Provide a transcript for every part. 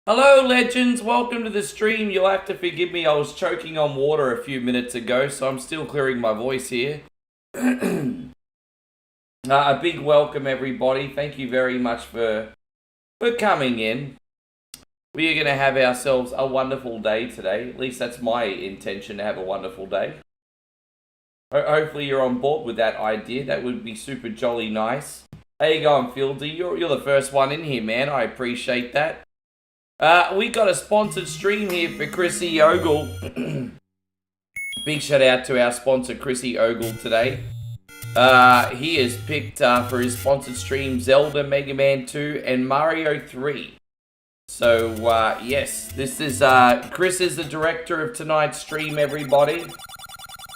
Hello, legends. Welcome to the stream. You'll have to forgive me. I was choking on water a few minutes ago, so I'm still clearing my voice here. A big welcome, everybody. Thank you very much for coming in. We are going to have ourselves a wonderful day today. At least that's my intention, to have a wonderful day. Hopefully you're on board with that idea. That would be super jolly nice. How you going, Fieldy? You're the first one in here, man. I appreciate that. We got a sponsored stream here for Chrissy Ogle. Big shout out to our sponsor, Chrissy Ogle, today. He has picked for his sponsored stream Zelda, Mega Man 2, and Mario 3. So, yes, this is, Chris is the director of tonight's stream, everybody.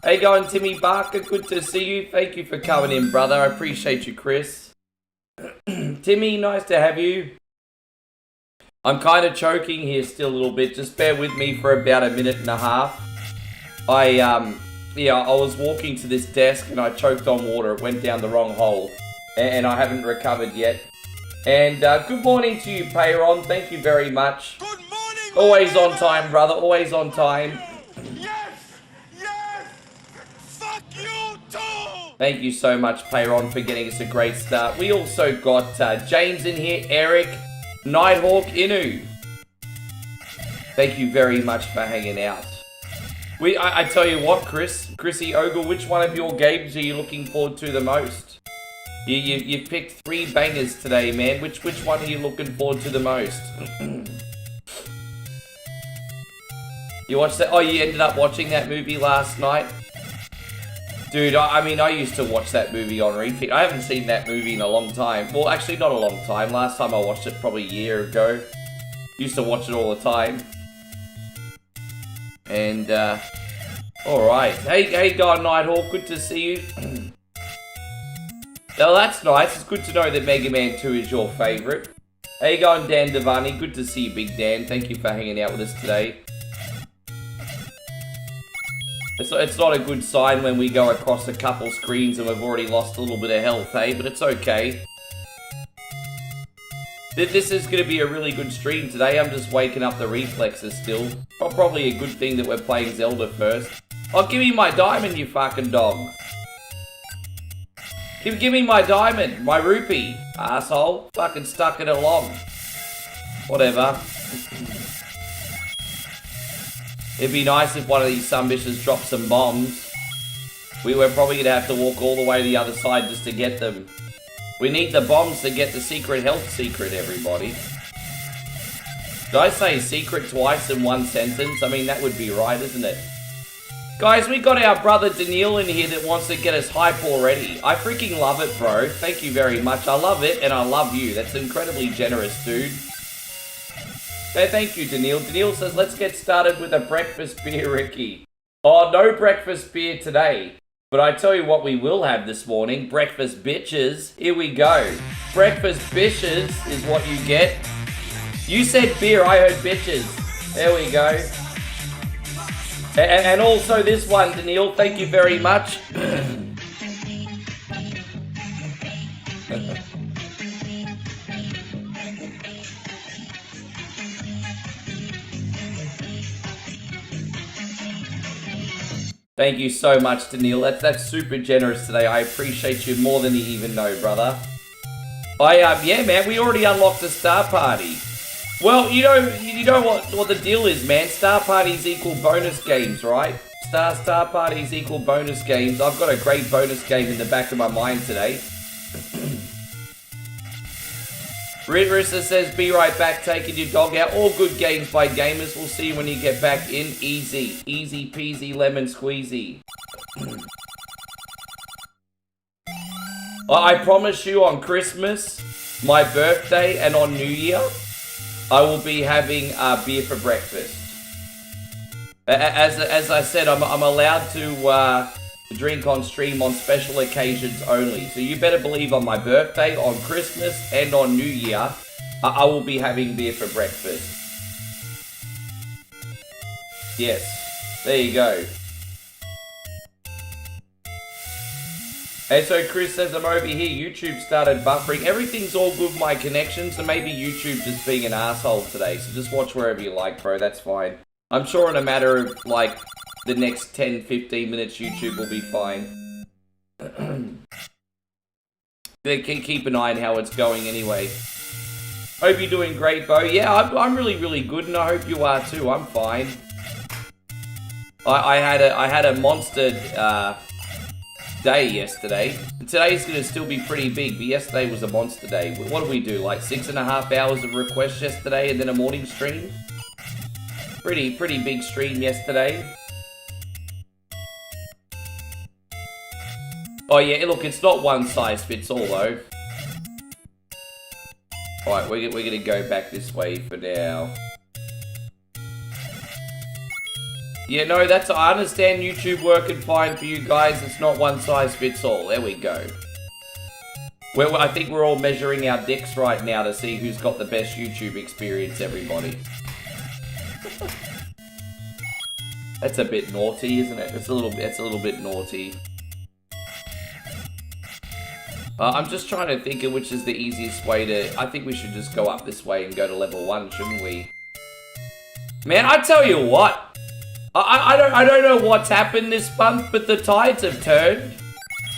How you going, Timmy Barker? Good to see you. Thank you for coming in, brother. I appreciate you, Chris. Timmy, nice to have you. I'm kind of choking here still a little bit. Just bear with me for about a minute and a half. I was walking to this desk and I choked on water. It went down the wrong hole. And I haven't recovered yet. And good morning to you, Payron. Thank you very much. Good morning. Always on time, brother. Always on time. Yes. Yes. Fuck you too. Thank you so much, Payron, for getting us a great start. We also got James in here, Eric, Nighthawk, Inu. Thank you very much for hanging out. I tell you what, Chrissy Ogle, which one of your games are you looking forward to the most? You've picked 3 bangers today, man. Which one are you looking forward to the most? You watched that? Oh, you ended up watching that movie last night? Dude, I mean, I used to watch that movie on repeat. I haven't seen that movie in a long time. Well, actually, not a long time. Last time I watched it probably a year ago. Used to watch it all the time. And, alright. Hey, God, Nighthawk, good to see you. Now, that's nice. It's good to know that Mega Man 2 is your favourite. How you going, Dan Devani? Good to see you, Big Dan. Thank you for hanging out with us today. It's not a good sign when we go across a couple screens and we've already lost a little bit of health, eh? But it's okay. This is going to be a really good stream today. I'm just waking up the reflexes still. Probably a good thing that we're playing Zelda first. Oh, give me my diamond, you fucking dog. Give me my diamond, my rupee, asshole. Fucking stuck it along. Whatever. It'd be nice if one of these sumbitches dropped some bombs. We're probably going to have to walk all the way to the other side just to get them. We need the bombs to get the secret health secret, everybody. Did I say secret twice in one sentence? I mean, that would be right, isn't it? Guys, we got our brother Daniil in here that wants to get us hype already. I freaking love it, bro. Thank you very much. I love it, and I love you. That's incredibly generous, dude. Hey, thank you, Daniil. Daniil says, let's get started with a breakfast beer, Ricky. Oh, no breakfast beer today. But I tell you what we will have this morning. Breakfast bitches. Here we go. Breakfast bitches is what you get. You said beer, I heard bitches. There we go. And also this one, Daniil, thank you very much. Thank you so much, Daniil. That's super generous today. I appreciate you more than you even know, brother. Yeah, man, we already unlocked the Star Party. Well, you know what the deal is, man. Star Parties equal bonus games, right? Star Parties equal bonus games. I've got a great bonus game in the back of my mind today. Rissa says, be right back, taking your dog out. All good games by gamers. We'll see you when you get back in. Easy. Easy peasy lemon squeezy. I promise you on Christmas, my birthday, and on New Year, I will be having beer for breakfast. As I said, I'm allowed to drink on stream on special occasions only. So you better believe on my birthday, on Christmas, and on New Year, I will be having beer for breakfast. Yes, there you go. And so Chris says, I'm over here. YouTube started buffering. Everything's all good with my connection, so maybe YouTube just being an asshole today. So just watch wherever you like, bro. That's fine. I'm sure in a matter of, like, the next 10, 15 minutes, YouTube will be fine. Keep an eye on how it's going anyway. Hope you're doing great, Bo. Yeah, I'm really, really good, and I hope you are too. I'm fine. I had a monster day yesterday. Today's gonna still be pretty big, but yesterday was a monster day. What did we do? Like 6.5 hours of requests yesterday, and then a morning stream. Pretty big stream yesterday. Oh yeah, look, it's not one size fits all though. Alright, we're gonna go back this way for now. Yeah, no, I understand YouTube working fine for you guys. It's not one size fits all. There we go. I think we're all measuring our dicks right now to see who's got the best YouTube experience, everybody. That's a bit naughty, isn't it? It's a little bit naughty. I'm just trying to think of which is the easiest way to... I think we should just go up this way and go to level 1, shouldn't we? Man, I tell you what. I don't know what's happened this month, but the tides have turned.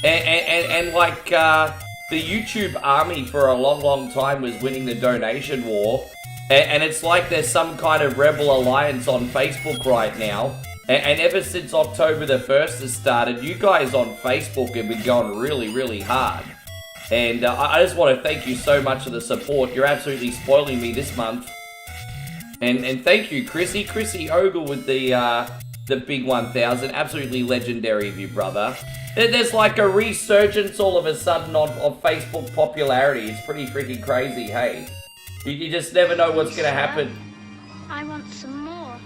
And like, the YouTube army for a long time was winning the donation war. And it's like there's some kind of rebel alliance on Facebook right now. And ever since October the 1st has started, you guys on Facebook have been going really hard. And I just want to thank you so much for the support. You're absolutely spoiling me this month. And thank you, Chrissy Ogle with the big 1,000. Absolutely legendary of you, brother. There's like a resurgence all of a sudden of Facebook popularity. It's pretty freaking crazy, hey. You just never know what's going to happen. I want some more.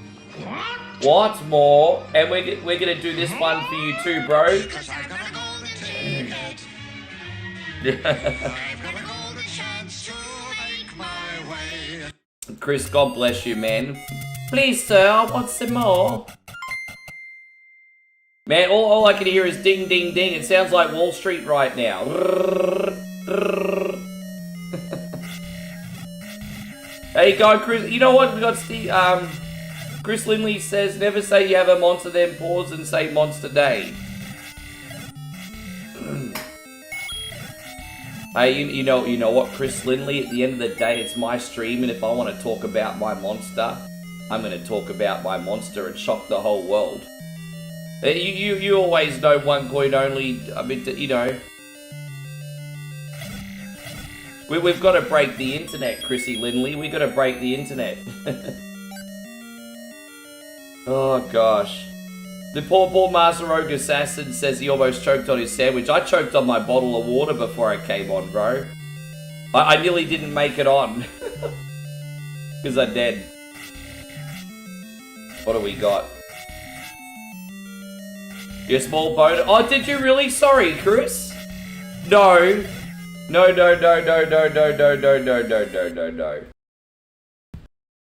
What more? And we're going to do this one for you too, bro. Chris, God bless you, man. Please, sir, I want some more. Man, all I can hear is ding, ding, ding. It sounds like Wall Street right now. There you go, Chris. You know what? We got Steve. Chris Lindley says, never say you have a monster, then pause and say monster day. Hey, you know what, Chris Lindley, at the end of the day, it's my stream, and if I want to talk about my monster, I'm going to talk about my monster and shock the whole world. You always know one coin only, I mean, you know. We've got to break the internet, Chrissy Lindley. We've got to break the internet. Oh, gosh. The poor Master Rogue Assassin says he almost choked on his sandwich. I choked on my bottle of water before I came on, bro. I nearly didn't make it on. Because I dead. What do we got? Your small boat. Oh, did you really? Sorry, Chris. No. No.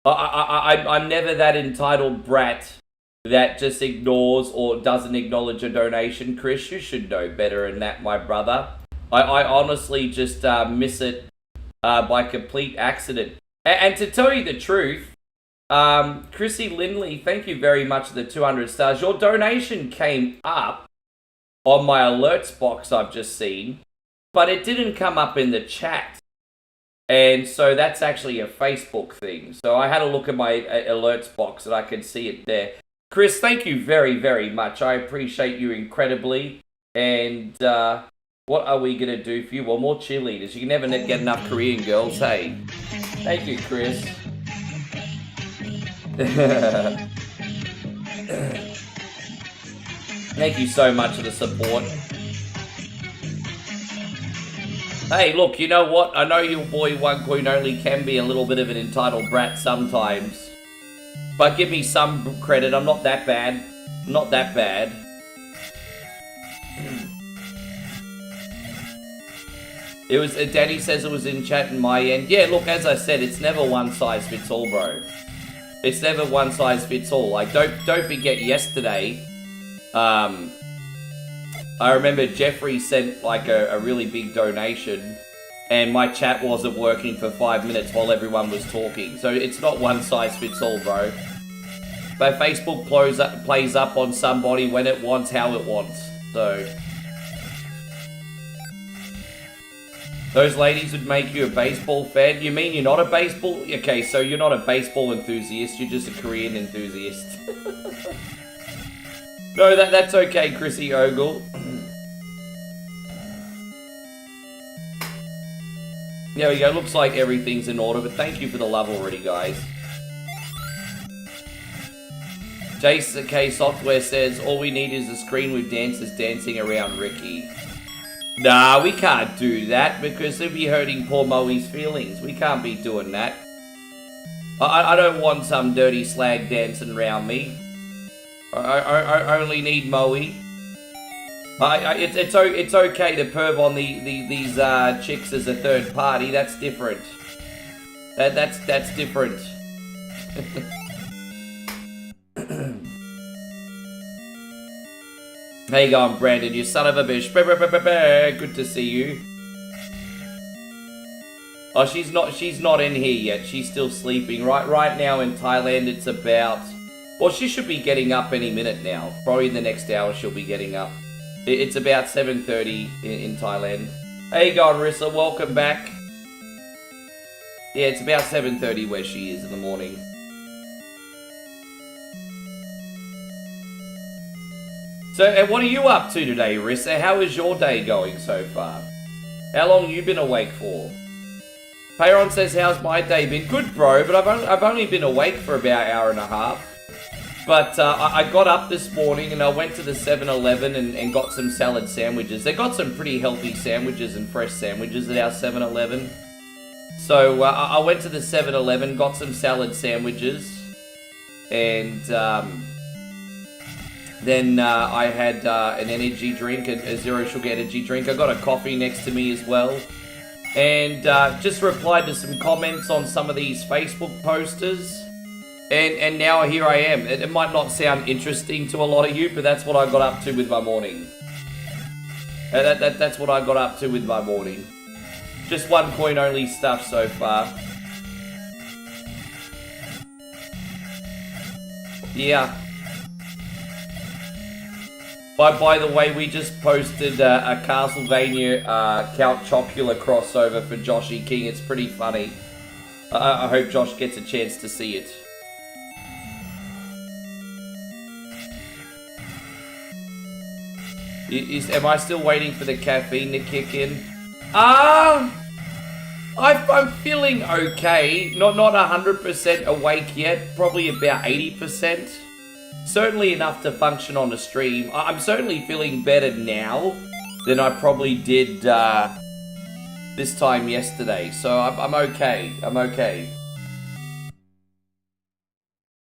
I'm never that entitled brat that just ignores or doesn't acknowledge a donation. Chris, you should know better than that, my brother. I honestly just miss it by complete accident. And to tell you the truth, Chrissy Lindley, thank you very much for the 200 stars. Your donation came up on my alerts box I've just seen, but it didn't come up in the chat. And so that's actually a Facebook thing. So I had a look at my alerts box and I could see it there. Chris, thank you very much. I appreciate you incredibly. And what are we going to do for you? Well, more cheerleaders. You can never get enough Korean girls, hey? Thank you, Chris. Thank you so much for the support. Hey, look, you know what? I know your boy One Coin Only can be a little bit of an entitled brat sometimes. But give me some credit. I'm not that bad. Not that bad. It was, Danny says it was in chat in my end. Yeah, look, as I said, it's never one size fits all, bro. It's never one size fits all. Like, don't forget yesterday, I remember Jeffrey sent like a really big donation and my chat wasn't working for 5 minutes while everyone was talking. So it's not one size fits all, bro. But Facebook plays up on somebody when it wants, how it wants. So those ladies would make you a baseball fan? You mean you're not a baseball? Okay, so you're not a baseball enthusiast, you're just a Korean enthusiast. No, that's okay, Chrissy Ogle. There we go, looks like everything's in order, but thank you for the love already, guys. Jason K Software says, all we need is a screen with dancers dancing around Ricky. Nah, we can't do that because it'd be hurting poor Moe's feelings. We can't be doing that. I don't want some dirty slag dancing around me. I only need Moe. It's okay to perv on these chicks as a third party. That's different. That's different. How you going, Brandon? You son of a bitch. Good to see you. Oh, she's not in here yet. She's still sleeping. Right now in Thailand, it's about... Well, she should be getting up any minute now. Probably in the next hour, she'll be getting up. It's about 7:30 in Thailand. How you going, Rissa? Welcome back. Yeah, it's about 7:30 where she is in the morning. So, and what are you up to today, Rissa? How is your day going so far? How long have you been awake for? Payron says, how's my day been? Good, bro, but I've only been awake for about an hour and a half. But I got up this morning and I went to the 7-Eleven and got some salad sandwiches. They got some pretty healthy sandwiches and fresh sandwiches at our 7-Eleven. So I went to the 7-Eleven, got some salad sandwiches, and then I had an energy drink, a zero sugar energy drink. I got a coffee next to me as well. And just replied to some comments on some of these Facebook posters. And now here I am. It might not sound interesting to a lot of you, but that's what I got up to with my morning. That's what I got up to with my morning. Just 1 point only stuff so far. Yeah. By the way, we just posted a Castlevania Count Chocula crossover for Joshy King. It's pretty funny. I hope Josh gets a chance to see it. Am I still waiting for the caffeine to kick in? I'm feeling okay. Not 100% awake yet. Probably about 80%. Certainly enough to function on the stream. I'm certainly feeling better now than I probably did this time yesterday. So I'm okay. I'm okay.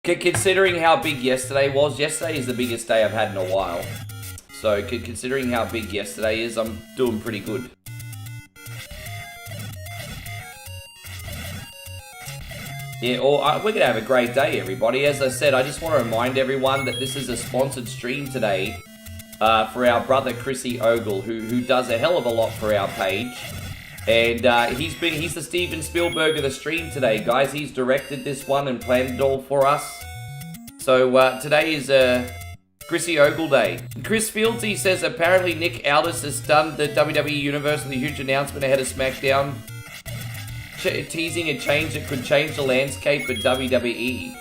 Considering how big yesterday was, yesterday is the biggest day I've had in a while. So considering how big yesterday is, I'm doing pretty good. Yeah, we're going to have a great day, everybody. As I said, I just want to remind everyone that this is a sponsored stream today for our brother Chrissy Ogle, who does a hell of a lot for our page. And he's the Steven Spielberg of the stream today, guys. He's directed this one and planned it all for us. So today is Chrissy Ogle Day. Chris Fields, he says, apparently Nick Aldis has stunned the WWE Universe with a huge announcement ahead of SmackDown. Teasing a change that could change the landscape for WWE.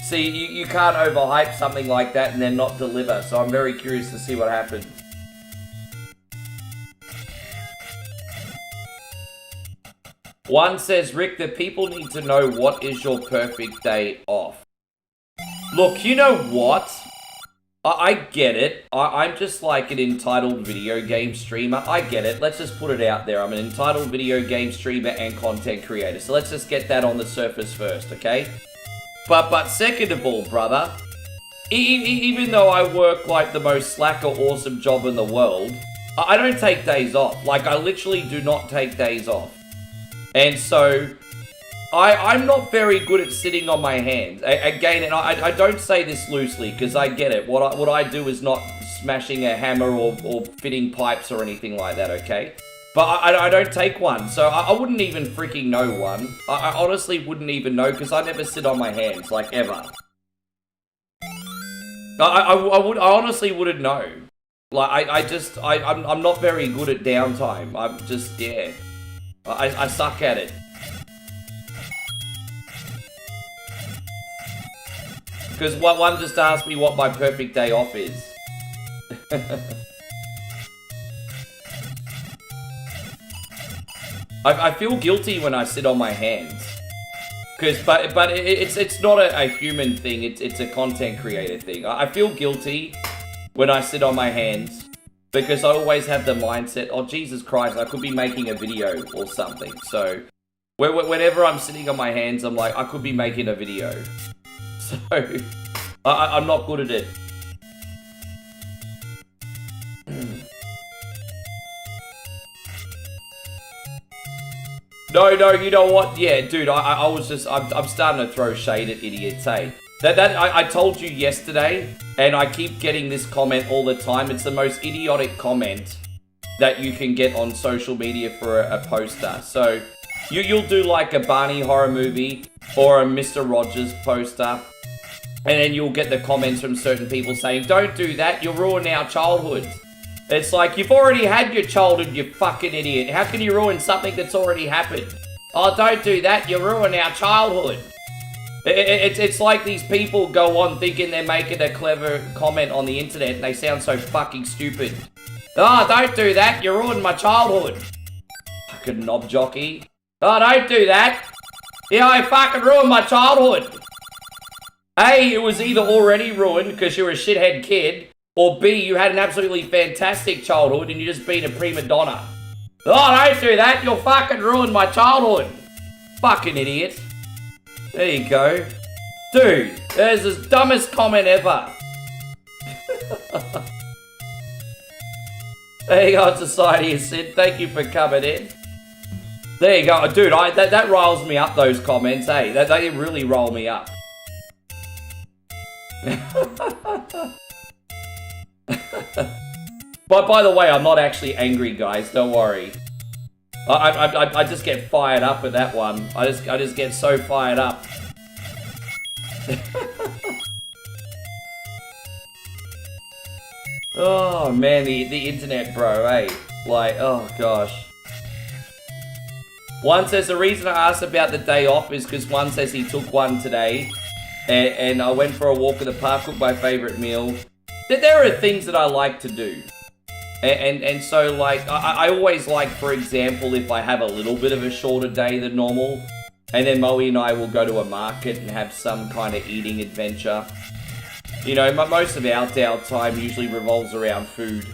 See, you can't overhype something like that and then not deliver, so I'm very curious to see what happens. One says, Rick, the people need to know what is your perfect day off. Look, you know what? I get it. I'm just like an entitled video game streamer. I get it. Let's just put it out there. I'm an entitled video game streamer and content creator. So let's just get that on the surface first, okay? But second of all, brother, even though I work like the most slacker awesome job in the world, I don't take days off. Like, I literally do not take days off. And so I'm not very good at sitting on my hands. Again, and I don't say this loosely because I get it. What I do is not smashing a hammer or fitting pipes or anything like that, okay? But I don't take one, so I wouldn't even freaking know one. I honestly wouldn't even know, because I never sit on my hands, like, ever. I honestly wouldn't know. Like, I'm not very good at downtime. I'm just, yeah. I suck at it. Because one just asked me what my perfect day off is. I feel guilty when I sit on my hands. But it's not a human thing, it's a content creator thing. I feel guilty when I sit on my hands because I always have the mindset, oh Jesus Christ, I could be making a video or something. So whenever I'm sitting on my hands, I'm like, I could be making a video. So I'm not good at it. No, you know what? Yeah, dude, I was just, I'm starting to throw shade at idiots, hey. I told you yesterday, and I keep getting this comment all the time. It's the most idiotic comment that you can get on social media for a poster. So, you'll do like a Barney horror movie, or a Mr. Rogers poster, and then you'll get the comments from certain people saying, don't do that, you'll ruin our childhood. It's like, you've already had your childhood, you fucking idiot. How can you ruin something that's already happened? Oh, don't do that, you ruin our childhood. It's like these people go on thinking they're making a clever comment on the internet and they sound so fucking stupid. Oh, don't do that, you ruined my childhood. Fucking knob jockey. Oh, don't do that. Yeah, I fucking ruined my childhood. A, it was either already ruined because you're a shithead kid, or B, you had an absolutely fantastic childhood and you just been a prima donna. Oh, don't do that, you'll fucking ruin my childhood. Fucking idiot. There you go. Dude, there's the dumbest comment ever. There you go, Society of Sid. Thank you for coming in. There you go. Dude, that riles me up, those comments, hey. They really roll me up. But by the way, I'm not actually angry, guys. Don't worry. I just get fired up at that one. I just get so fired up. Oh man, the internet, bro. Hey, like, oh gosh. One says the reason I asked about the day off is because one says he took one today, and I went for a walk in the park, cooked my favorite meal. There are things that I like to do. And so, like, I always like, for example, if I have a little bit of a shorter day than normal, and then Moe and I will go to a market and have some kind of eating adventure. You know, most of our downtime usually revolves around food.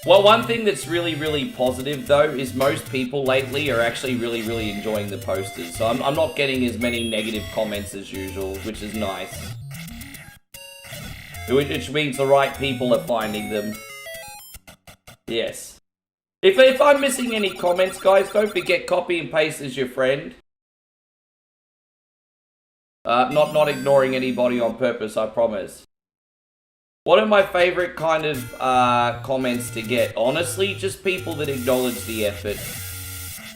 Well, one thing that's really, really positive, though, is most people lately are actually really, really enjoying the posters. So I'm not getting as many negative comments as usual, which is nice. Which means the right people are finding them. Yes. If I'm missing any comments, guys, don't forget copy and paste as your friend. Not ignoring anybody on purpose, I promise. What are my favorite kind of comments to get? Honestly, just people that acknowledge the effort.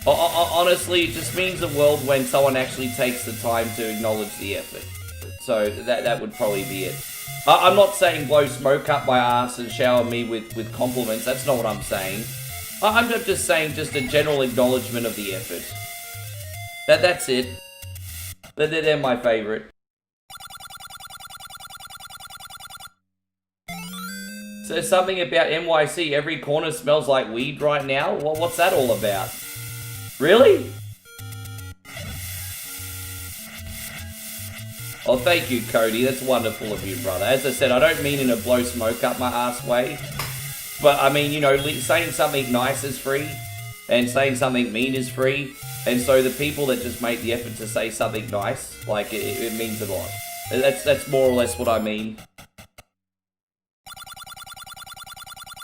Honestly, it just means the world when someone actually takes the time to acknowledge the effort. So that would probably be it. I'm not saying blow smoke up my ass and shower me with compliments. That's not what I'm saying. I'm just saying just a general acknowledgement of the effort. That's it. They're my favorite. So something about NYC, every corner smells like weed right now? What's that all about? Really? Oh, thank you, Cody. That's wonderful of you, brother. As I said, I don't mean in a blow smoke up my ass way. But, I mean, you know, saying something nice is free. And saying something mean is free. And so the people that just make the effort to say something nice, like, it means a lot. That's more or less what I mean.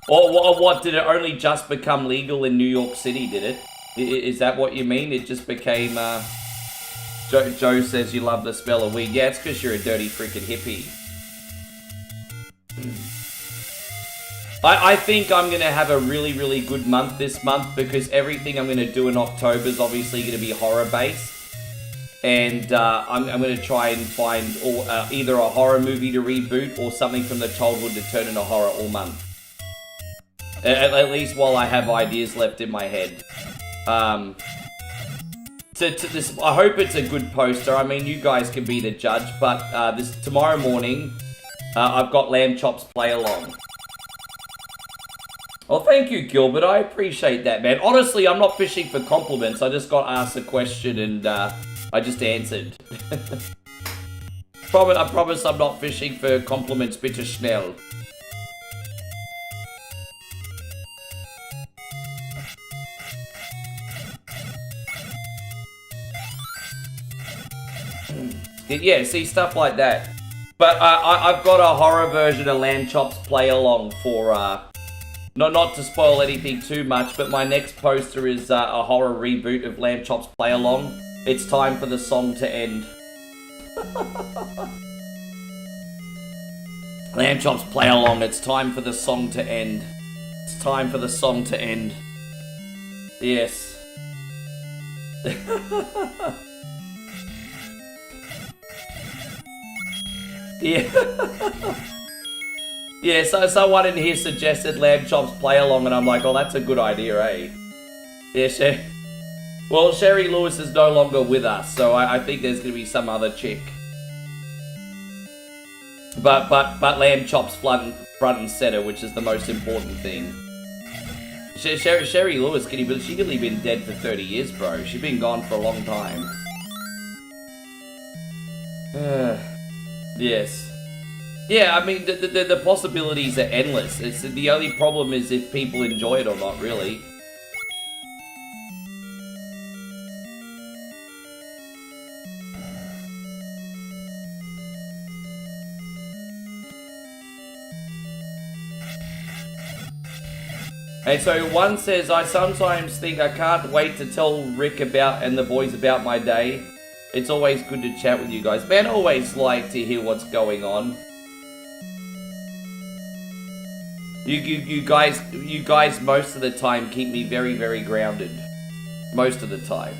Or what, did it only just become legal in New York City, did it? Is that what you mean? It just became, Joe says you love the smell of weed. Yeah, it's because you're a dirty freaking hippie. I think I'm going to have a really, really good month this month because everything I'm going to do in October is obviously going to be horror-based. And I'm going to try and find either a horror movie to reboot or something from the childhood to turn into horror all month. At least while I have ideas left in my head. I hope it's a good poster. I mean, you guys can be the judge, but tomorrow morning, I've got Lamb Chops play along. Well, thank you, Gilbert. I appreciate that, man. Honestly, I'm not fishing for compliments. I just got asked a question and I just answered. I promise I'm not fishing for compliments, bitte schnell. Yeah, see, stuff like that. But I've got a horror version of Lamb Chops play along for, not to spoil anything too much, but my next poster is a horror reboot of Lamb Chops play along. It's time for the song to end. Lamb Chops play along, it's time for the song to end. It's time for the song to end. Yes. Yeah. Yeah, so someone in here suggested Lamb Chops play along, and I'm like, oh, that's a good idea, eh? Yeah, well, Sherry Lewis is no longer with us, so I think there's going to be some other chick. But Lamb Chops front and center, which is the most important thing. Sherry Lewis, she's only been dead for 30 years, bro. She's been gone for a long time. Yes. Yeah, I mean, the possibilities are endless. The only problem is if people enjoy it or not, really. And so one says, I sometimes think I can't wait to tell Rick about and the boys about my day. It's always good to chat with you guys. Man, I always like to hear what's going on. You guys most of the time keep me very, very grounded. Most of the time.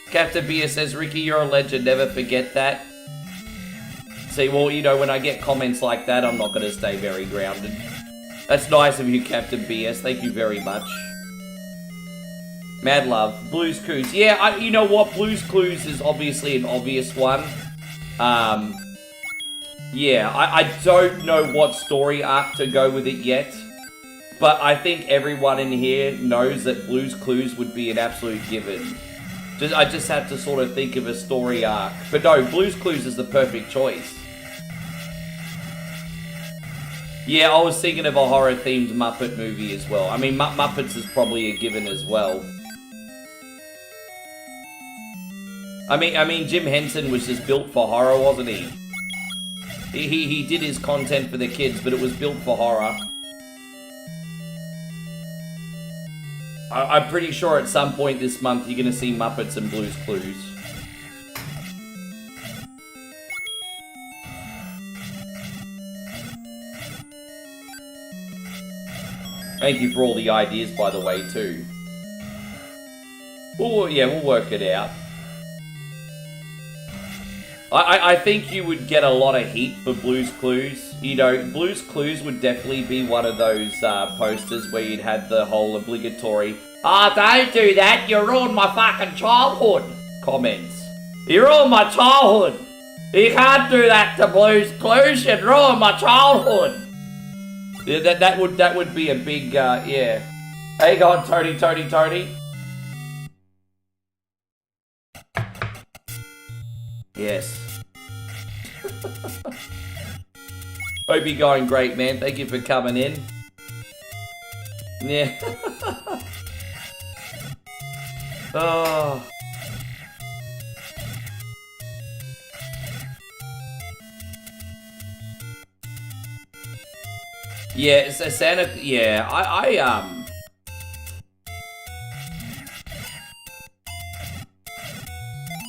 Captain Beer says, Ricky, you're a legend, never forget that. See, well, you know, when I get comments like that, I'm not going to stay very grounded. That's nice of you, Captain BS. Thank you very much. Mad love. Blue's Clues. Yeah, you know what? Blue's Clues is obviously an obvious one. Yeah, I don't know what story arc to go with it yet. But I think everyone in here knows that Blue's Clues would be an absolute given. I just have to sort of think of a story arc. But no, Blue's Clues is the perfect choice. Yeah, I was thinking of a horror-themed Muppet movie as well. I mean, Muppets is probably a given as well. I mean, Jim Henson was just built for horror, wasn't he? He did his content for the kids, but it was built for horror. I'm pretty sure at some point this month you're going to see Muppets and Blue's Clues. Thank you for all the ideas, by the way, too. Well, yeah, we'll work it out. I think you would get a lot of heat for Blue's Clues. You know, Blue's Clues would definitely be one of those posters where you'd have the whole obligatory, don't do that, you ruined my fucking childhood comments. You ruined my childhood. You can't do that to Blue's Clues, you ruined my childhood. Yeah, that would be a big, yeah. Hang on, Tony. Yes. Hope you're going great, man. Thank you for coming in. Yeah. Oh. Yeah, so Santa, yeah,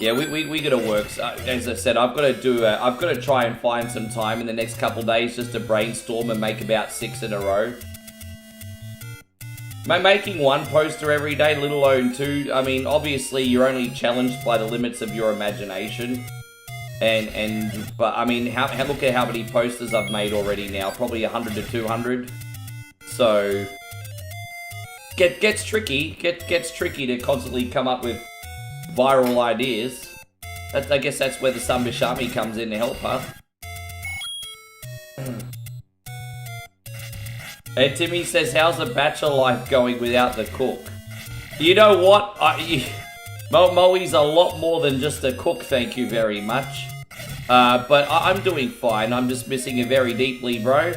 Yeah, we gotta work. As I said, I've got to try and find some time in the next couple days just to brainstorm and make about 6 in a row. Making one poster every day, let alone 2, I mean, obviously you're only challenged by the limits of your imagination. But I mean, look at how many posters I've made already now, probably 100 to 200. So, gets tricky to constantly come up with viral ideas. I guess that's where the Sambishami comes in to help her. And Timmy says, how's the bachelor life going without the cook? You know what? Moe's a lot more than just a cook, thank you very much. But I'm doing fine. I'm just missing you very deeply, bro.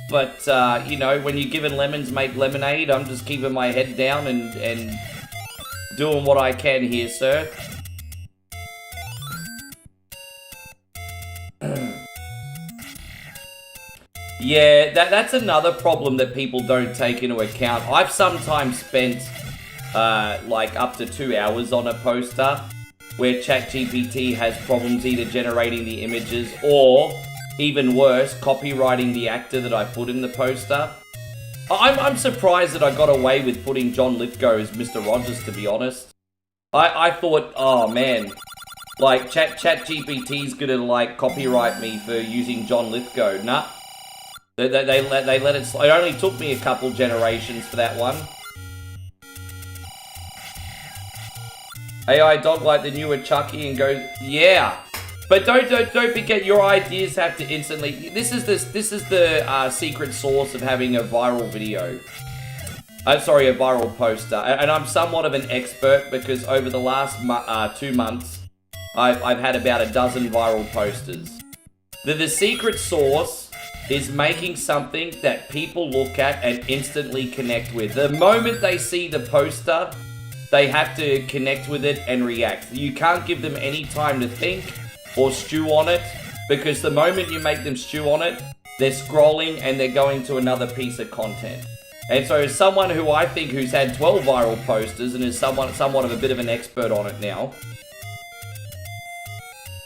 But, you know, when you're given lemons, make lemonade. I'm just keeping my head down and doing what I can here, sir. Yeah, that's another problem that people don't take into account. I've sometimes spent, like, up to 2 hours on a poster where ChatGPT has problems either generating the images or, even worse, copywriting the actor that I put in the poster. I'm surprised that I got away with putting John Lithgow as Mr. Rogers, to be honest. I thought, oh man, like ChatGPT's gonna like copyright me for using John Lithgow. Nah, they let it. It only took me a couple generations for that one. AI dog like the newer Chucky and goes, yeah. But don't forget, your ideas have to instantly. This is the secret sauce of having a viral video. Sorry, a viral poster. And I'm somewhat of an expert because over the last 2 months, I've had about a dozen viral posters. The secret sauce is making something that people look at and instantly connect with. The moment they see the poster, they have to connect with it and react. You can't give them any time to think or stew on it, because the moment you make them stew on it, they're scrolling and they're going to another piece of content. And so as someone who I think who's had 12 viral posters and is somewhat of a bit of an expert on it now,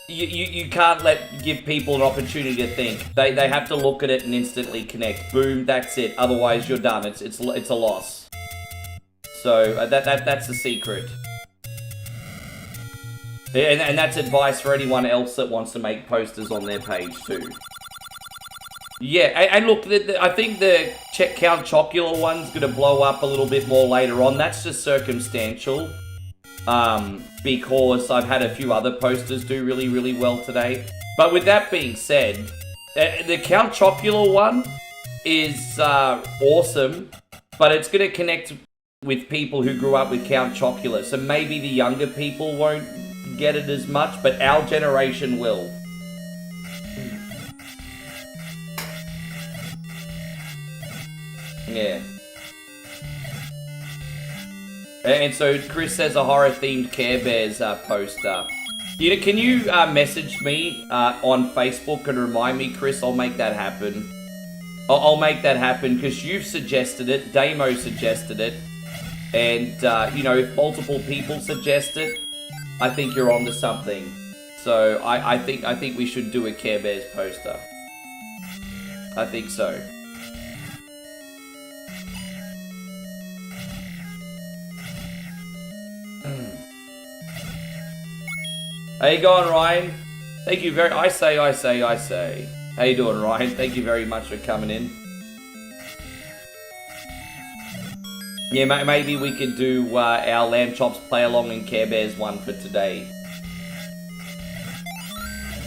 you can't give people an opportunity to think. They have to look at it and instantly connect. Boom, that's it. Otherwise you're done. It's a loss. So that's the secret. And that's advice for anyone else that wants to make posters on their page too. Yeah, and look, I think the Count Chocula one's going to blow up a little bit more later on. That's just circumstantial. Because I've had a few other posters do really, really well today. But with that being said, the Count Chocula one is awesome, but it's going to connect with people who grew up with Count Chocula. So maybe the younger people won't get it as much, but our generation will. Yeah. And so Chris says a horror-themed Care Bears poster. Can you message me on Facebook and remind me, Chris? I'll make that happen. I'll make that happen because you've suggested it. Damo suggested it. And, if multiple people suggest it, I think you're onto something. So I think we should do a Care Bears poster. I think so. How you going, Ryan? Thank you very. I say. How you doing, Ryan? Thank you very much for coming in. Yeah, maybe we could do our Lamb Chops play along in Care Bears one for today.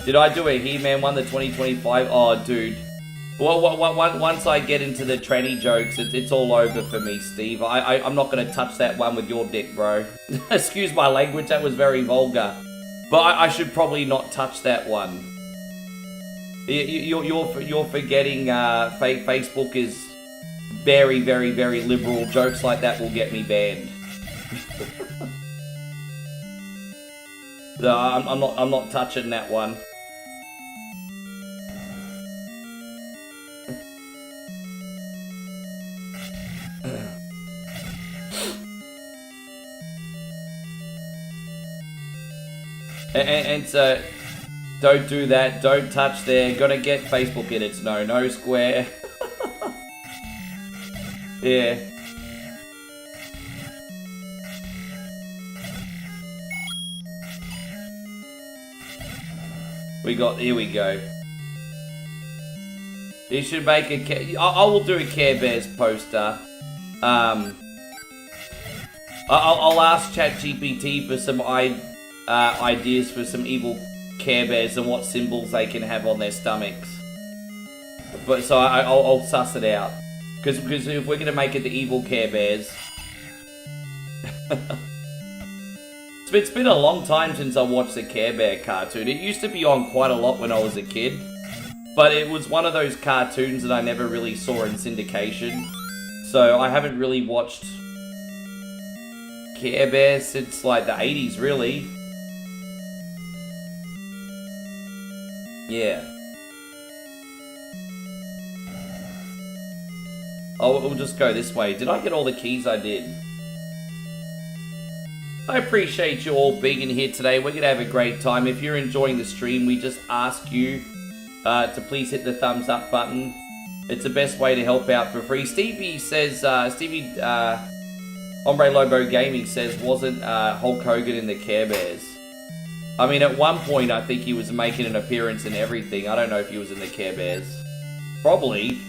Did I do a He-Man one, the 2025? Oh, dude. Well, once I get into the tranny jokes, it's all over for me, Steve. I'm not going to touch that one with your dick, bro. Excuse my language, that was very vulgar. But I should probably not touch that one. You're forgetting Facebook is very, very, very liberal. Jokes like that will get me banned. So I'm not touching that one. And so, don't do that. Don't touch there. Gotta get Facebook edits. No square. Yeah. Here we go. You should make a I will do a Care Bears poster. I'll ask ChatGPT for some ideas for some evil Care Bears and what symbols they can have on their stomachs. But so I'll suss it out. Because if we're gonna make it the evil Care Bears. It's been a long time since I watched the Care Bear cartoon. It used to be on quite a lot when I was a kid. But it was one of those cartoons that I never really saw in syndication. So I haven't really watched Care Bears since like the 80s, really. Yeah. Oh, we'll just go this way. Did I get all the keys? I did. I appreciate you all being in here today. We're going to have a great time. If you're enjoying the stream, we just ask you to please hit the thumbs up button. It's the best way to help out for free. Stevie says, Hombre Lobo Gaming says, wasn't Hulk Hogan in the Care Bears? I mean, at one point, I think he was making an appearance in everything. I don't know if he was in the Care Bears. Probably.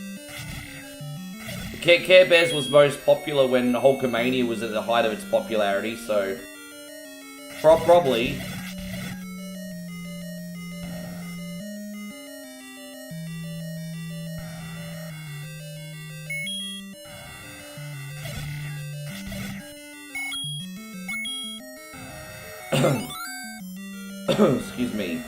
Care Bears was most popular when Hulkamania was at the height of its popularity, so... Probably. Excuse me.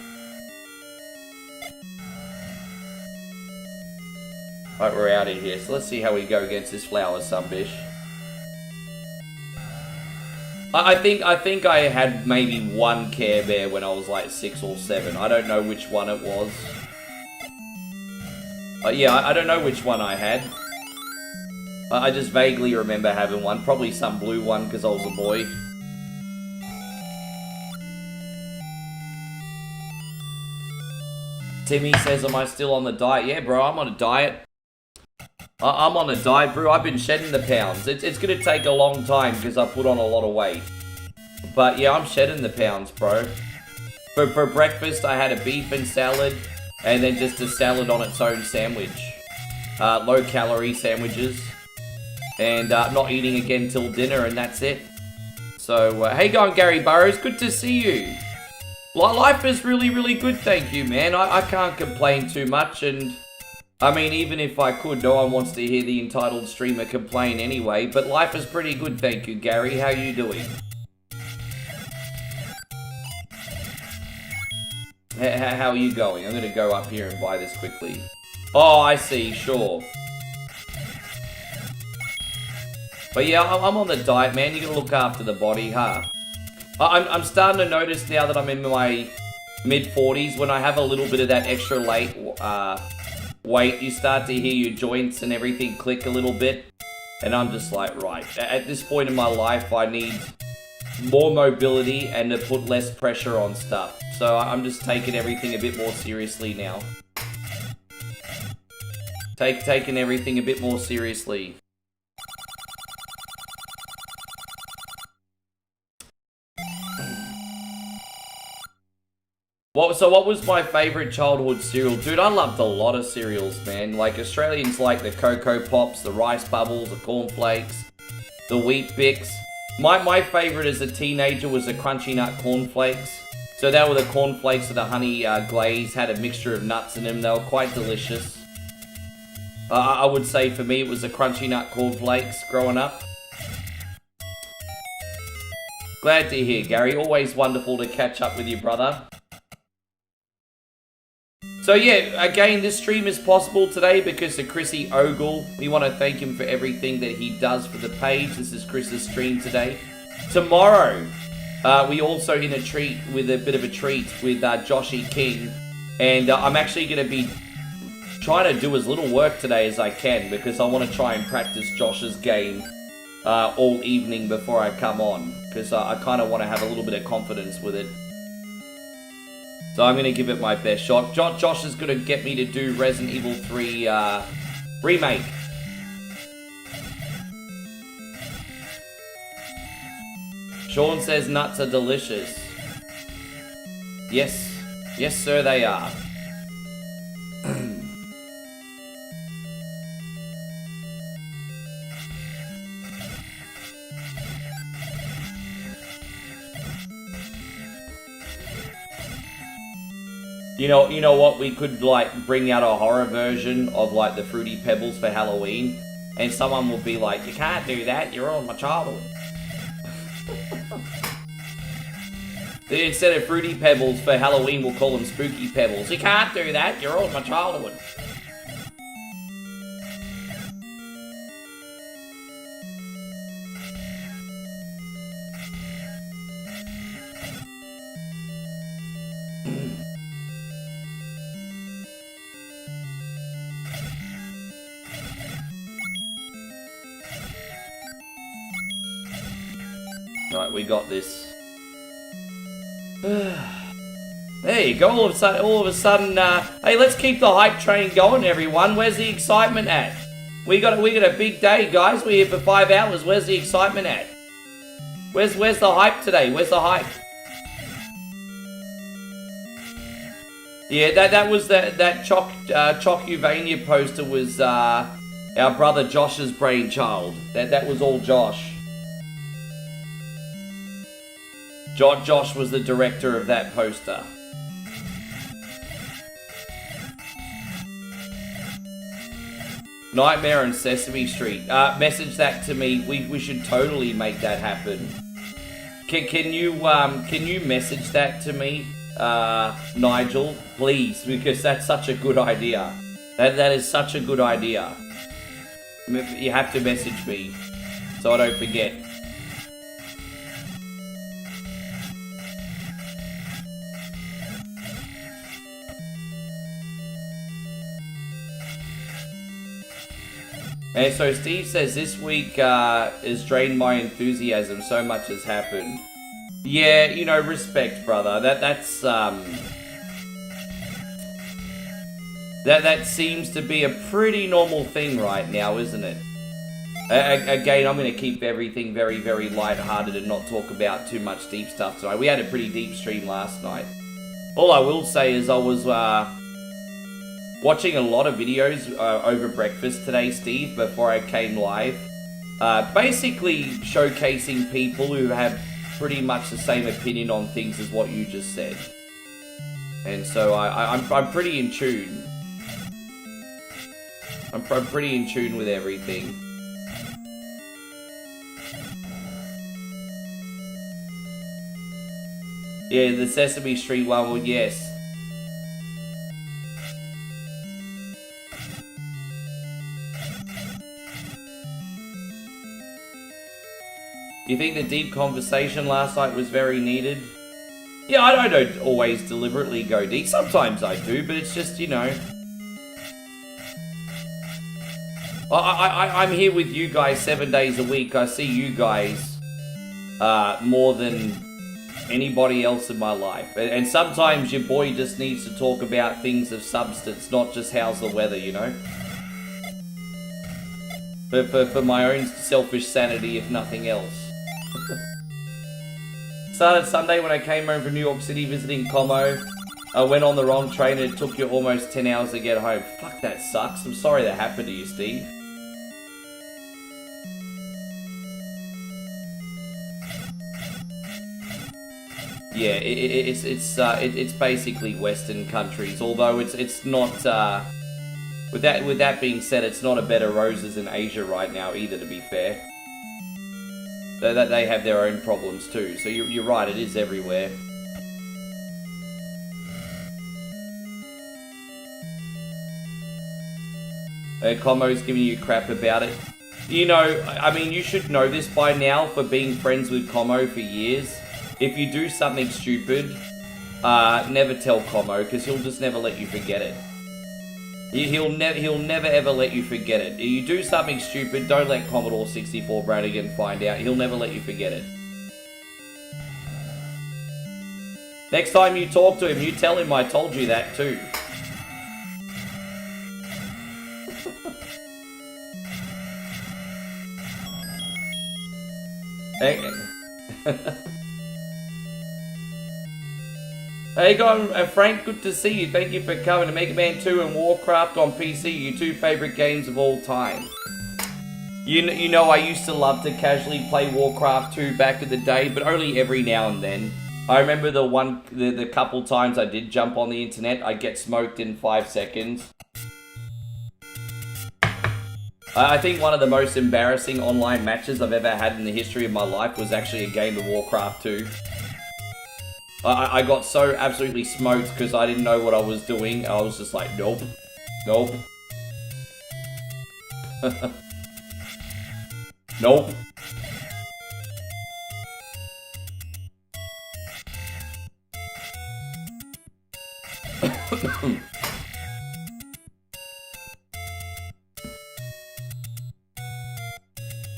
Alright, we're out of here. So let's see how we go against this Flower Sunbish. I think I had maybe one Care Bear when I was like 6 or 7. I don't know which one it was. Yeah, I don't know which one I had. I just vaguely remember having one. Probably some blue one because I was a boy. Timmy says, am I still on the diet? Yeah, bro, I'm on a diet. I'm on a diet, bro. I've been shedding the pounds. It's going to take a long time because I put on a lot of weight. But yeah, I'm shedding the pounds, bro. For breakfast, I had a beef and salad. And then just a salad on its own sandwich. Low-calorie sandwiches. And not eating again till dinner, and that's it. So, hey going, Gary Burrows. Good to see you. Life is really, really good, thank you, man. I can't complain too much, and... I mean, even if I could, no one wants to hear the entitled streamer complain anyway, but life is pretty good, thank you, Gary. How you doing? How are you going? I'm gonna go up here and buy this quickly. Oh, I see, sure. But yeah, I'm on the diet, man. You gotta look after the body, huh? I'm starting to notice now that I'm in my mid-40s, when I have a little bit of that extra weight, you start to hear your joints and everything click a little bit. And I'm just like, right, at this point in my life, I need more mobility and to put less pressure on stuff. So I'm just taking everything a bit more seriously now. Taking everything a bit more seriously. So what was my favourite childhood cereal? Dude, I loved a lot of cereals, man. Like, Australians like the Cocoa Pops, the Rice Bubbles, the Corn Flakes, the Wheat Bix. My favourite as a teenager was the Crunchy Nut Corn Flakes. So they were the corn flakes with the honey glaze, had a mixture of nuts in them. They were quite delicious. I would say for me it was the Crunchy Nut Corn Flakes growing up. Glad to hear, Gary. Always wonderful to catch up with you, brother. So yeah, again, this stream is possible today because of Chrissy Ogle. We want to thank him for everything that he does for the page. This is Chris's stream today. Tomorrow, we also in a treat with a bit of a treat with Joshy King. And I'm actually going to be trying to do as little work today as I can because I want to try and practice Josh's game all evening before I come on. Because I kind of want to have a little bit of confidence with it. So I'm going to give it my best shot. Josh is going to get me to do Resident Evil 3 Remake. Sean says nuts are delicious. Yes. Yes, sir, they are. You know what? We could like bring out a horror version of like the Fruity Pebbles for Halloween, and someone will be like, "You can't do that. You're on my childhood." Instead of Fruity Pebbles for Halloween, we'll call them Spooky Pebbles. You can't do that. You're on my childhood. Right, we got this. There you go. All of a sudden, hey, let's keep the hype train going, everyone. Where's the excitement at? We got a big day, guys. We're here for 5 hours. Where's the excitement at? Where's the hype today? Where's the hype? Yeah, that was that Chocuvania poster was our brother Josh's brainchild. That was all Josh. Josh was the director of that poster. Nightmare on Sesame Street. Message that to me. We should totally make that happen. Can you message that to me, Nigel, please? Because that's such a good idea. That is such a good idea. You have to message me so I don't forget. And so Steve says, this week has drained my enthusiasm, so much has happened. Yeah, you know, respect, brother. That's that seems to be a pretty normal thing right now, isn't it? Again, I'm going to keep everything very, very light-hearted and not talk about too much deep stuff tonight. We had a pretty deep stream last night. All I will say is I was watching a lot of videos over breakfast today, Steve, before I came live. Basically showcasing people who have pretty much the same opinion on things as what you just said. And so I'm pretty in tune. I'm pretty in tune with everything. Yeah, the Sesame Street one, well, yes. You think the deep conversation last night was very needed? Yeah, I don't always deliberately go deep. Sometimes I do, but it's just, you know. I'm here with you guys 7 days a week. I see you guys more than anybody else in my life. And sometimes your boy just needs to talk about things of substance, not just how's the weather, you know? But for my own selfish sanity, if nothing else. Started Sunday when I came home from New York City visiting Como. I went on the wrong train and it took you almost 10 hours to get home. Fuck, that sucks. I'm sorry that happened to you, Steve. Yeah, it's basically Western countries. Although it's not. With that being said, it's not a bed of roses in Asia right now either. To be fair. That they have their own problems too. So you're right, it is everywhere. Como's giving you crap about it. You know, I mean, you should know this by now for being friends with Como for years. If you do something stupid, never tell Como, because he'll just never let you forget it. He'll never ever let you forget it. If you do something stupid, don't let Commodore 64 Brannigan find out. He'll never let you forget it. Next time you talk to him, you tell him I told you that too. Hey, hey guys, Frank, good to see you. Thank you for coming to Mega Man 2 and Warcraft on PC, your two favorite games of all time. You know, I used to love to casually play Warcraft 2 back in the day, but only every now and then. I remember the couple times I did jump on the internet, I'd get smoked in 5 seconds. I think one of the most embarrassing online matches I've ever had in the history of my life was actually a game of Warcraft 2. I got so absolutely smoked because I didn't know what I was doing. I was just like, nope. Nope. Nope.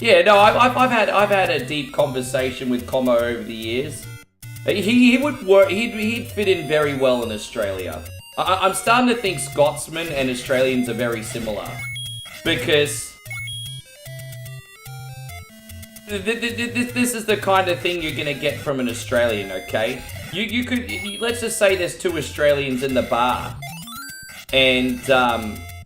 Yeah, no, I've had a deep conversation with Como over the years. He would work. He'd fit in very well in Australia. I'm starting to think Scotsmen and Australians are very similar because this is the kind of thing you're gonna get from an Australian. Okay, you could let's just say there's two Australians in the bar, and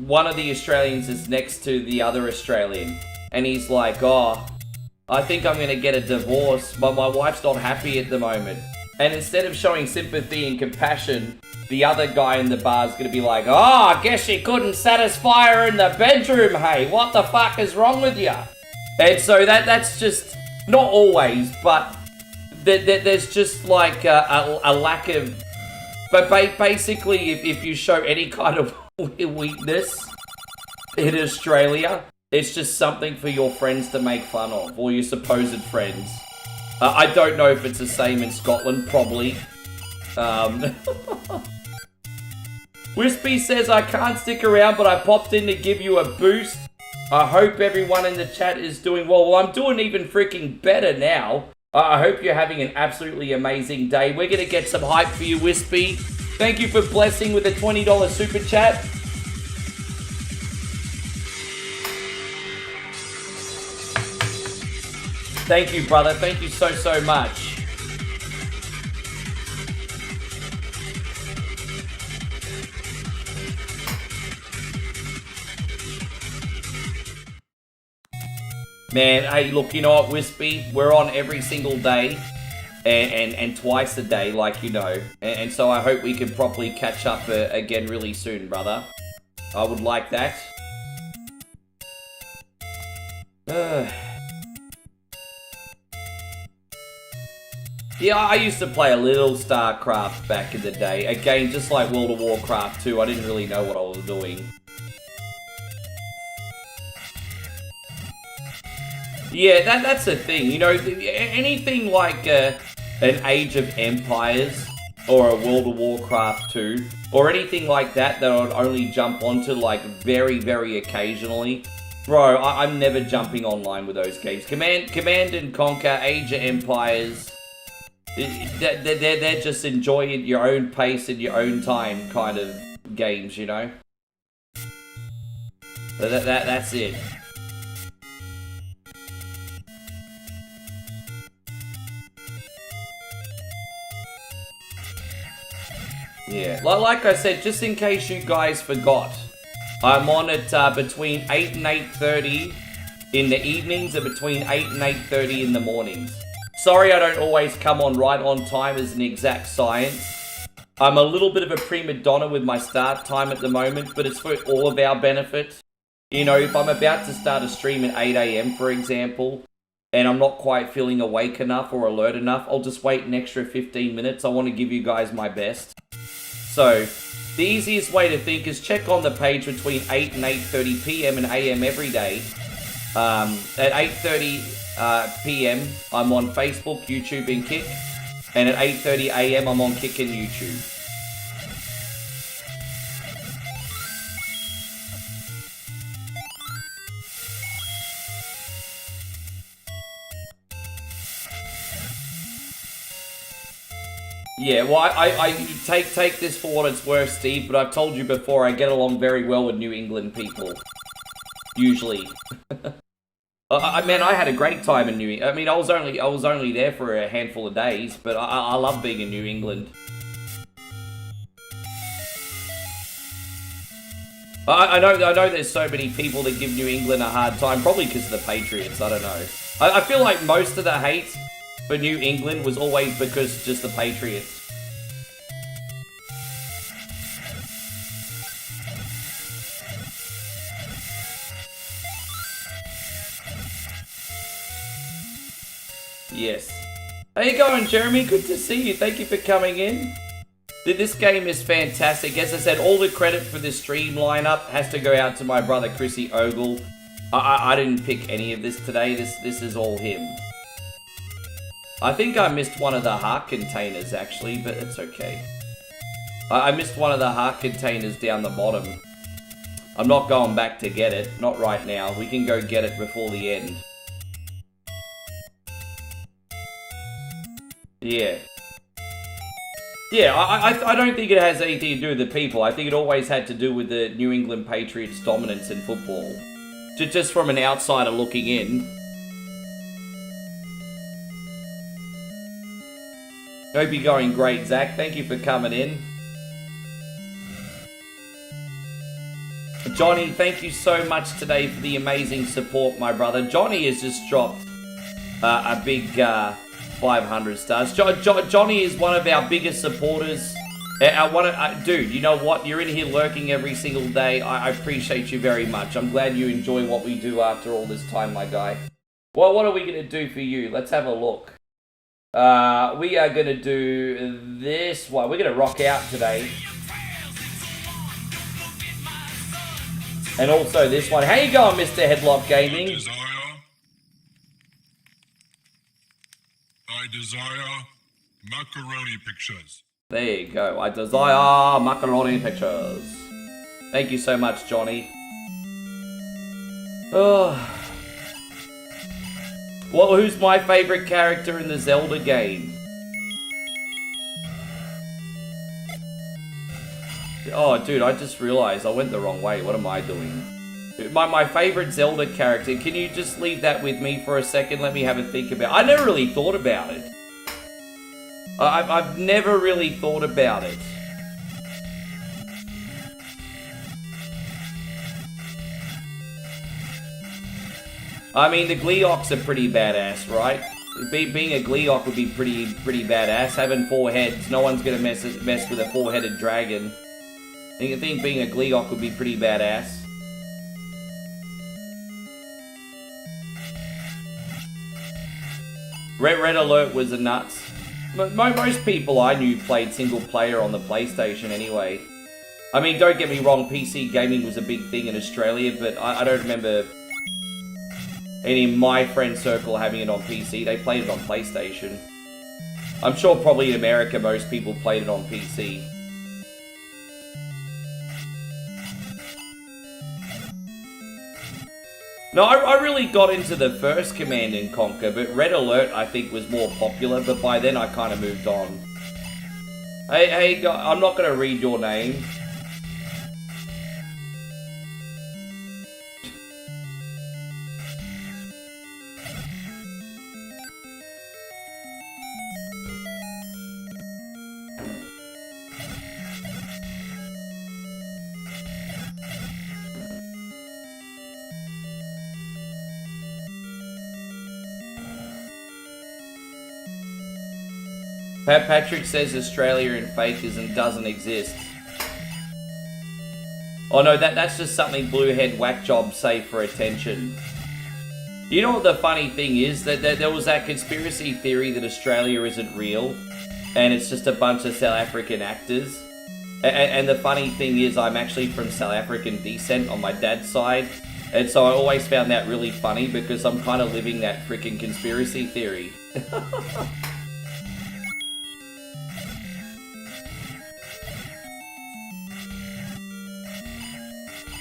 one of the Australians is next to the other Australian. And he's like, oh, I think I'm going to get a divorce, but my wife's not happy at the moment. And instead of showing sympathy and compassion, the other guy in the bar is going to be like, oh, I guess you couldn't satisfy her in the bedroom, hey, what the fuck is wrong with you? And so that's just, not always, but there's just like a lack of, but basically if you show any kind of weakness in Australia, it's just something for your friends to make fun of, or your supposed friends. I don't know if it's the same in Scotland, probably. Wispy says, I can't stick around, but I popped in to give you a boost. I hope everyone in the chat is doing well. Well, I'm doing even freaking better now. I hope you're having an absolutely amazing day. We're going to get some hype for you, Wispy. Thank you for blessing with a $20 super chat. Thank you, brother. Thank you so much. Man, hey, look, you know what, Wispy? We're on every single day and twice a day, like you know. And so I hope we can properly catch up again really soon, brother. I would like that. Yeah, I used to play a little StarCraft back in the day. Again, just like World of Warcraft 2, I didn't really know what I was doing. Yeah, that's the thing. You know, anything like an Age of Empires or a World of Warcraft 2 or anything like that I would only jump onto like very, very occasionally. Bro, I'm never jumping online with those games. Command and Conquer, Age of Empires... They're just enjoying your own pace and your own time kind of games, you know? That's it. Yeah, like I said, just in case you guys forgot, I'm on at between 8 and 8:30 in the evenings and between 8 and 8:30 in the mornings. Sorry I don't always come on right on time as an exact science. I'm a little bit of a prima donna with my start time at the moment, but it's for all of our benefit. You know, if I'm about to start a stream at 8 AM, for example, and I'm not quite feeling awake enough or alert enough, I'll just wait an extra 15 minutes. I want to give you guys my best. So, the easiest way to think is check on the page between 8 and 8:30 PM and AM every day. At 8:30 PM, I'm on Facebook, YouTube, and Kick. And at 8:30 AM, I'm on Kick and YouTube. Yeah, well, I take this for what it's worth, Steve, but I've told you before, I get along very well with New England people. Usually. Man, I had a great time in New England. I mean, I was only there for a handful of days, but I love being in New England. I know there's so many people that give New England a hard time, probably because of the Patriots, I don't know. I feel like most of the hate for New England was always because just the Patriots. Yes. How you going, Jeremy? Good to see you. Thank you for coming in. This game is fantastic. As I said, all the credit for this stream lineup has to go out to my brother, Chrissy Ogle. I didn't pick any of this today. This is all him. I think I missed one of the heart containers, actually, but it's okay. I missed one of the heart containers down the bottom. I'm not going back to get it. Not right now. We can go get it before the end. Yeah. Yeah, I don't think it has anything to do with the people. I think it always had to do with the New England Patriots' dominance in football. Just from an outsider looking in. Hope you're going great, Zach. Thank you for coming in. Johnny, thank you so much today for the amazing support, my brother. Johnny has just dropped a big 500 stars. Johnny is one of our biggest supporters. Dude, you know what? You're in here lurking every single day. I appreciate you very much. I'm glad you enjoy what we do after all this time, my guy. Well, what are we going to do for you? Let's have a look. We are going to do this one. We're going to rock out today. And also this one. How you going, Mr. Headlock Gaming? I desire macaroni pictures. There you go. I desire macaroni pictures. Thank you so much, Johnny. Oh. Well, who's my favorite character in the Zelda game? Oh, dude, I just realized I went the wrong way. What am I doing? My favorite Zelda character. Can you just leave that with me for a second? Let me have a think about it. I never really thought about it. I've never really thought about it. I mean, the Gleeoks are pretty badass, right? Being a Gleeok would be pretty badass. Having 4 heads, no one's gonna mess with a 4-headed dragon. I think being a Gleeok would be pretty badass. Red Alert was a nuts. Most people I knew played single player on the PlayStation anyway. I mean, don't get me wrong, PC gaming was a big thing in Australia, but I don't remember any of my friend circle having it on PC. They played it on PlayStation. I'm sure probably in America most people played it on PC. No, I really got into the first Command & Conquer, but Red Alert I think was more popular, but by then I kind of moved on. Hey, I'm not going to read your name. Patrick says Australia in fakers and doesn't exist. Oh no, that's just something Bluehead Whackjob say for attention. You know what the funny thing is? That there was that conspiracy theory that Australia isn't real, and it's just a bunch of South African actors. And the funny thing is, I'm actually from South African descent on my dad's side, and so I always found that really funny because I'm kind of living that freaking conspiracy theory.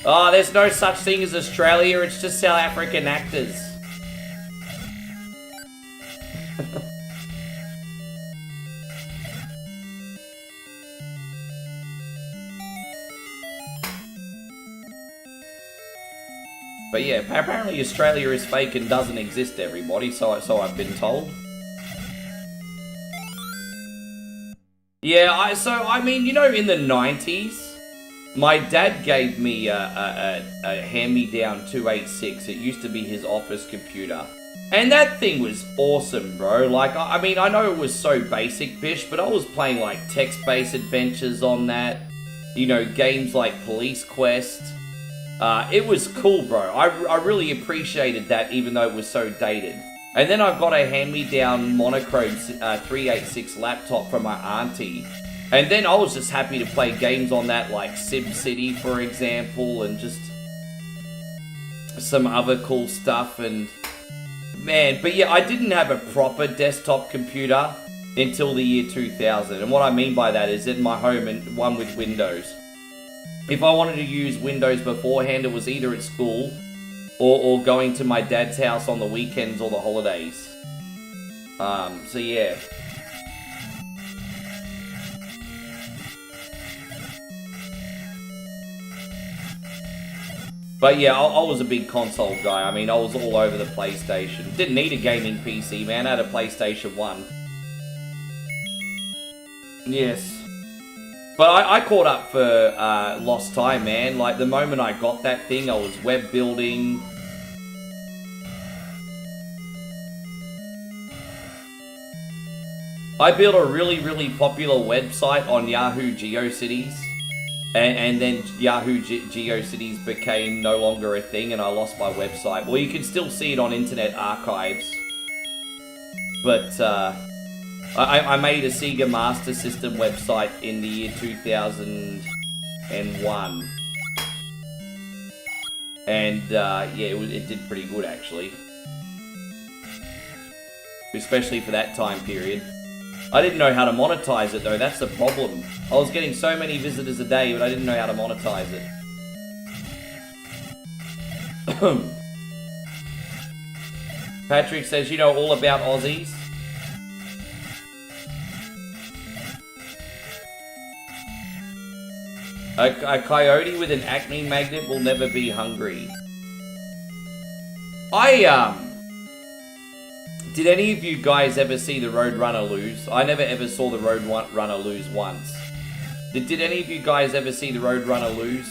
Oh, there's no such thing as Australia, it's just South African actors. But yeah, apparently Australia is fake and doesn't exist, everybody, so I've been told. Yeah, I mean, you know, in the 90s, my dad gave me a hand-me-down 286. It used to be his office computer. And that thing was awesome, bro. Like, I mean, I know it was so basic, bish, but I was playing, like, text-based adventures on that. You know, games like Police Quest. It was cool, bro. I really appreciated that, even though it was so dated. And then I got a hand-me-down monochrome 386 laptop from my auntie. And then I was just happy to play games on that, like SimCity, for example, and just some other cool stuff. And man, but yeah, I didn't have a proper desktop computer until the year 2000. And what I mean by that is in my home, and one with Windows. If I wanted to use Windows beforehand, it was either at school or going to my dad's house on the weekends or the holidays. So yeah. But yeah, I was a big console guy. I mean, I was all over the PlayStation. Didn't need a gaming PC, man. I had a PlayStation 1. Yes. But I caught up for lost time, man. Like, the moment I got that thing, I was web building. I built a really, really popular website on Yahoo GeoCities. And then Yahoo GeoCities became no longer a thing, and I lost my website. Well, you can still see it on Internet Archives. But I made a Sega Master System website in the year 2001. And yeah, it did pretty good, actually. Especially for that time period. I didn't know how to monetize it, though. That's the problem. I was getting so many visitors a day, but I didn't know how to monetize it. Patrick says, you know all about Aussies? A coyote with an acne magnet will never be hungry. Did any of you guys ever see the Roadrunner lose? I never ever saw the Roadrunner lose once. Did any of you guys ever see the Roadrunner lose?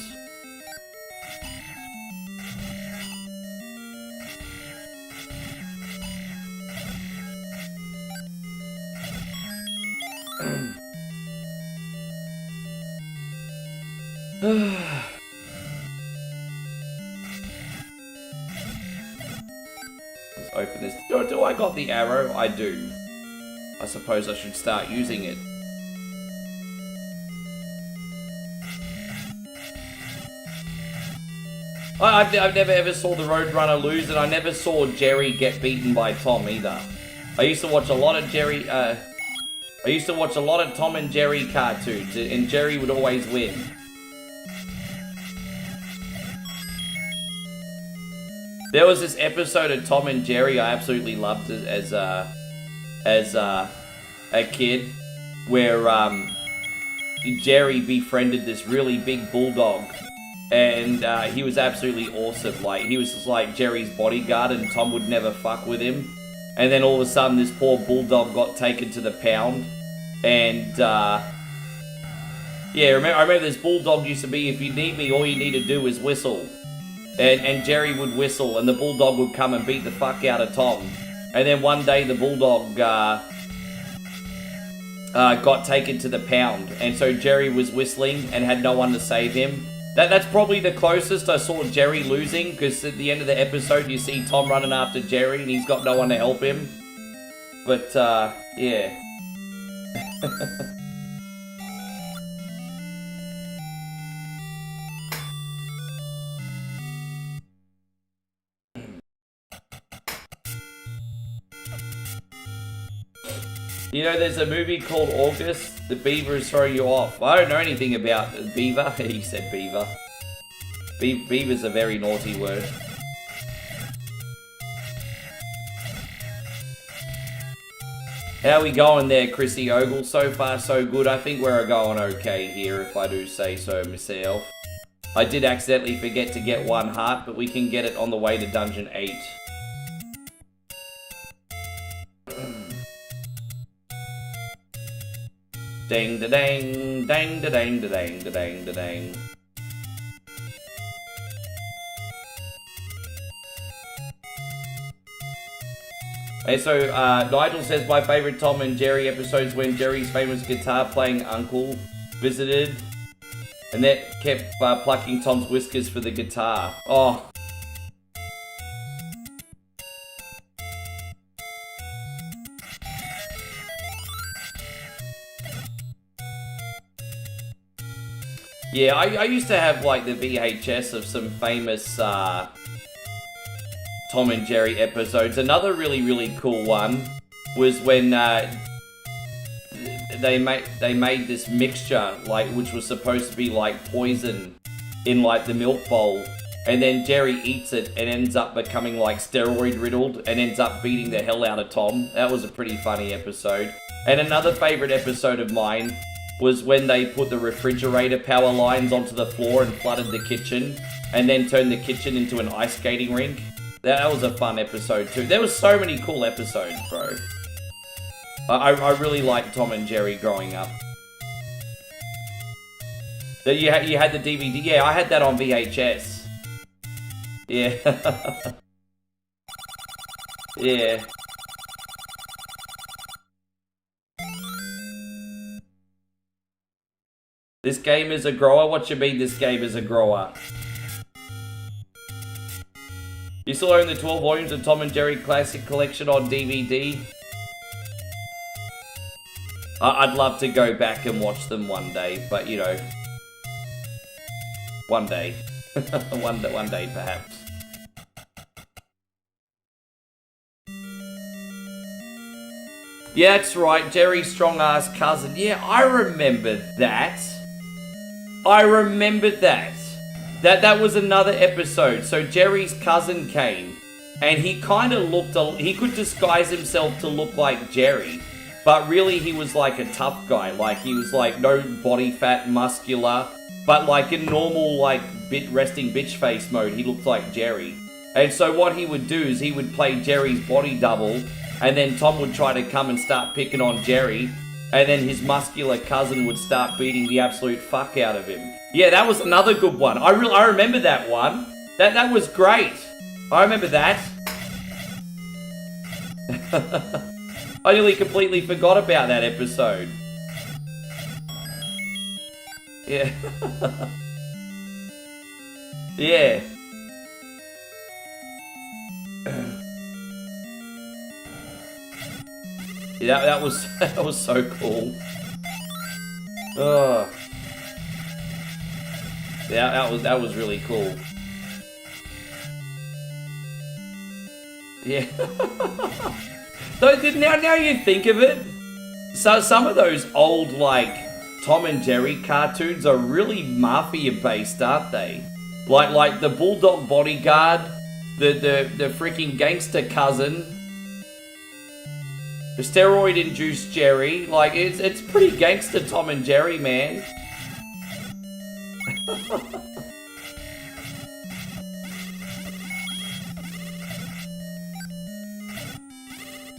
Let's open this. Do I got the arrow? I do. I suppose I should start using it. I've never ever saw the Roadrunner lose, and I never saw Jerry get beaten by Tom either. I used to watch a lot of Jerry. I used to watch a lot of Tom and Jerry cartoons, and Jerry would always win. There was this episode of Tom and Jerry I absolutely loved as a kid, where Jerry befriended this really big bulldog, and he was absolutely awesome. Like, he was just like Jerry's bodyguard, and Tom would never fuck with him. And then all of a sudden, this poor bulldog got taken to the pound, and yeah, I remember this bulldog used to be, if you need me, all you need to do is whistle. And Jerry would whistle, and the bulldog would come and beat the fuck out of Tom. And then one day the bulldog got taken to the pound, and so Jerry was whistling and had no one to save him. That's probably the closest I saw Jerry losing, because at the end of the episode you see Tom running after Jerry and he's got no one to help him. But yeah. You know, there's a movie called August. The beaver is throwing you off. I don't know anything about beaver. He said beaver. Beaver's a very naughty word. How we going there, Chrissy Ogle? So far, so good. I think we're going okay here, if I do say so myself. I did accidentally forget to get 1 heart, but we can get it on the way to Dungeon 8. Ding da dang, dang da dang da dang da dang da dang. Hey, so Nigel says my favorite Tom and Jerry episodes when Jerry's famous guitar playing uncle visited, and that kept plucking Tom's whiskers for the guitar. Oh. Yeah, I used to have like the VHS of some famous Tom and Jerry episodes. Another really cool one was when they made this mixture, like, which was supposed to be like poison in like the milk bowl, and then Jerry eats it and ends up becoming like steroid riddled and ends up beating the hell out of Tom. That was a pretty funny episode. And another favorite episode of mine was when they put the refrigerator power lines onto the floor and flooded the kitchen, and then turned the kitchen into an ice skating rink. That was a fun episode too. There was so many cool episodes, bro. I really liked Tom and Jerry growing up. You had the DVD? Yeah, I had that on VHS. Yeah. Yeah. This game is a grower? What you mean this game is a grower? You still own the 12 volumes of Tom and Jerry Classic Collection on DVD? I'd love to go back and watch them one day, but you know, one day. one day perhaps. Yeah, that's right, Jerry's strong-ass cousin. Yeah, I remember that. That was another episode. So Jerry's cousin came, and he kind of looked, he could disguise himself to look like Jerry, but really he was like a tough guy. Like, he was like no body fat, muscular, but like in normal like resting bitch face mode, he looked like Jerry. And so what he would do is he would play Jerry's body double, and then Tom would try to come and start picking on Jerry, and then his muscular cousin would start beating the absolute fuck out of him. Yeah, that was another good one. I remember that one. That was great. I remember that. I nearly completely forgot about that episode. Yeah. Yeah. Yeah, that was so cool. Oh. Yeah, that was really cool. Yeah. Now you think of it, so some of those old like Tom and Jerry cartoons are really mafia based, aren't they? Like the Bulldog Bodyguard, the freaking gangster cousin, the steroid induced Jerry. Like it's pretty gangster Tom and Jerry, man.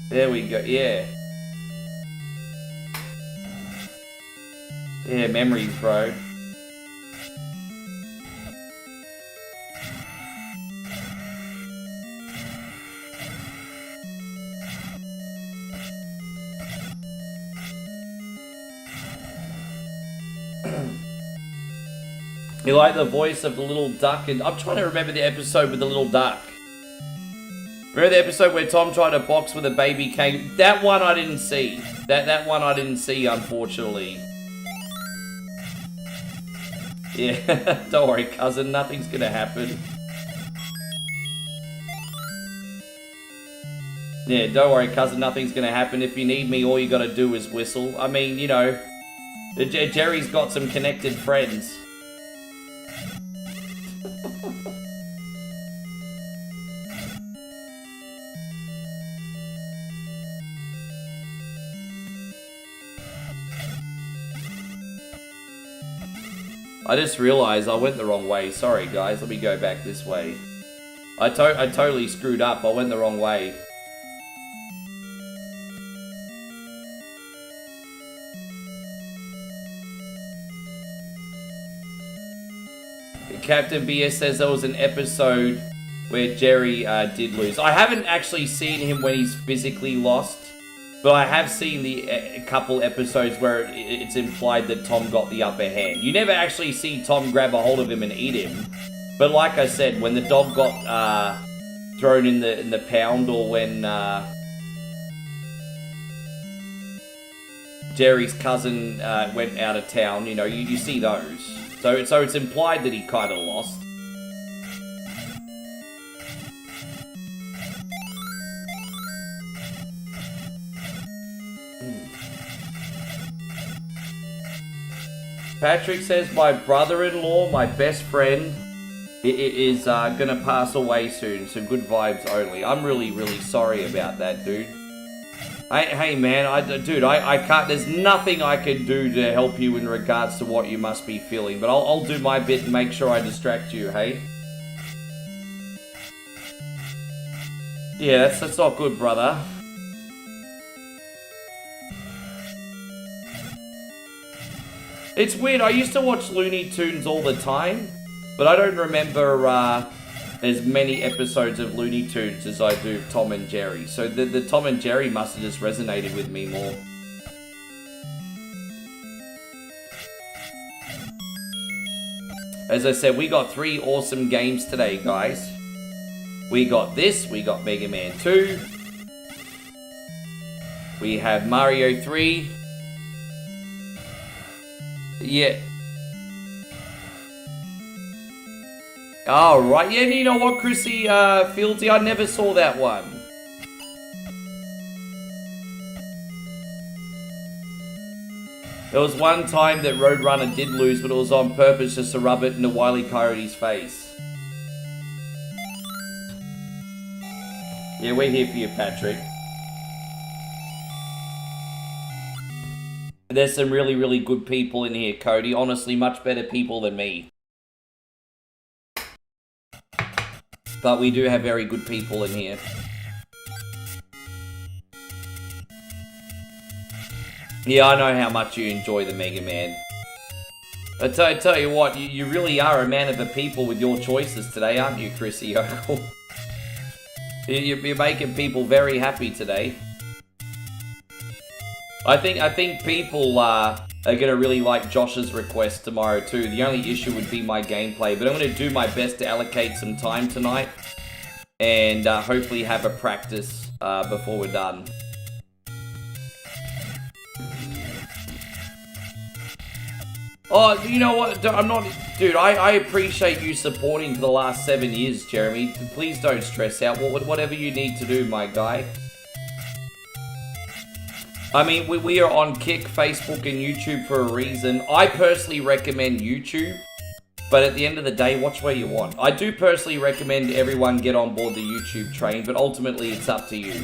There we go, yeah. Yeah, memories, bro. You like the voice of the little duck, and I'm trying to remember the episode with the little duck. Remember the episode where Tom tried to box with a baby kangaroo? That one I didn't see. That one I didn't see, unfortunately. Yeah, don't worry, cousin. Nothing's gonna happen. Yeah, don't worry, cousin. Nothing's gonna happen. If you need me, all you gotta do is whistle. I mean, you know, Jerry's got some connected friends. I just realized I went the wrong way. Sorry, guys. Let me go back this way. I totally screwed up. I went the wrong way. Captain BS says there was an episode where Jerry did lose. I haven't actually seen him when he's physically lost, but I have seen a couple episodes where it's implied that Tom got the upper hand. You never actually see Tom grab a hold of him and eat him, but like I said, when the dog got thrown in the pound, or when Jerry's cousin went out of town, you know, you see those. So it's implied that he kind of lost. Patrick says, my brother-in-law, my best friend, is gonna pass away soon, so good vibes only. I'm really, really sorry about that, dude. Hey man, I can't, there's nothing I can do to help you in regards to what you must be feeling, but I'll do my bit and make sure I distract you, hey? Yeah, that's not good, brother. It's weird, I used to watch Looney Tunes all the time, but I don't remember as many episodes of Looney Tunes as I do Tom and Jerry. So the Tom and Jerry must have just resonated with me more. As I said, we got 3 awesome games today, guys. We got this, we got Mega Man 2. We have Mario 3. Yeah. Oh, right. Yeah, you know what, Chrissy Fieldsy? I never saw that one. There was one time that Roadrunner did lose, but it was on purpose just to rub it into Wily Coyote's face. Yeah, we're here for you, Patrick. There's some really, really good people in here, Cody. Honestly, much better people than me. But we do have very good people in here. Yeah, I know how much you enjoy the Mega Man. I tell you what, you really are a man of the people with your choices today, aren't you, Chrissy Ogle? You're making people very happy today. I think people are gonna really like Josh's request tomorrow too. The only issue would be my gameplay, but I'm gonna do my best to allocate some time tonight and hopefully have a practice before we're done. Oh, you know what? I'm not... Dude, I appreciate you supporting for the last 7 years, Jeremy. Please don't stress out. Whatever you need to do, my guy. I mean, we are on Kick, Facebook, and YouTube for a reason. I personally recommend YouTube, but at the end of the day, watch where you want. I do personally recommend everyone get on board the YouTube train, but ultimately, it's up to you.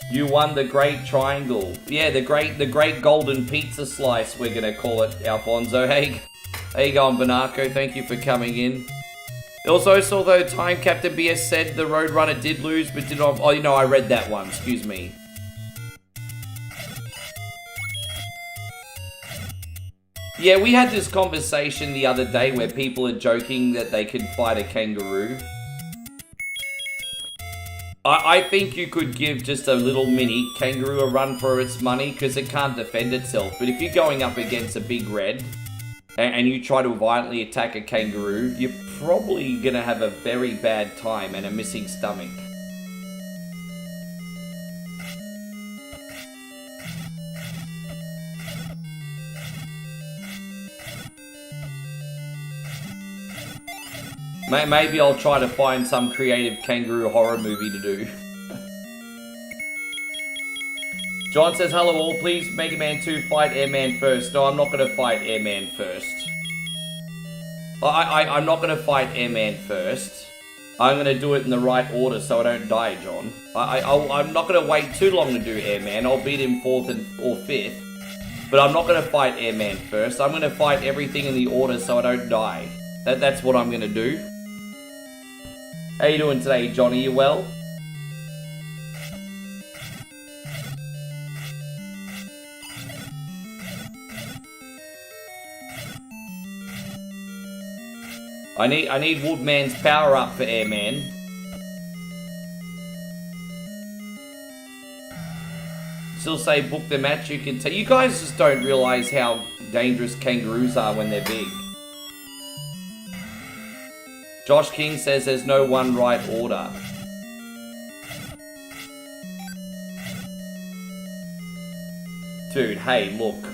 You won the Great Triangle. Yeah, the great golden pizza slice, we're gonna call it, Alfonso. Hey, how you going, Bernarco? Thank you for coming in. Also saw though time Captain BS said the Roadrunner did lose, but did not. Oh, you know, I read that one. Excuse me. Yeah, we had this conversation the other day where people are joking that they could fight a kangaroo. I think you could give just a little mini kangaroo a run for its money because it can't defend itself. But if you're going up against a big red and you try to violently attack a kangaroo, you're probably going to have a very bad time and a missing stomach. Maybe I'll try to find some creative kangaroo horror movie to do. John says, hello all, please Mega Man 2 fight Airman first. No, I'm not going to fight Airman first. I'm not going to fight Airman first. I'm going to do it in the right order so I don't die, John. I'm not going to wait too long to do Airman. I'll beat him 4th or 5th. But I'm not going to fight Airman first. I'm going to fight everything in the order so I don't die. That's what I'm going to do. How you doing today, Johnny? You well? I need Woodman's power up for Airman. Still say book the match, you can tell. You guys just don't realise how dangerous kangaroos are when they're big. Josh King says there's no one right order. Dude, hey, look.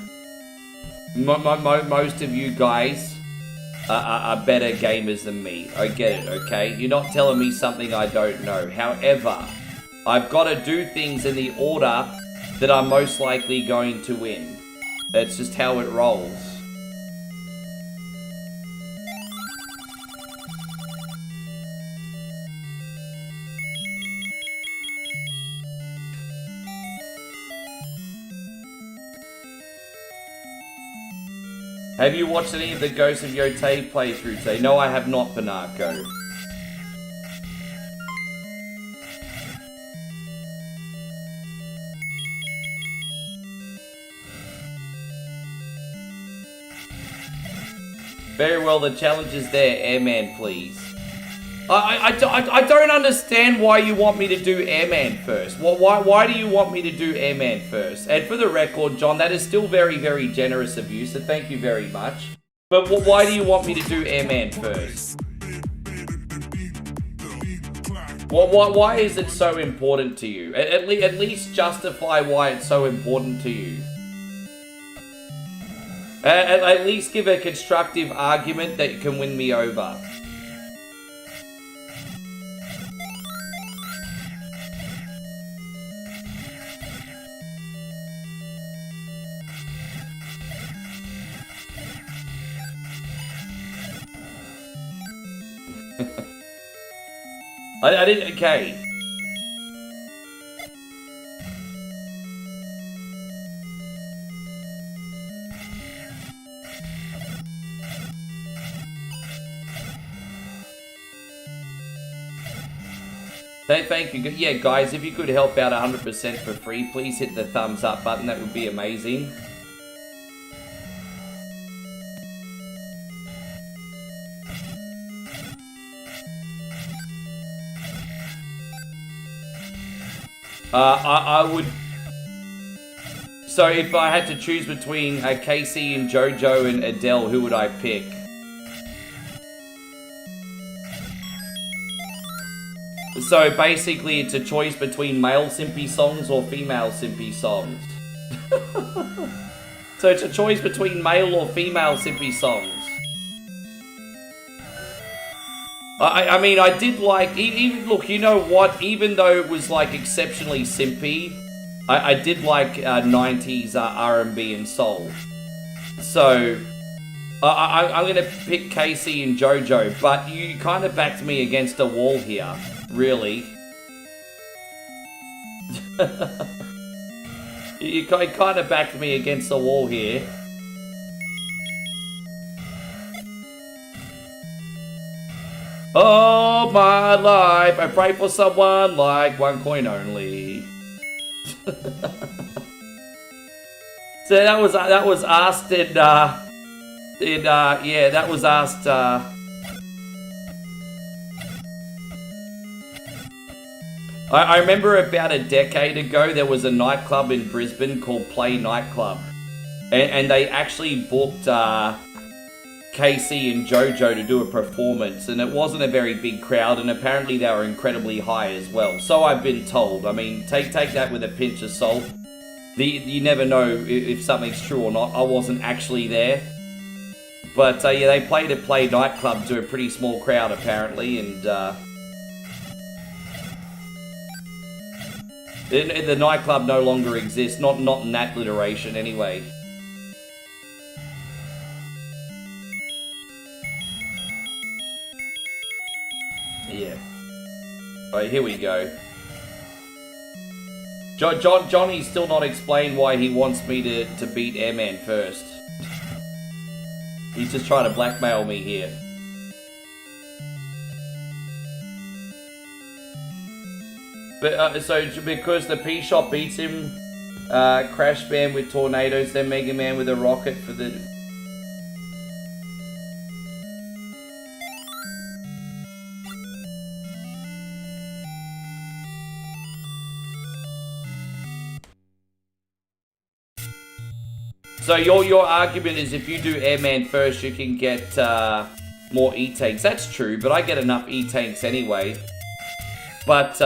Most of you guys are better gamers than me. I get it, okay? You're not telling me something I don't know. However, I've got to do things in the order that I'm most likely going to win. That's just how it rolls. Have you watched any of the Ghost of Yotei playthrough today? No, I have not, Banako. Very well, the challenge is there. Airman, please. I don't understand why you want me to do Airman first. Why do you want me to do Airman first? And for the record, John, that is still very, very generous of you, so thank you very much. But why do you want me to do Airman first? Why is it so important to you? At least justify why it's so important to you. At least give a constructive argument that can win me over. I didn't, okay. Thank you. Yeah, guys, if you could help out 100% for free, please hit the thumbs up button. That would be amazing. I would... So if I had to choose between Casey and JoJo and Adele, who would I pick? So basically it's a choice between male simpy songs or female simpy songs. So it's a choice between male or female simpy songs. I mean, I did like, even look, you know what, even though it was like exceptionally simpy, I did like 90s R&B and soul. So, I'm going to pick Casey and JoJo, but you kind of backed me against a wall here, really. You kind of backed me against the wall here. Oh my life, I pray for someone like one coin only. So that was asked yeah, that was asked I remember about a decade ago there was a nightclub in Brisbane called Play Nightclub, and they actually booked Casey and JoJo to do a performance, and it wasn't a very big crowd, and apparently they were incredibly high as well. So I've been told. I mean, take that with a pinch of salt. You never know if something's true or not. I wasn't actually there. But yeah, they played at Play Nightclub to a pretty small crowd apparently, and the nightclub no longer exists. Not in that iteration anyway. Yeah. Alright, here we go. Johnny's still not explained why he wants me to beat Airman first. He's just trying to blackmail me here. But so because the P-Shop beats him, Crash Man with tornadoes, then Mega Man with a rocket for the... So your argument is if you do Airman first, you can get more E-Tanks. That's true, but I get enough E-Tanks anyway. But,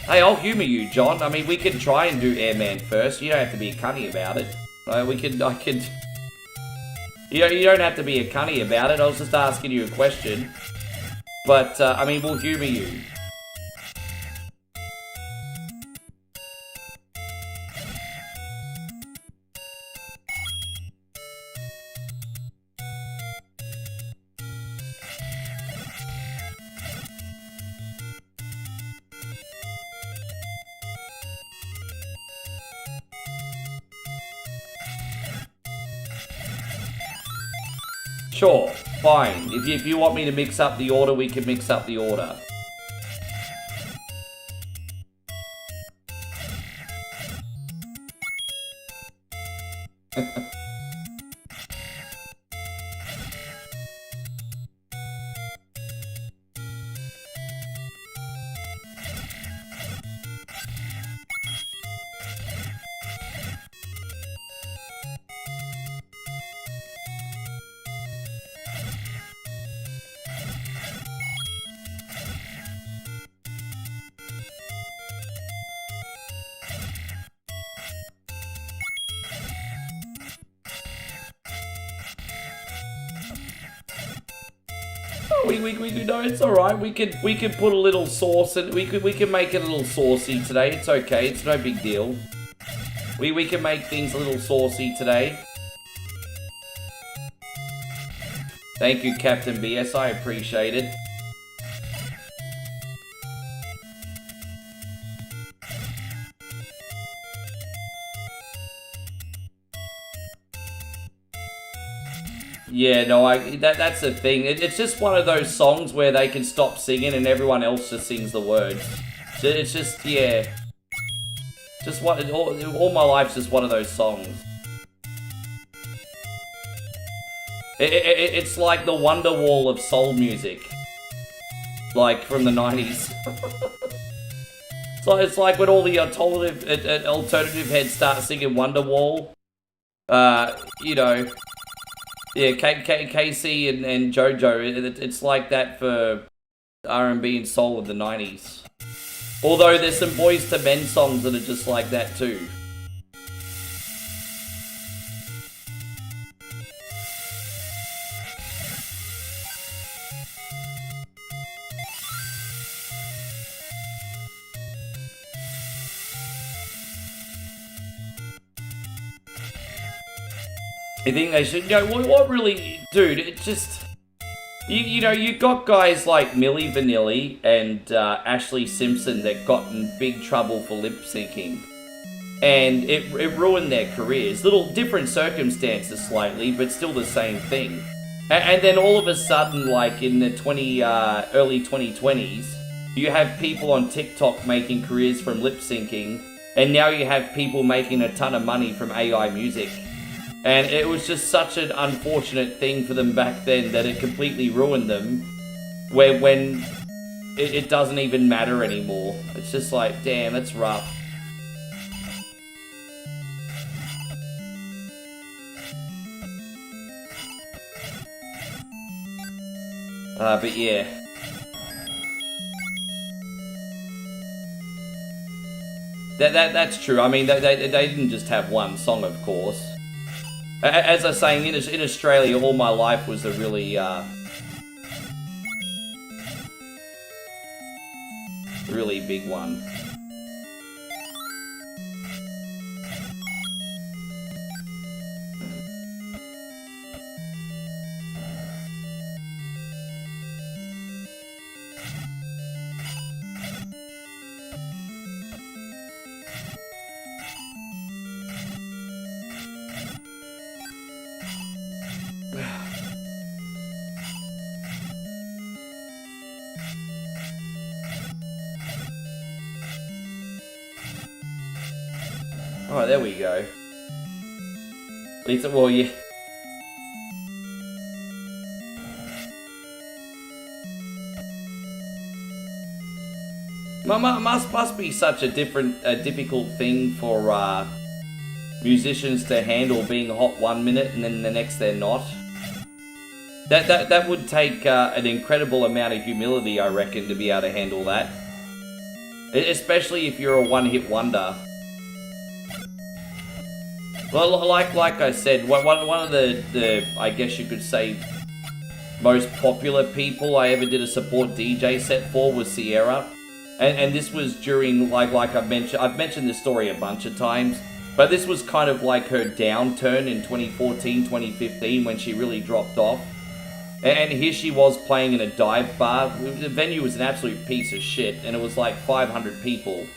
hey, I'll humour you, John. I mean, we can try and do Airman first. You don't have to be a cunny about it. You don't have to be a cunny about it. I was just asking you a question. But, I mean, we'll humour you. Sure, fine. If you want me to mix up the order, we can mix up the order. No, it's all right. We could put a little sauce and we can make it a little saucy today. It's okay. It's no big deal. We can make things a little saucy today. Thank you, Captain BS. I appreciate it. Yeah, no, that's the thing. It's just one of those songs where they can stop singing and everyone else just sings the words. It's just, yeah. Just what, all my life's just one of those songs. It's like the Wonderwall of soul music. Like, from the 90s. So it's like when all the alternative heads start singing Wonderwall. You know... Yeah, Casey and JoJo, it's like that for R&B and soul of the 90s. Although there's some Boys to Men songs that are just like that too. I think they should, you know, what really, dude, it just, you know, you got guys like Milli Vanilli and Ashley Simpson that got in big trouble for lip syncing. And it ruined their careers. Little different circumstances slightly, but still the same thing. And then all of a sudden, like in the early 2020s, you have people on TikTok making careers from lip syncing, and now you have people making a ton of money from AI music. And it was just such an unfortunate thing for them back then that it completely ruined them. When it doesn't even matter anymore. It's just like, damn, that's rough. But yeah. That's true. I mean, they didn't just have one song, of course. As I was saying, in Australia, All My Life was a really, really big one. Oh, there we go. At least, well, yeah. Must be such a difficult thing for musicians to handle, being hot 1 minute and then the next they're not. That would take an incredible amount of humility, I reckon, to be able to handle that. Especially if you're a one-hit wonder. Well, like I said, one of the I guess you could say most popular people I ever did a support DJ set for was Sierra. And this was during, like I've mentioned this story a bunch of times, but this was kind of like her downturn in 2014, 2015 when she really dropped off. And here she was playing in a dive bar. The venue was an absolute piece of shit, and it was like 500 people.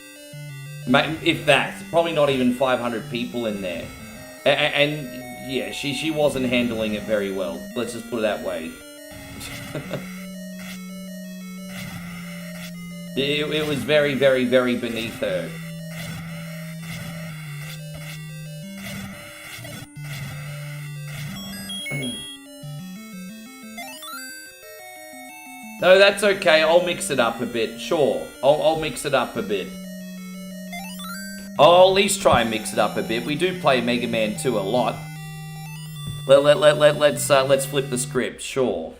If that, probably not even 500 people in there. And yeah, she wasn't handling it very well. Let's just put it that way. It was very, very, very beneath her. No, that's okay. I'll mix it up a bit. Sure. I'll mix it up a bit. I'll at least try and mix it up a bit. We do play Mega Man 2 a lot. Let's flip the script. Sure.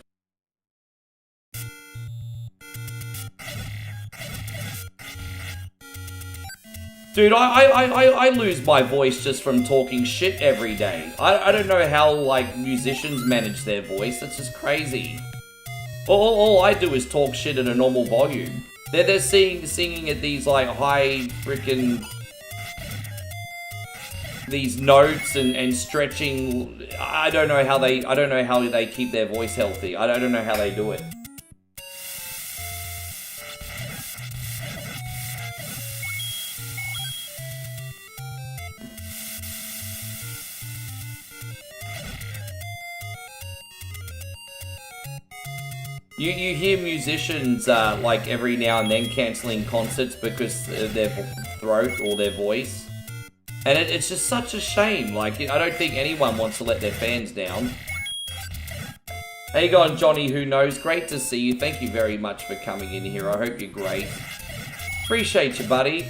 Dude, I lose my voice just from talking shit every day. I don't know how, like, musicians manage their voice. It's just crazy. All I do is talk shit at a normal volume. They're singing at these, like, high frickin' these notes and stretching. I don't know how they keep their voice healthy. I don't know how they do it. You hear musicians, like, every now and then cancelling concerts because of their throat or their voice. And it's just such a shame. Like, I don't think anyone wants to let their fans down. How you going, Johnny Who Knows? Great to see you. Thank you very much for coming in here. I hope you're great. Appreciate you, buddy.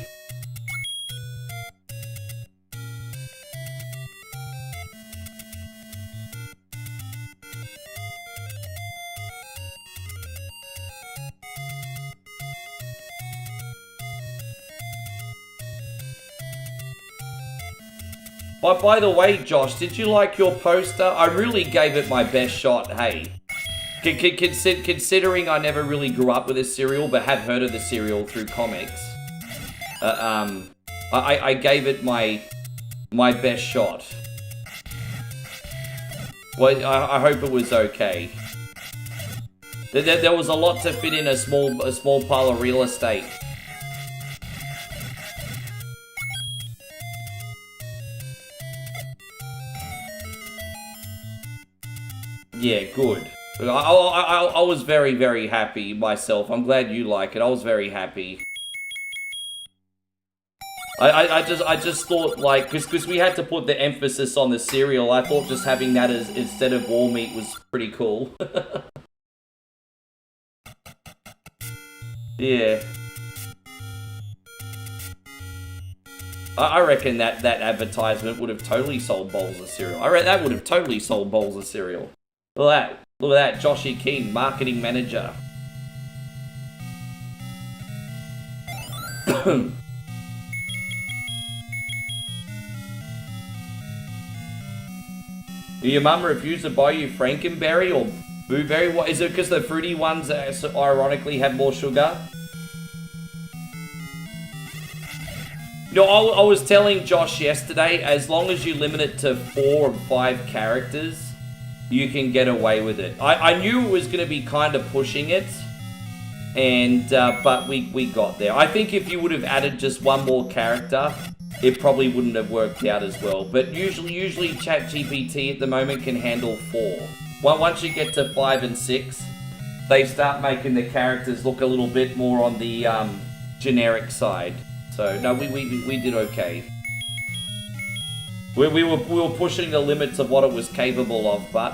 But by the way, Josh, did you like your poster? I really gave it my best shot, hey. Considering I never really grew up with this cereal, but have heard of the cereal through comics. I gave it my best shot. Well, I hope it was okay. There was a lot to fit in a small pile of real estate. Yeah, good. I was very, very happy myself. I'm glad you like it. I was very happy. I just thought, like, because we had to put the emphasis on the cereal, I thought just having that as instead of war meat was pretty cool. Yeah. I reckon that advertisement would have totally sold bowls of cereal. I reckon that would have totally sold bowls of cereal. Look at that. Look at that. Joshy King, marketing manager. Your mum refused to buy you Frankenberry or Blueberry? What is it? Because the fruity ones ironically have more sugar? No, I was telling Josh yesterday, as long as you limit it to 4 or 5 characters, you can get away with it. I knew it was going to be kind of pushing it, and but we got there. I think if you would have added just one more character, it probably wouldn't have worked out as well. But usually ChatGPT at the moment can handle 4. Once you get to 5 and 6, they start making the characters look a little bit more on the generic side. So no, we did okay. We were pushing the limits of what it was capable of, but...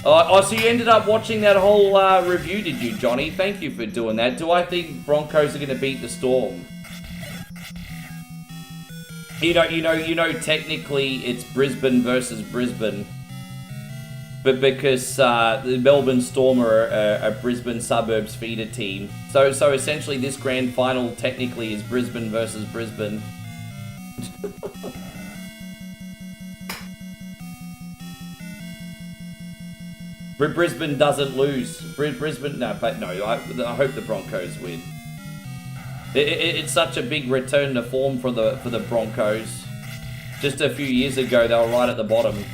Oh, so you ended up watching that whole review, did you, Johnny? Thank you for doing that. Do I think Broncos are going to beat the Storm? You know. Technically, it's Brisbane versus Brisbane, but because the Melbourne Storm are a Brisbane suburbs feeder team, so essentially this grand final technically is Brisbane versus Brisbane. Brisbane doesn't lose. Brisbane, no, but no. I hope the Broncos win. It's such a big return to form for the Broncos. Just a few years ago, they were right at the bottom.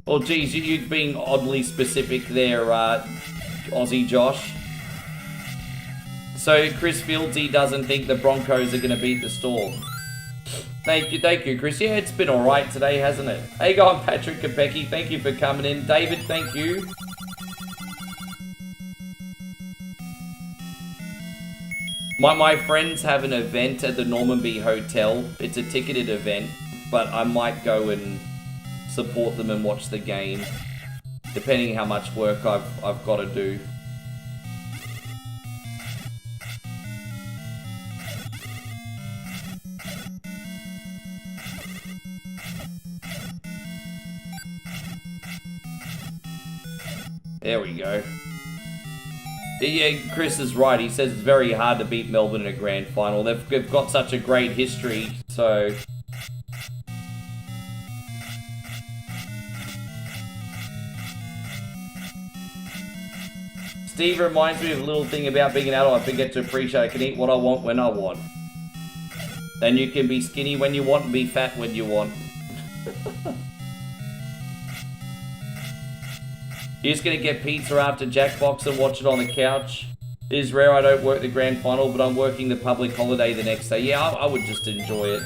Well, geez, you're being oddly specific there, Aussie Josh. So Chris Fieldsy doesn't think the Broncos are going to beat the Storm. Thank you, Chris. Yeah, it's been alright today, hasn't it? Hey, go on, Patrick Kopecky. Thank you for coming in. David, thank you. My friends have an event at the Normanby Hotel. It's a ticketed event, but I might go and support them and watch the game, depending how much work I've got to do. There we go. Yeah, Chris is right. He says it's very hard to beat Melbourne in a grand final. They've got such a great history, so... Steve reminds me of a little thing about being an adult. I forget to appreciate I can eat what I want when I want. Then you can be skinny when you want and be fat when you want. You're just going to get pizza after Jackbox and watch it on the couch. It is rare I don't work the grand final, but I'm working the public holiday the next day. Yeah, I would just enjoy it.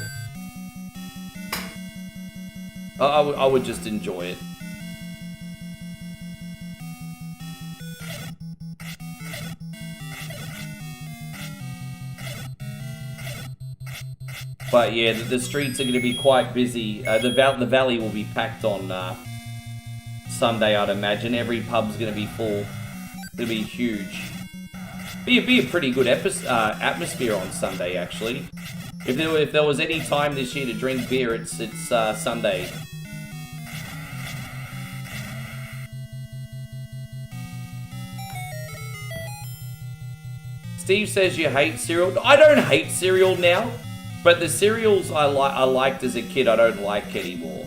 I would just enjoy it. But yeah, the streets are going to be quite busy. The valley will be packed on Sunday, I'd imagine. Every pub's going to be full. It'll be huge. Be a pretty good atmosphere on Sunday, actually. If there was any time this year to drink beer, it's Sunday. Steve says you hate cereal. I don't hate cereal now, but the cereals I liked as a kid, I don't like anymore.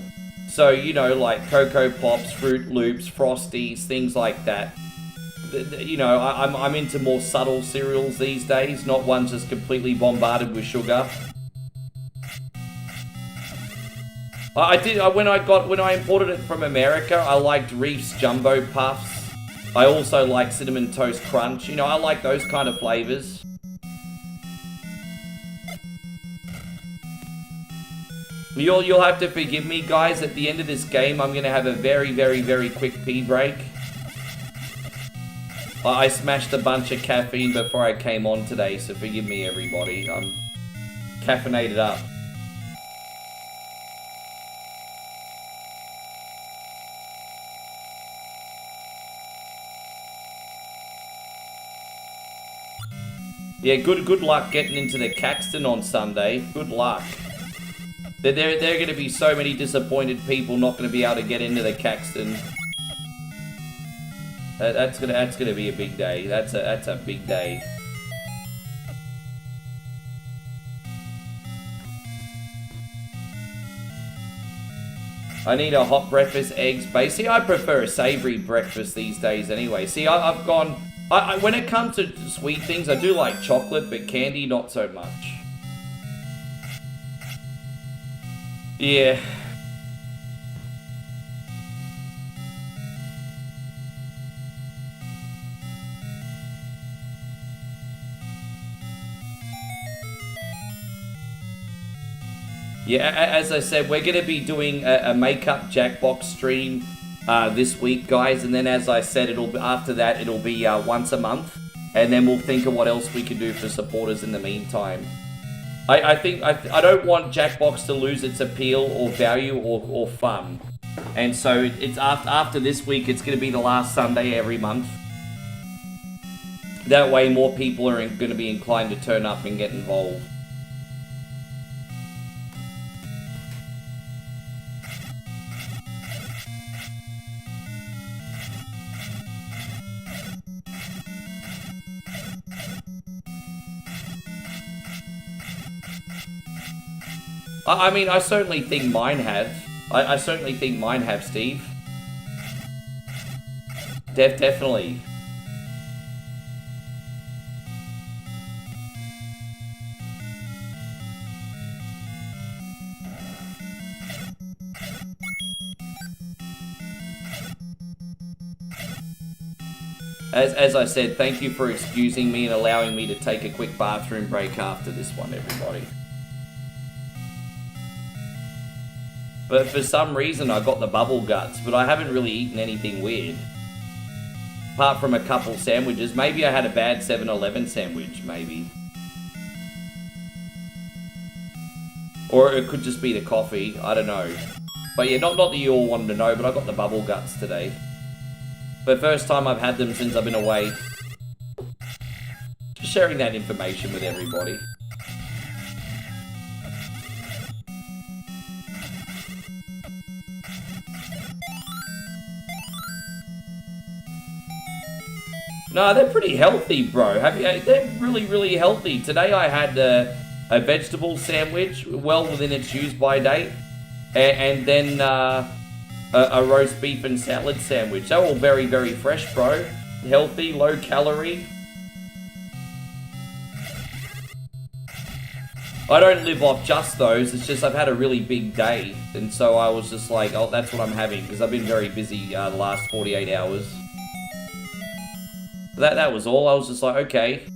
So, you know, like Cocoa Pops, Fruit Loops, Frosties, things like that. You know, I'm into more subtle cereals these days, not ones just completely bombarded with sugar. When I imported it from America, I liked Reese's Jumbo Puffs. I also like Cinnamon Toast Crunch. You know, I like those kind of flavors. You'll have to forgive me, guys. At the end of this game, I'm going to have a very, very, very quick pee break. I smashed a bunch of caffeine before I came on today, so forgive me, everybody. I'm caffeinated up. Yeah, good luck getting into the Caxton on Sunday. Good luck. There are going to be so many disappointed people not going to be able to get into the Caxton. That's gonna be a big day. That's a big day. I need a hot breakfast, eggs, base. See, I prefer a savoury breakfast these days anyway. See, I've gone... when it comes to sweet things, I do like chocolate, but candy, not so much. Yeah. Yeah, as I said, we're going to be doing a makeup Jackbox stream this week, guys. And then, as I said, after that, it'll be once a month. And then we'll think of what else we can do for supporters in the meantime. I don't want Jackbox to lose its appeal or value or fun. And so it's after this week, it's going to be the last Sunday every month. That way more people are going to be inclined to turn up and get involved. I mean, I certainly think mine have. I certainly think mine have, Steve. Definitely. As I said, thank you for excusing me and allowing me to take a quick bathroom break after this one, everybody. But for some reason, I got the bubble guts, but I haven't really eaten anything weird. Apart from a couple sandwiches. Maybe I had a bad 7-Eleven sandwich, maybe. Or it could just be the coffee, I don't know. But yeah, not that you all wanted to know, but I got the bubble guts today. But first time I've had them since I've been away. Just sharing that information with everybody. No, they're pretty healthy, bro. They're really, really healthy. Today I had a vegetable sandwich, well within its use-by date, and then a roast beef and salad sandwich. They're all very, very fresh, bro. Healthy, low calorie. I don't live off just those. It's just I've had a really big day, and so I was just like, oh, that's what I'm having, because I've been very busy the last 48 hours. That was all. I was just like, okay.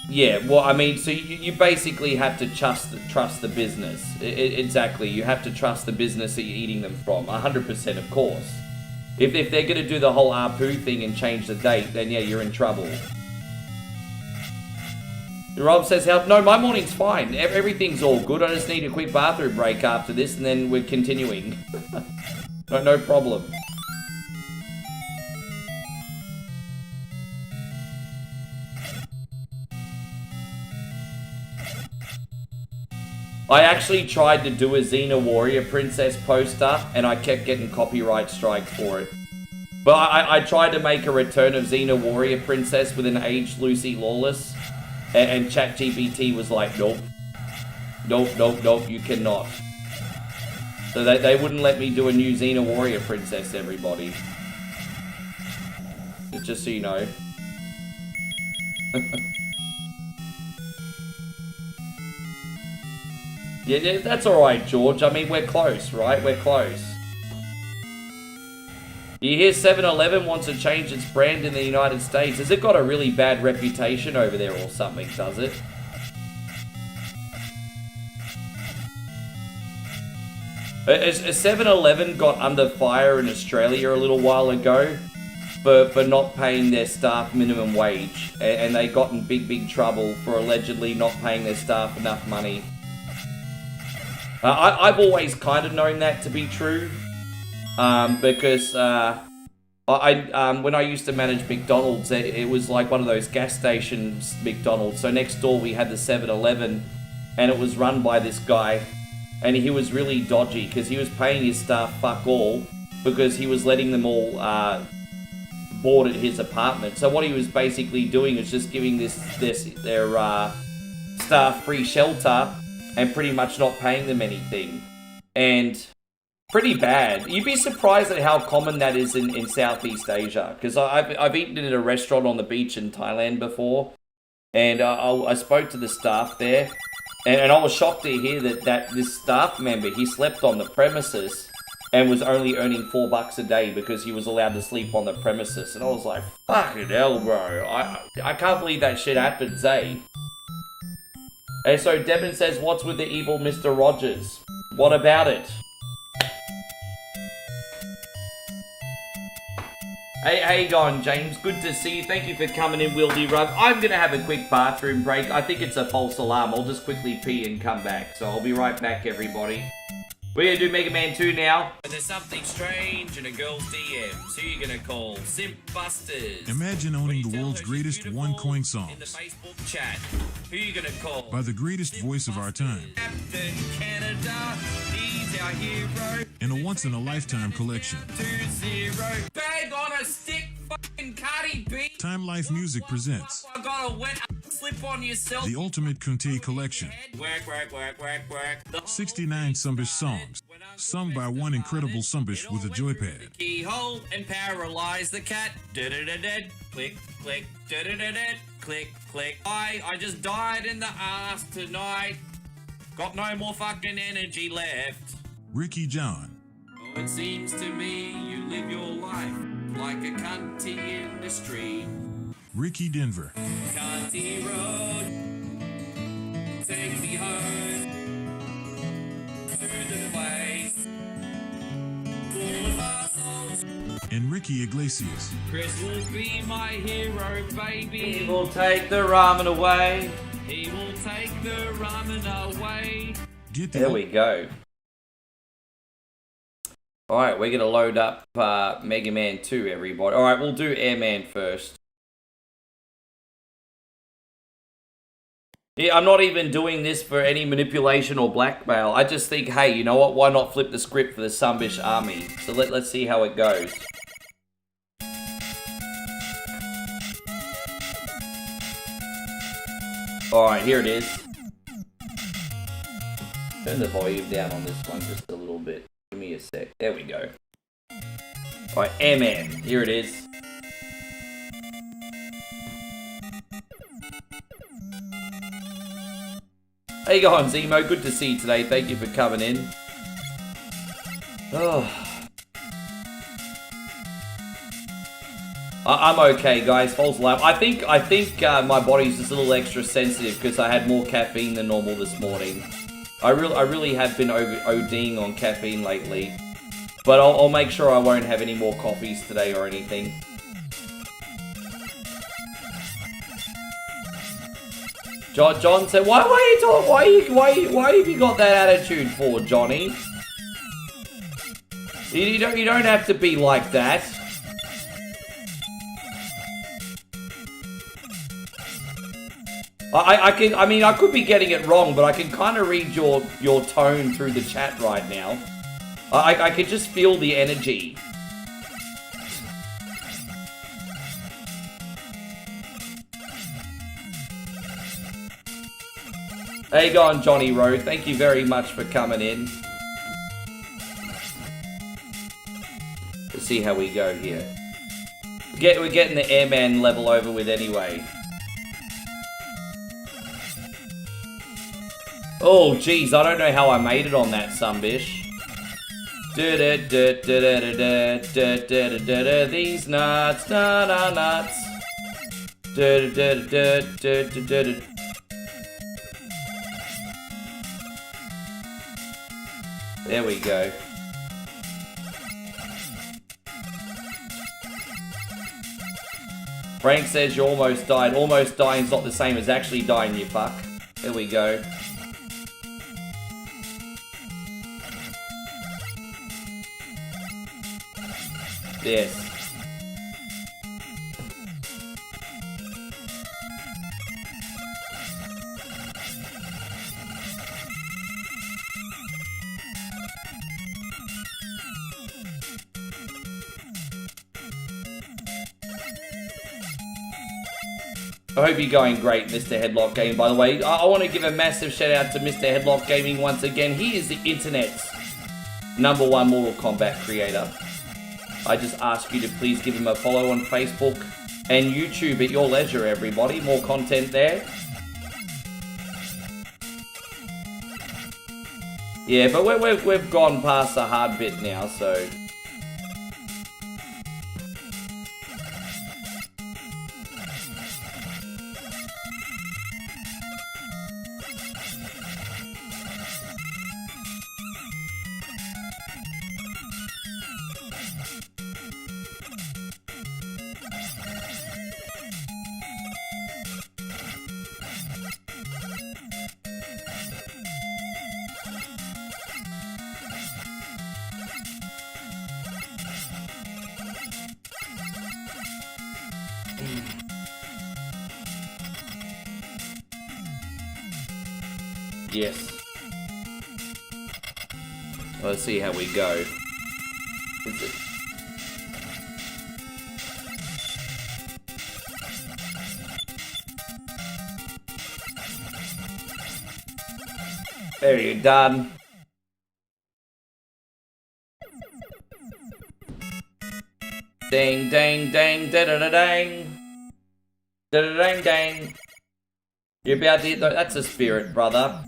Yeah, well, I mean, so you basically have to trust the business. Exactly, you have to trust the business that you're eating them from. 100%, of course. If they're going to do the whole ARPU thing and change the date, then yeah, you're in trouble. Rob says, no, my morning's fine. Everything's all good. I just need a quick bathroom break after this, and then we're continuing. No problem. I actually tried to do a Xena Warrior Princess poster, and I kept getting copyright strikes for it. But I tried to make a Return of Xena Warrior Princess with an aged Lucy Lawless, and ChatGPT was like, nope. Nope, you cannot. So they wouldn't let me do a new Xena Warrior Princess, everybody. Just so you know. Yeah, that's alright, George. I mean, we're close, right? We're close. You hear 7-Eleven wants to change its brand in the United States. Has it got a really bad reputation over there or something, does it? Has 7-Eleven got under fire in Australia a little while ago for not paying their staff minimum wage? And they got in big trouble for allegedly not paying their staff enough money. I've always kind of known that to be true. Because when I used to manage McDonald's, it was like one of those gas stations McDonald's. So next door we had the 7-Eleven, and it was run by this guy. And he was really dodgy because he was paying his staff fuck all because he was letting them all board at his apartment. So what he was basically doing is just giving their staff free shelter and pretty much not paying them anything. And pretty bad. You'd be surprised at how common that is in Southeast Asia. Because I've eaten at a restaurant on the beach in Thailand before. And I spoke to the staff there. And I was shocked to hear that this staff member, he slept on the premises and was only earning $4 a day because he was allowed to sleep on the premises. And I was like, fucking hell, bro. I can't believe that shit happens, eh? Hey, so Devin says, what's with the evil Mr. Rogers? What about it? Hey, how you going, James? Good to see you. Thank you for coming in, Wildy Rug. I'm going to have a quick bathroom break. I think it's a false alarm. I'll just quickly pee and come back. So I'll be right back, everybody. We're going to do Mega Man 2 now. And there's something strange in a girl's DMs. Who are you going to call? Simp Busters. Imagine owning the world's greatest one-coin songs. In the Facebook chat. Who are you going to call? By the greatest voice of our time. Captain Canada. He's our hero. In a once-in-a-lifetime collection. 2-0. Bag on a stick, fucking Cardi B. Time Life Music presents I got a wet slip on yourself. the Ultimate Kunti Collection. Work, work, work, work, work. 69 Sumbish songs, sung by one incredible Sumbish with a joypad. Keyhole and paralyze the cat. Da-da-da-da. Click, click. Da-da-da-da. Click, click. I just died in the ass tonight. Got no more fucking energy left. Ricky John. Oh, it seems to me you live your life like a cunty industry. Ricky Denver. Cunty road, take me home to the place full of assholes. And Ricky Iglesias. Chris will be my hero, baby. He will take the ramen away. He will take the ramen away. There we go. Alright, we're going to load up Mega Man 2, everybody. Alright, we'll do Airman first. Yeah, I'm not even doing this for any manipulation or blackmail. I just think, hey, you know what? Why not flip the script for the Sumbish army? So let's see how it goes. Alright, here it is. Turn the volume down on this one just a little bit. Give me a sec. There we go. Alright, Airman. Here it is. How you going, Zemo? Good to see you today. Thank you for coming in. Oh. I'm okay, guys. False alarm. I think my body's just a little extra sensitive because I had more caffeine than normal this morning. I really have been ODing on caffeine lately. But I'll make sure I won't have any more coffees today or anything. John said, why have you got that attitude for, Johnny? You don't have to be like that. I could be getting it wrong, but I can kind of read your tone through the chat right now. I can just feel the energy. How you going, Johnny Rowe? Thank you very much for coming in. Let's see how we go here. We're getting the Airman level over with anyway. Oh, geez, I don't know how I made it on that, Sumbish. These nuts, nuts. There we go. Frank says you almost died. Almost dying's not the same as actually dying, you fuck. There we go. Yes. I hope you're going great, Mr. Headlock Gaming, by the way. I want to give a massive shout out to Mr. Headlock Gaming once again. He is the internet's #1 Mortal Kombat creator. I just ask you to please give him a follow on Facebook and YouTube at your leisure, everybody. More content there. Yeah, but we've gone past the hard bit now, so... Yes. Let's see how we go. Is it? There you're done. Ding, dang, dang, da da da dang. Da da dang, dang. You're about to hit that's a spirit, brother.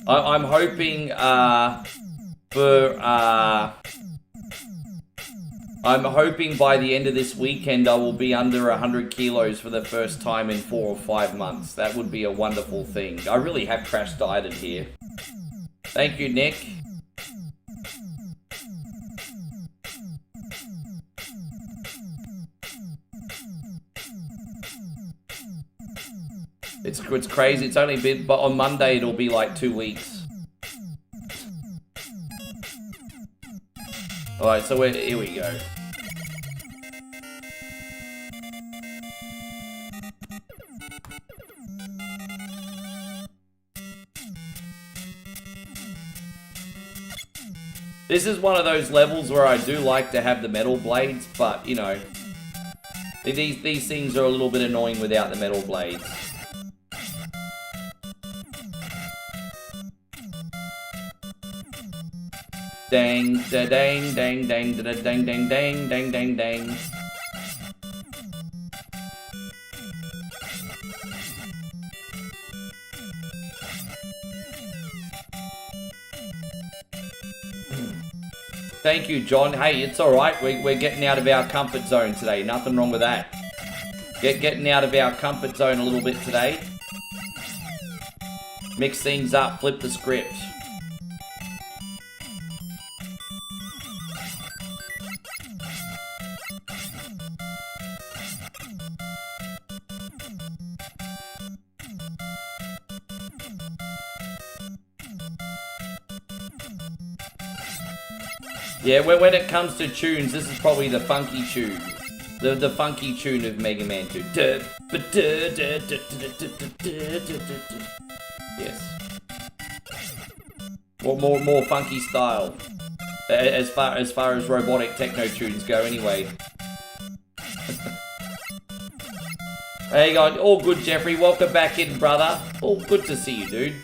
I'm hoping, I'm hoping by the end of this weekend I will be under 100 kilos for the first time in 4 or 5 months. That would be a wonderful thing. I really have crash dieted here. Thank you, Nick. It's crazy. It's only been, but on Monday it'll be like 2 weeks. Alright, so here we go. This is one of those levels where I do like to have the metal blades, but, you know, these things are a little bit annoying without the metal blades. Dang, da dang, dang, dang, da dang, dang, dang, dang, dang, dang. Thank you, John. Hey, it's alright. We're getting out of our comfort zone today. Nothing wrong with that. Getting out of our comfort zone a little bit today. Mix things up, flip the script. Yeah, when it comes to tunes, this is probably the funky tune. The funky tune of Mega Man 2. Yes. More funky style. As far as robotic techno tunes go anyway. There you go. All good, Jeffrey. Welcome back in, brother. All good to see you, dude.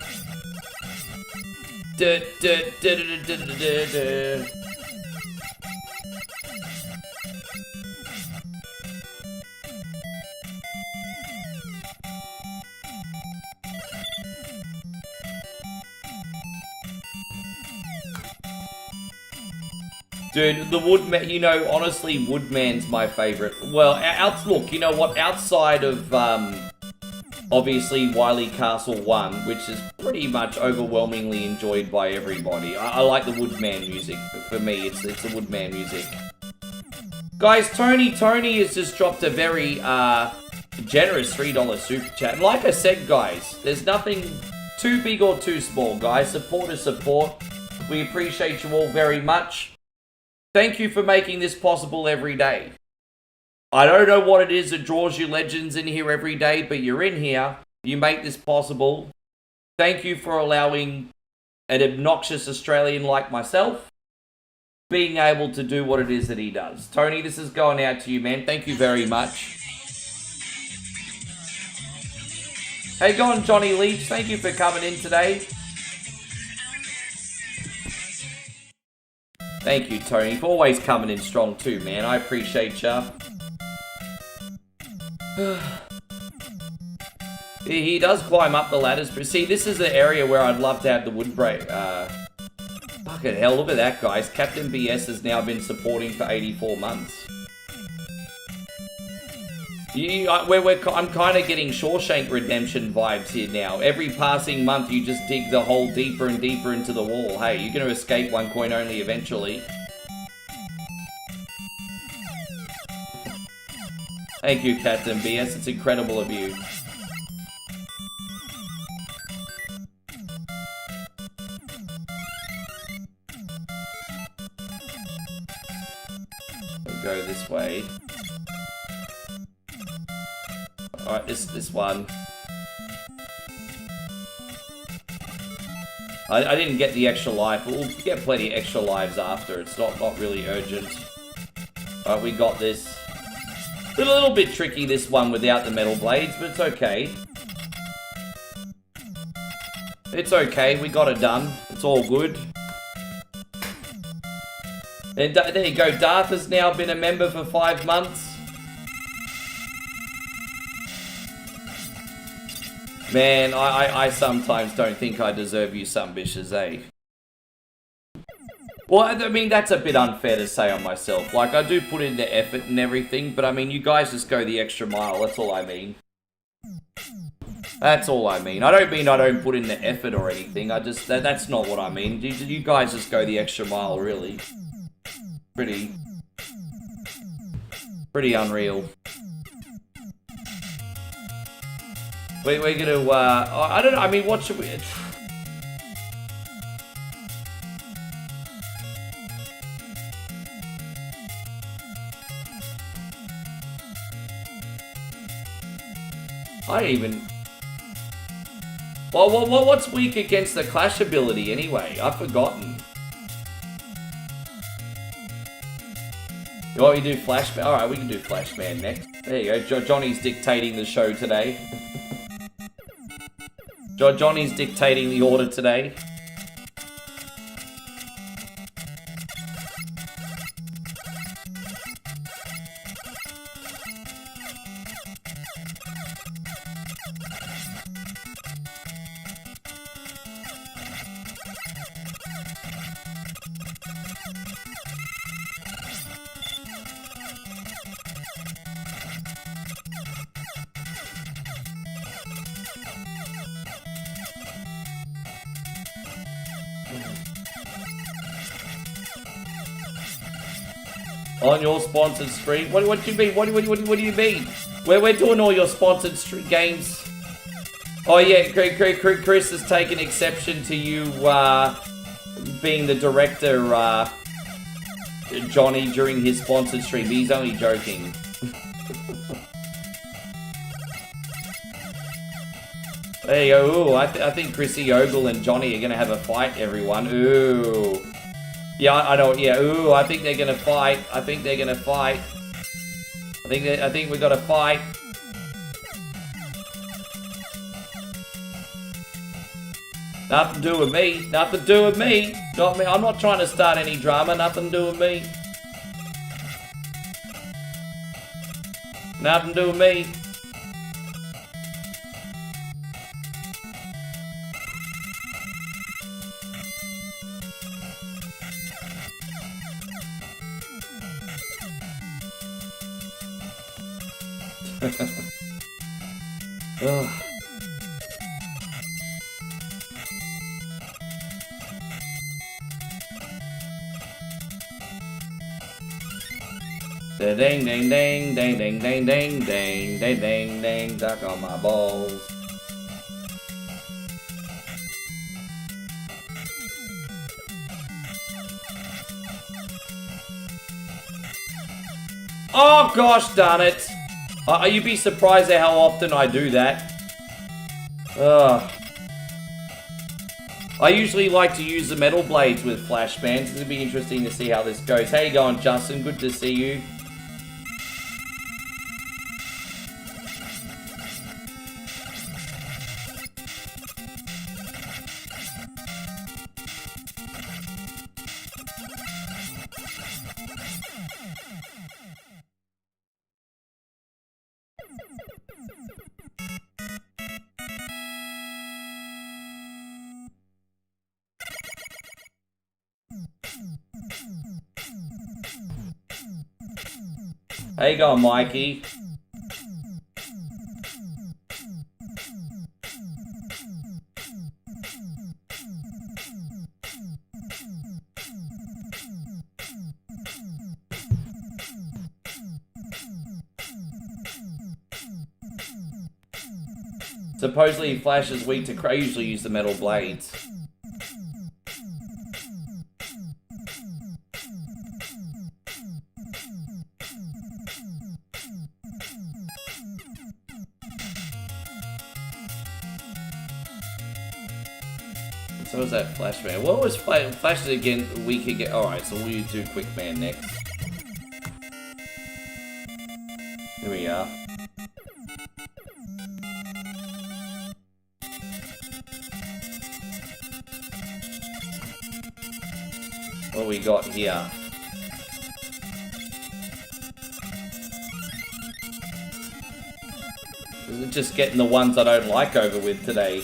Dude, the Woodman, you know, honestly, Woodman's my favorite. Well, look, you know what, outside of, obviously, Wily Castle 1, which is pretty much overwhelmingly enjoyed by everybody. I like the Woodman music. For me, it's the Woodman music. Guys, Tony has just dropped a very, generous $3 super chat. And like I said, guys, there's nothing too big or too small, guys. Support is support. We appreciate you all very much. Thank you for making this possible every day. I don't know what it is that draws you legends in here every day, but you're in here. You make this possible. Thank you for allowing an obnoxious Australian like myself being able to do what it is that he does. Tony, this is going out to you, man. Thank you very much. Hey, go on, Johnny Leach. Thank you for coming in today. Thank you, Tony, for always coming in strong too, man. I appreciate ya. He does climb up the ladders, but see, this is the area where I'd love to have the wood break. Fucking hell, look at that, guys. Captain BS has now been supporting for 84 months. I'm kind of getting Shawshank Redemption vibes here now. Every passing month, you just dig the hole deeper and deeper into the wall. Hey, you're going to escape one coin only eventually. Thank you, Captain BS. It's incredible of you. We'll go this way. Alright, this one. I didn't get the extra life, but we'll get plenty of extra lives after. It's not really urgent. Alright, we got this. A little bit tricky, this one, without the metal blades, but it's okay. It's okay, we got it done. It's all good. And there you go, Darth has now been a member for 5 months. Man, I sometimes don't think I deserve you some bitches, eh? Well, I mean, that's a bit unfair to say on myself. Like, I do put in the effort and everything, but I mean, you guys just go the extra mile, that's all I mean. That's all I mean. I don't mean I don't put in the effort or anything, that's not what I mean. You guys just go the extra mile, really. Pretty unreal. We're gonna, I don't know, I mean, what should we... I don't even... Well, what's weak against the Clash ability, anyway? I've forgotten. You want me to do Flashman? Alright, we can do Flashman next. There you go, Johnny's dictating the show today. Johnny's dictating the order today. On your sponsored stream? What do you mean? What do you mean? We're doing all your sponsored games. Oh yeah, Chris has taken exception to you being the director, Johnny, during his sponsored stream. He's only joking. There you go. Ooh, I think Chrissy Ogle and Johnny are gonna have a fight, everyone. Ooh. Yeah, I know. Yeah, ooh, I think they're gonna fight. I think they're gonna fight. I think we gotta fight. Nothing to do with me. Nothing to do with me. Not me. I'm not trying to start any drama. Nothing to do with me. Nothing to do with me. Ugh. Ding ding ding ding ding ding ding ding ding ding ding, duck on my balls. Oh gosh darn it! You'd be surprised at how often I do that. I usually like to use the metal blades with flashbangs. It'll be interesting to see how this goes. How you going, Justin? Good to see you. How you going, Mikey? Supposedly Flash is weak to I usually use the metal blades. So was that Flash Man? What was Flash again a week ago? Alright, so we'll do Quick Man next. Here we are. What we got here? Just getting the ones I don't like over with today.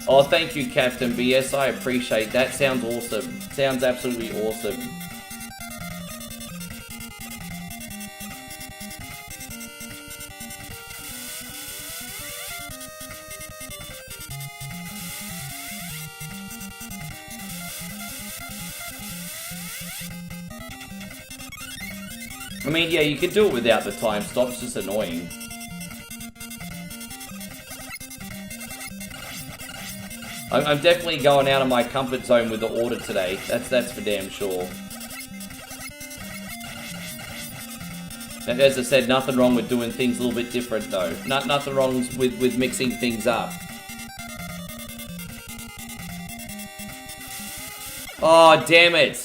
Oh, thank you, Captain BS. I appreciate that. Sounds awesome. Sounds absolutely awesome. I mean, yeah, you can do it without the time stop, it's just annoying. I'm definitely going out of my comfort zone with the order today. That's for damn sure. And as I said, nothing wrong with doing things a little bit different though. Nothing wrong with mixing things up. Oh, damn it.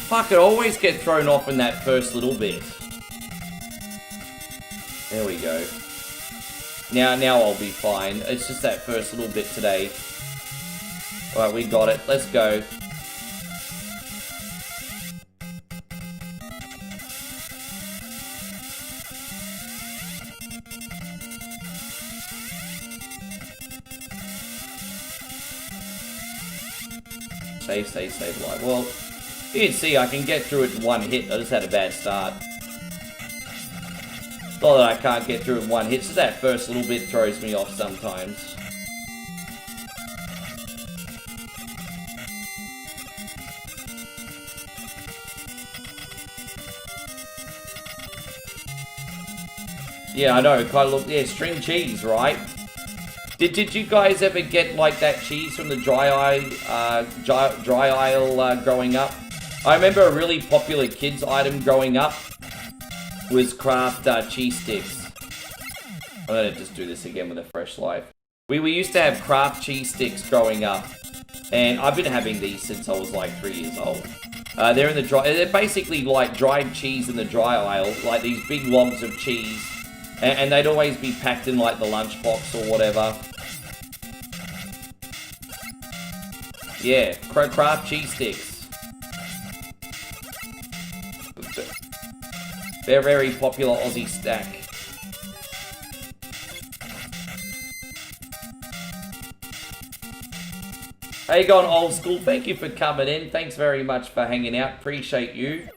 Fuck, it always get thrown off in that first little bit. There we go. Now I'll be fine. It's just that first little bit today. Alright, we got it. Let's go. Save live. Well, you can see I can get through it in one hit. I just had a bad start. Not that I can't get through it in one hit, so that first little bit throws me off sometimes. Yeah, I know. Kind of look, yeah, string cheese, right? Did you guys ever get like that cheese from the dry aisle growing up? I remember a really popular kids item growing up was Kraft cheese sticks. I'm gonna just do this again with a fresh life. We used to have Kraft cheese sticks growing up, and I've been having these since I was like 3 years old. They're in the dry. They're basically like dried cheese in the dry aisle, like these big logs of cheese. And they'd always be packed in like the lunchbox or whatever. Yeah, Kraft cheese sticks. They're a very popular Aussie snack. How you going, old school? Thank you for coming in. Thanks very much for hanging out. Appreciate you.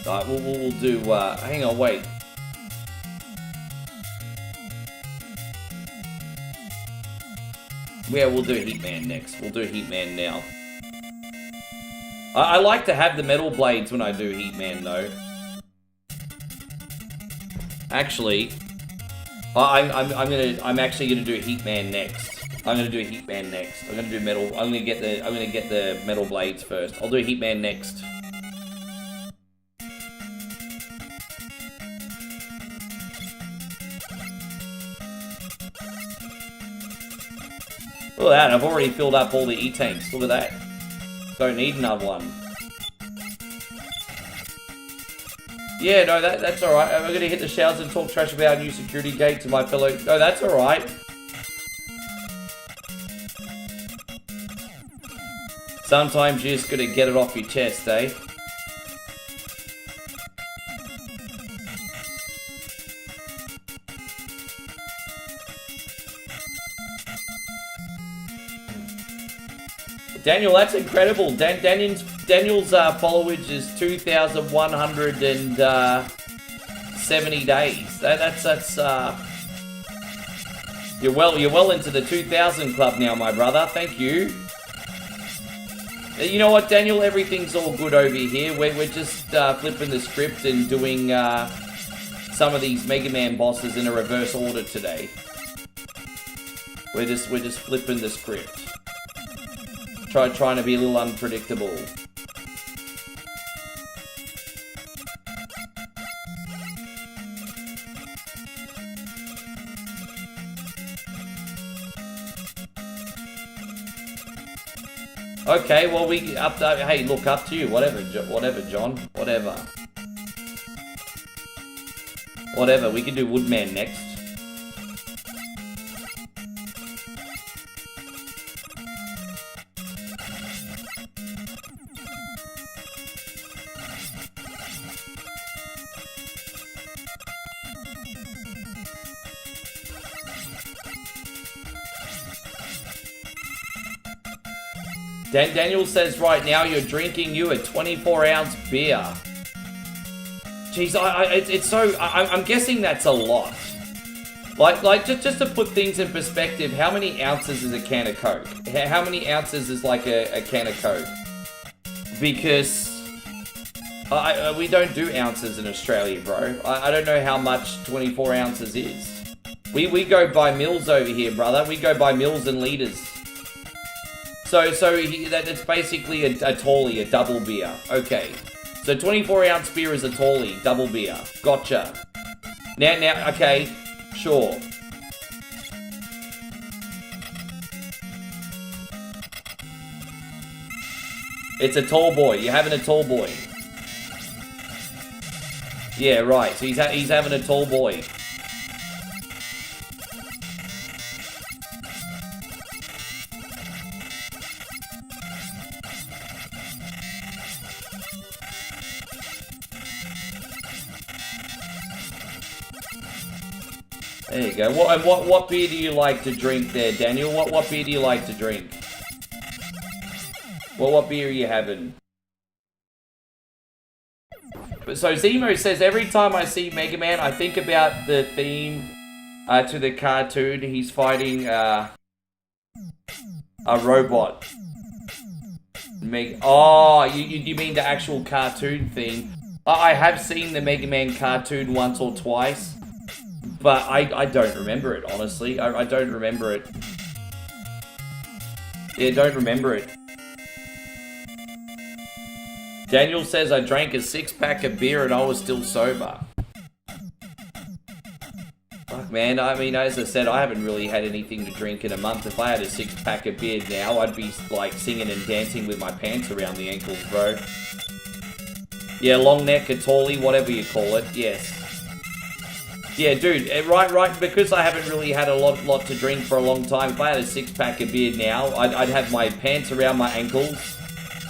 Alright, we'll do, hang on, wait. Yeah, we'll do Heatman next. We'll do Heatman now. I like to have the metal blades when I do Heatman, though. Actually, I'm actually gonna do Heatman next. I'm gonna do Heatman next. I'm gonna do metal. I'm gonna get the metal blades first. I'll do Heatman next. Look at that, I've already filled up all the E-tanks. Look at that. Don't need another one. Yeah, no, that's alright. I'm gonna hit the showers and talk trash about our new security gate to my fellow... No, that's alright. Sometimes you just gotta get it off your chest, eh? Daniel, that's incredible. Daniel's followage is 2,170 days. That's You're well into the 2000 club now, my brother. Thank you. You know what, Daniel? Everything's all good over here. We're just flipping the script and doing some of these Mega Man bosses in a reverse order today. We're just flipping the script. Trying to be a little unpredictable. Okay, well hey, look, up to you. Whatever, John. Whatever. We can do Woodman next. Daniel says right now you're drinking a 24-ounce beer. Jeez, I'm guessing that's a lot. Like just to put things in perspective, how many ounces is a can of Coke? How many ounces is like a can of Coke? Because we don't do ounces in Australia, bro. I don't know how much 24 ounces is. We go by mils over here, brother. We go by mils and liters. So that's basically a tallie, a double beer. Okay. So 24-ounce beer is a tallie, double beer. Gotcha. Now, okay, sure. It's a tall boy. You're having a tall boy. Yeah, right. So he's having a tall boy. There you go. What beer do you like to drink there, Daniel? What beer do you like to drink? What beer are you having? So Zemo says, every time I see Mega Man, I think about the theme to the cartoon. He's fighting a robot. Oh, you mean the actual cartoon theme? I have seen the Mega Man cartoon once or twice. But I don't remember it, honestly. I don't remember it. Yeah, don't remember it. Daniel says, I drank a 6-pack of beer and I was still sober. Fuck, man. I mean, as I said, I haven't really had anything to drink in a month. If I had a 6-pack of beer now, I'd be, like, singing and dancing with my pants around the ankles, bro. Yeah, long neck, a tallie, whatever you call it. Yes. Yeah, dude, right, because I haven't really had a lot to drink for a long time, if I had a 6-pack of beer now, I'd have my pants around my ankles,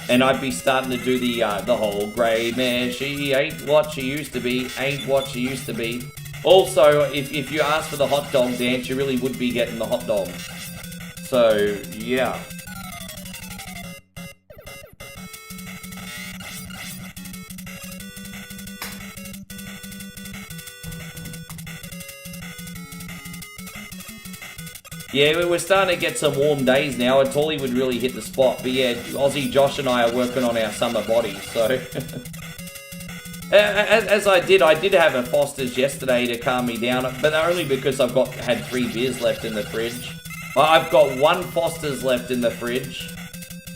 and I'd be starting to do the whole grey mare, she ain't what she used to be, ain't what she used to be. Also, if you ask for the hot dog dance, you really would be getting the hot dog. So, yeah. Yeah, we're starting to get some warm days now. A tallie would really hit the spot. But yeah, Aussie Josh and I are working on our summer bodies, so... as I did have a Foster's yesterday to calm me down, but only because I've had 3 beers left in the fridge. I've got 1 Foster's left in the fridge,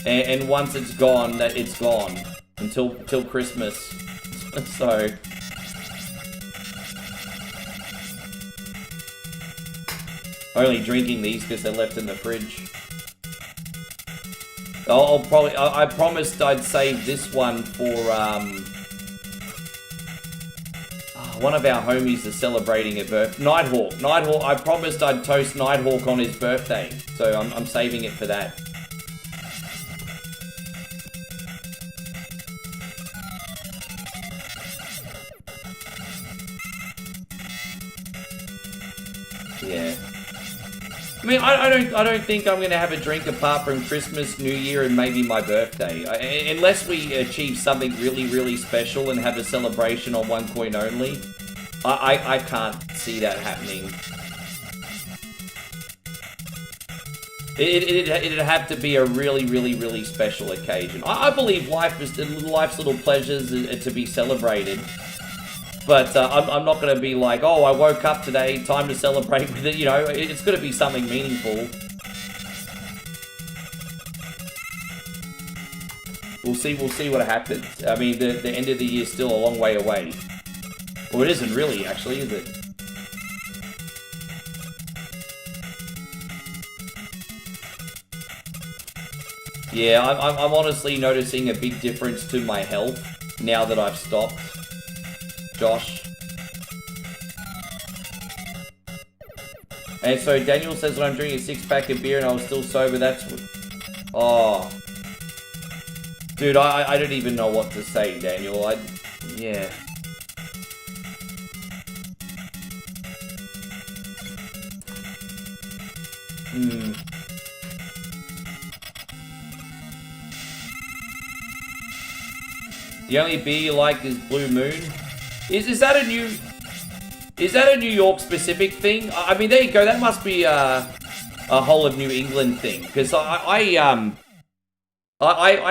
and once it's gone, it's gone until Christmas. So... only drinking these because they're left in the fridge. I promised I'd save this one for, one of our homies is celebrating a birthday. Nighthawk, I promised I'd toast Nighthawk on his birthday. So I'm saving it for that. Yeah. I mean, I don't think I'm going to have a drink apart from Christmas, New Year, and maybe my birthday. Unless we achieve something really, really special and have a celebration on 1 coin only. I can't see that happening. It'd have to be a really, really, really special occasion. I believe life's little pleasures are to be celebrated. But I'm not going to be like, oh, I woke up today, time to celebrate with it. You know, it's going to be something meaningful. We'll see what happens. I mean, the end of the year is still a long way away. Well, it isn't really, actually, is it? Yeah, I'm honestly noticing a big difference to my health now that I've stopped. Josh. And so Daniel says that I'm drinking a 6-pack of beer and I was still sober. That's... Oh. Dude, I don't even know what to say, Daniel. Yeah. The only beer you like is Blue Moon. Is that a New York specific thing? I mean, there you go. That must be a whole of New England thing. Because I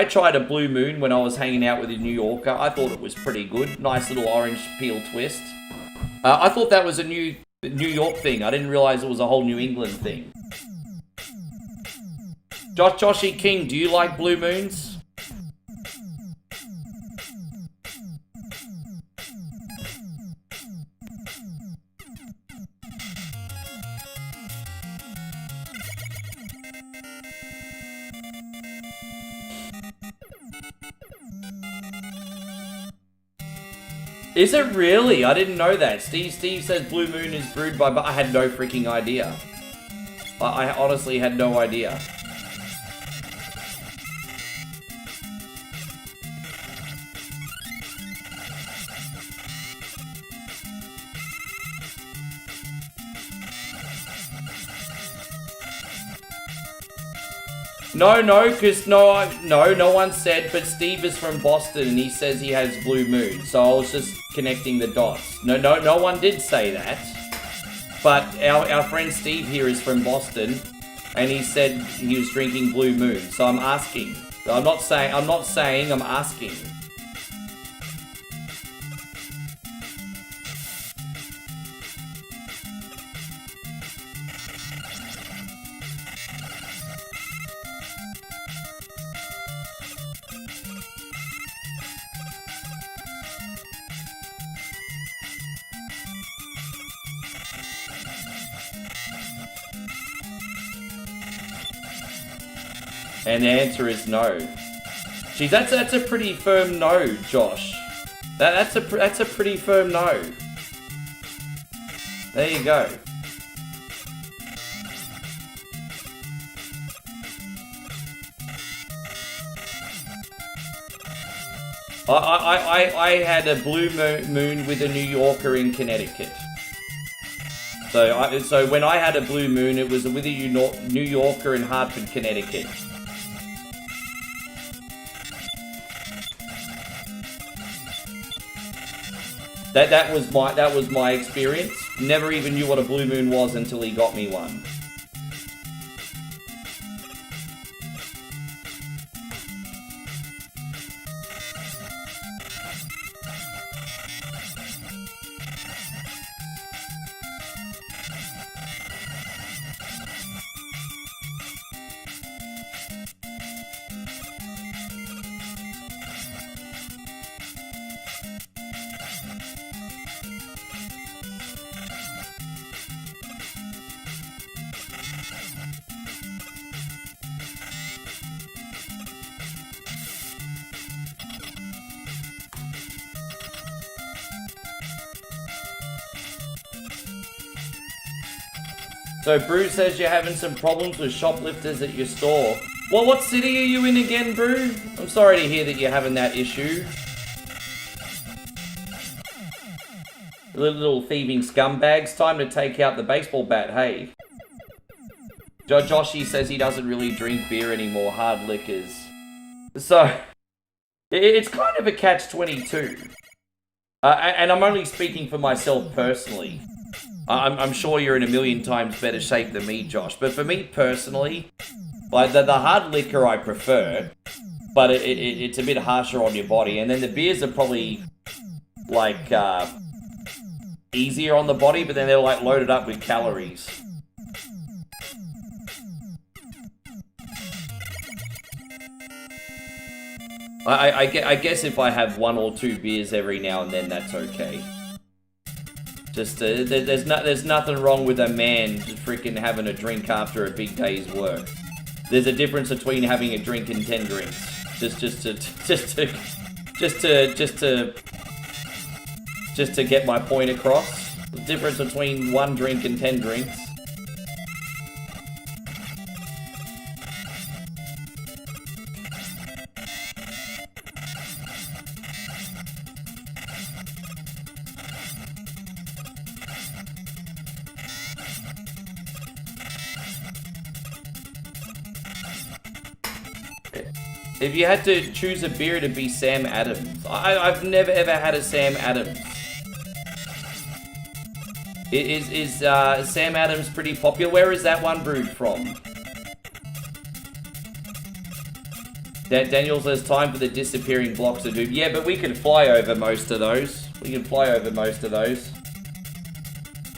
tried a Blue Moon when I was hanging out with a New Yorker. I thought it was pretty good. Nice little orange peel twist. I thought that was a New York thing. I didn't realize it was a whole New England thing. Joshy King, do you like Blue Moons? Is it really? I didn't know that. Steve says Blue Moon is brewed by... But I had no freaking idea. I honestly had no idea. No, because no one said, but Steve is from Boston and he says he has Blue Moon, so I was just connecting the dots. No one did say that, but our friend Steve here is from Boston and he said he was drinking Blue Moon, so I'm asking. I'm not saying, I'm asking. And the answer is no. Geez, that's a pretty firm no, Josh. That's a pretty firm no. There you go. I had a Blue Moon with a New Yorker in Connecticut. So when I had a Blue Moon, it was with a New Yorker in Hartford, Connecticut. That was my experience. Never even knew what a Blue Moon was until he got me one. So Brew says you're having some problems with shoplifters at your store. Well, what city are you in again, Brew? I'm sorry to hear that you're having that issue. Little thieving scumbags. Time to take out the baseball bat, hey. Joshy says he doesn't really drink beer anymore, hard liquors. So, it's kind of a catch-22. And I'm only speaking for myself personally. I'm sure you're in a million times better shape than me, Josh. But for me personally, like the hard liquor I prefer, but it's a bit harsher on your body. And then the beers are probably like easier on the body, but then they're like loaded up with calories. I guess if I have 1 or 2 beers every now and then, that's okay. Just there's nothing wrong with a man just freaking having a drink after a big day's work. There's a difference between having a drink and 10 drinks. Just to get my point across. The difference between 1 drink and 10 drinks. If you had to choose a beer, it'd be Sam Adams. I've never ever had a Sam Adams. Is Sam Adams pretty popular? Where is that one brewed from? Daniel says time for the disappearing blocks of doom. Yeah, but we can fly over most of those.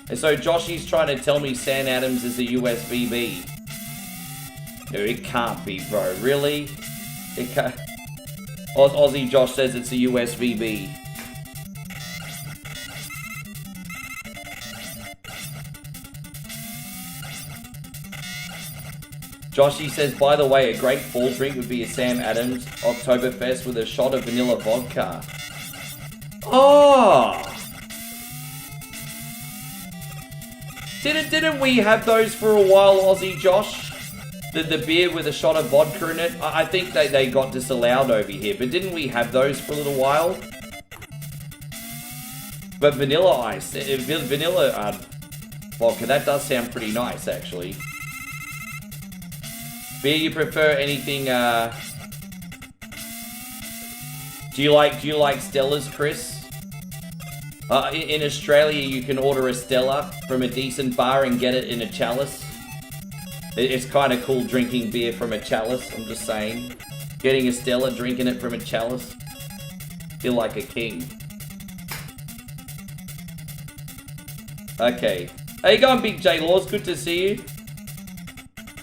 And so Joshy's trying to tell me Sam Adams is a USVB. No, it can't be, bro. Really? It can't. Aussie Josh says it's a USVB. Joshy says, by the way, a great fall drink would be a Sam Adams Oktoberfest with a shot of vanilla vodka. Oh! Didn't we have those for a while, Aussie Josh? The beer with a shot of vodka in it? I think they got disallowed over here, but didn't we have those for a little while? But vanilla ice, vanilla vodka, that does sound pretty nice, actually. Beer, you prefer anything, Do you like Stellas, Chris? In Australia, you can order a Stella from a decent bar and get it in a chalice. It's kind of cool drinking beer from a chalice, I'm just saying. Getting a Stella, drinking it from a chalice. Feel like a king. Okay. How you going, Big J Laws? Good to see you.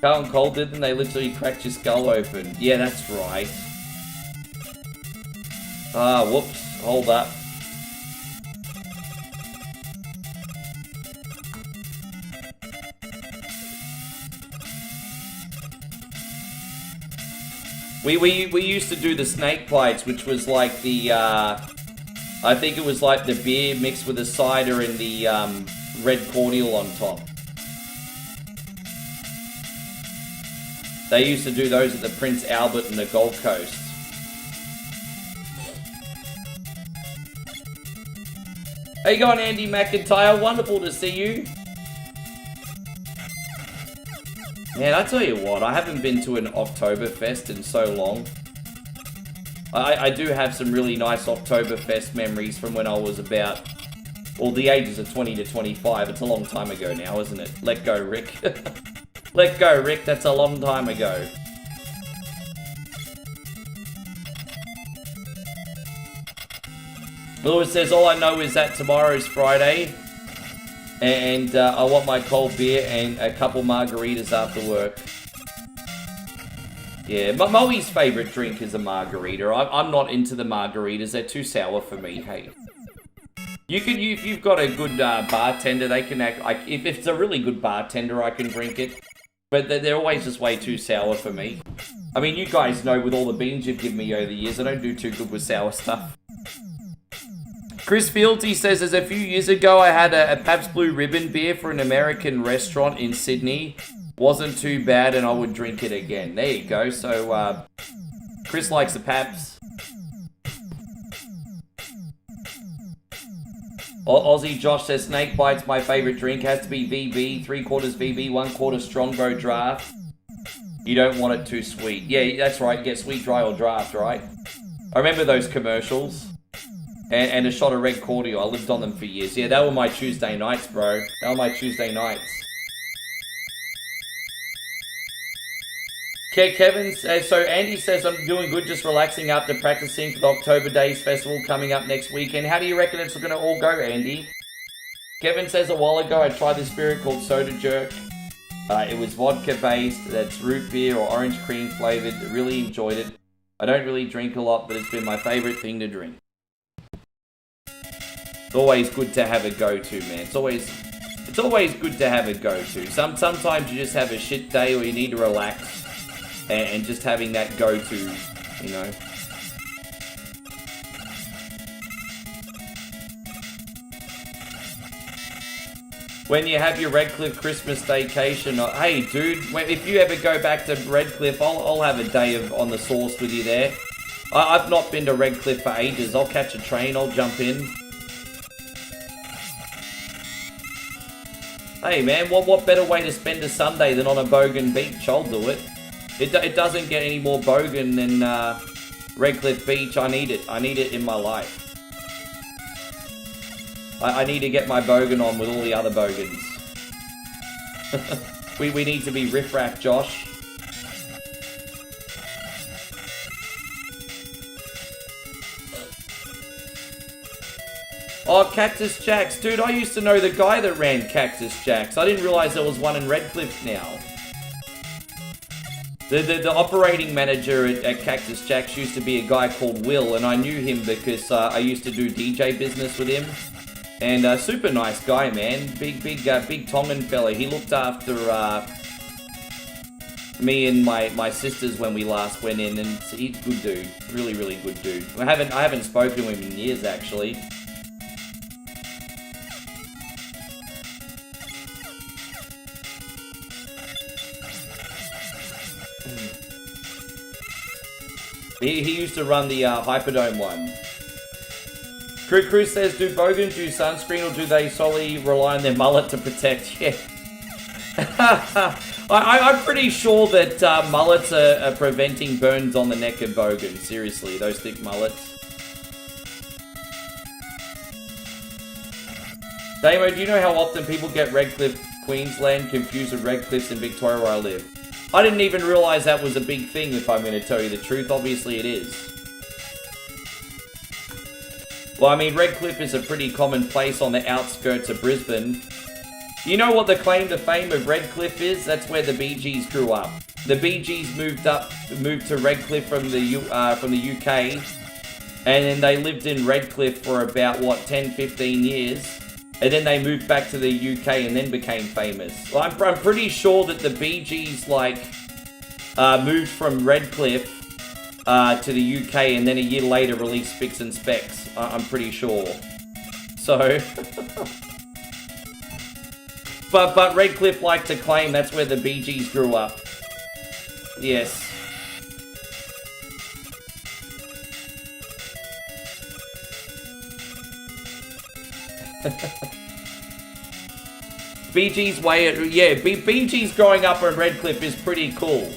Carlton Cole, didn't they literally cracked your skull open? Yeah, that's right. Ah, whoops. Hold up. We used to do the snake bites, which was like the, I think it was like the beer mixed with the cider and the red cordial on top. They used to do those at the Prince Albert and the Gold Coast. How you going, Andy McIntyre? Wonderful to see you. Man, I tell you what, I haven't been to an Oktoberfest in so long. I do have some really nice Oktoberfest memories from when I was about, well, the ages of 20 to 25. It's a long time ago now, isn't it? Let go, Rick. Let go, Rick. That's a long time ago. Lewis says, all I know is that tomorrow's Friday. And I want my cold beer and a couple margaritas after work. Yeah, Moe's favourite drink is a margarita. I'm not into the margaritas. They're too sour for me, hey. If you've got a good bartender, they can act like... If it's a really good bartender, I can drink it. But they're always just way too sour for me. I mean, you guys know with all the beans you've given me over the years, I don't do too good with sour stuff. Chris Fieldsy says, as a few years ago, I had a Pabst Blue Ribbon beer for an American restaurant in Sydney. Wasn't too bad, and I would drink it again. There you go. So, Chris likes the Pabst. Aussie Josh says, Snake Bite's my favourite drink. Has to be VB, 3/4 VB, 1/4 Strongbow draft. You don't want it too sweet. Yeah, that's right. Get sweet, dry, or draft, right? I remember those commercials. and a shot of red cordial. I lived on them for years. Yeah, they were my Tuesday nights, bro. They were my Tuesday nights. Kevin, so Andy says, I'm doing good, just relaxing after practicing for the October Days Festival coming up next weekend. How do you reckon it's going to all go, Andy? Kevin says, a while ago I tried this spirit called Soda Jerk. It was vodka based, that's root beer or orange cream flavored. Really enjoyed it. I don't really drink a lot, but it's been my favorite thing to drink. It's always good to have a go-to, man. It's always good to have a go-to. Sometimes you just have a shit day or you need to relax. And just having that go-to, you know. When you have your Redcliffe Christmas staycation, hey dude, if you ever go back to Redcliffe, I'll have a day on the sauce with you there. I've not been to Redcliffe for ages. I'll catch a train, I'll jump in. Hey man, what better way to spend a Sunday than on a bogan beach? I'll do it. It doesn't get any more bogan than Redcliffe Beach. I need it in my life. I need to get my bogan on with all the other bogans. we need to be riff-raff, Josh. Oh, Cactus Jacks. Dude, I used to know the guy that ran Cactus Jacks. I didn't realize there was one in Redcliffe now. The operating manager at Cactus Jacks used to be a guy called Will, and I knew him because I used to do DJ business with him. And super nice guy, man. Big Tongan fella. He looked after me and my sisters when we last went in, and he's a good dude. Really, really good dude. I haven't spoken to him in years, actually. He used to run the Hyperdome one. Cruz says, do bogans use sunscreen or do they solely rely on their mullet to protect? Yeah. I'm pretty sure that mullets are preventing burns on the neck of bogans. Seriously, those thick mullets. Damo, do you know how often people get Redcliffe, Queensland confused with Redcliffs in Victoria where I live? I didn't even realise that was a big thing, if I'm going to tell you the truth. Obviously it is. Well, I mean, Redcliffe is a pretty common place on the outskirts of Brisbane. You know what the claim to fame of Redcliffe is? That's where the Bee Gees grew up. The Bee Gees moved to Redcliffe from the UK, and then they lived in Redcliffe for about, 10, 15 years. And then they moved back to the UK and then became famous. Well, I'm pretty sure that the Bee Gees, moved from Redcliffe to the UK and then a year later released Spicks and Specks. I'm pretty sure. So... but Redcliffe like to claim that's where the Bee Gees grew up. Yes. Bee Gees Bee Gees growing up in Redcliffe is pretty cool.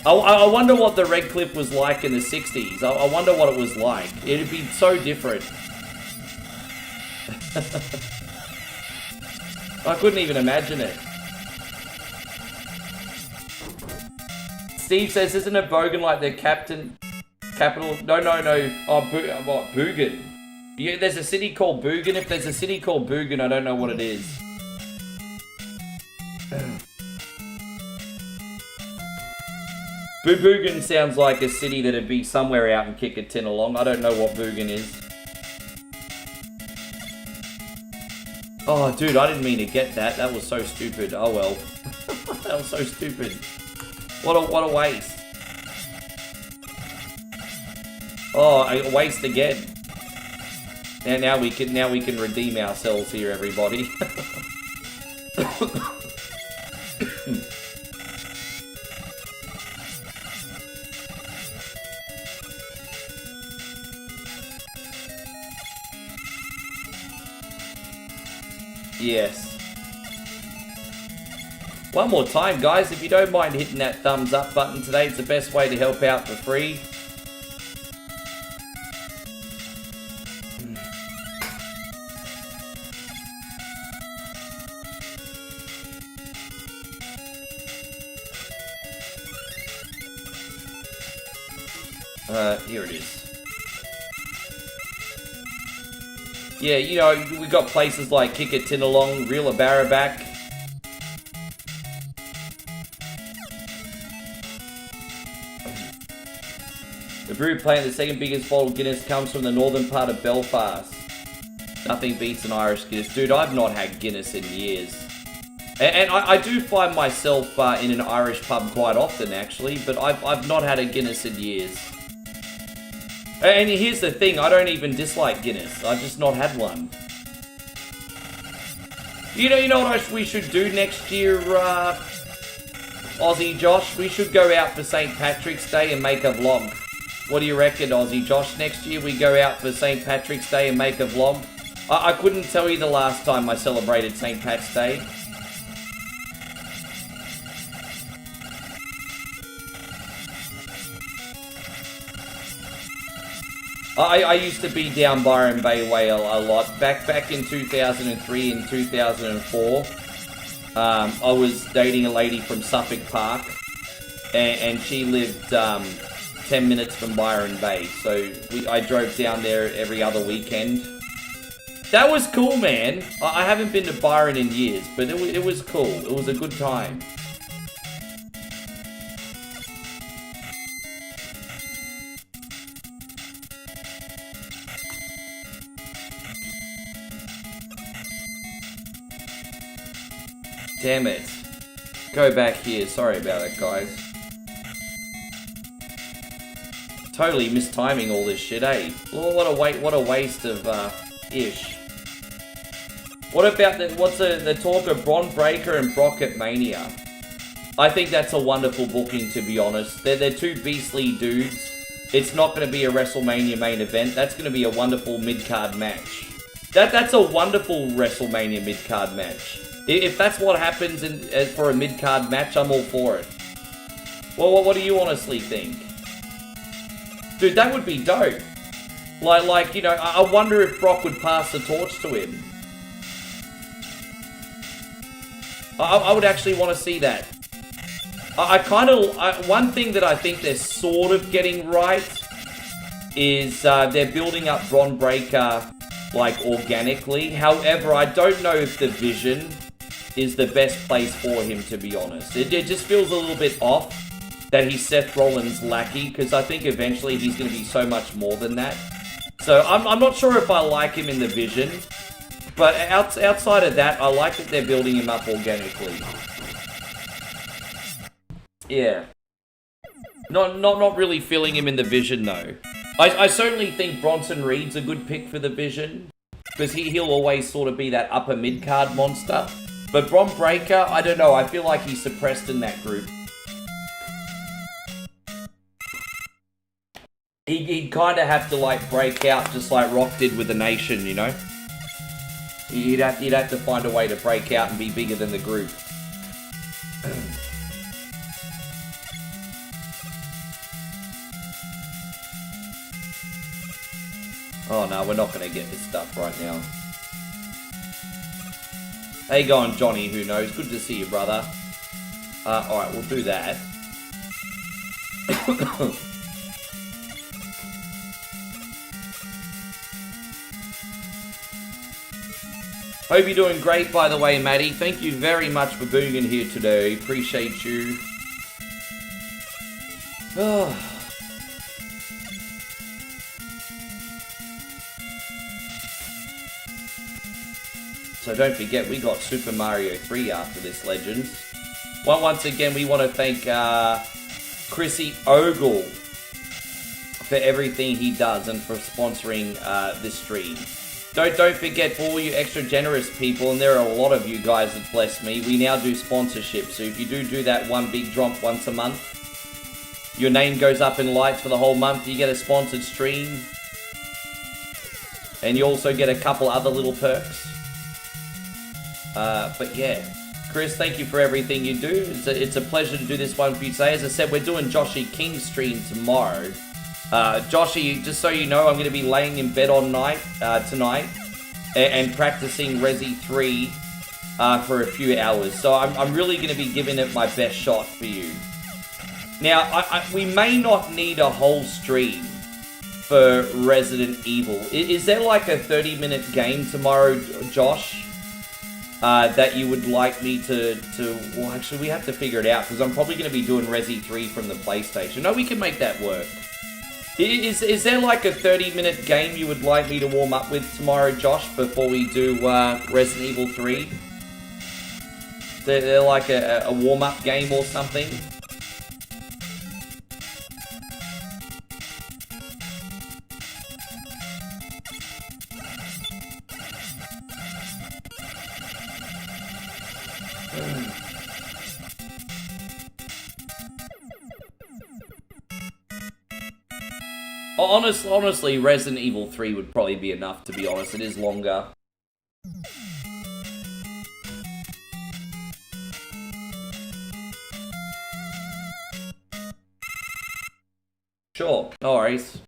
I wonder what the Redcliffe was like in the 60s. I wonder what it was like. It'd be so different. I couldn't even imagine it. Steve says, isn't a bogan like the capital? No. Oh, what, Boogan? Yeah, there's a city called Boogan. If there's a city called Boogan, I don't know what it is. Boogan sounds like a city that'd be somewhere out in Kickatinalong. I don't know what Boogan is. Oh, dude, I didn't mean to get that. That was so stupid. Oh, well. That was so stupid. What a waste. Oh, a waste again. Now we can redeem ourselves here, everybody. Yes. One more time, guys, if you don't mind hitting that thumbs up button today, it's the best way to help out for free. Here it is. Yeah, you know, we got places like Kickatinalong, Real Barraback. The brew plant, the second biggest bottle of Guinness, comes from the northern part of Belfast. Nothing beats an Irish Guinness. Dude, I've not had Guinness in years. And I do find myself in an Irish pub quite often, actually, but I've not had a Guinness in years. And here's the thing, I don't even dislike Guinness. I've just not had one. You know what we should do next year, Aussie Josh? We should go out for St. Patrick's Day and make a vlog. What do you reckon, Aussie Josh? Next year we go out for St. Patrick's Day and make a vlog? I couldn't tell you the last time I celebrated St. Pat's Day. I used to be down Byron Bay Way a lot. Back in 2003 and 2004, I was dating a lady from Suffolk Park, and she lived 10 minutes from Byron Bay, so I drove down there every other weekend. That was cool, man. I haven't been to Byron in years, but it was cool. It was a good time. Damn it. Go back here. Sorry about it, guys. Totally mistiming all this shit, eh? Oh, what a waste of, ish. What about the talk of Bron Breaker and Brock at Mania? I think that's a wonderful booking, to be honest. They're two beastly dudes. It's not going to be a WrestleMania main event. That's going to be a wonderful mid-card match. That's a wonderful WrestleMania mid-card match. If that's what happens for a mid-card match, I'm all for it. Well, what do you honestly think? Dude, that would be dope. Like, you know, I wonder if Brock would pass the torch to him. I would actually want to see that. One thing that I think they're sort of getting right is they're building up Bron Breakker, like, organically. However, I don't know if the Vision is the best place for him, to be honest. It just feels a little bit off that he's Seth Rollins' lackey, because I think eventually he's going to be so much more than that. So I'm not sure if I like him in the Vision, but outside of that, I like that they're building him up organically. Yeah. Not really feeling him in the Vision, though. I certainly think Bronson Reed's a good pick for the Vision, because he'll always sort of be that upper mid-card monster. But Bron Breakker, I don't know, I feel like he's suppressed in that group. He'd kind of have to, like, break out just like Rock did with the Nation, you know? You'd have to find a way to break out and be bigger than the group. Oh no, we're not going to get this stuff right now. How you going, Johnny? Who knows? Good to see you, brother. Alright, we'll do that. Hope you're doing great, by the way, Maddie. Thank you very much for being in here today. Appreciate you. Oh. So don't forget, we got Super Mario 3 after this, Legends. Well, once again, we want to thank Chrissy Ogle for everything he does and for sponsoring this stream. Don't forget, for all you extra generous people, and there are a lot of you guys that bless me, we now do sponsorship. So if you do that one big drop once a month, your name goes up in lights for the whole month, you get a sponsored stream. And you also get a couple other little perks. But yeah, Chris, thank you for everything you do. It's a pleasure to do this one for you today. As I said, we're doing Joshy King's stream tomorrow. Joshy, just so you know, I'm going to be laying in bed all night tonight and practicing Resi 3 for a few hours. So I'm really going to be giving it my best shot for you. Now, we may not need a whole stream for Resident Evil. Is there like a 30-minute game tomorrow, Josh, that you would like me to... Well, actually, we have to figure it out, because I'm probably going to be doing Resi 3 from the PlayStation. No, we can make that work. Is there like a 30-minute game you would like me to warm up with tomorrow, Josh, before we do Resident Evil 3? Is there like a warm-up game or something? Honestly, Resident Evil 3 would probably be enough, to be honest. It is longer. Sure, no worries.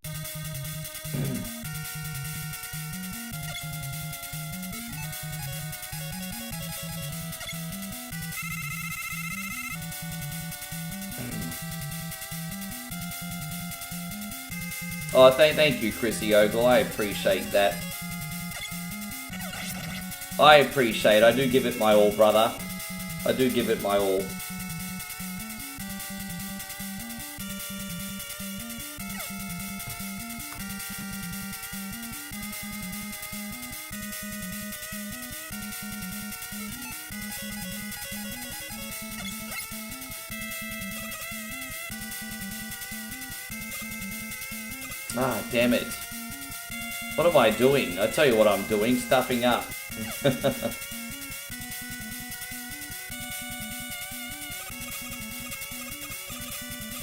Oh, thank you, Chrissy Ogle. I appreciate that. I appreciate it. I do give it my all, brother. I do give it my all. Ah, damn it. What am I doing? I'll tell you what I'm doing. Stuffing up.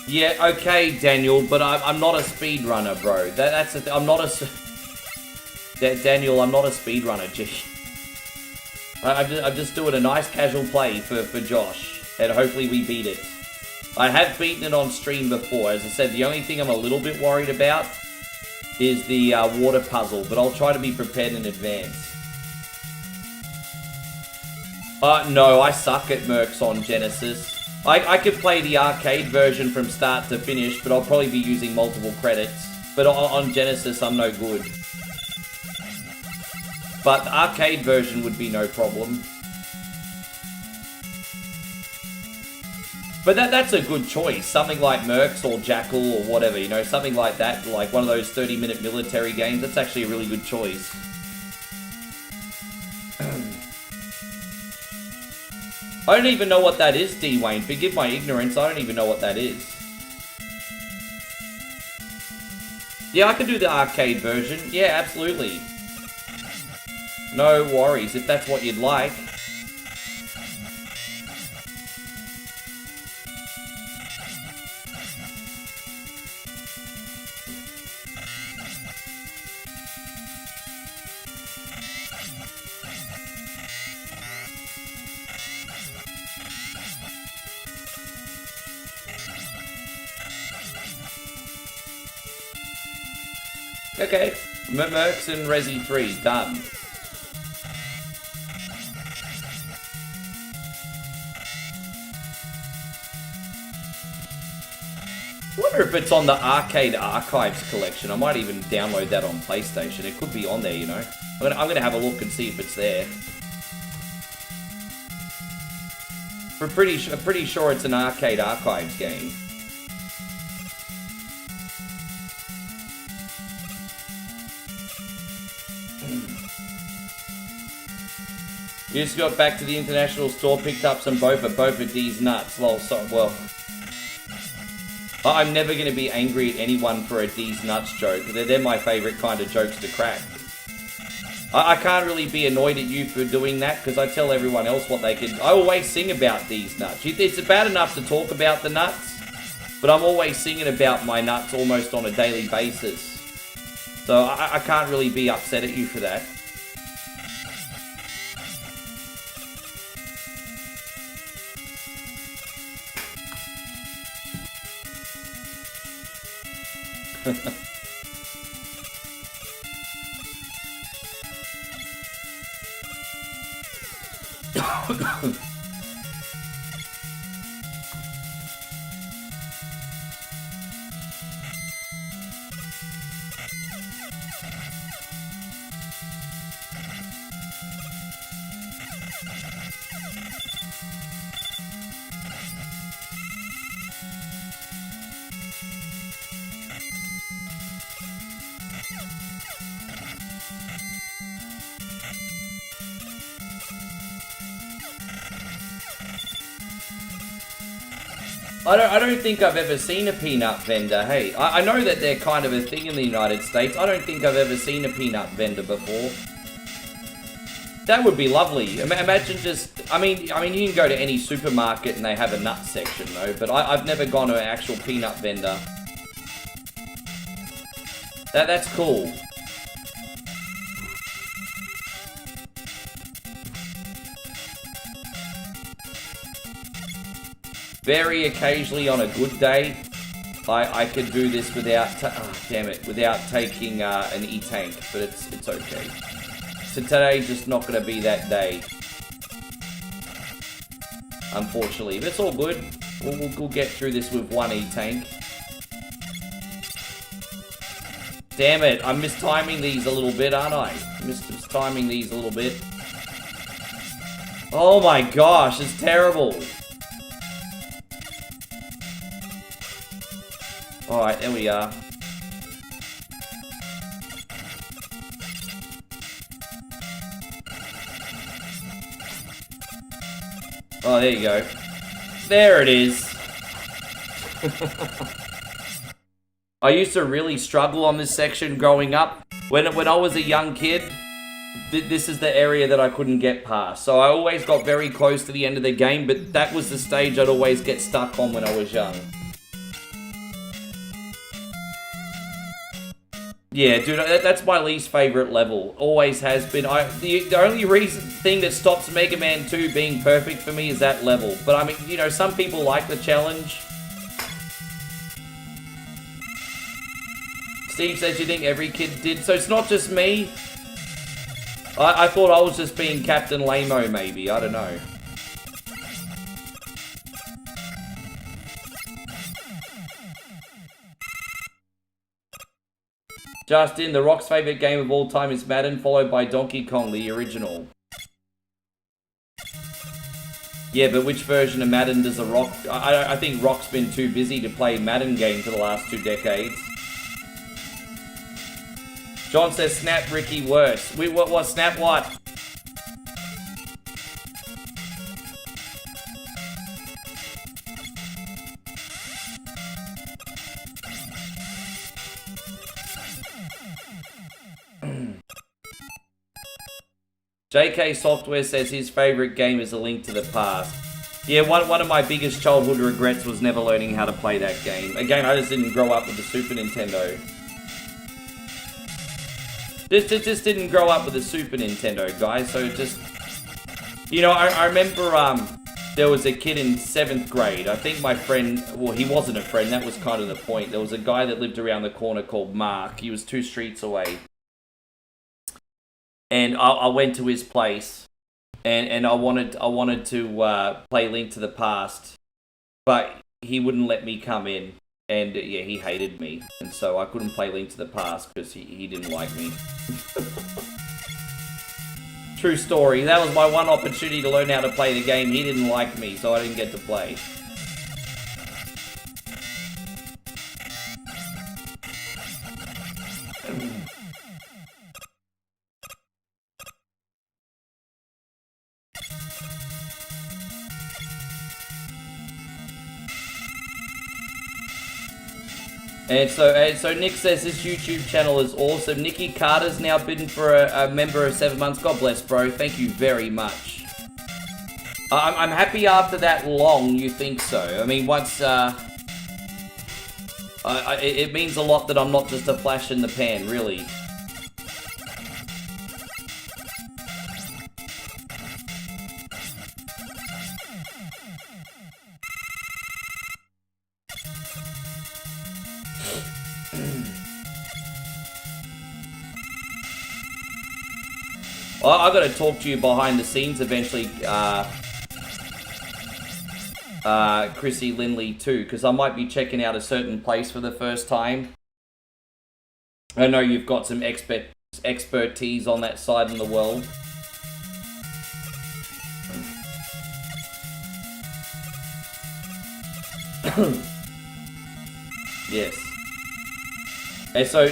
Yeah, okay, Daniel, but I'm not a speedrunner, bro. That's the I'm not a... Daniel, I'm not a speedrunner, gee. I'm just doing a nice casual play for Josh, and hopefully we beat it. I have beaten it on stream before. As I said, the only thing I'm a little bit worried about is the water puzzle, but I'll try to be prepared in advance. No, I suck at Mercs on Genesis. I could play the arcade version from start to finish, but I'll probably be using multiple credits. But on Genesis, I'm no good. But the arcade version would be no problem. But that's a good choice. Something like Mercs or Jackal or whatever, you know, something like that, like one of those 30-minute military games. That's actually a really good choice. I don't even know what that is, D. Wayne. Forgive my ignorance, I don't even know what that is. Yeah, I can do the arcade version. Yeah, absolutely. No worries, if that's what you'd like. Okay, Mercs and Resi 3, done. I wonder if it's on the Arcade Archives collection. I might even download that on PlayStation. It could be on there, you know. I'm gonna have a look and see if it's there. I'm pretty sure it's an Arcade Archives game. You just got back to the international store, picked up some Bofa D's nuts. Well, I'm never going to be angry at anyone for a D's nuts joke. They're my favourite kind of jokes to crack. I can't really be annoyed at you for doing that, because I tell everyone else what they can... I always sing about D's nuts. It's bad enough to talk about the nuts, but I'm always singing about my nuts almost on a daily basis. So I can't really be upset at you for that. I don't think I've ever seen a peanut vendor. Hey, I know that they're kind of a thing in the United States. I don't think I've ever seen a peanut vendor before. That would be lovely. Imagine just, I mean, you can go to any supermarket and they have a nut section though, but I've never gone to an actual peanut vendor. That's cool. Very occasionally on a good day, I could do this without, without taking an E-tank, but it's okay. So today's just not going to be that day, unfortunately. But it's all good. We'll get through this with one E-tank. Damn it, I'm mistiming these a little bit, aren't I? Mistiming these a little bit. Oh my gosh, it's terrible. Alright, there we are. Oh, there you go. There it is. I used to really struggle on this section growing up. When I was a young kid, this is the area that I couldn't get past. So I always got very close to the end of the game, but that was the stage I'd always get stuck on when I was young. Yeah, dude, that's my least favorite level. Always has been. The only thing that stops Mega Man 2 being perfect for me is that level. But I mean, you know, some people like the challenge. Steve says you think every kid did. So it's not just me. I thought I was just being Captain Lame-o, maybe. I don't know. Justin, the Rock's favourite game of all time is Madden, followed by Donkey Kong, the original. Yeah, but which version of Madden does the Rock... I think Rock's been too busy to play Madden games for the last 2 decades. John says, snap Ricky worse. What snap what? JK Software says his favourite game is A Link to the Past. Yeah, one of my biggest childhood regrets was never learning how to play that game. Again, I just didn't grow up with the Super Nintendo. Just didn't grow up with the Super Nintendo, guys, so just... You know, I remember there was a kid in 7th grade. I think my friend... Well, he wasn't a friend, that was kind of the point. There was a guy that lived around the corner called Mark. He was 2 streets away. And I went to his place, and I wanted to play Link to the Past, but he wouldn't let me come in, and yeah, he hated me, and so I couldn't play Link to the Past because he didn't like me. True story. That was my one opportunity to learn how to play the game. He didn't like me, so I didn't get to play. And so Nick says this YouTube channel is awesome. Nicky Carter's now bidden for a member of 7 months. God bless, bro. Thank you very much. I'm happy after that long you think so. I mean, once... it means a lot that I'm not just a flash in the pan, really. Well, I've got to talk to you behind the scenes eventually, Chrissy Lindley too, because I might be checking out a certain place for the first time. I know you've got some expertise on that side in the world. Yes. And so,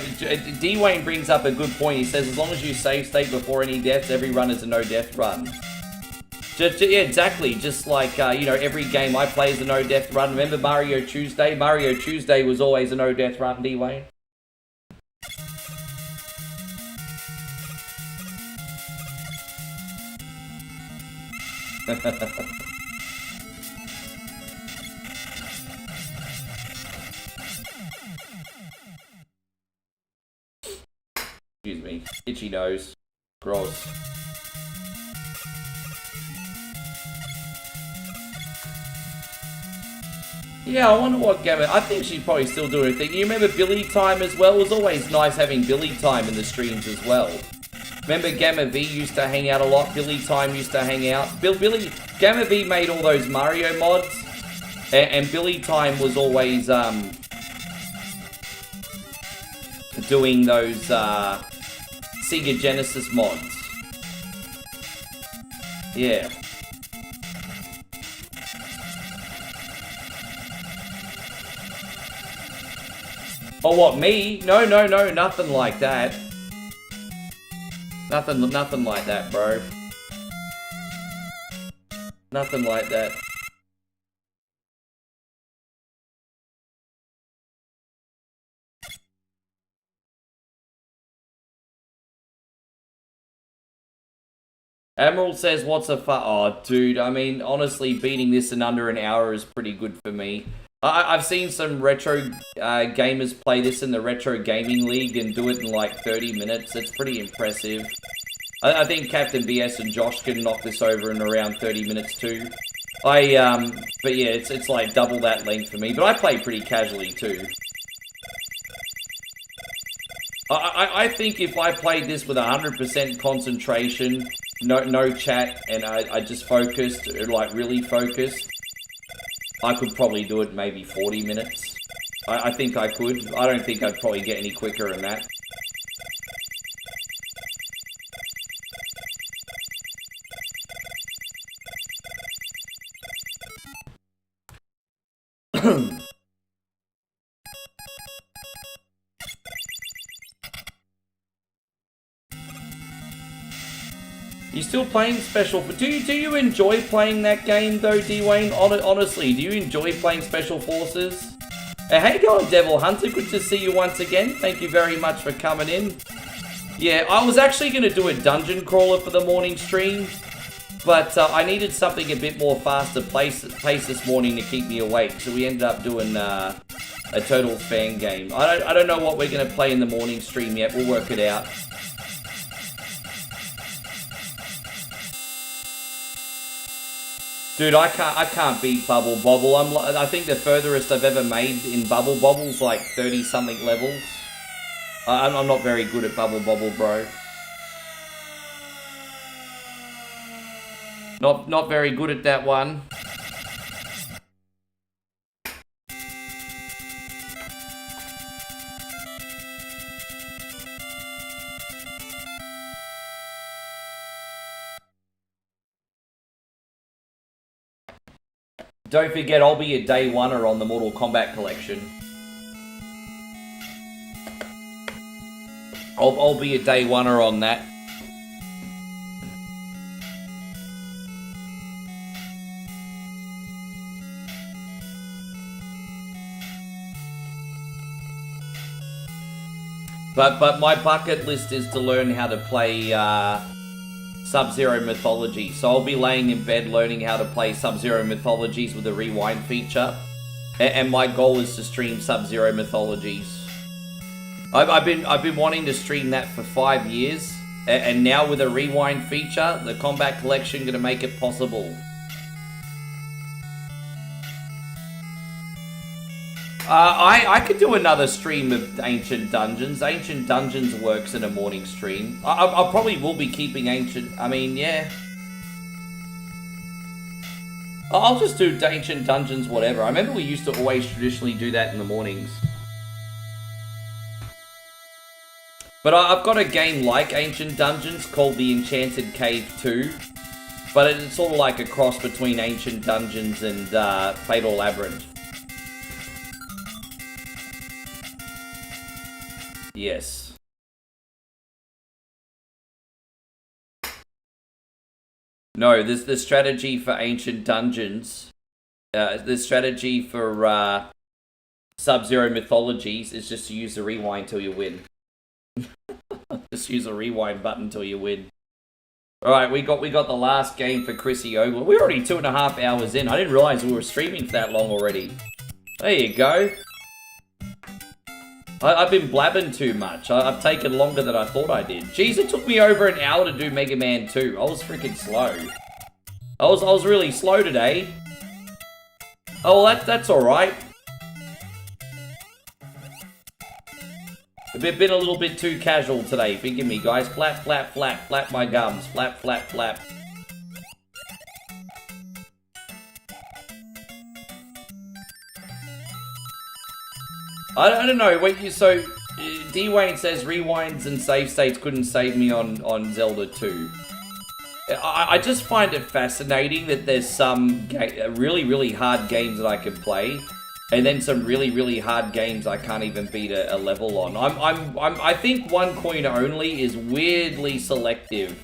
D-Wayne brings up a good point. He says, as long as you save state before any deaths, every run is a no-death run. Yeah, exactly. Just like, you know, every game I play is a no-death run. Remember Mario Tuesday? Mario Tuesday was always a no-death run, D-Wayne. Excuse me. Itchy nose. Gross. Yeah, I wonder what Gamma... I think she's probably still doing a thing. You remember Billy Time as well? It was always nice having Billy Time in the streams as well. Remember Gamma V used to hang out a lot? Billy Time used to hang out. Gamma V made all those Mario mods. And Billy Time was always doing those Sega Genesis mods. Yeah. Oh, what, me? No, nothing like that. Nothing like that, bro. Nothing like that. Admiral says, what's a oh, dude, I mean, honestly, beating this in under an hour is pretty good for me. I've seen some retro gamers play this in the Retro Gaming League and do it in like 30 minutes. It's pretty impressive. I think Captain BS and Josh can knock this over in around 30 minutes too. But yeah, it's like double that length for me. But I play pretty casually too. I think if I played this with 100% concentration, no chat, and I just focused, like really focused, I could probably do it in maybe 40 minutes. I think I could. I don't think I'd probably get any quicker than that. You still playing Special... Do you enjoy playing that game, though, D-Wayne? Honestly, do you enjoy playing Special Forces? Hey, going Devil Hunter. Good to see you once again. Thank you very much for coming in. Yeah, I was actually going to do a dungeon crawler for the morning stream, but I needed something a bit more faster pace this morning to keep me awake, so we ended up doing a Turtle fan game. I don't know what we're going to play in the morning stream yet. We'll work it out. Dude, I can't beat Bubble Bobble. I think the furthest I've ever made in Bubble Bobble's like 30-something levels. I'm not very good at Bubble Bobble, bro. Not very good at that one. Don't forget, I'll be a day oneer on the Mortal Kombat collection. I'll be a day oneer on that. But my bucket list is to learn how to play Sub-Zero Mythology. So I'll be laying in bed learning how to play Sub-Zero Mythologies with a rewind feature. And my goal is to stream Sub-Zero Mythologies. I've been wanting to stream that for 5 years. And now with a rewind feature, the Combat Collection gonna make it possible. I could do another stream of Ancient Dungeons. Ancient Dungeons works in a morning stream. I probably will be keeping Ancient... I mean, yeah. I'll just do Ancient Dungeons, whatever. I remember we used to always traditionally do that in the mornings. But I've got a game like Ancient Dungeons called The Enchanted Cave 2. But it's sort of like a cross between Ancient Dungeons and Fatal Labyrinth. Yes. No, there's the strategy for Ancient Dungeons. The strategy for Sub-Zero Mythologies is just to use the rewind till you win. Just use the rewind button till you win. Alright, we got the last game for Chrissy Ogle. We're already 2.5 hours in. I didn't realize we were streaming for that long already. There you go. I've been blabbing too much. I've taken longer than I thought I did. Jeez, it took me over an hour to do Mega Man 2. I was freaking slow. I was really slow today. Oh, well, that's alright. I've been a little bit too casual today. Forgive me, guys. Flap, flap, flap. Flap my gums. Flap, flap, flap. I don't know. D-Wayne says rewinds and save states couldn't save me on Zelda 2. I just find it fascinating that there's some really, really hard games that I can play, and then some really, really hard games I can't even beat a level on. I think One Coin Only is weirdly selective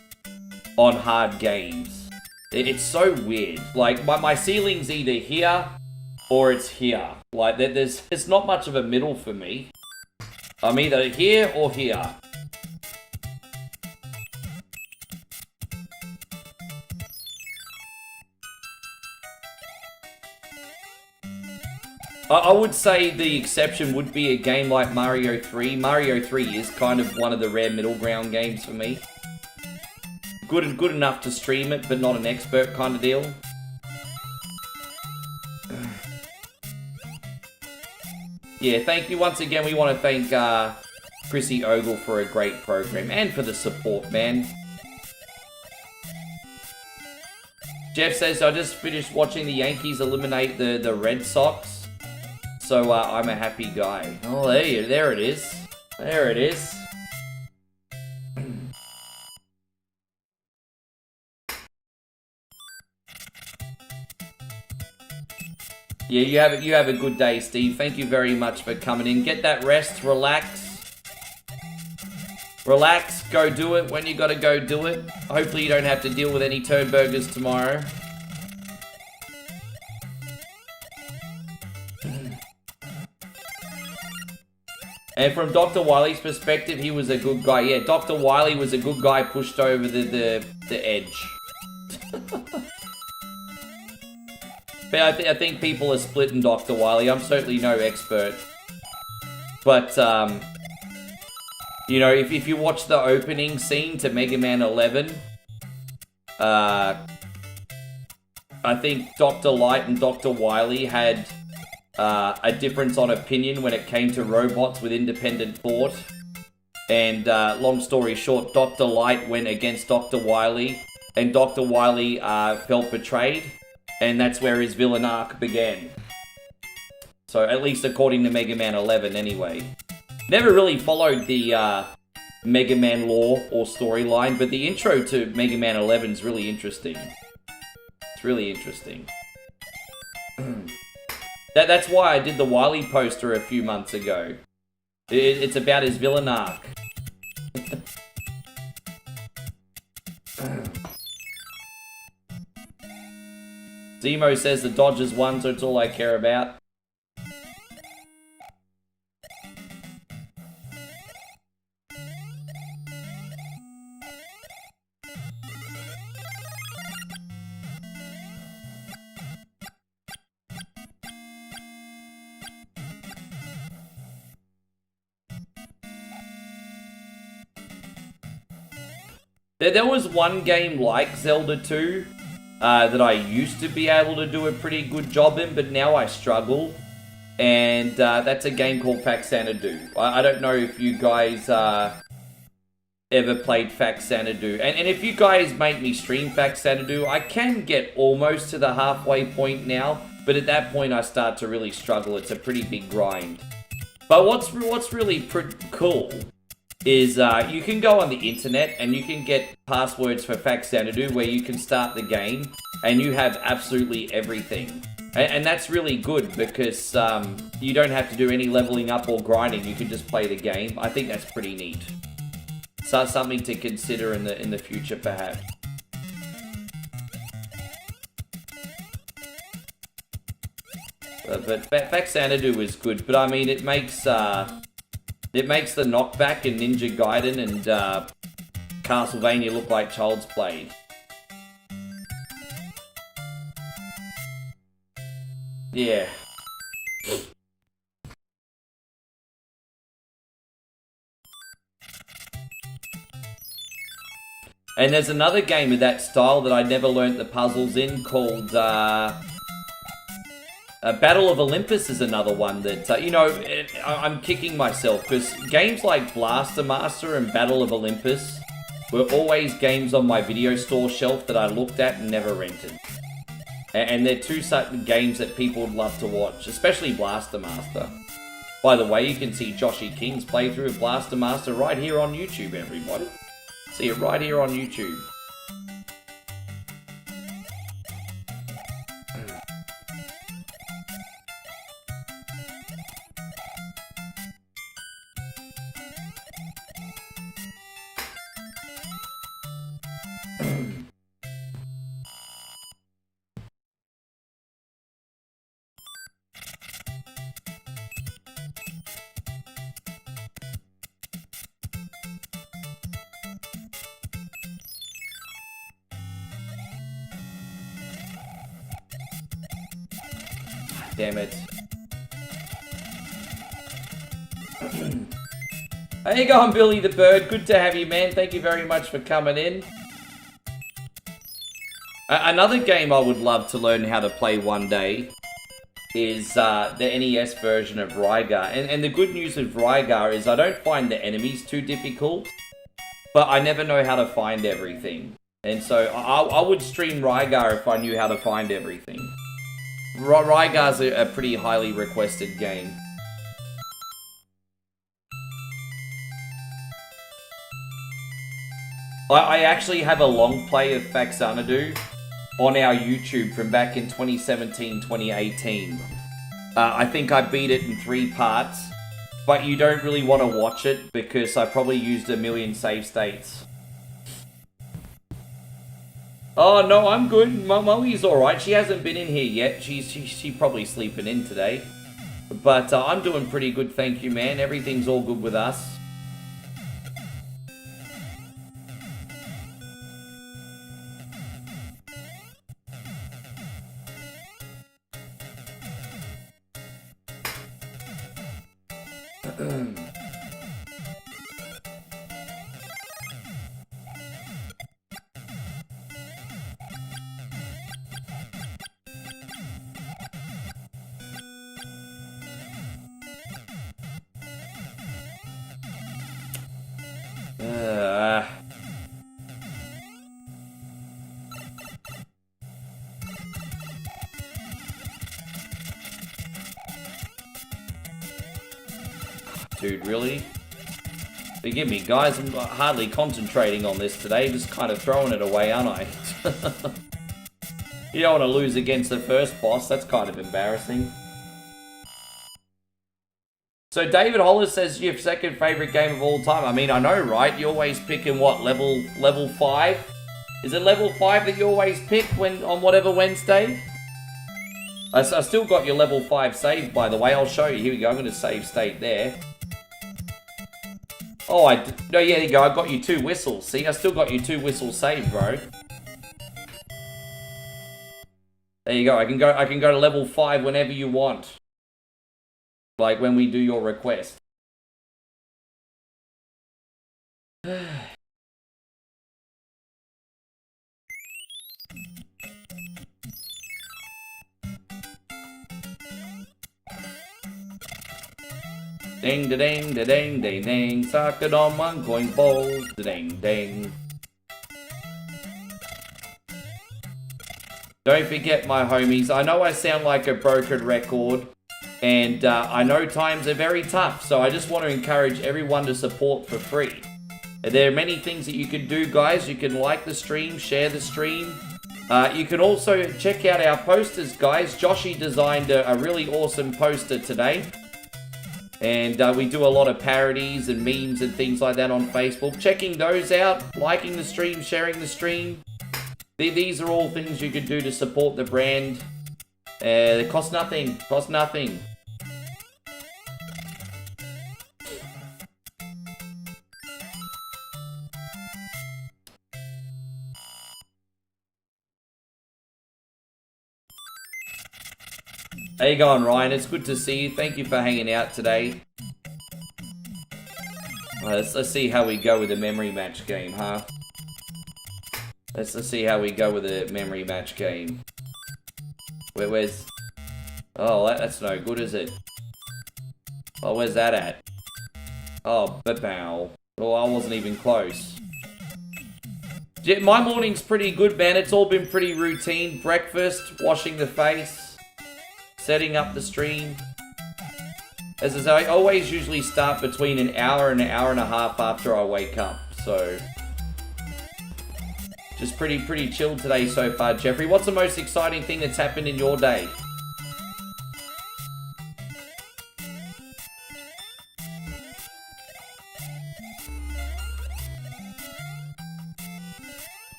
on hard games. It's so weird. Like, my ceiling's either here or it's here. Like, there's not much of a middle for me. I'm either here or here. I would say the exception would be a game like Mario 3. Mario 3 is kind of one of the rare middle ground games for me. Good enough to stream it, but not an expert kind of deal. Yeah, thank you once again. We want to thank Chrissy Ogle for a great program and for the support, man. Jeff says, I just finished watching the Yankees eliminate the Red Sox. So I'm a happy guy. Oh, there it is. There it is. Yeah, you have a good day, Steve. Thank you very much for coming in. Get that rest, relax. Relax, go do it when you gotta go do it. Hopefully you don't have to deal with any turd burgers tomorrow. And from Dr. Wily's perspective, he was a good guy. Yeah, Dr. Wily was a good guy pushed over the edge. But I think people are splitting Dr. Wily. I'm certainly no expert. But, you know, if you watch the opening scene to Mega Man 11, I think Dr. Light and Dr. Wily had a difference on opinion when it came to robots with independent thought. And long story short, Dr. Light went against Dr. Wily, and Dr. Wily felt betrayed. And that's where his villain arc began. So, at least according to Mega Man 11, anyway. Never really followed the Mega Man lore or storyline, but the intro to Mega Man 11 is really interesting. It's really interesting. That's why I did the Wily poster a few months ago. It's about his villain arc. Zemo says the Dodgers won, so it's all I care about. There was one game like Zelda 2 that I used to be able to do a pretty good job in, but now I struggle. And that's a game called Faxanadu. I don't know if you guys ever played Faxanadu. And if you guys make me stream Faxanadu, I can get almost to the halfway point now. But at that point, I start to really struggle. It's a pretty big grind. But what's really pretty cool is you can go on the internet and you can get passwords for Faxanadu where you can start the game and you have absolutely everything. And that's really good because you don't have to do any leveling up or grinding. You can just play the game. I think that's pretty neat. So something to consider in the future, perhaps. But Xanadu is good. But I mean, it makes the Knockback and Ninja Gaiden and Castlevania look like child's play. Yeah. And there's another game of that style that I never learnt the puzzles in called Battle of Olympus is another one that, you know, I'm kicking myself because games like Blaster Master and Battle of Olympus were always games on my video store shelf that I looked at and never rented. And they're two certain games that people would love to watch, especially Blaster Master. By the way, you can see Joshy King's playthrough of Blaster Master right here on YouTube, everybody. See it right here on YouTube. Damn it. How you going, Billy the Bird? Good to have you, man. Thank you very much for coming in. Another game I would love to learn how to play one day is the NES version of Rygar. And the good news with Rygar is I don't find the enemies too difficult, but I never know how to find everything. And so I would stream Rygar if I knew how to find everything. Rygar's a pretty highly requested game. I actually have a long play of Faxanadu on our YouTube from back in 2017, 2018. I think I beat it in 3 parts, but you don't really want to watch it because I probably used a million save states. Oh, no, I'm good. Moe's alright. She hasn't been in here yet. She's probably sleeping in today. But I'm doing pretty good, thank you, man. Everything's all good with us. Dude, really? Forgive me, guys. I'm hardly concentrating on this today. Just kind of throwing it away, aren't I? You don't want to lose against the first boss. That's kind of embarrassing. So David Hollis says your second favorite game of all time. I mean, I know, right? You're always picking what, level 5? Is it level 5 that you always pick when on whatever Wednesday? I still got your level 5 save, by the way. I'll show you. Here we go. I'm going to save state there. Oh, no, yeah, there you go. I got you 2 whistles. See, I still got you 2 whistles saved, bro. There you go. I can go to level 5 whenever you want. Like when we do your request. Ding da ding da ding ding ding, socket on one coin balls, da ding ding. Don't forget, my homies, I know I sound like a broken record, and I know times are very tough, so I just want to encourage everyone to support for free. There are many things that you can do, guys. You can like the stream, share the stream. You can also check out our posters, guys. Joshy designed a really awesome poster today. And we do a lot of parodies and memes and things like that on Facebook. Checking those out, liking the stream, sharing the stream. These are all things you can do to support the brand. It costs nothing. Costs nothing. How you going, Ryan? It's good to see you. Thank you for hanging out today. Let's see how we go with the memory match game, huh? Let's see how we go with the memory match game. Where's... Oh, that's no good, is it? Oh, where's that at? Oh, bow. Oh, I wasn't even close. Yeah, my morning's pretty good, man. It's all been pretty routine. Breakfast, washing the face, setting up the stream. As I say, I always usually start between an hour and a half after I wake up, so... Just pretty chill today so far, Jeffrey. What's the most exciting thing that's happened in your day?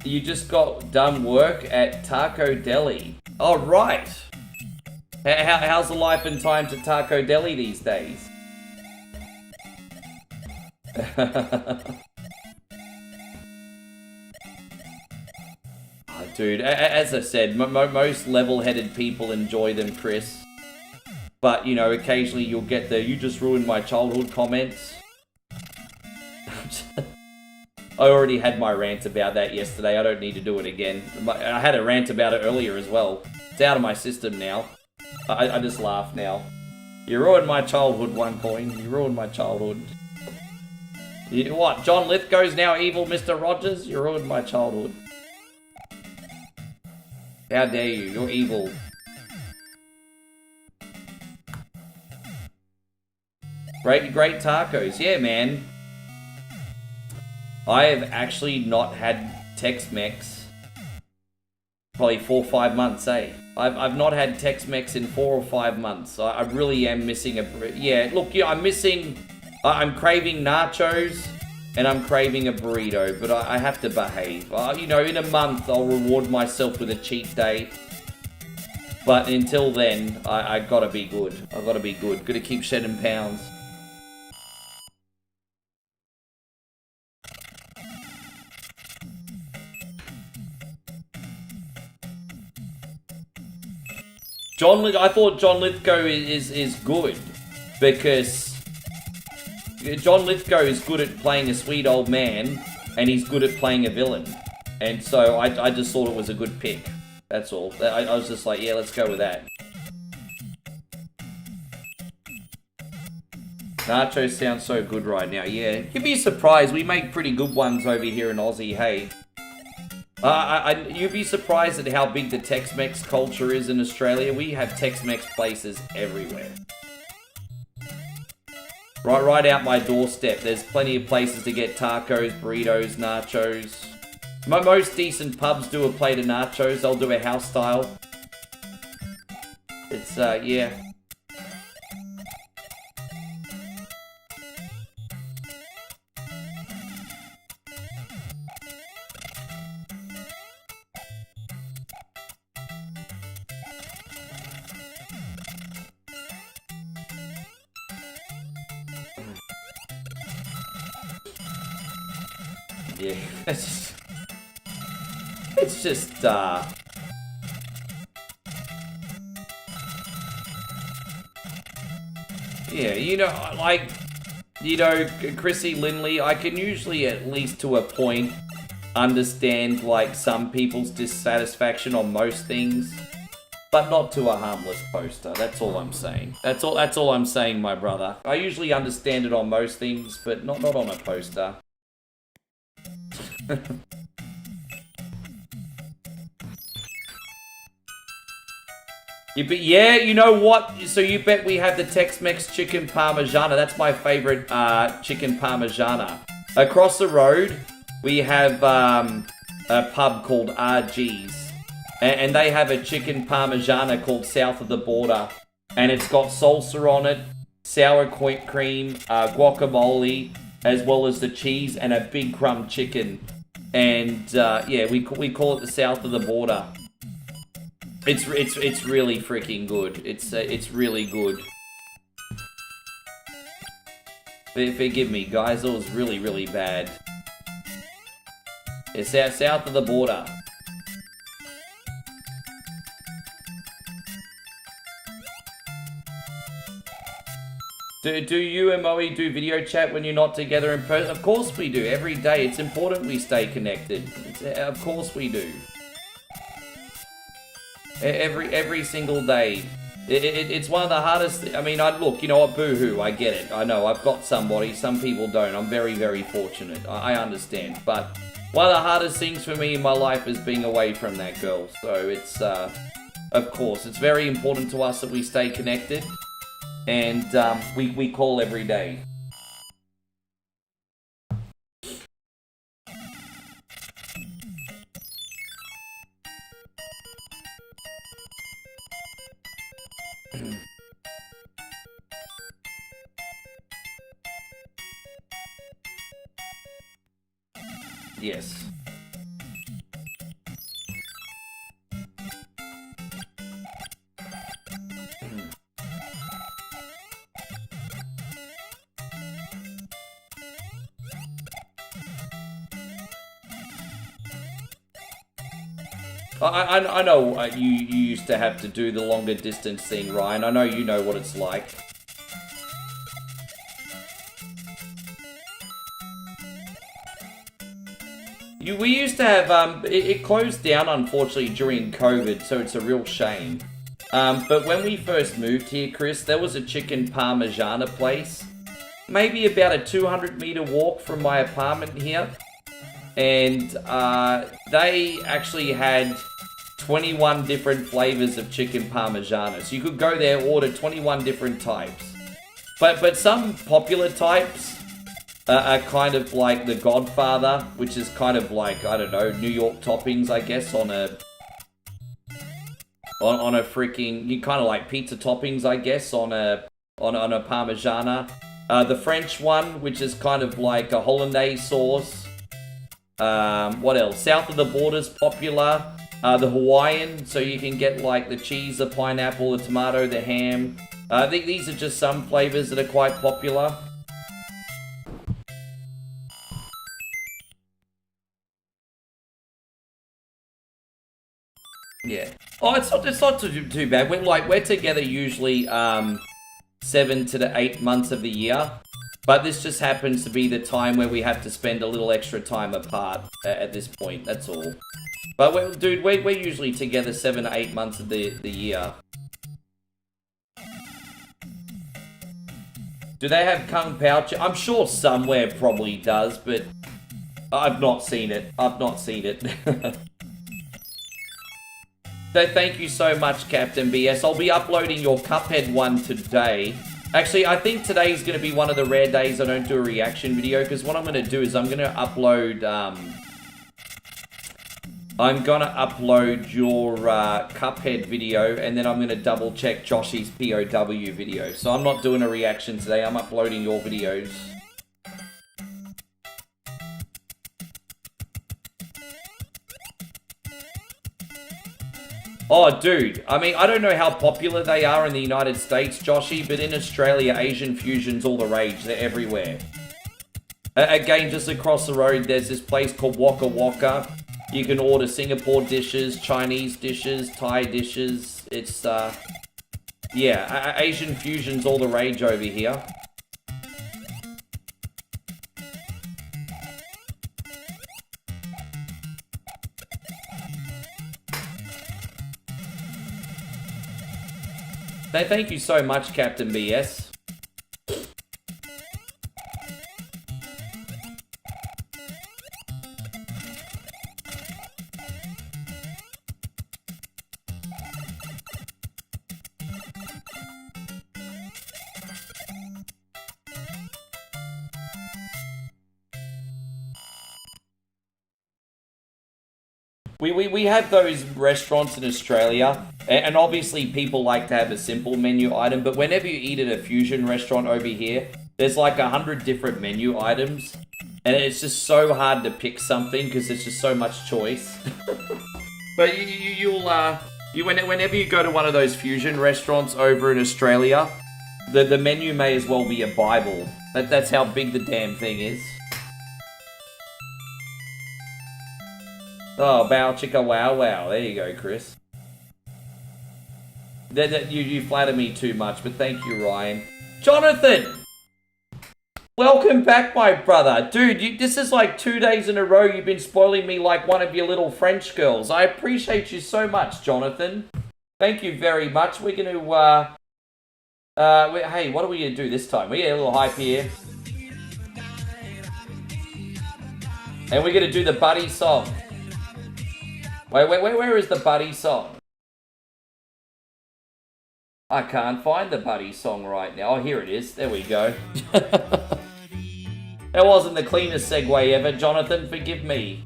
You just got done work at Taco Deli. Oh, right. How's the life and times at Taco Deli these days? Oh, dude, as I said, most level-headed people enjoy them, Chris. But, you know, occasionally you'll get the "you just ruined my childhood" comments. I already had my rant about that yesterday. I don't need to do it again. I had a rant about it earlier as well. It's out of my system now. I just laugh now. You ruined my childhood, OneCoin. You ruined my childhood. What? John Lithgow's now evil Mr. Rogers? You ruined my childhood. How dare you? You're evil. Great tacos. Yeah, man. I have actually not had Tex-Mex probably 4 or 5 months, eh? I've not had Tex-Mex in 4 or 5 months. I really am missing yeah, look, yeah, I'm craving nachos and I'm craving a burrito, but I have to behave. You know, in a month I'll reward myself with a cheat day. But until then, I gotta be good. I gotta be good. Gotta keep shedding pounds. I thought John Lithgow is good because John Lithgow is good at playing a sweet old man and he's good at playing a villain, and so I just thought it was a good pick. That's all. I was just like, yeah, let's go with that. Nachos sound so good right now. Yeah, you'd be surprised. We make pretty good ones over here in Aussie. Hey. You'd be surprised at how big the Tex-Mex culture is in Australia. We have Tex-Mex places everywhere. Right out my doorstep. There's plenty of places to get tacos, burritos, nachos. Most decent pubs do a plate of nachos. They'll do a house style. It's, yeah. Yeah, it's just, yeah, you know, like, you know, Chrissy Lindley, I can usually, at least to a point, understand, like, some people's dissatisfaction on most things, but not to a harmless poster. That's all I'm saying. That's all I'm saying, my brother. I usually understand it on most things, but not on a poster. Yeah, you know what? So you bet we have the Tex-Mex chicken parmigiana. That's my favorite chicken parmigiana. Across the road, we have a pub called RG's. and they have a chicken parmigiana called South of the Border, and it's got salsa on it, sour cream, guacamole, as well as the cheese and a big crumb chicken. And yeah, we call it the South of the Border. It's really freaking good. It's really good. Forgive me, guys. It was really, really bad. It's South of the Border. Do you and Moe do video chat when you're not together in person? Of course we do. Every day. It's important we stay connected. Of course we do. Every single day. It's one of the hardest. I mean, look, you know what? Boo-hoo. I get it. I know. I've got somebody. Some people don't. I'm very, very fortunate. I understand. But one of the hardest things for me in my life is being away from that girl. So it's, of course, it's very important to us that we stay connected. And we call every day. Yes. I know you used to have to do the longer distance thing, Ryan. I know you know what it's like. We used to have, it closed down, unfortunately, during COVID, so it's a real shame. But when we first moved here, Chris, there was a chicken parmigiana place. Maybe about a 200-meter walk from my apartment here. And they actually had 21 different flavors of chicken parmigiana. So you could go there, order 21 different types. But some popular types are kind of like the Godfather, which is kind of like, I don't know, New York toppings, I guess, on a freaking, you kind of like pizza toppings, I guess, on a parmigiana. The French one, which is kind of like a hollandaise sauce. What else? South of the Border's popular. The Hawaiian, so you can get like the cheese, the pineapple, the tomato, the ham. These are just some flavors that are quite popular. Yeah. Oh, it's not too bad. We're together usually 7 to 8 months of the year. But this just happens to be the time where we have to spend a little extra time apart at this point, that's all. But, we're usually together 7 to 8 months of the year. Do they have Kung Pao? I'm sure somewhere probably does, but I've not seen it. I've not seen it. So thank you so much, Captain BS. I'll be uploading your Cuphead one today. Actually, I think today's going to be one of the rare days I don't do a reaction video, because what I'm going to do is I'm going to upload, your Cuphead video, and then I'm going to double check Joshy's POW video. So I'm not doing a reaction today, I'm uploading your videos. Oh, dude. I mean, I don't know how popular they are in the United States, Joshy, but in Australia, Asian fusion's all the rage. They're everywhere. Again, just across the road, there's this place called Waka Waka. You can order Singapore dishes, Chinese dishes, Thai dishes. It's, yeah, Asian fusion's all the rage over here. Thank you so much, Captain BS. We have those restaurants in Australia, and obviously people like to have a simple menu item, but whenever you eat at a fusion restaurant over here, there's like 100 different menu items, and it's just so hard to pick something because there's just so much choice. But whenever you go to one of those fusion restaurants over in Australia, the menu may as well be a Bible. That's how big the damn thing is. Oh, bow chicka wow wow. There you go, Chris. You flatter me too much, but thank you, Ryan. Jonathan! Welcome back, my brother. Dude, this is like 2 days in a row you've been spoiling me like one of your little French girls. I appreciate you so much, Jonathan. Thank you very much. We're going to, hey, what are we going to do this time? We get a little hype here. And we're going to do the Buddy song. Wait, where is the Buddy song? I can't find the Buddy song right now. Oh, here it is. There we go. That wasn't the cleanest segue ever, Jonathan. Forgive me.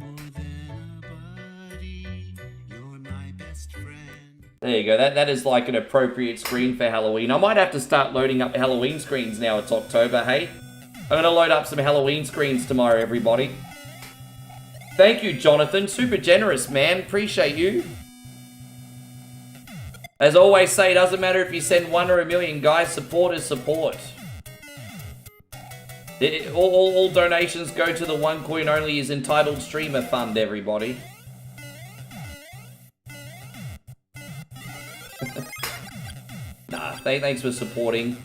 There you go. That is like an appropriate screen for Halloween. I might have to start loading up Halloween screens now. It's October, hey? I'm going to load up some Halloween screens tomorrow, everybody. Thank you, Jonathan. Super generous, man. Appreciate you. As I always say, it doesn't matter if you send 1 or 1 million, guys. Support is support. All donations go to the One Coin Only is Entitled Streamer Fund, everybody. Nah, thanks for supporting.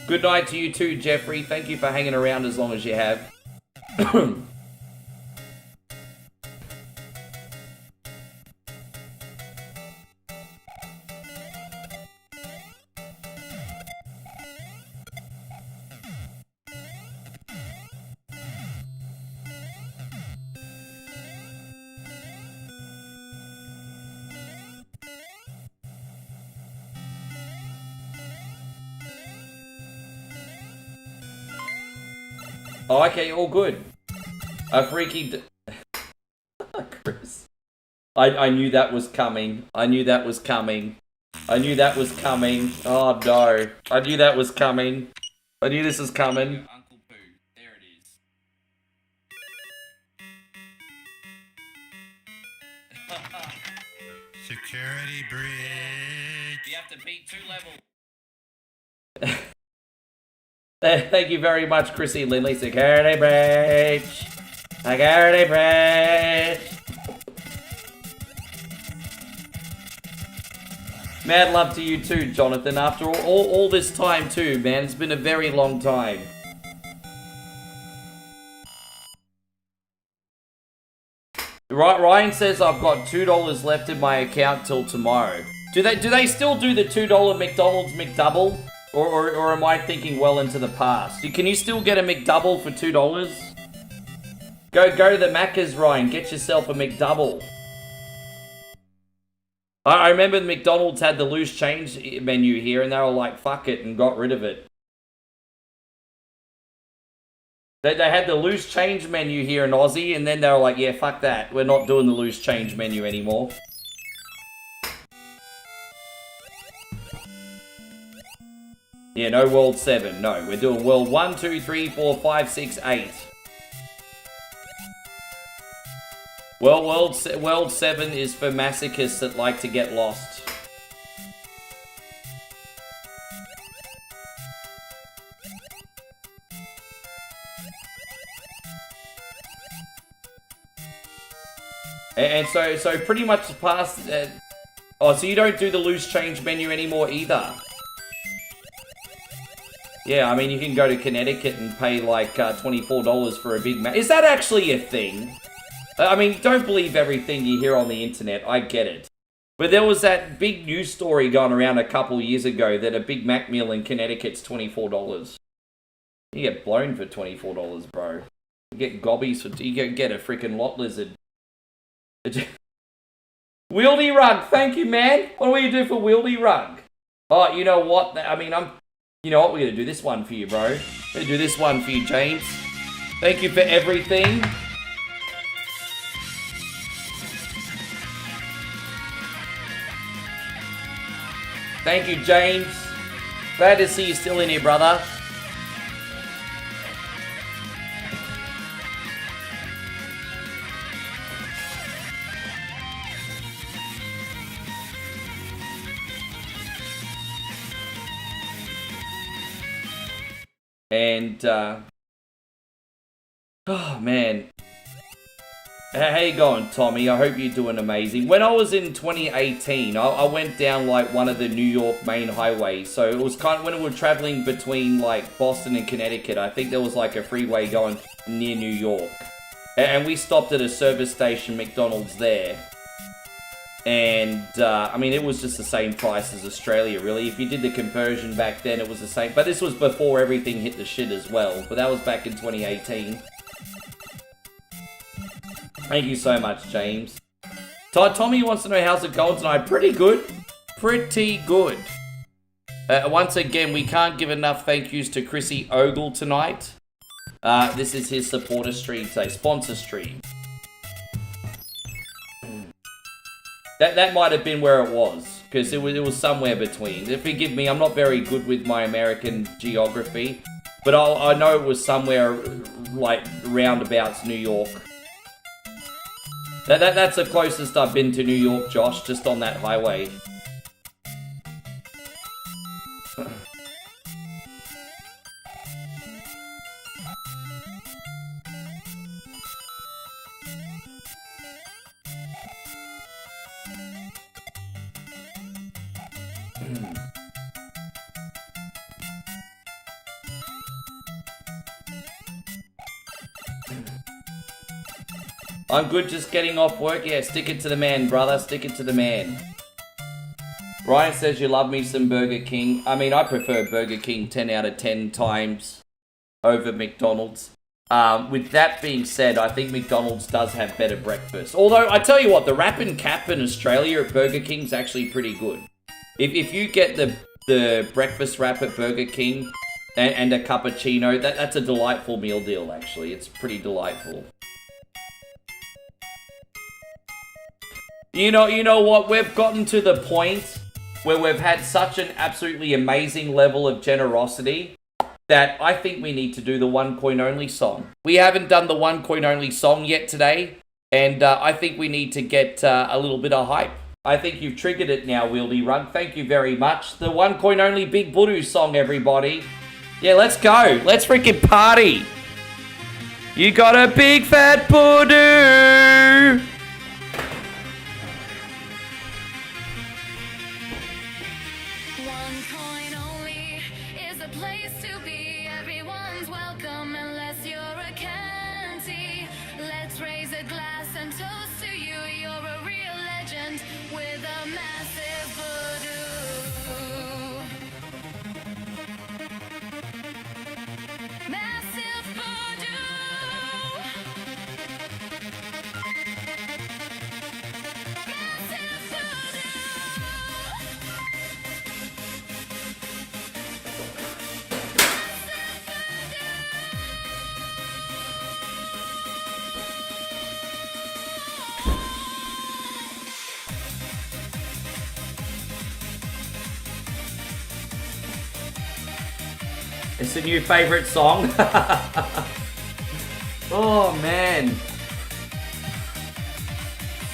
Good night to you too, Jeffrey. Thank you for hanging around as long as you have. Oh, okay, all good. A freaky... Chris. I knew that was coming. I knew that was coming. I knew that was coming. Oh, no. I knew that was coming. I knew this was coming. Uncle Pooh. There it is. Security breach. You have to beat 2 levels. Thank you very much, Chrissy Lindley. Security breach. Security breach. Mad love to you too, Jonathan. After all this time too, man. It's been a very long time. Ryan says I've got $2 left in my account till tomorrow. Do they still do the $2 McDonald's McDouble? Or am I thinking well into the past? Can you still get a McDouble for $2? Go to the Macca's, Ryan. Get yourself a McDouble. I remember the McDonald's had the loose change menu here, and they were like, fuck it, and got rid of it. They had the loose change menu here in Aussie, and then they were like, yeah, fuck that. We're not doing the loose change menu anymore. Yeah, no World 7. No, we're doing World 1, 2, 3, 4, 5, 6, 8. Well, World 7 is for masochists that like to get lost. And so pretty much past... oh, so you don't do the loose change menu anymore either? Yeah, I mean, you can go to Connecticut and pay like $24 for a Big Mac. Is that actually a thing? I mean, don't believe everything you hear on the internet. I get it. But there was that big news story going around a couple years ago that a Big Mac meal in Connecticut's $24. You get blown for $24, bro. You get gobbies for... You get a freaking lot lizard. Wieldy Rug, thank you, man. What do we do for Wieldy Rug? Oh, you know what? I mean, You know what? We're going to do this one for you, bro. We're going to do this one for you, James. Thank you for everything. Thank you, James. Glad to see you still in here, brother. And, oh, man. How you going, Tommy? I hope you're doing amazing. When I was in 2018, I went down, like, one of the New York main highways. So it was kind of when we were traveling between, like, Boston and Connecticut. I think there was, like, a freeway going near New York. And we stopped at a service station, McDonald's there. And, I mean, it was just the same price as Australia, really. If you did the conversion back then, it was the same. But this was before everything hit the shit as well. But that was back in 2018. Thank you so much, James. Tommy wants to know how's it going tonight. Pretty good. Pretty good. Once again, we can't give enough thank yous to Chrissy Ogle tonight. This is his supporter stream today. Sponsor stream. That might have been where it was. Because it was somewhere between. Forgive me, I'm not very good with my American geography. But I know it was somewhere, like, roundabouts New York. That's the closest I've been to New York, Josh, just on that highway. I'm good just getting off work. Yeah, stick it to the man, brother. Stick it to the man. Ryan says you love me some Burger King. I mean, I prefer Burger King 10 out of 10 times over McDonald's. With that being said, I think McDonald's does have better breakfast. Although, I tell you what, the wrap and cap in Australia at Burger King's actually pretty good. If you get the breakfast wrap at Burger King and a cappuccino, that's a delightful meal deal, actually. It's pretty delightful. You know what? We've gotten to the point where we've had such an absolutely amazing level of generosity that I think we need to do the one coin only song. We haven't done the one coin only song yet today, and I think we need to get a little bit of hype. I think you've triggered it now, Wieldy Rug. Thank you very much. The one coin only Big Voodoo song, everybody. Yeah, let's go. Let's freaking party. You got a big fat voodoo. It's a new favorite song. Oh, man.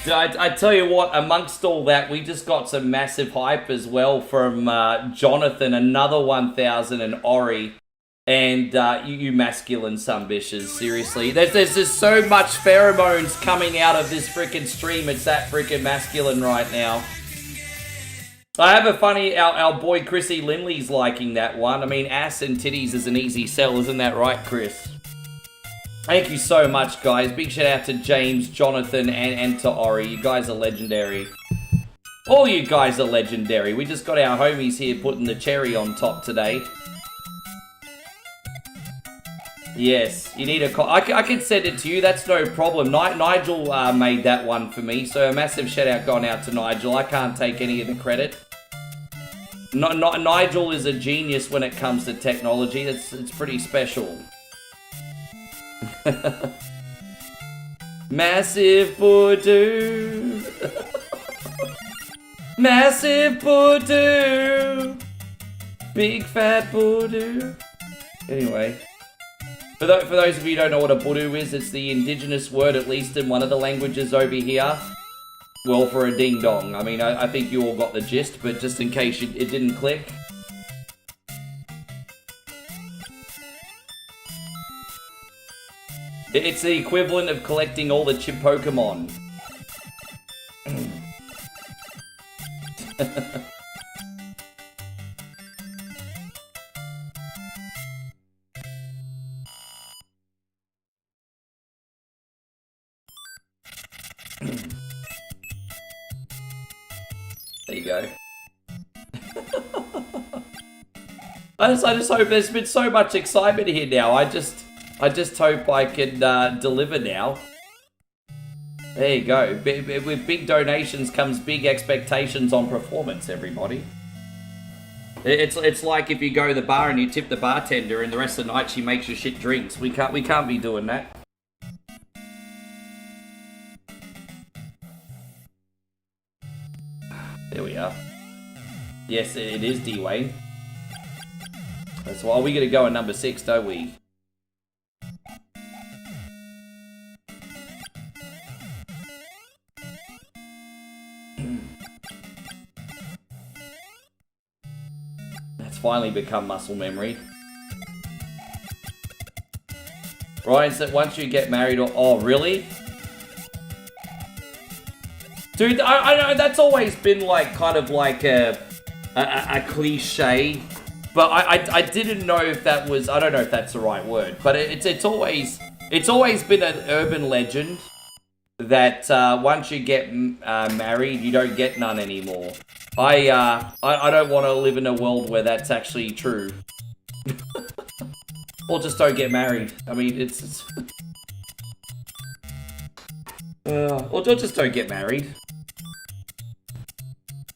I tell you what, amongst all that, we just got some massive hype as well from Jonathan, another 1000, and Ori. And you masculine sumbitches, seriously. There's just so much pheromones coming out of this freaking stream. It's that freaking masculine right now. I have a funny, our boy Chrissy Lindley's liking that one. I mean, ass and titties is an easy sell, isn't that right, Chris? Thank you so much, guys. Big shout out to James, Jonathan, and to Ori. You guys are legendary. All you guys are legendary. We just got our homies here putting the cherry on top today. Yes, you need a... I can send it to you, that's no problem. Nigel made that one for me, so a massive shout out going out to Nigel. I can't take any of the credit. Nigel is a genius when it comes to technology. It's pretty special. Massive Voodoo. Massive Voodoo. Big fat Voodoo. Anyway. For those of you who don't know what a Voodoo is, it's the indigenous word, at least in one of the languages over here. Well, for a ding-dong. I mean, I think you all got the gist, but just in case it didn't click. It's the equivalent of collecting all the chip Pokemon. There you go. I just hope there's been so much excitement here now. I just hope I can deliver now. There you go. With big donations comes big expectations on performance, everybody. It's like if you go to the bar and you tip the bartender and the rest of the night she makes you shit drinks. We can't be doing that. There we are. Yes, it is Dwayne. That's why we gotta go at number 6, don't we? That's finally become muscle memory. Ryan said once you get married, oh really? Dude, I know that's always been like kind of like a cliche, but I didn't know if that was, I don't know if that's the right word, but it's always been an urban legend that once you get married, you don't get none anymore. I don't want to live in a world where that's actually true. Or just don't get married. I mean, it's or just don't get married.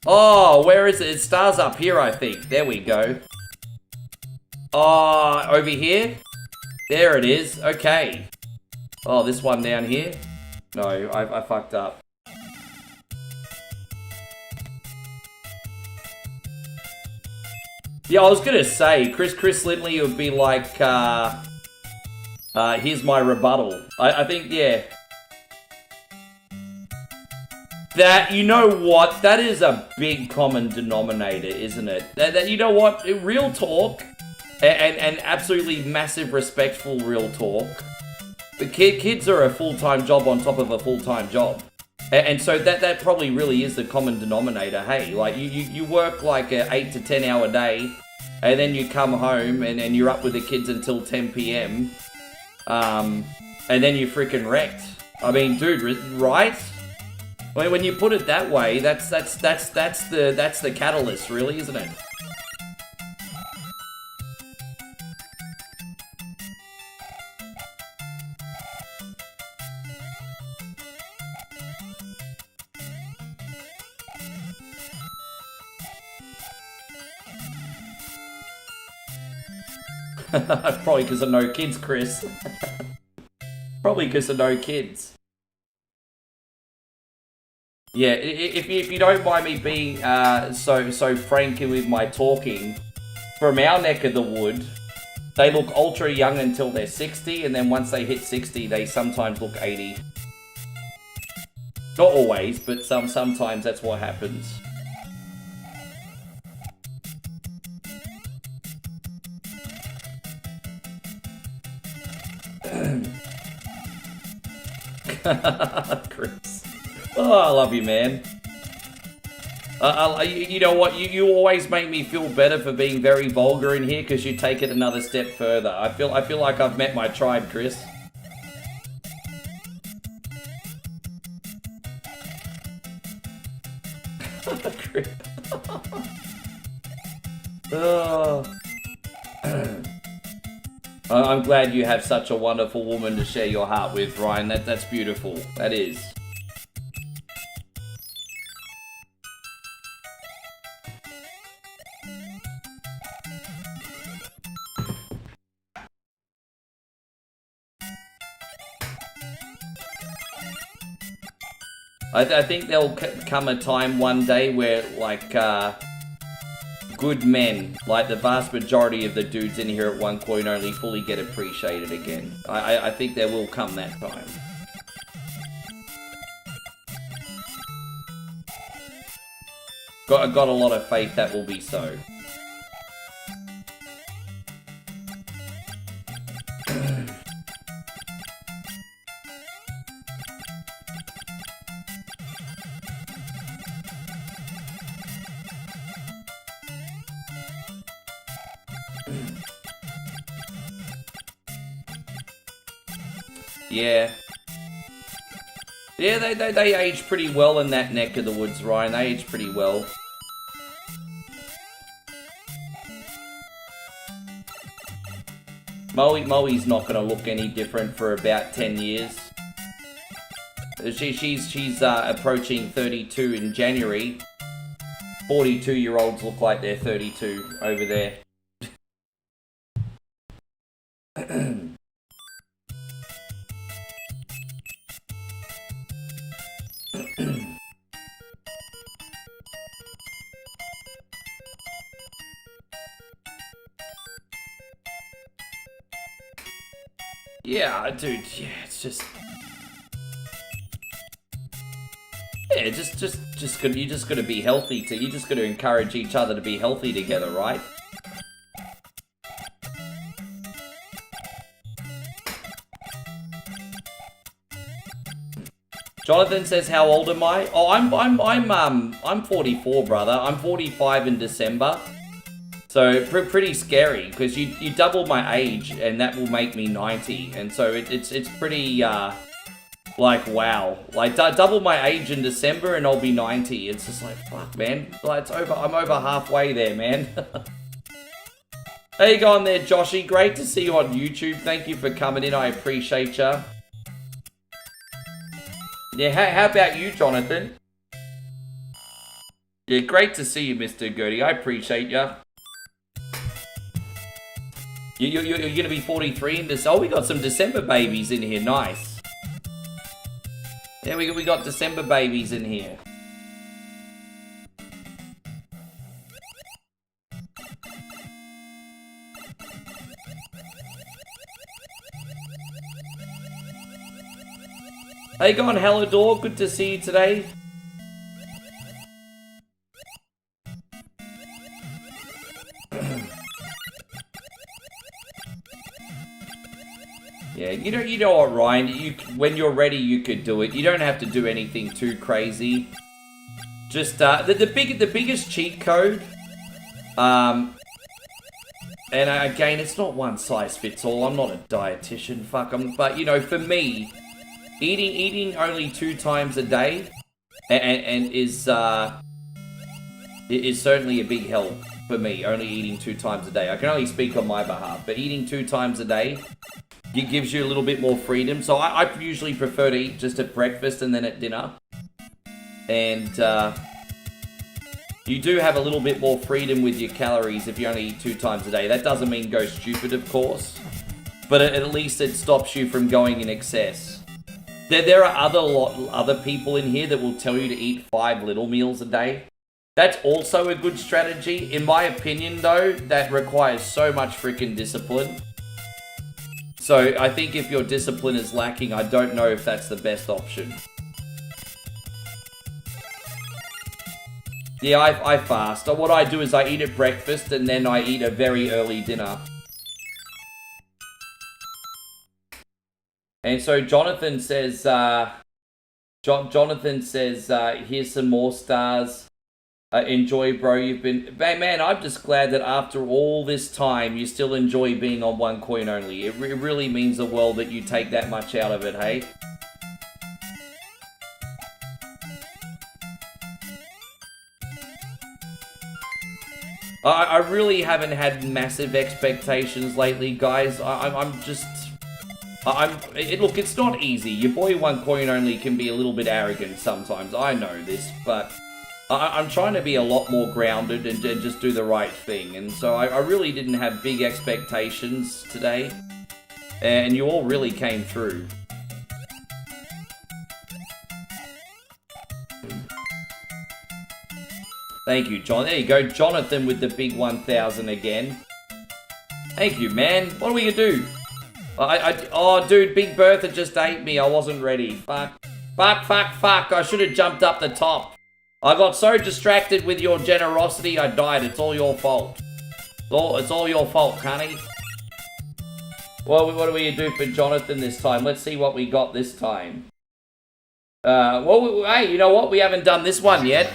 Oh, where is it? It stars up here, I think. There we go. Oh, over here? There it is. Okay. Oh, this one down here? No, I fucked up. Yeah, I was gonna say, Chris Lindley would be like, here's my rebuttal. I think, yeah. That, you know what, that is a big common denominator, isn't it? That you know what, real talk, and absolutely massive respectful real talk, the kids are a full-time job on top of a full-time job. And so that probably really is the common denominator, hey? Like, you work like a 8 to 10 hour day, and then you come home, and you're up with the kids until 10 p.m., and then you're freaking wrecked. I mean, dude, right? I mean, when you put it that way, that's the catalyst, really, isn't it? Probably because of no kids, Chris. Probably because of no kids. Yeah, if you don't mind me being so frank with my talking, from our neck of the wood, they look ultra young until they're 60, and then once they hit 60, they sometimes look 80. Not always, but sometimes that's what happens. Chris. Oh, I love you, man. You know what? You always make me feel better for being very vulgar in here because you take it another step further. I feel like I've met my tribe, Chris. Chris. Oh. I'm glad you have such a wonderful woman to share your heart with, Ryan. That's beautiful. That is. I think there'll come a time one day where, like, good men, like the vast majority of the dudes in here at One Coin Only, fully get appreciated again. I think there will come that time. Got a lot of faith that will be so. Yeah. Yeah, they age pretty well in that neck of the woods, Ryan. They age pretty well. Moe's not going to look any different for about 10 years. She's approaching 32 in January. 42-year-olds look like they're 32 over there. Yeah, dude, yeah, it's just... Yeah, you just gotta be healthy you just gotta encourage each other to be healthy together, right? Jonathan says, how old am I? Oh, I'm 44, brother. I'm 45 in December. So, pretty scary, because you double my age, and that will make me 90. And so, it's pretty, like, wow. Like, double my age in December, and I'll be 90. It's just like, fuck, man. Like, I'm over halfway there, man. How you going there, Joshy? Great to see you on YouTube. Thank you for coming in. I appreciate ya. Yeah, how about you, Jonathan? Yeah, great to see you, Mr. Gertie. I appreciate ya. You're gonna be 43 in this. Oh, we got some December babies in here. Nice. Yeah, we got December babies in here. How you going, Hallador? Good to see you today. Yeah, you know what, Ryan? When you're ready, you could do it. You don't have to do anything too crazy. Just the biggest cheat code. And again, it's not one size fits all. I'm not a dietitian, but you know, for me, eating only 2 times a day, and is certainly a big help for me. Only eating 2 times a day. I can only speak on my behalf, but eating 2 times a day. It gives you a little bit more freedom. So I usually prefer to eat just at breakfast and then at dinner. And you do have a little bit more freedom with your calories if you only eat 2 times a day. That doesn't mean go stupid, of course. But at least it stops you from going in excess. There are other people in here that will tell you to eat 5 little meals a day. That's also a good strategy. In my opinion, though, that requires so much freaking discipline. So I think if your discipline is lacking, I don't know if that's the best option. Yeah, I fast. What I do is I eat at breakfast and then I eat a very early dinner. And so Jonathan says, here's some more stars. Enjoy, bro. You've been... Man, I'm just glad that after all this time, you still enjoy being on One Coin Only. It really means the world that you take that much out of it, hey? I really haven't had massive expectations lately, guys. Look, it's not easy. Your boy One Coin Only can be a little bit arrogant sometimes. I know this, but... I'm trying to be a lot more grounded and just do the right thing. And so I really didn't have big expectations today. And you all really came through. Thank you, John. There you go. Jonathan with the big 1,000 again. Thank you, man. What are we gonna do? Oh, dude, Big Bertha just ate me. I wasn't ready. Fuck. I should have jumped up the top. I got so distracted with your generosity, I died. It's all your fault. It's all your fault, honey. Well, what do we do for Jonathan this time? Let's see what we got this time. Well, hey, you know what? We haven't done this one yet.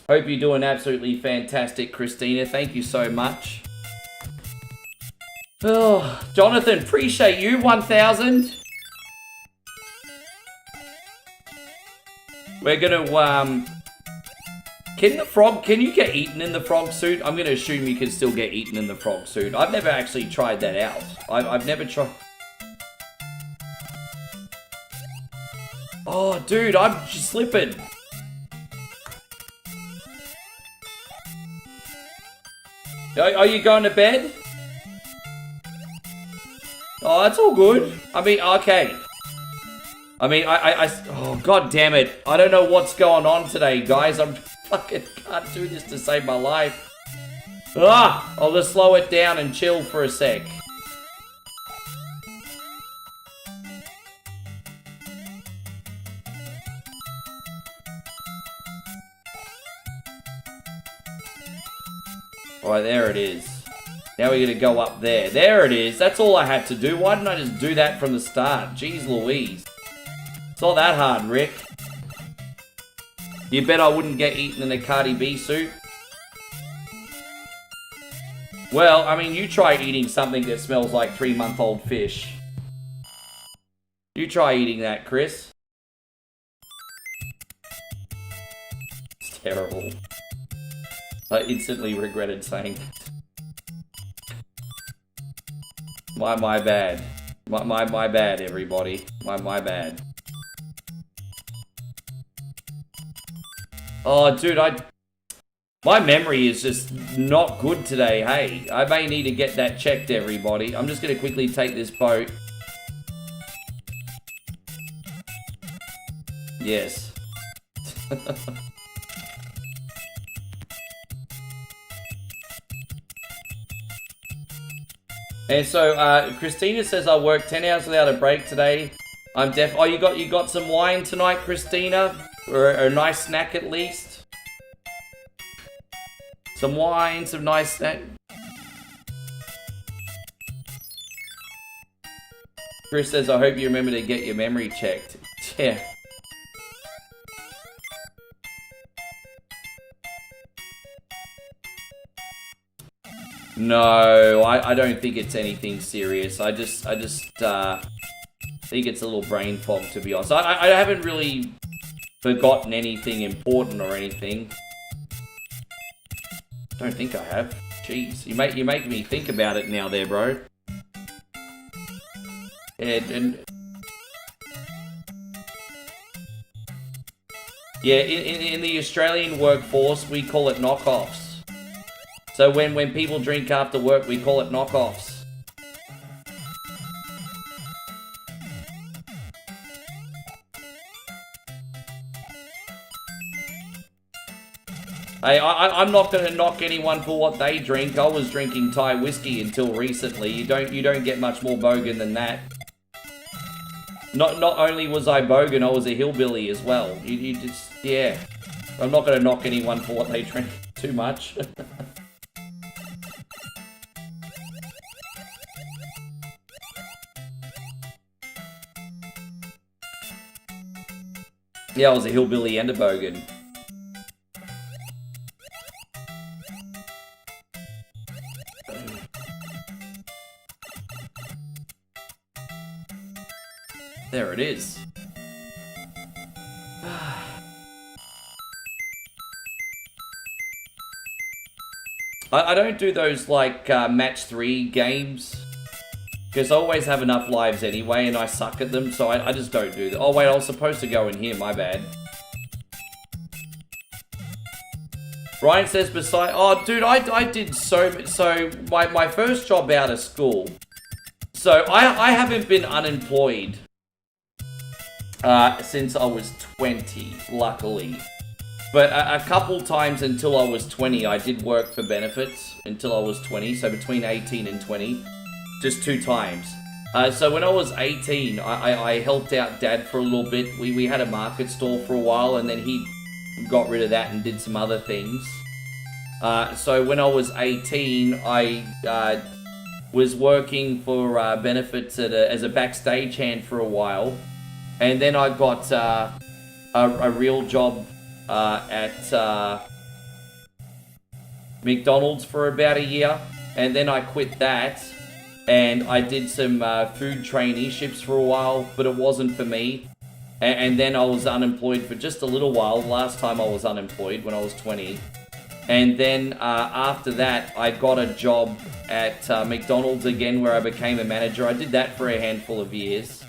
Hope you're doing absolutely fantastic, Christina. Thank you so much. Oh, Jonathan, appreciate you. 1,000. We're gonna, can you get eaten in the frog suit? I'm gonna assume you can still get eaten in the frog suit. I've never actually tried that out. I've never tried. Oh, dude, I'm just slipping. Are you going to bed? Oh, that's all good. I mean, okay. I mean, oh, god damn it. I don't know what's going on today, guys. I'm fucking can't do this to save my life. Ah, I'll just slow it down and chill for a sec. Alright, there it is. Now we're gonna go up there. There it is. That's all I had to do. Why didn't I just do that from the start? Jeez Louise. It's not that hard, Rick. You bet I wouldn't get eaten in a Cardi B suit? Well, I mean, you try eating something that smells like 3-month-old fish. You try eating that, Chris. It's terrible. I instantly regretted saying that. My bad. My bad, everybody. My bad. Oh, dude, my memory is just not good today, hey. I may need to get that checked, everybody. I'm just gonna quickly take this boat. Yes. And so, Christina says I worked 10 hours without a break today. I'm deaf. Oh, you got some wine tonight, Christina? Or a nice snack at least? Some wine, some nice snack. Chris says, I hope you remember to get your memory checked. Yeah. No, I don't think it's anything serious. I just think it's a little brain fog, to be honest. I haven't really forgotten anything important or anything. Don't think I have. Jeez, you make me think about it now, there, bro. And yeah, in the Australian workforce, we call it knockoffs. So when people drink after work, we call it knockoffs. Hey, I'm not going to knock anyone for what they drink. I was drinking Thai whiskey until recently. You don't get much more bogan than that. Not only was I bogan, I was a hillbilly as well. You just, yeah. I'm not going to knock anyone for what they drink too much. Yeah, I was a hillbilly and a bogan. There it is. I don't do those like match 3 games Because I always have enough lives anyway, and I suck at them, so I just don't do that. Oh, wait, I was supposed to go in here, my bad. Ryan says beside... Oh, dude, I did so... So, my first job out of school... So, I haven't been unemployed since I was 20, luckily. But a couple times until I was 20, I did work for benefits until I was 20. So, between 18 and 20. Just 2 times. So, when I was 18, I helped out Dad for a little bit. We had a market stall for a while, and then he got rid of that and did some other things. So when I was 18, I was working for benefits as a backstage hand for a while. And then I got a real job at McDonald's for about a year. And then I quit that. And I did some food traineeships for a while, but it wasn't for me. And then I was unemployed for just a little while. Last time I was unemployed, when I was 20. And then after that, I got a job at McDonald's again, where I became a manager. I did that for a handful of years.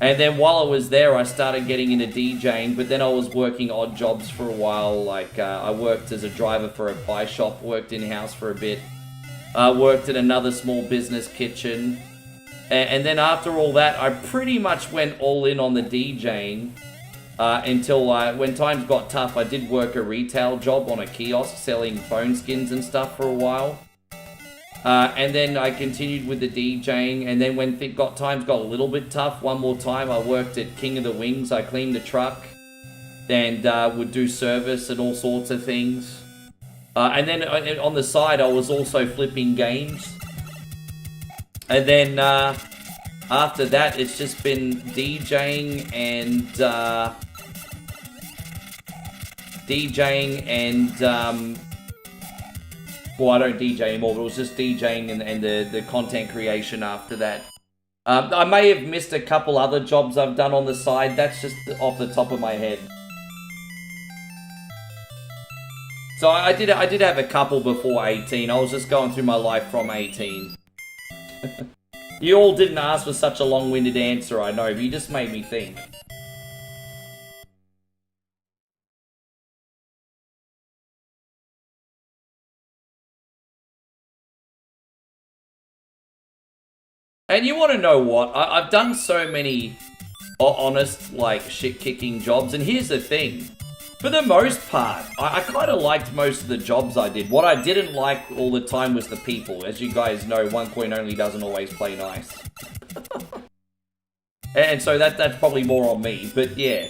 And then while I was there, I started getting into DJing, but then I was working odd jobs for a while. Like, I worked as a driver for a pie shop, worked in-house for a bit. Worked at another small business kitchen. And then after all that, I pretty much went all in on the DJing until when times got tough, I did work a retail job on a kiosk selling phone skins and stuff for a while. And then I continued with the DJing, and then when times got a little bit tough, one more time, I worked at King of the Wings. I cleaned the truck and would do service and all sorts of things. And then on the side, I was also flipping games. And then after that, it's just been DJing and well, I don't DJ anymore, but it was just DJing and the content creation after that. I may have missed a couple other jobs I've done on the side. That's just off the top of my head. So I did have a couple before 18. I was just going through my life from 18. You all didn't ask for such a long-winded answer, I know, but you just made me think. And you want to know what? I've done so many honest, like, shit-kicking jobs, and here's the thing. For the most part, I kind of liked most of the jobs I did. What I didn't like all the time was the people. As you guys know, one coin only doesn't always play nice. And so that's probably more on me, but yeah.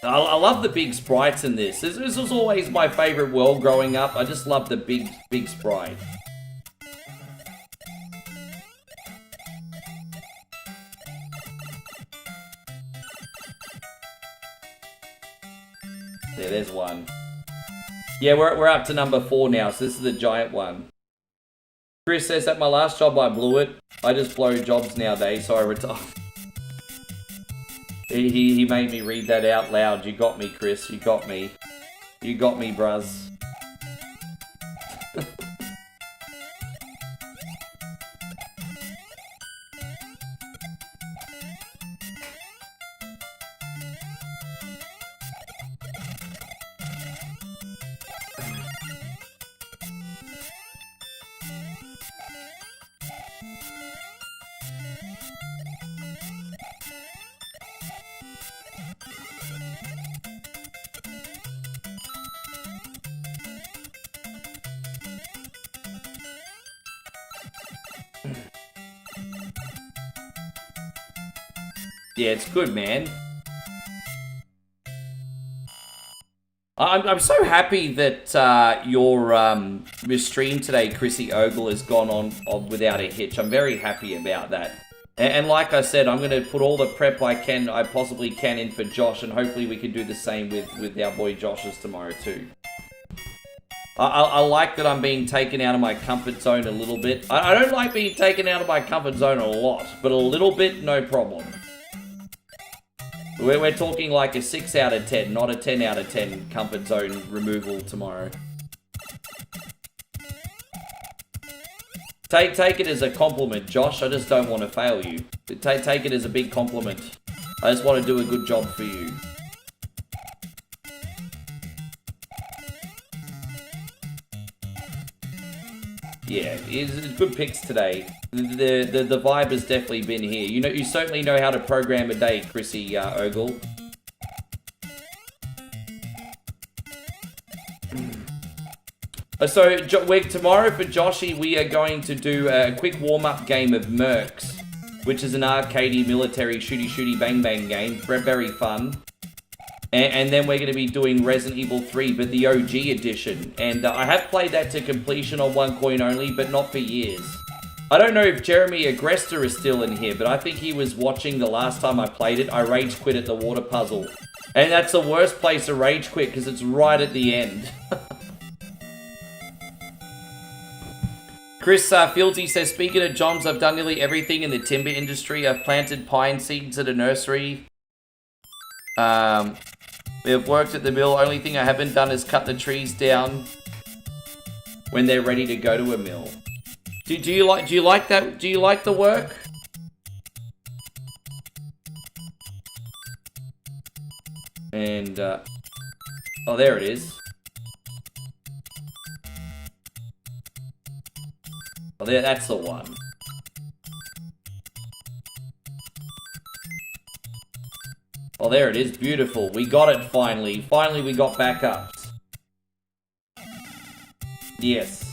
I love the big sprites in this. This was always my favorite world growing up. I just love the big sprite. Yeah, there's one. Yeah, we're up to number 4 now, so this is the giant one. Chris says, at my last job I blew it. I just blow jobs nowadays, so I retire. He made me read that out loud. You got me, Chris. You got me. You got me, bruz. Yeah, it's good, man. I'm so happy that your stream today, Chrissy Ogle, has gone on without a hitch. I'm very happy about that. And like I said, I'm going to put all the prep I possibly can in for Josh, and hopefully we can do the same with our boy Josh's tomorrow too. I like that I'm being taken out of my comfort zone a little bit. I don't like being taken out of my comfort zone a lot, but a little bit, no problem. We're talking like a 6 out of 10, not a 10 out of 10 comfort zone removal tomorrow. Take it as a compliment, Josh. I just don't want to fail you. Take it as a big compliment. I just want to do a good job for you. Yeah, it's good picks today. The vibe has definitely been here. You certainly know how to program a day, Chrissy Ogle. So tomorrow for Joshy, we are going to do a quick warm-up game of Mercs, which is an arcadey military shooty bang bang game. Very fun. And then we're going to be doing Resident Evil 3, but the OG edition. And I have played that to completion on 1 coin only, but not for years. I don't know if Jeremy Agresta is still in here, but I think he was watching the last time I played it. I rage quit at the water puzzle. And that's the worst place to rage quit, because it's right at the end. Chris Fieldsy says, speaking of jobs, I've done nearly everything in the timber industry. I've planted pine seeds at a nursery. We've worked at the mill. Only thing I haven't done is cut the trees down when they're ready to go to a mill. Do you like that? Do you like the work? And oh, there it is. Oh, there, that's the one. Oh, there it is. Beautiful. We got it finally. Finally, we got backups. Yes.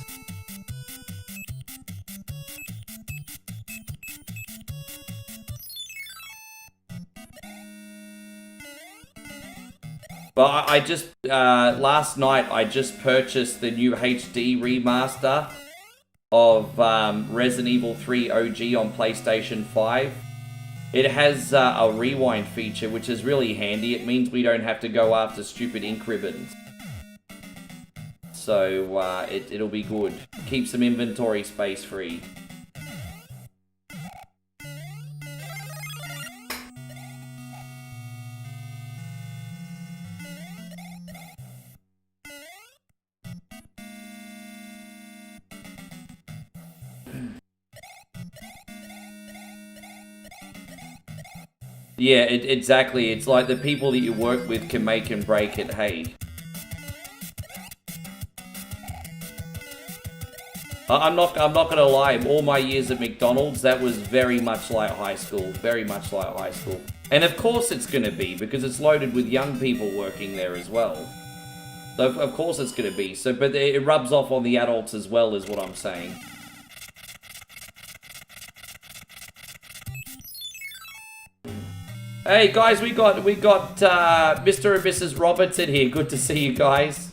But I just, last night, I just purchased the new HD remaster of Resident Evil 3 OG on PlayStation 5. It has a rewind feature, which is really handy. It means we don't have to go after stupid ink ribbons. So it'll be good. Keep some inventory space free. Yeah, exactly. It's like the people that you work with can make and break it, hey. I'm not gonna lie, all my years at McDonald's, that was very much like high school. Very much like high school. And of course it's gonna be, because it's loaded with young people working there as well. So of course it's gonna be. So, but it rubs off on the adults as well, is what I'm saying. Hey guys, we got Mr. and Mrs. Robertson here. Good to see you guys.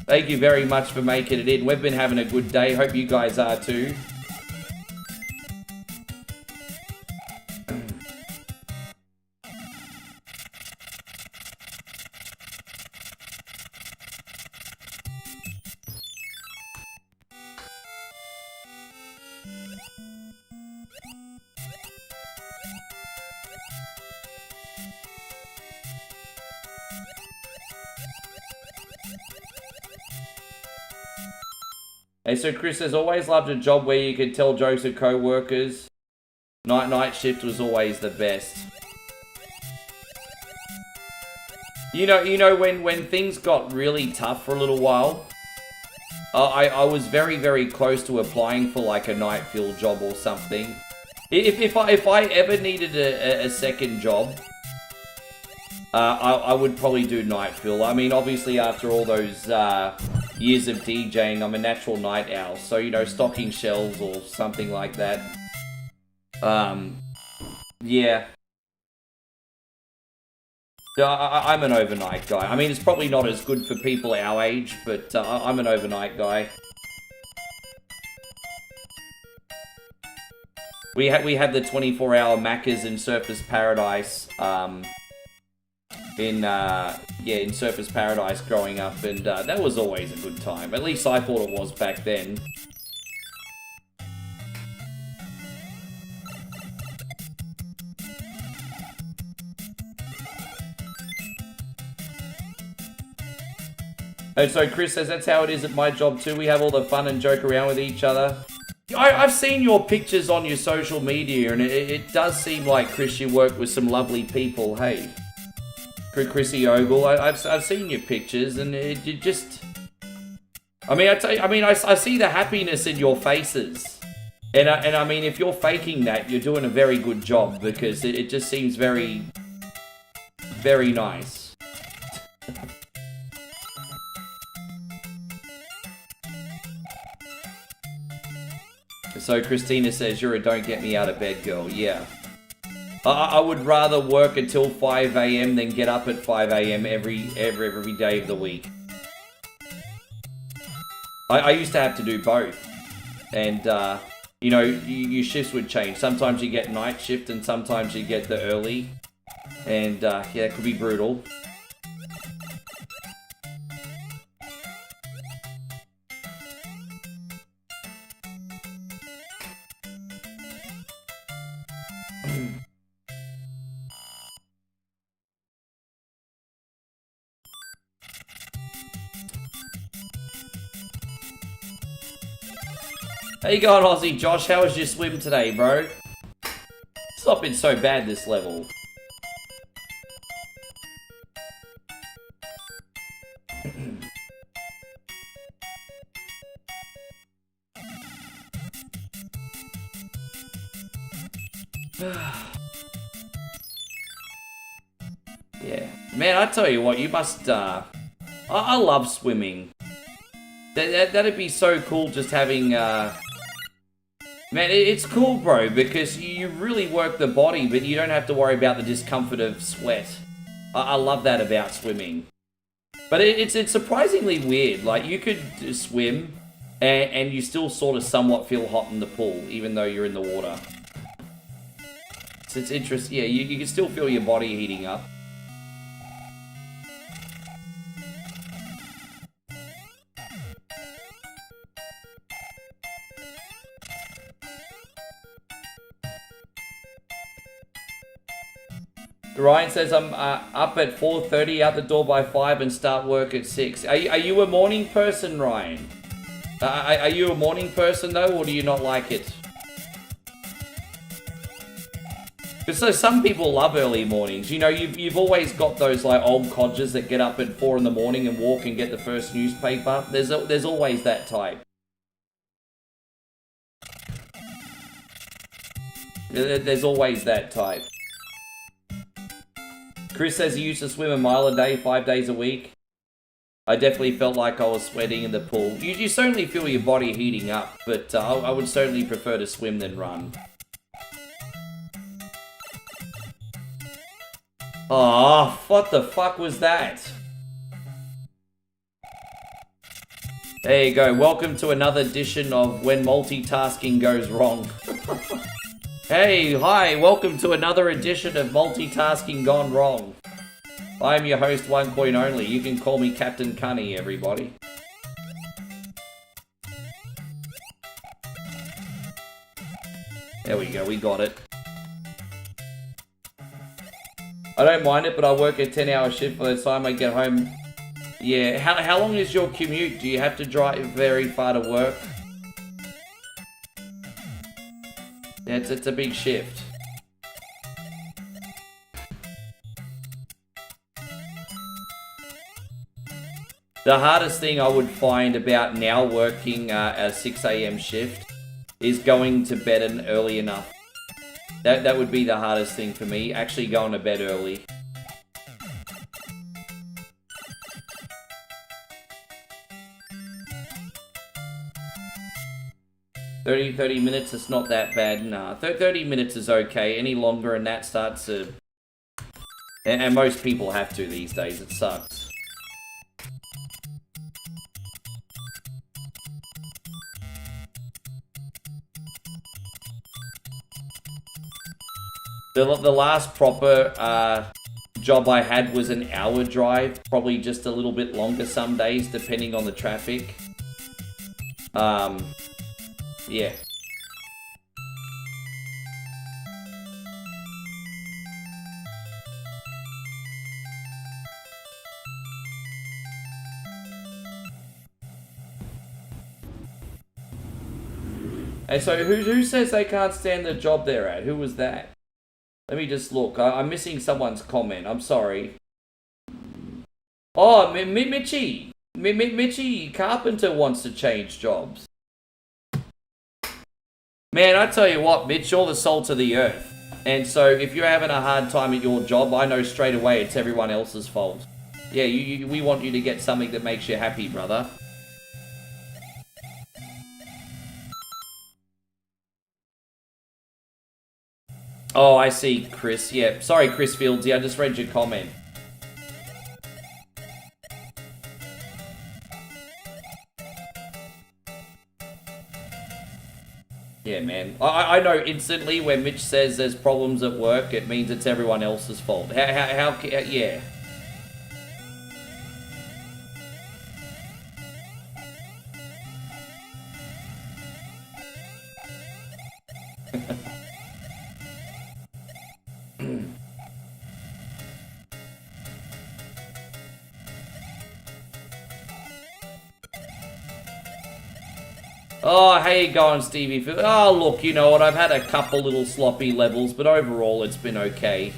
Thank you very much for making it in. We've been having a good day. Hope you guys are too. Hey, so Chris has always loved a job where you could tell jokes to co-workers. Night shift was always the best. You know when things got really tough for a little while, I was very close to applying for like a night field job or something. If I ever needed a second job, I would probably do night field. I mean, obviously after all those years of DJing, I'm a natural night owl, so stocking shelves or something like that. Yeah. Yeah, I'm an overnight guy. I mean, it's probably not as good for people our age, but I'm an overnight guy. We had the 24-hour Macca's in Surfers Paradise, in Surfers Paradise growing up, and that was always a good time. At least I thought it was back then. And so Chris says, that's how it is at my job too. We have all the fun and joke around with each other. I've seen your pictures on your social media, and it does seem like, Chris, you work with some lovely people. Hey, Chrissy Ogle, I've seen your pictures, and it just... I see the happiness in your faces. And I mean, if you're faking that, you're doing a very good job, because it just seems very, very nice. So Christina says, you're a don't get me out of bed girl. Yeah. I would rather work until 5 a.m. than get up at 5 a.m. every day of the week. I used to have to do both. And, you know, your shifts would change. Sometimes you get night shift and sometimes you get the early. And, yeah, it could be brutal. How you going, Aussie Josh? How was your swim today, bro? It's not been so bad, this level. Yeah. Man, I tell you what, you must, I love swimming. That'd be so cool, just having, Man, it's cool, bro, because you really work the body, but you don't have to worry about the discomfort of sweat. I love that about swimming. But it's surprisingly weird. Like, you could swim, and you still sort of somewhat feel hot in the pool, even though you're in the water. So it's interesting. Yeah, you can still feel your body heating up. Ryan says, I'm up at 4:30, out the door by 5, and start work at 6. Are you a morning person, Ryan? Are you a morning person, though, or do you not like it? Because so some people love early mornings. You know, you've always got those, like, old codgers that get up at 4 in the morning and walk and get the first newspaper. There's always that type. There's always that type. Chris says he used to swim a mile a day, 5 days a week. I definitely felt like I was sweating in the pool. You certainly feel your body heating up, but I would certainly prefer to swim than run. Oh, what the fuck was that? There you go. Welcome to another edition of When Multitasking Goes Wrong. Hey, hi, welcome to another edition of Multitasking Gone Wrong. I'm your host, One Coin Only. You can call me Captain Cunny, everybody. There we go, we got it. I don't mind it, but I work a 10-hour shift by the time I get home. Yeah, how long is your commute? Do you have to drive very far to work? Yeah, it's a big shift. The hardest thing I would find about now working a 6 a.m. shift is going to bed early enough. That would be the hardest thing for me, actually going to bed early. Thirty minutes, it's not that bad, nah. 30 minutes is okay. Any longer and that starts to... And most people have to these days, it sucks. The last proper job I had was an hour drive, probably just a little bit longer some days, depending on the traffic. Yeah. And so who says they can't stand the job they're at? Who was that? Let me just look. I'm missing someone's comment. I'm sorry. Oh, Mitchie. Mitchie Carpenter wants to change jobs. Man, I tell you what, Mitch, you're the salt of the earth. And so if you're having a hard time at your job, I know straight away it's everyone else's fault. Yeah, we want you to get something that makes you happy, brother. Oh, I see, Chris. Yeah, sorry, Chris Fieldsy. I just read your comment. Yeah, man. I know instantly when Mitch says there's problems at work, it means it's everyone else's fault. Yeah. Oh, how you going, Stevie? Oh, look, you know what? I've had a couple little sloppy levels, but overall it's been okay.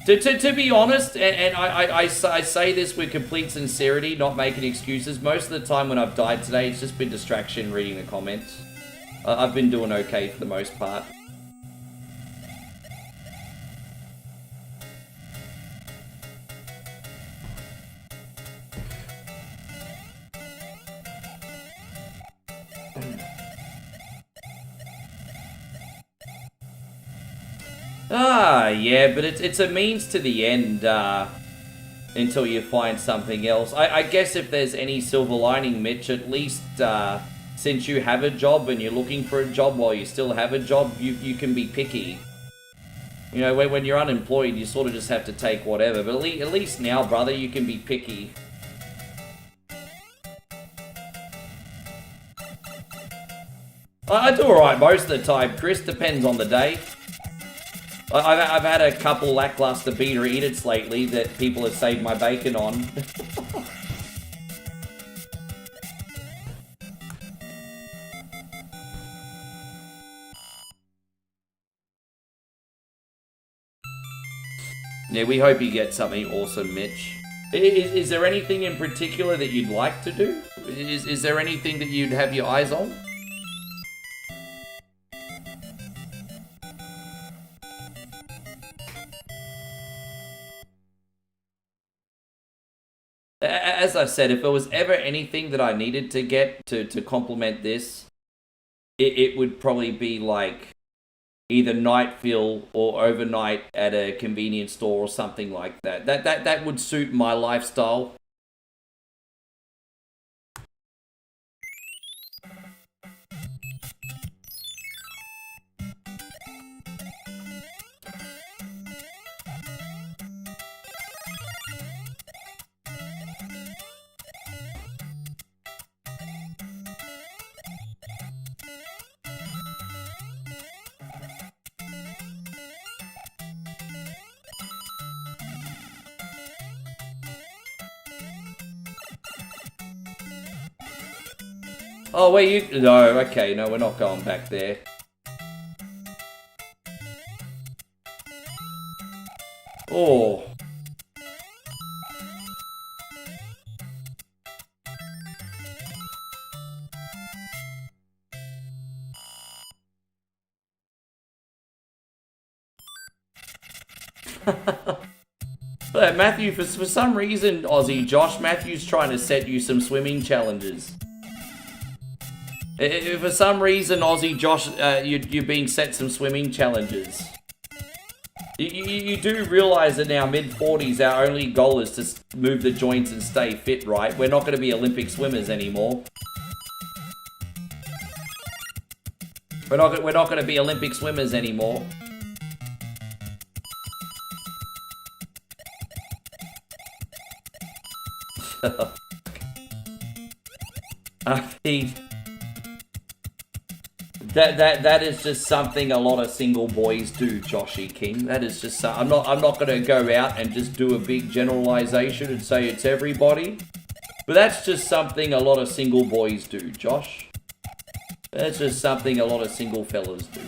To be honest, and I say this with complete sincerity, not making excuses, most of the time when I've died today, it's just been distraction reading the comments. I've been doing okay for the most part. Yeah, but it's a means to the end, until you find something else. I guess if there's any silver lining, Mitch, at least, since you have a job and you're looking for a job while you still have a job, you can be picky. You know, when you're unemployed, you sort of just have to take whatever, but at least now, brother, you can be picky. I do alright most of the time, Chris, depends on the day. I've had a couple lackluster beater eaters lately that people have saved my bacon on. Yeah, we hope you get something awesome, Mitch. Is there anything in particular that you'd like to do? Is there anything that you'd have your eyes on? As I said, if there was ever anything that I needed to get to complement this, it would probably be like either night fill or overnight at a convenience store or something like that. That would suit my lifestyle. Oh, wait, you... No, okay, no, we're not going back there. Oh. But Matthew, for some reason, Aussie Josh, Matthew's trying to set you some swimming challenges. For some reason, Aussie Josh, you're being set some swimming challenges. You do realize that in our mid-40s, our only goal is to move the joints and stay fit, right? We're not going to be Olympic swimmers anymore. We're not going to be Olympic swimmers anymore. I mean, that is just something a lot of single boys do, Joshy King. That is just I'm not going to go out and just do a big generalization and say it's everybody, but that's just something a lot of single boys do, Josh. That's just something a lot of single fellas do.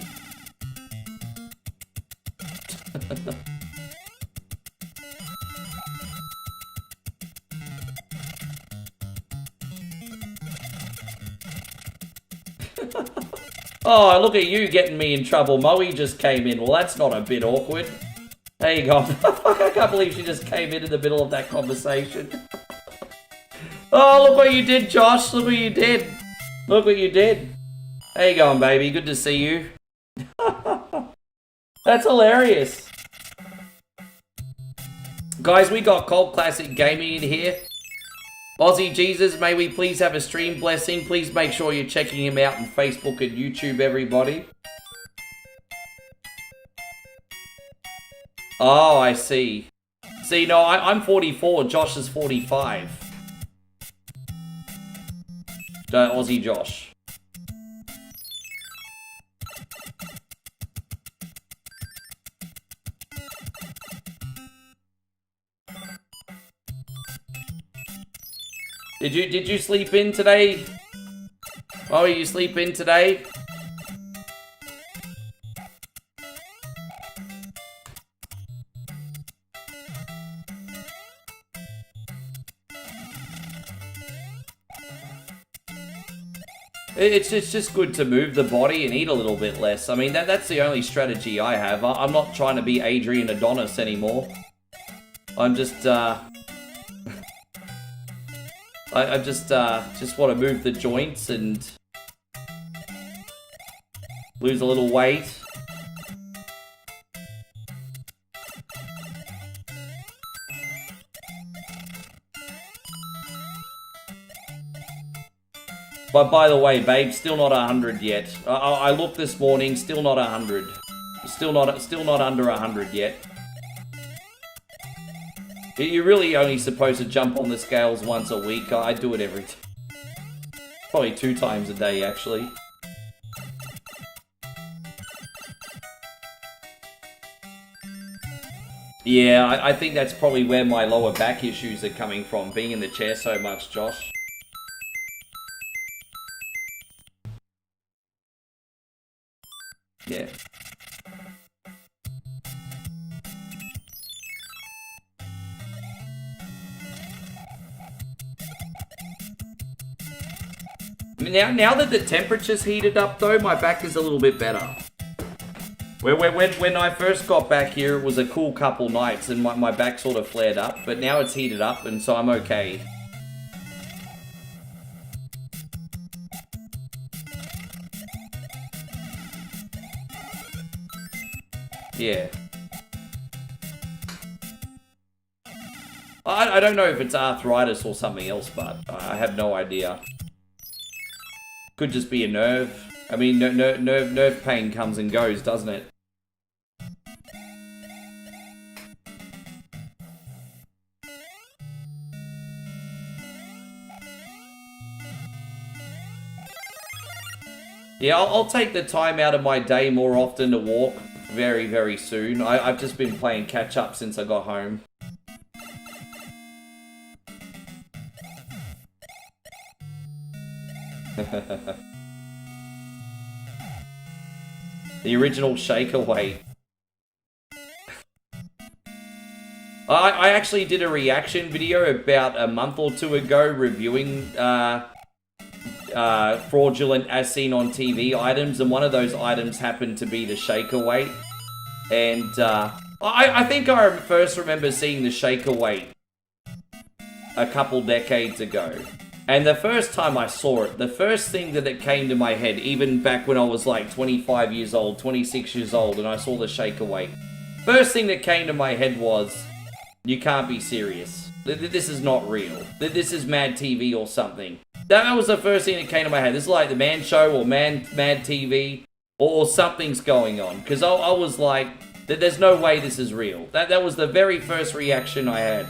Oh, look at you getting me in trouble. Moe just came in. Well, that's not a bit awkward. There you go. I can't believe she just came in the middle of that conversation. Oh, look what you did, Josh. Look what you did. Look what you did. How you going, baby? Good to see you. That's hilarious. Guys, we got Cult Classic Gaming in here. Aussie Jesus, may we please have a stream blessing. Please make sure you're checking him out on Facebook and YouTube, everybody. Oh, I see. See, no, I'm 44. Josh is 45. Aussie Josh. Did you sleep in today? Oh, you sleep in today? It's just good to move the body and eat a little bit less. I mean, that's the only strategy I have. I'm not trying to be Adrian Adonis anymore. I'm just, I just want to move the joints and lose a little weight. But by the way, babe, still not 100 yet. I looked this morning, still not 100. Still not under 100 yet. You're really only supposed to jump on the scales once a week. I do it every probably 2 times a day, actually. Yeah, I think that's probably where my lower back issues are coming from, being in the chair so much, Josh. Yeah. Now that the temperature's heated up, though, my back is a little bit better. When I first got back here, it was a cool couple nights, and my back sort of flared up. But now it's heated up, and so I'm okay. Yeah. I don't know if it's arthritis or something else, but I have no idea. Could just be a nerve. I mean, nerve pain comes and goes, doesn't it? Yeah, I'll take the time out of my day more often to walk very, very soon. I've just been playing catch up since I got home. The original shaker weight. I actually did a reaction video about a month or 2 ago reviewing fraudulent as seen on TV items, and one of those items happened to be the shaker weight. And I think I first remember seeing the shaker weight a couple decades ago. And the first time I saw it, the first thing that it came to my head, even back when I was like 25 years old, 26 years old, and I saw the shaker weight, First thing that came to my head was, you can't be serious. This is not real. This is Mad TV or something. That was the first thing that came to my head. This is like the Man Show or Mad TV or something's going on. Because I was like, there's no way this is real. That was the very first reaction I had.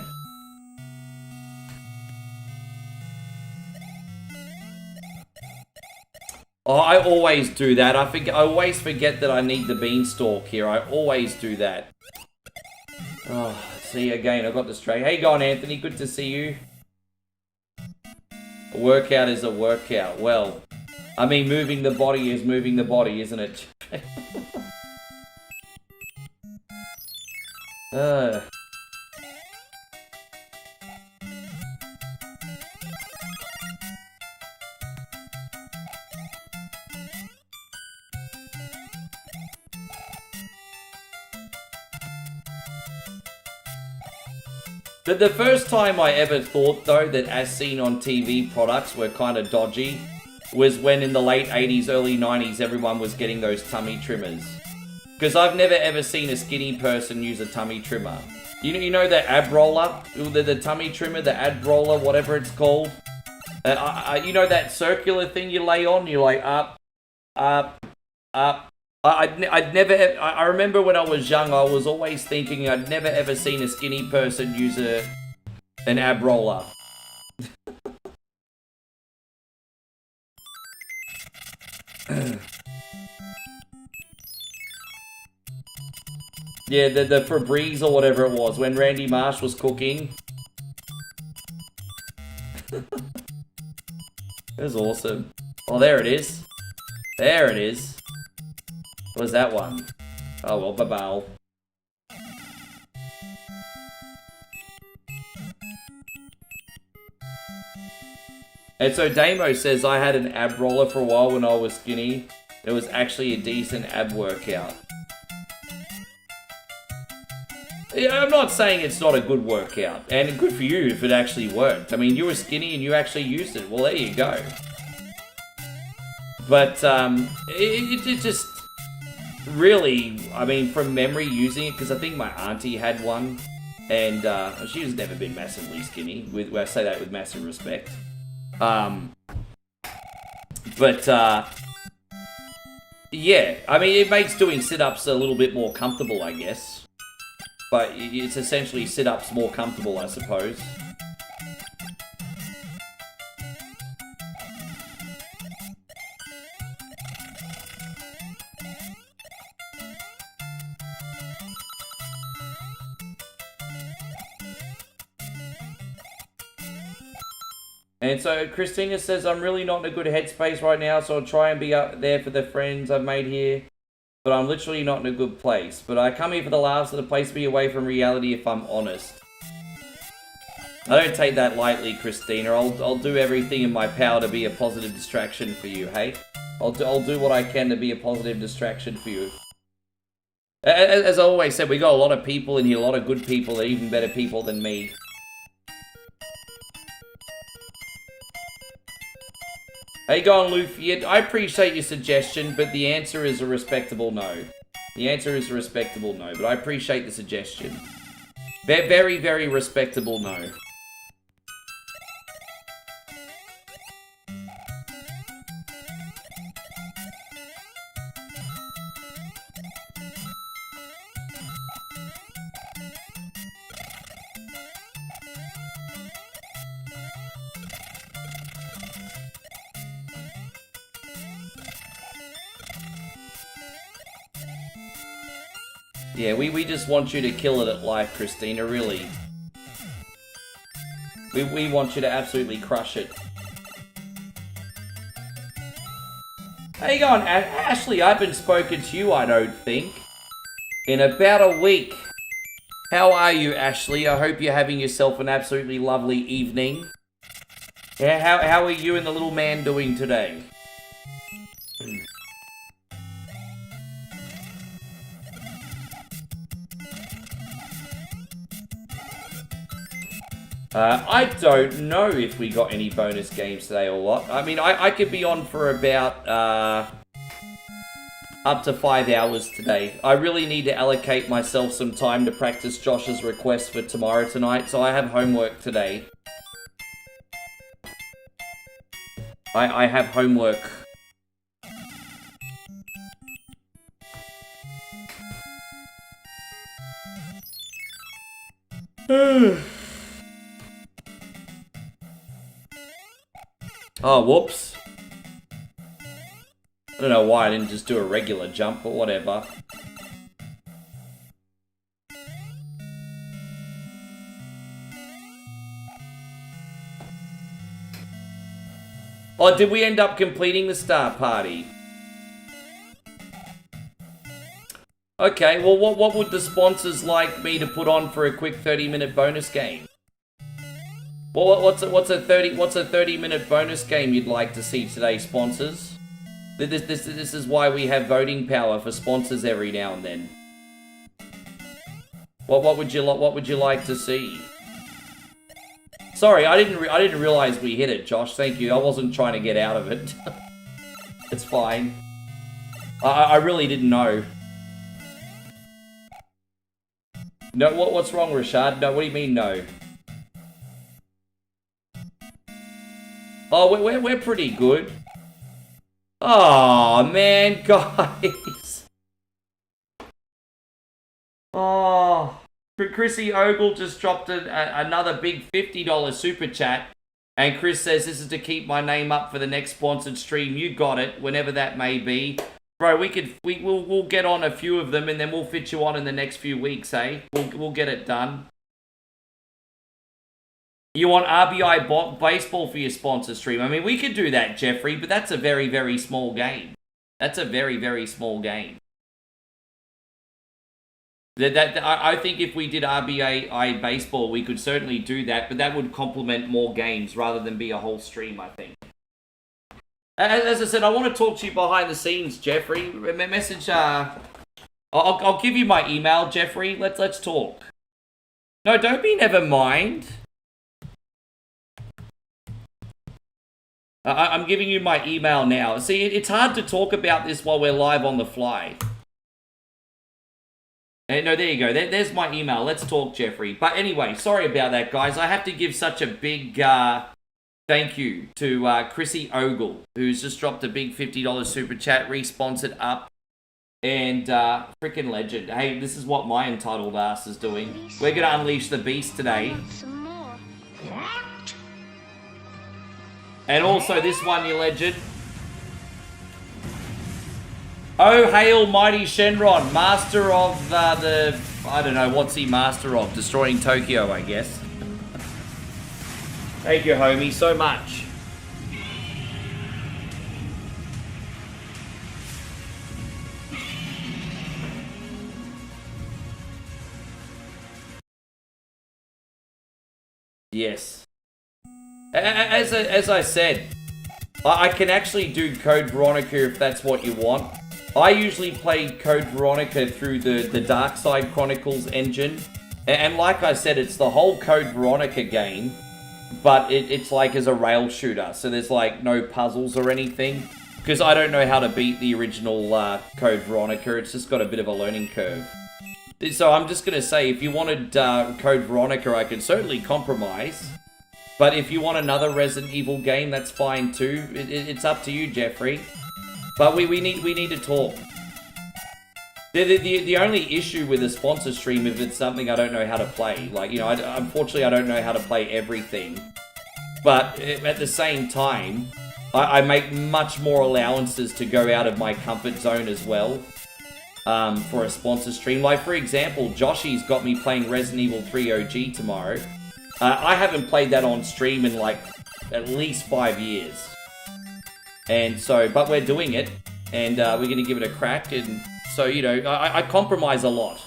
Oh, I always do that. I always forget that I need the beanstalk here. I always do that. Oh, see again, I got distracted. Hey, go on, Anthony. Good to see you. A workout is a workout. Well, I mean, moving the body is moving the body, isn't it? The first time I ever thought, though, that as seen on TV products were kind of dodgy was when in the late 80s, early 90s, everyone was getting those tummy trimmers. Because I've never ever seen a skinny person use a tummy trimmer. You know the ab roller? The tummy trimmer, the ab roller, whatever it's called? You know that circular thing you lay on? You're like, up, up, up. I remember when I was young, I was always thinking I'd never ever seen a skinny person use an ab roller. Yeah, the Febreze or whatever it was, when Randy Marsh was cooking. It was awesome. Oh, there it is. There it is. What was that one? Oh, well, ba-bow. And so Damo says, I had an ab roller for a while when I was skinny. It was actually a decent ab workout. Yeah, I'm not saying it's not a good workout. And good for you if it actually worked. I mean, you were skinny and you actually used it. Well, there you go. But, it just... Really, I mean, from memory using it, because I think my auntie had one, and she's never been massively skinny. I say that with massive respect. Yeah, I mean, it makes doing sit-ups a little bit more comfortable, I guess. But it's essentially sit-ups more comfortable, I suppose. And so Christina says, I'm really not in a good headspace right now, so I'll try and be up there for the friends I've made here. But I'm literally not in a good place. But I come here for the laughs and a place to be away from reality if I'm honest. I don't take that lightly, Christina. I'll do everything in my power to be a positive distraction for you, hey? I'll do what I can to be a positive distraction for you. As I always said, we got a lot of people in here, a lot of good people, even better people than me. How you going, Luffy? I appreciate your suggestion, but the answer is a respectable no. The answer is a respectable no, but I appreciate the suggestion. Very, very respectable no. Yeah, we just want you to kill it at life, Christina, really. We want you to absolutely crush it. How you going, Ashley? I haven't spoken to you, I don't think, in about a week. How are you, Ashley? I hope you're having yourself an absolutely lovely evening. Yeah, how are you and the little man doing today? I don't know if we got any bonus games today or what. I mean, I could be on for about, up to 5 hours today. I really need to allocate myself some time to practice Josh's request for tomorrow tonight, so I have homework today. I have homework. Oh, whoops. I don't know why I didn't just do a regular jump, but whatever. Oh, did we end up completing the star party? Okay, well, what would the sponsors like me to put on for a quick 30-minute bonus game? Well, what's a 30-minute bonus game you'd like to see today, sponsors? This is why we have voting power for sponsors every now and then. What would you like to see? Sorry, I didn't realize we hit it, Josh. Thank you. I wasn't trying to get out of it. It's fine. I really didn't know. No, what's wrong, Rashad? No, what do you mean no? Oh, we're pretty good. Oh man, guys. Oh, Chrissy Ogle just dropped another big $50 super chat, and Chris says this is to keep my name up for the next sponsored stream. You got it, whenever that may be, bro. We'll get on a few of them, and then we'll fit you on in the next few weeks, eh? We'll get it done. You want RBI baseball for your sponsor stream? I mean, we could do that, Jeffrey, but that's a very, very small game. That's a very, very small game. I think if we did RBI baseball, we could certainly do that, but that would complement more games rather than be a whole stream, I think. As I said, I want to talk to you behind the scenes, Jeffrey. Message, I'll give you my email, Jeffrey. Let's talk. No, don't be never mind. I'm giving you my email now. See, it's hard to talk about this while we're live on the fly. No, there you go. There's my email. Let's talk, Jeffrey. But anyway, sorry about that, guys. I have to give such a big thank you to Chrissy Ogle, who's just dropped a big $50 super chat, re-sponsored up, and freaking legend. Hey, this is what my entitled ass is doing. We're going to unleash the beast today. I want some more. And also this one, you legend. Oh, hail mighty Shenron, master of the... I don't know, what's he master of? Destroying Tokyo, I guess. Thank you, homie, so much. Yes. As I said, I can actually do Code Veronica if that's what you want. I usually play Code Veronica through the Dark Side Chronicles engine. And like I said, it's the whole Code Veronica game, but it's like as a rail shooter. So there's like no puzzles or anything. Because I don't know how to beat the original Code Veronica. It's just got a bit of a learning curve. So I'm just going to say, if you wanted Code Veronica, I can certainly compromise. But if you want another Resident Evil game, that's fine too. It's up to you, Jeffrey. But we need to talk. The only issue with a sponsor stream if it's something I don't know how to play. Like, you know, unfortunately I don't know how to play everything. But at the same time, I make much more allowances to go out of my comfort zone as well. For a sponsor stream. Like, for example, Joshy's got me playing Resident Evil 3 OG tomorrow. I haven't played that on stream in like at least 5 years. And so, but we're doing it, and we're going to give it a crack, and so, you know, I compromise a lot.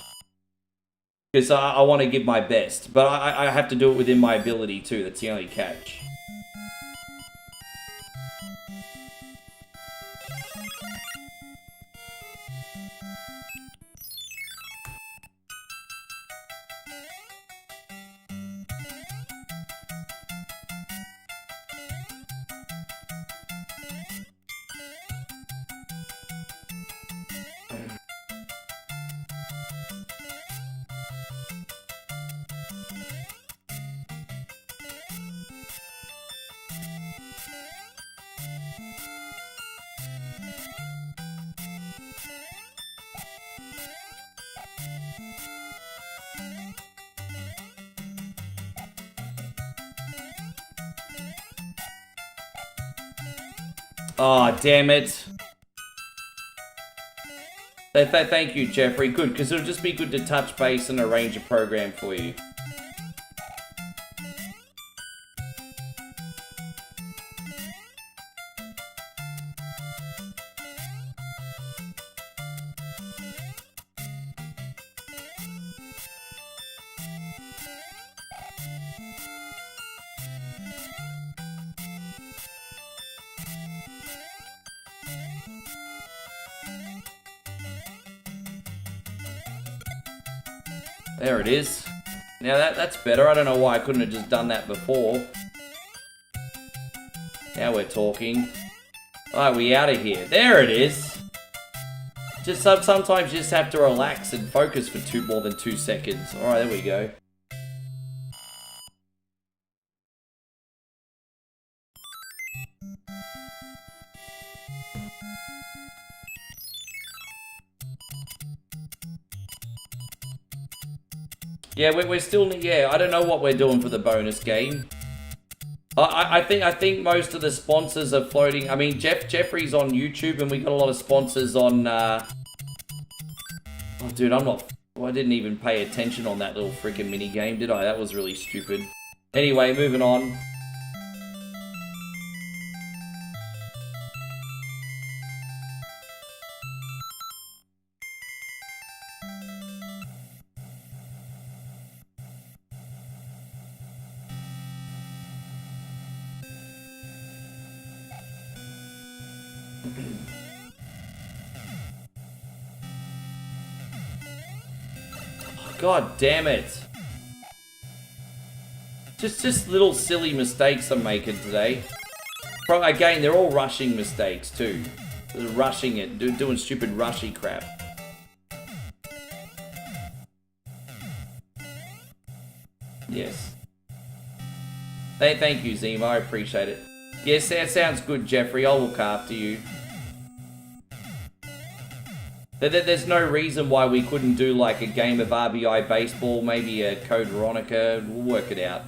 Because I want to give my best, but I have to do it within my ability too, that's the only catch. Oh, damn it. Thank you, Jeffrey. Good, because it'll just be good to touch base and arrange a program for you. There it is. Now that's better. I don't know why I couldn't have just done that before. Now we're talking. Alright, we out of here. There it is. Just sometimes you just have to relax and focus for more than 2 seconds. Alright, there we go. Yeah, we're still, yeah, I don't know what we're doing for the bonus game. I think most of the sponsors are floating. I mean, Jeffrey's on YouTube, and we got a lot of sponsors on, Oh, dude, I didn't even pay attention on that little freaking mini game, did I? That was really stupid. Anyway, moving on. God damn it. Just little silly mistakes I'm making today. Again, they're all rushing mistakes too. They're rushing it, doing stupid rushy crap. Yes. Thank you, Zima, I appreciate it. Yes, that sounds good, Jeffrey. I'll look after you. There's no reason why we couldn't do like a game of RBI baseball, maybe a Code Veronica. We'll work it out.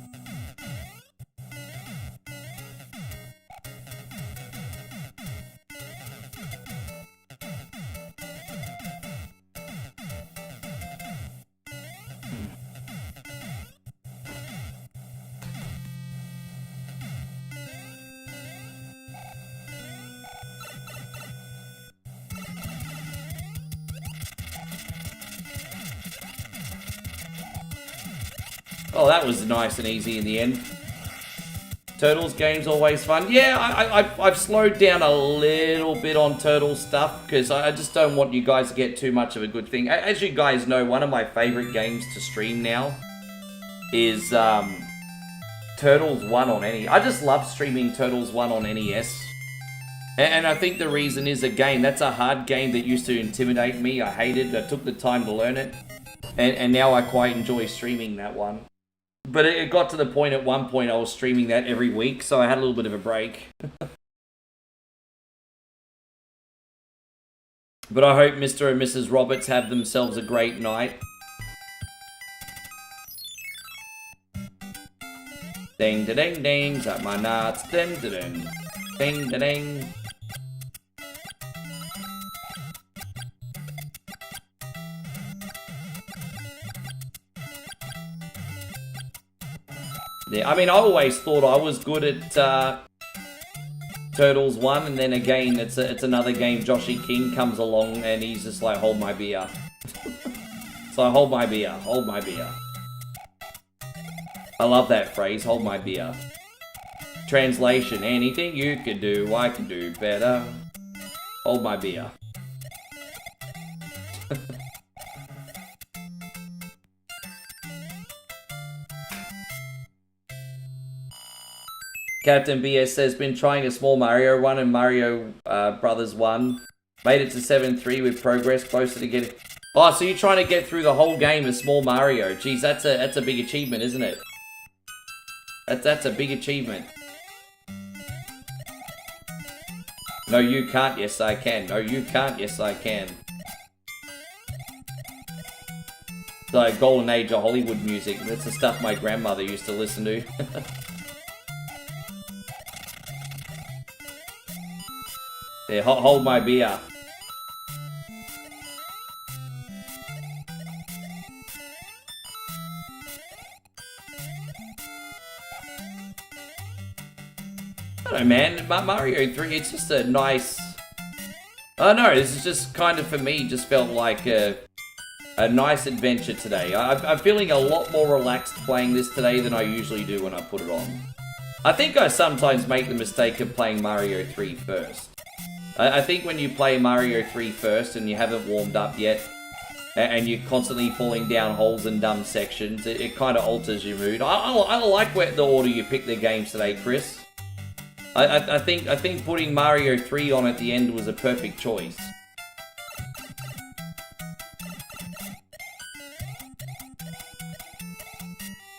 Oh, that was nice and easy in the end. Turtles game's always fun. Yeah, I've slowed down a little bit on Turtles stuff because I just don't want you guys to get too much of a good thing. As you guys know, one of my favorite games to stream now is Turtles 1 on NES. I just love streaming Turtles 1 on NES. And I think the reason is, again, that's a hard game that used to intimidate me. I hated it. I took the time to learn it. And now I quite enjoy streaming that one. But it got to the point at one point I was streaming that every week, so I had a little bit of a break. But I hope Mr. and Mrs. Roberts have themselves a great night. Ding da ding ding, zap my nuts, ding da ding. Ding da ding. Yeah, I mean, I always thought I was good at Turtles 1, and then again, it's another game. Joshy King comes along, and he's just like, hold my beer. So, hold my beer, hold my beer. I love that phrase, hold my beer. Translation, anything you can do, I can do better. Hold my beer. Captain BS says, been trying a small Mario 1 and Mario Brothers 1. Made it to 7-3 with progress, closer to getting... Oh, so you're trying to get through the whole game of Small Mario. Jeez, that's a big achievement, isn't it? That's a big achievement. No, you can't. Yes, I can. No, you can't. Yes, I can. It's like golden age of Hollywood music. That's the stuff my grandmother used to listen to. There, hold my beer. I don't know, man. Mario 3, it's just a nice... I don't know, this is just kind of, for me, just felt like a nice adventure today. I'm feeling a lot more relaxed playing this today than I usually do when I put it on. I think I sometimes make the mistake of playing Mario 3 first. I think when you play Mario 3 first and you haven't warmed up yet, and you're constantly falling down holes and dumb sections, it kind of alters your mood. I like the order you picked the games today, Chris. I think putting Mario 3 on at the end was a perfect choice.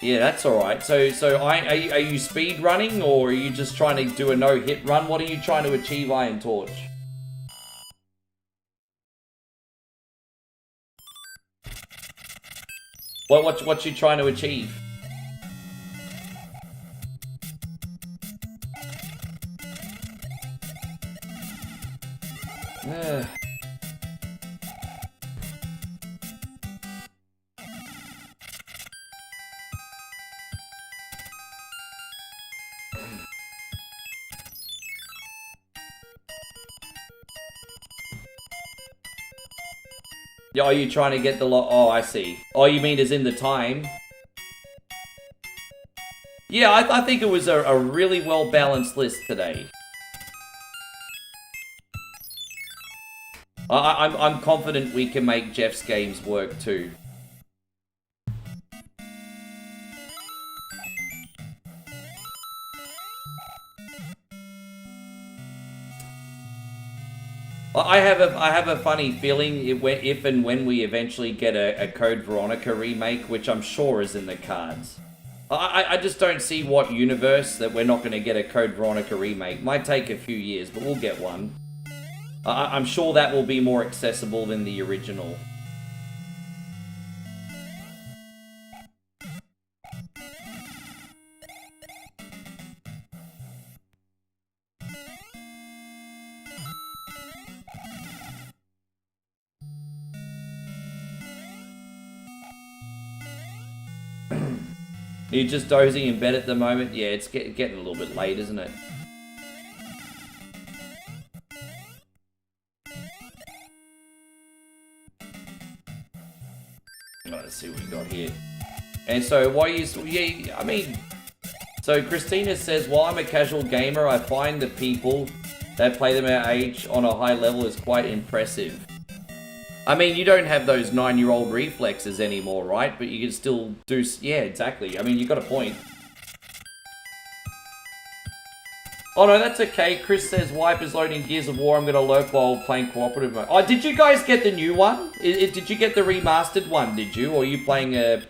Yeah, that's alright. So are you speed running, or are you just trying to do a no-hit run? What are you trying to achieve, Iron Torch? What you trying to achieve? Yeah, are you trying to get the lot? Oh, I see. Oh, you mean as in the time? Yeah, I think it was a really well-balanced list today. I'm confident we can make Jeff's games work too. I have a funny feeling if and when we eventually get a Code Veronica remake, which I'm sure is in the cards. I just don't see what universe that we're not going to get a Code Veronica remake. Might take a few years, but we'll get one. I'm sure that will be more accessible than the original. You're just dozing in bed at the moment? Yeah, it's getting a little bit late, isn't it? Let's see what we got here. And so, why you... Yeah, I mean... So, Christina says, while I'm a casual gamer, I find the people that play them our age on a high level is quite impressive. I mean, you don't have those 9-year-old reflexes anymore, right? But you can still do... Yeah, exactly. I mean, you got a point. Oh, no, that's okay. Chris says, Wipe is loading Gears of War. I'm going to lurk while playing cooperative mode. Oh, did you guys get the new one? Did you get the remastered one, did you? Or are you playing a...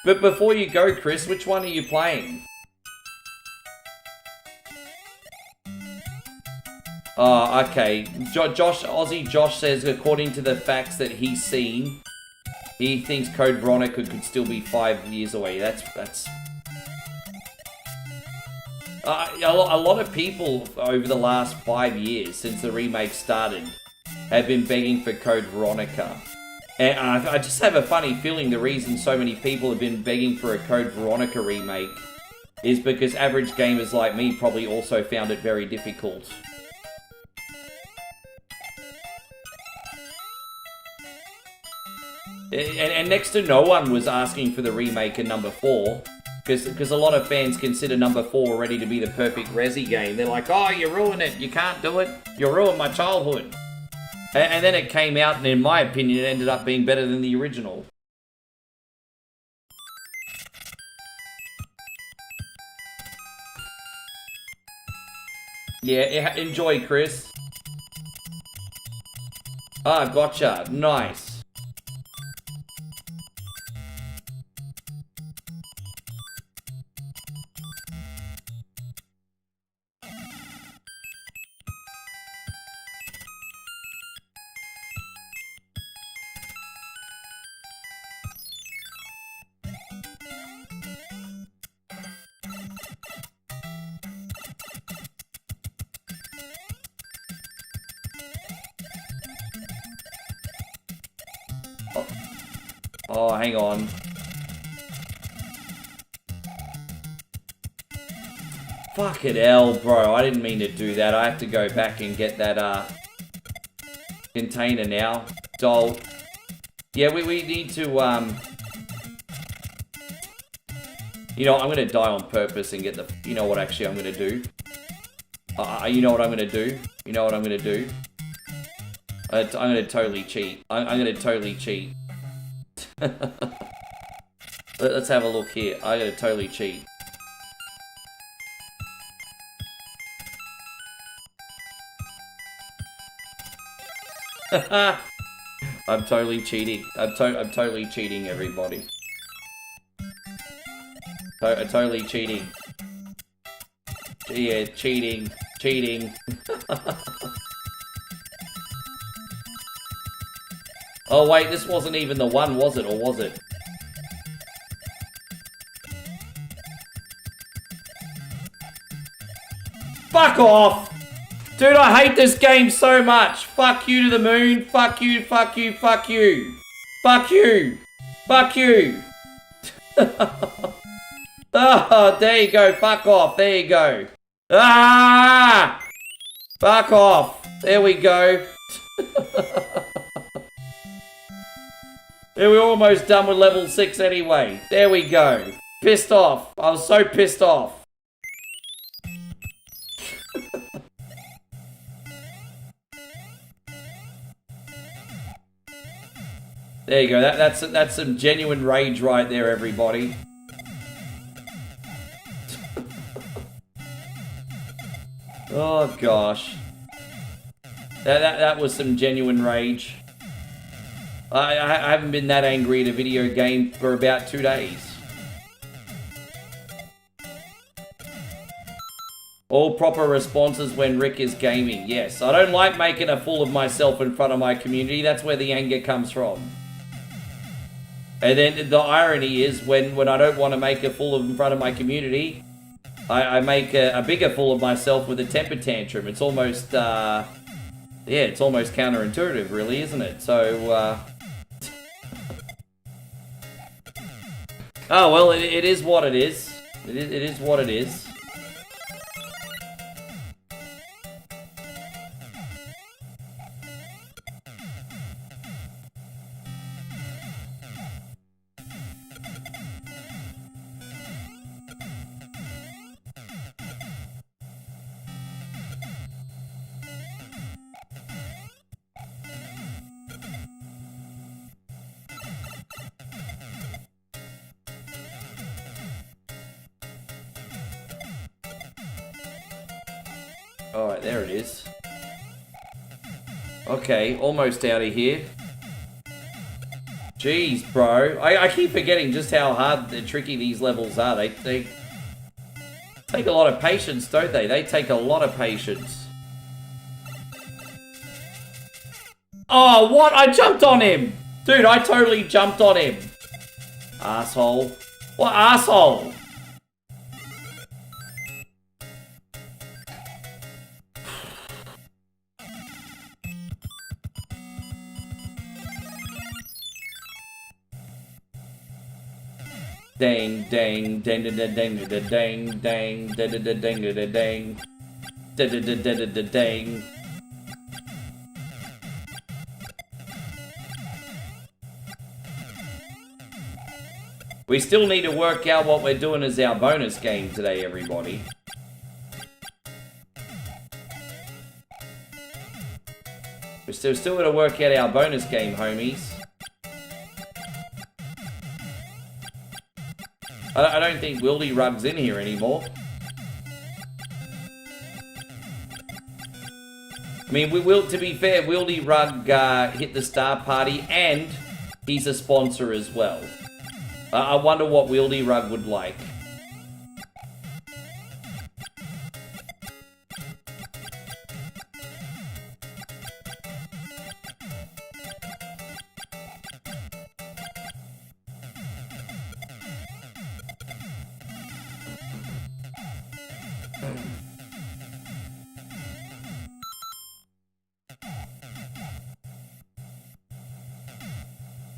But before you go, Chris, which one are you playing? Oh, okay. Aussie Josh says, according to the facts that he's seen, he thinks Code Veronica could still be 5 years away. That's... a lot of people over the last 5 years, since the remake started, have been begging for Code Veronica. And I just have a funny feeling the reason so many people have been begging for a Code Veronica remake is because average gamers like me probably also found it very difficult. And next to no one was asking for the remake in number 4. Because a lot of fans consider number 4 already to be the perfect Resi game. They're like, oh, you ruined it. You can't do it. You ruined my childhood. And then it came out, and in my opinion, it ended up being better than the original. Yeah, enjoy, Chris. Ah, gotcha. Nice. Oh, hang on. Fucking hell, bro. I didn't mean to do that. I have to go back and get that, container now. Doll. Yeah, we need to, You know, I'm gonna die on purpose and get the... You know what, actually, I'm gonna do? You know what I'm gonna do? You know what I'm gonna do? I'm gonna totally cheat. I'm gonna totally cheat. Let's have a look here. I'm gonna totally cheat. I'm totally cheating. I'm totally cheating, everybody. Totally cheating. Yeah, cheating. Cheating. Oh wait, this wasn't even the one, was it? Or was it? Fuck off! Dude, I hate this game so much. Fuck you to the moon. Fuck you, fuck you, fuck you. Fuck you. Fuck you. Oh, there you go. Fuck off. There you go. Ah! Fuck off. There we go. Yeah, we're almost done with level 6 anyway. There we go. Pissed off. I was so pissed off. There you go. That's some genuine rage right there, everybody. Oh gosh. That was some genuine rage. I haven't been that angry at a video game for about 2 days. All proper responses when Rick is gaming. Yes, I don't like making a fool of myself in front of my community. That's where the anger comes from. And then the irony is when I don't want to make a fool in front of my community, I make a bigger fool of myself with a temper tantrum. It's almost, yeah, it's almost counterintuitive, really, isn't it? So, oh, well, it is what it is. It is what it is. Alright, there it is. Okay, almost out of here. Jeez, bro. I keep forgetting just how hard and tricky these levels are. They take a lot of patience, don't they? They take a lot of patience. Oh, what? I jumped on him! Dude, I totally jumped on him. Asshole. What asshole? Dang, dang, dang, dang, dang, dang, dang, dang, dang, dang, dang, dang, dang. We still need to work out what we're doing as our bonus game today, everybody. We're still going to work out our bonus game, homies. I don't think Wildy Rug's in here anymore. I mean, to be fair, Wildy Rug hit the star party and he's a sponsor as well. I wonder what Wildy Rug would like.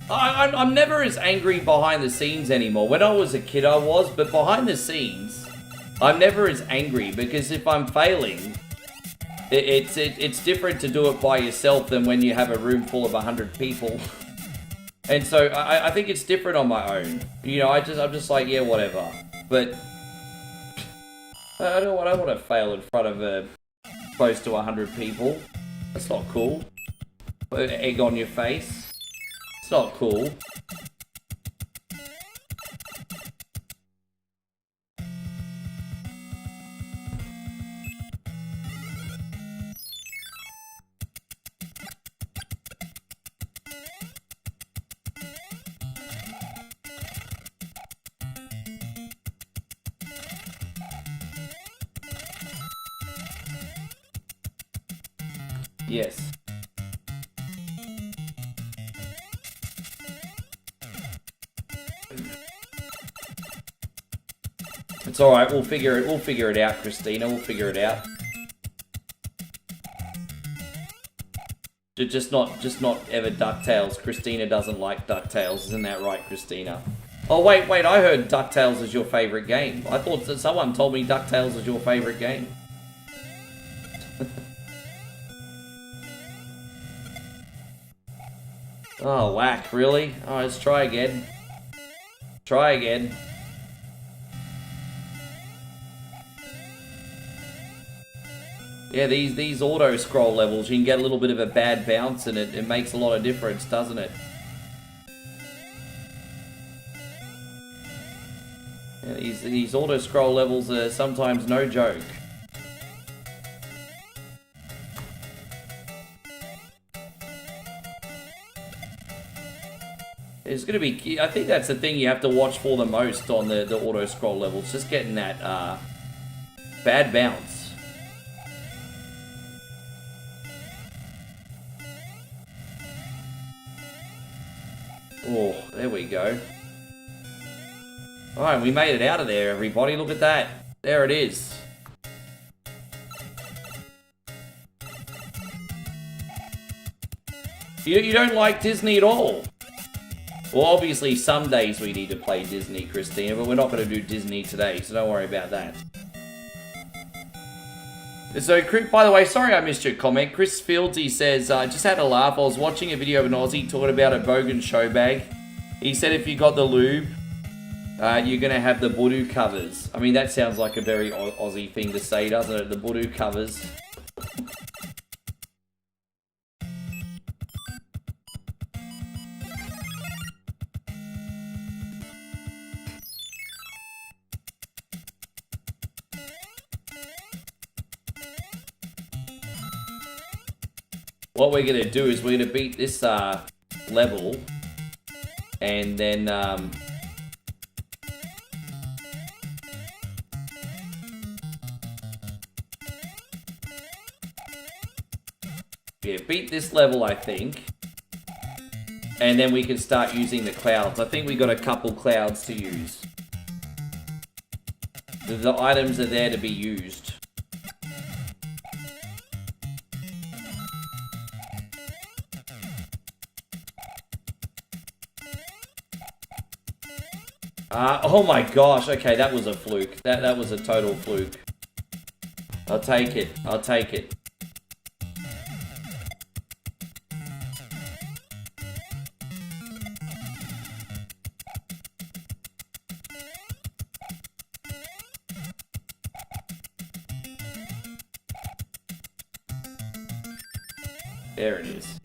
I'm never as angry behind the scenes anymore. When I was a kid, I was, but behind the scenes, I'm never as angry because if I'm failing, it's different to do it by yourself than when you have a room full of 100 people. And so I think it's different on my own. You know, I'm just like, yeah, whatever. But I don't want to fail in front of close to 100 people. That's not cool. Put egg on your face. It's not cool. Yes. It's alright, we'll figure it out, Christina, we'll figure it out. Just not ever DuckTales. Christina doesn't like DuckTales, isn't that right, Christina? Oh wait, I heard DuckTales is your favourite game. I thought that someone told me DuckTales is your favourite game. Oh, whack, really? Oh, let's try again. Try again. Yeah, these auto-scroll levels, you can get a little bit of a bad bounce and it makes a lot of difference, doesn't it? Yeah, these auto-scroll levels are sometimes no joke. It's going to be... I think that's the thing you have to watch for the most on the auto-scroll levels. Just getting that bad bounce. Oh, there we go. Alright, we made it out of there, everybody. Look at that. There it is. You don't like Disney at all? Well, obviously, some days we need to play Disney, Christina, but we're not going to do Disney today, so don't worry about that. So, by the way, sorry I missed your comment. Chris Fieldsy says, just had a laugh. I was watching a video of an Aussie talking about a Bogan show bag. He said if you got the lube, you're going to have the Voodoo covers. I mean, that sounds like a very Aussie thing to say, doesn't it? The Voodoo covers. What we're going to do is we're going to beat this level, and then yeah, beat this level, I think, and then we can start using the clouds. I think we got a couple clouds to use. The items are there to be used. Oh my gosh, okay, that was a fluke. That was a total fluke. I'll take it. I'll take it. There it is.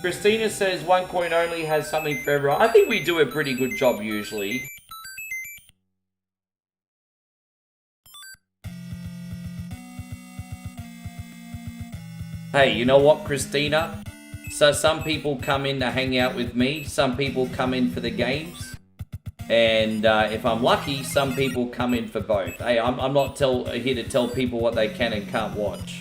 Christina says 1 coin only has something for everyone. I think we do a pretty good job usually. Hey, you know what, Christina? So some people come in to hang out with me. Some people come in for the games. And if I'm lucky, some people come in for both. Hey, I'm not here to tell people what they can and can't watch.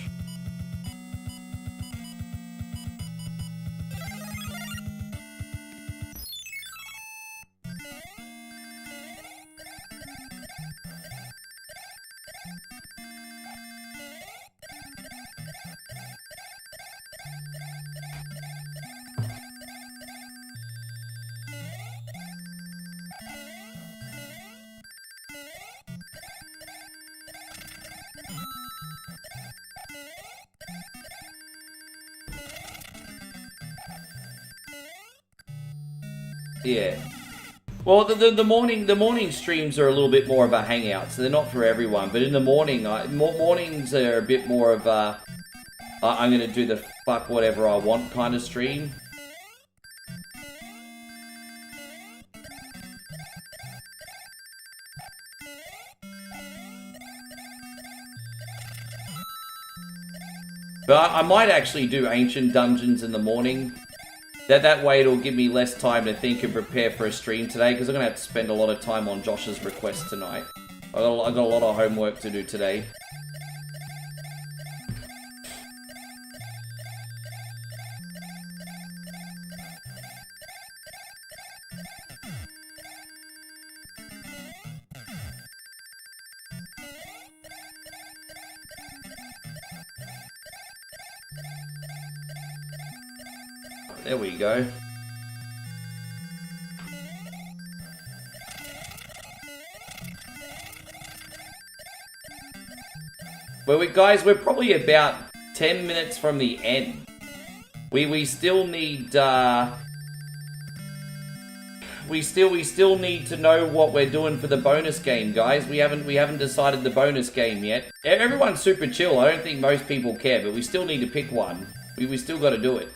Yeah. Well, the morning streams are a little bit more of a hangout, so they're not for everyone. But in the morning, mornings are a bit more of a I'm gonna do the fuck whatever I want kind of stream. But I might actually do Ancient Dungeons in the morning. That way it'll give me less time to think and prepare for a stream today, because I'm going to have to spend a lot of time on Josh's request tonight. I got a lot of homework to do today. There we go. Well, guys, we're probably about 10 minutes from the end. We still need we still need to know what we're doing for the bonus game, guys. We haven't decided the bonus game yet. Everyone's super chill. I don't think most people care, but we still need to pick one. We still got to do it.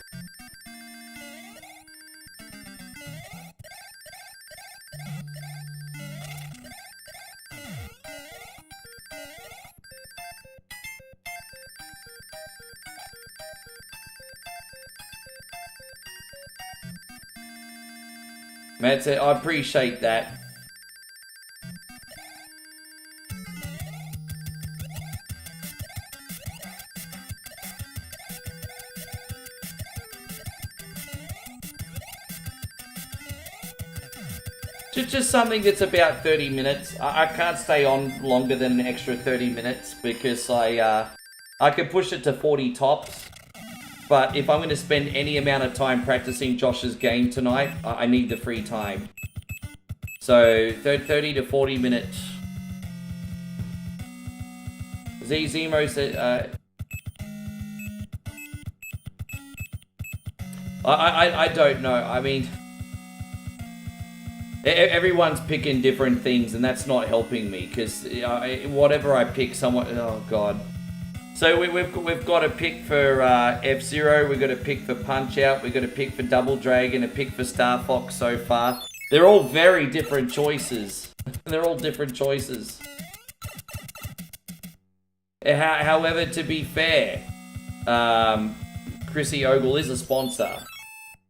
Matt said, I appreciate that. Just something that's about 30 minutes. I can't stay on longer than an extra 30 minutes because I could push it to 40 tops. But if I'm going to spend any amount of time practicing Josh's game tonight, I need the free time. So, 30 to 40 minutes. Zemo said, I don't know. I mean, everyone's picking different things, and that's not helping me, because whatever I pick, someone... Oh, God. So we've got a pick for F-Zero, we've got a pick for Punch-Out, we've got a pick for Double Dragon, a pick for Star Fox so far. They're all very different choices. They're all different choices. However, to be fair, Chrissy Ogle is a sponsor.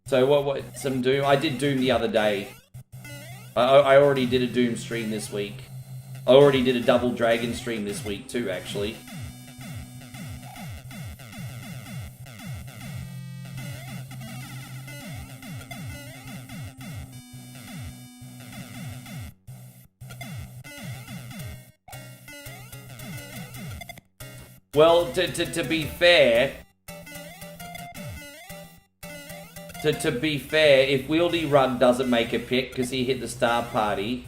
So what some Doom? I did Doom the other day. I already did a Doom stream this week. I already did a Double Dragon stream this week too, actually. Well, to be fair, to be fair, if Wieldy Run doesn't make a pick because he hit the Star Party,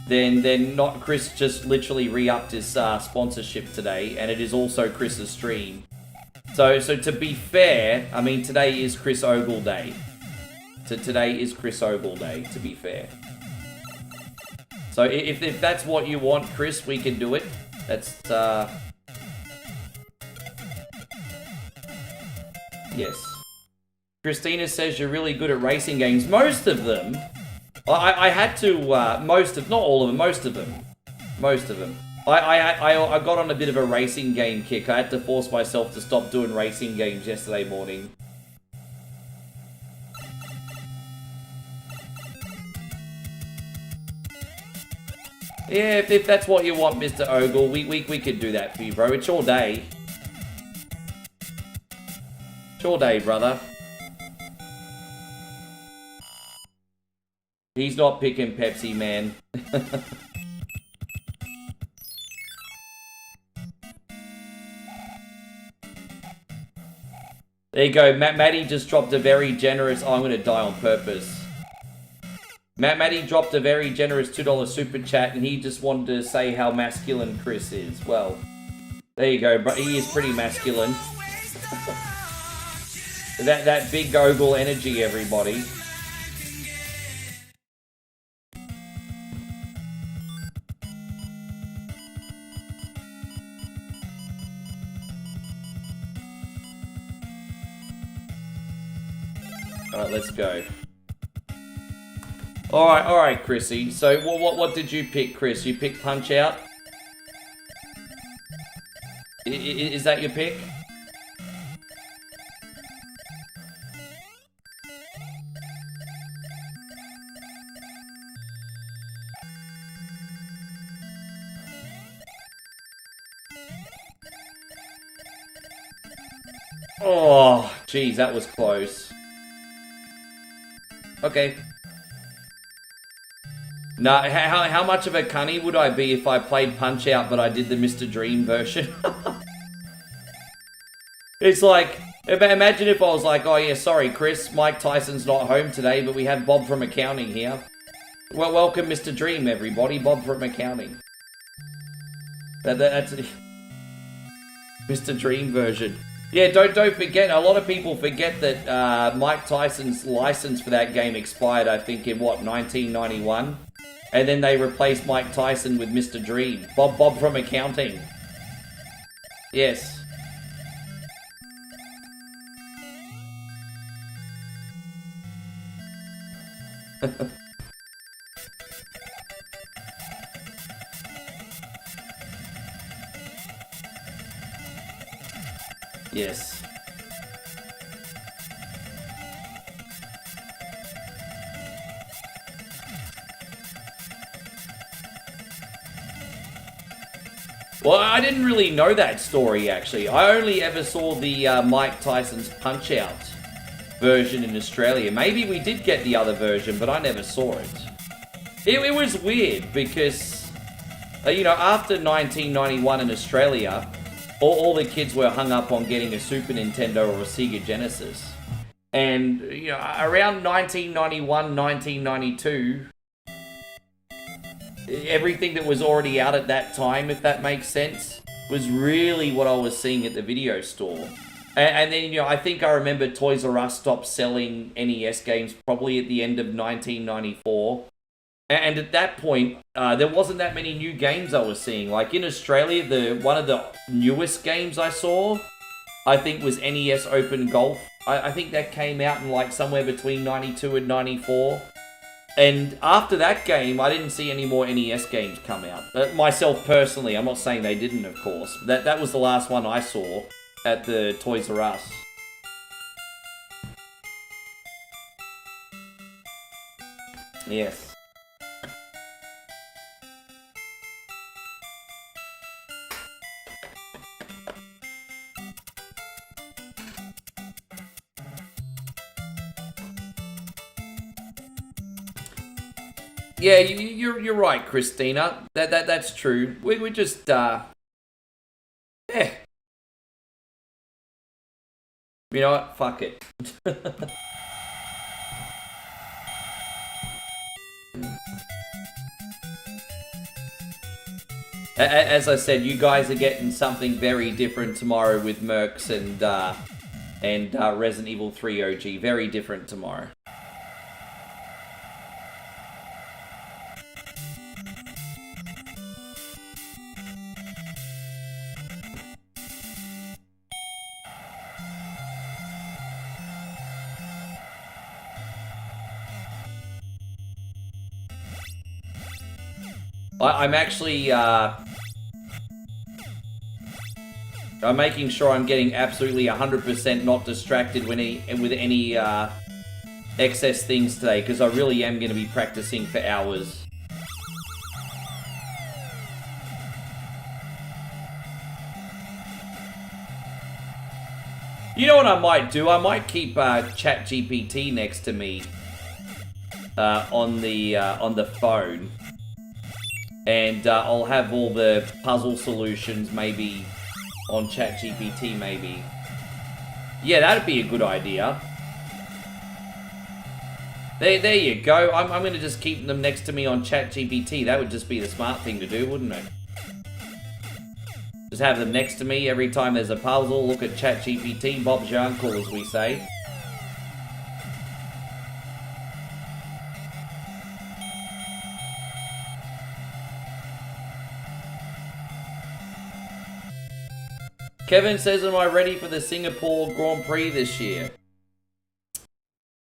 then not Chris just literally re-upped his sponsorship today, and it is also Chris's stream. So to be fair, I mean, today is Chris Ogle Day. So today is Chris Ogle Day, to be fair. So if that's what you want, Chris, we can do it. That's, yes. Christina says you're really good at racing games. Most of them. I had to, not all of them, most of them. Most of them. I got on a bit of a racing game kick. I had to force myself to stop doing racing games yesterday morning. Yeah, if that's what you want, Mr. Ogle, we could do that for you, bro. It's your day. It's your day, brother. He's not picking Pepsi, man. There you go. Matty just dropped a very generous... Oh, I'm going to die on purpose. Matty dropped a very generous $2 super chat, and he just wanted to say how masculine Chris is. Well, there you go, bro. He is pretty masculine. that big Ogle energy, everybody. Alright, let's go. Alright, Chrissy. So, what did you pick, Chris? You picked Punch-Out? Is that your pick? Oh, geez, that was close. Okay. Now, how much of a cunny would I be if I played Punch-Out but I did the Mr. Dream version? It's like, imagine if I was like, oh yeah, sorry Chris, Mike Tyson's not home today, but we have Bob from accounting here. Well, welcome Mr. Dream, everybody. Bob from accounting. That's Mr. Dream version. Yeah, don't forget, a lot of people forget that Mike Tyson's license for that game expired, I think, in what, 1991? And then they replaced Mike Tyson with Mr. Dream. Bob from accounting. Yes. Yes. Well, I didn't really know that story, actually. I only ever saw the Mike Tyson's Punch-Out version in Australia. Maybe we did get the other version, but I never saw it. It was weird because, you know, after 1991 in Australia, all the kids were hung up on getting a Super Nintendo or a Sega Genesis. And, you know, around 1991, 1992, everything that was already out at that time, if that makes sense, was really what I was seeing at the video store. And then, you know, I think I remember Toys R Us stopped selling NES games probably at the end of 1994. And at that point, there wasn't that many new games I was seeing. Like in Australia, one of the newest games I saw, I think was NES Open Golf. I think that came out in like somewhere between 92 and 94. And after that game, I didn't see any more NES games come out. Myself personally, I'm not saying they didn't, of course. That was the last one I saw at the Toys R Us. Yes. Yeah, you're right, Christina. That's true. We just yeah. You know what? Fuck it. As I said, you guys are getting something very different tomorrow with Mercs and Resident Evil 3 OG. Very different tomorrow. I'm actually, I'm making sure I'm getting absolutely 100% not distracted with any excess things today, because I really am going to be practicing for hours. You know what I might do? I might keep ChatGPT next to me on the phone. And I'll have all the puzzle solutions maybe on ChatGPT, maybe. Yeah, that'd be a good idea. There you go. I'm going to just keep them next to me on ChatGPT. That would just be the smart thing to do, wouldn't it? Just have them next to me every time there's a puzzle. Look at ChatGPT. Bob's your uncle, as we say. Kevin says, am I ready for the Singapore Grand Prix this year?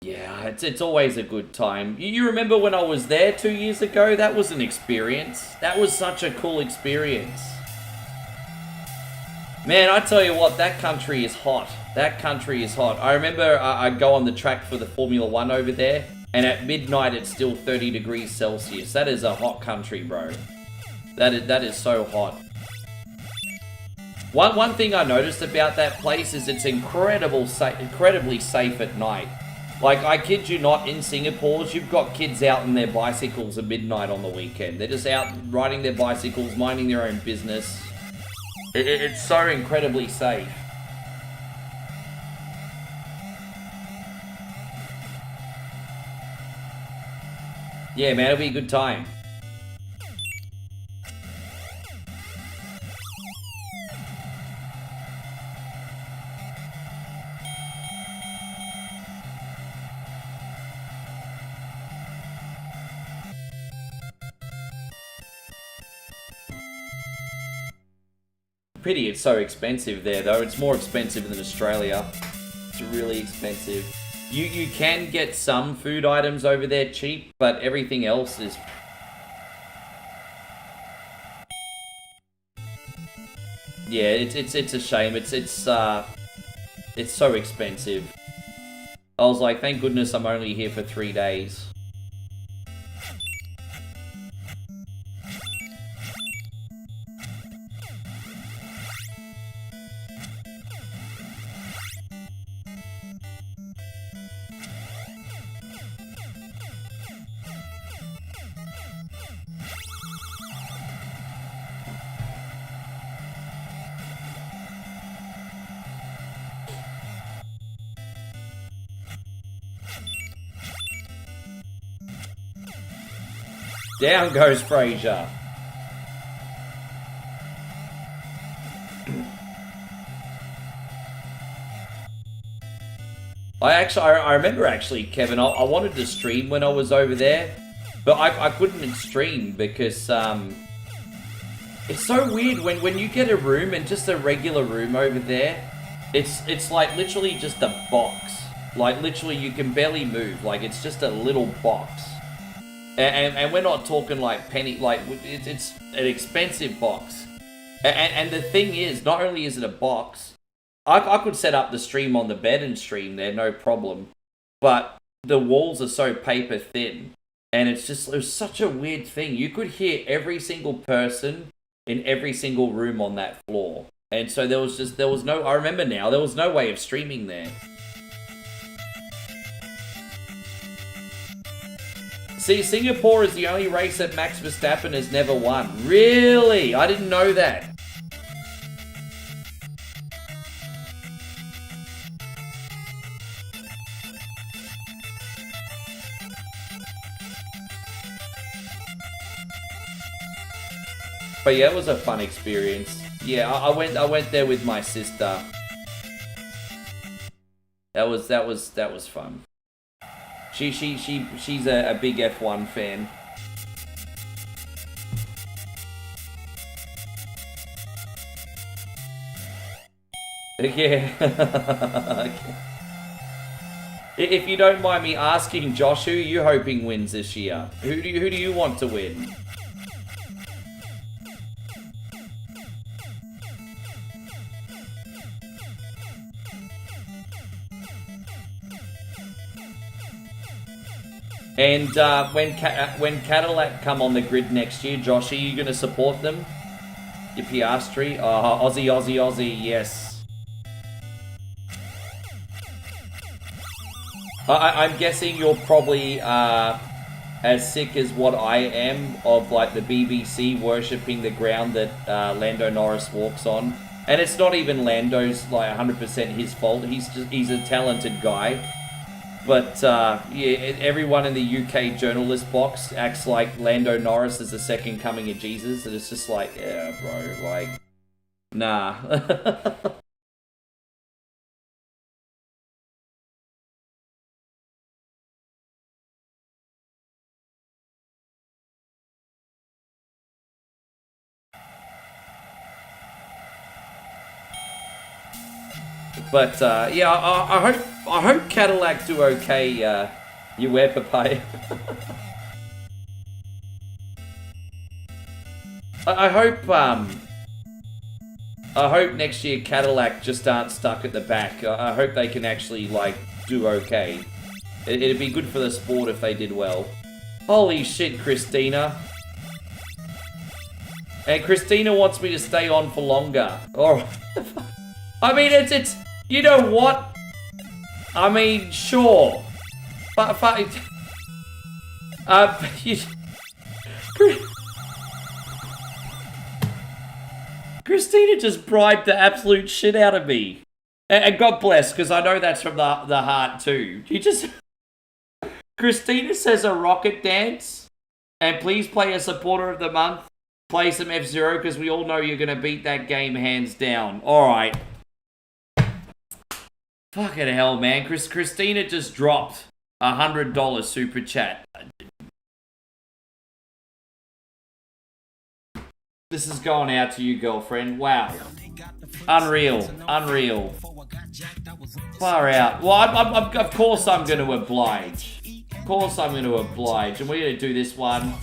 Yeah. it's always a good time. You remember when I was there 2 years ago? That was an experience. That was such a cool experience. Man, I tell you what, that country is hot. That country is hot. I remember I'd go on the track for the Formula 1 over there, and at midnight it's still 30 degrees Celsius. That is a hot country, bro. That is so hot. One thing I noticed about that place is it's incredibly safe at night. Like, I kid you not, in Singapore, you've got kids out on their bicycles at midnight on the weekend. They're just out riding their bicycles, minding their own business. It's so incredibly safe. Yeah, man, it'll be a good time. Pity it's so expensive there, though. It's more expensive than Australia. It's really expensive. You can get some food items over there cheap, but everything else is... Yeah, it's a shame. It's so expensive. I was like, thank goodness I'm only here for 3 days. Down goes Fraser. I remember actually, Kevin, I wanted to stream when I was over there, but I couldn't stream because it's so weird when you get a room, and just a regular room over there, it's like literally just a box. Like literally you can barely move. Like it's just a little box. And we're not talking like penny, like it's an expensive box. And the thing is, not only is it a box, I could set up the stream on the bed and stream there, no problem. But the walls are so paper thin, and it was such a weird thing. You could hear every single person in every single room on that floor. And so there was no, I remember now, there was no way of streaming there. See, Singapore is the only race that Max Verstappen has never won. Really? I didn't know that. But yeah, it was a fun experience. Yeah, I went there with my sister. That was fun. She's a big F1 fan. Yeah. Okay. If you don't mind me asking, Josh, who are you hoping wins this year? Who do you want to win? And when Cadillac come on the grid next year, Josh, are you going to support them? Your Piastri? Aussie, yes. I'm guessing you're probably as sick as what I am of like the BBC worshipping the ground that Lando Norris walks on. And it's not even Lando's like 100% his fault. He's a talented guy. But, yeah, everyone in the UK journalist box acts like Lando Norris is the second coming of Jesus, and it's just like, yeah, bro, like, nah. But, yeah, I hope Cadillac do okay You wear papaya. I hope next year Cadillac just aren't stuck at the back. I hope they can actually, like, do okay. It'd be good for the sport if they did well. Holy shit, Christina. And Christina wants me to stay on for longer. Alright. I mean, it's... You know what? I mean, sure. But Christina just bribed the absolute shit out of me. And God bless, because I know that's from the heart too. You just... Christina says a rocket dance. And please play a supporter of the month. Play some F-Zero, because we all know you're going to beat that game hands down. Alright. Fucking hell, man. Christina just dropped $100 super chat. This is going out to you, girlfriend. Wow. Unreal. Unreal. Far out. Well, of course I'm going to oblige. Of course I'm going to oblige. And we're going to do this one.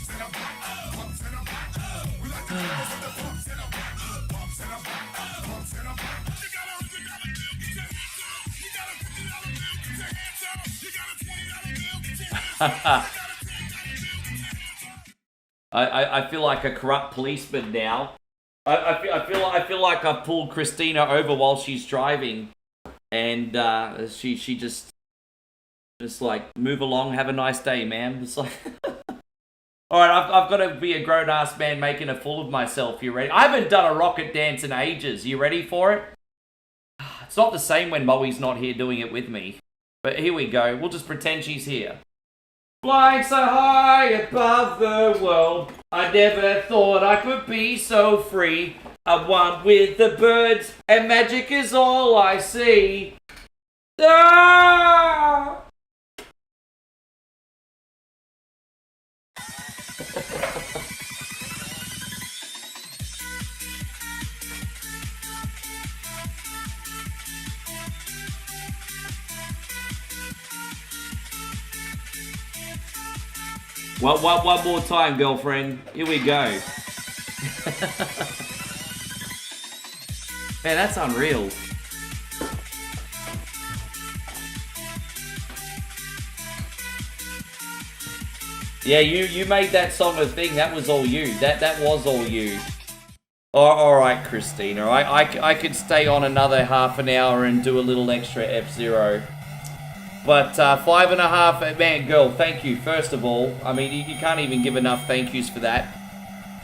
I feel like a corrupt policeman now. I feel like I've pulled Christina over while she's driving, and she just like, move along, have a nice day, man. It's like, all right, I've got to be a grown ass man making a fool of myself. You ready? I haven't done a rocket dance in ages. You ready for it? It's not the same when Moe's not here doing it with me, but here we go. We'll just pretend she's here. Flying so high above the world, I never thought I could be so free. I'm one with the birds, and magic is all I see. Ah! One more time, girlfriend. Here we go. Man, that's unreal. Yeah, you made that song a thing. That was all you. That was all you. Alright, Christina. I could stay on another half an hour and do a little extra F-Zero. But 5.5, man, girl, thank you, first of all. I mean, you can't even give enough thank yous for that.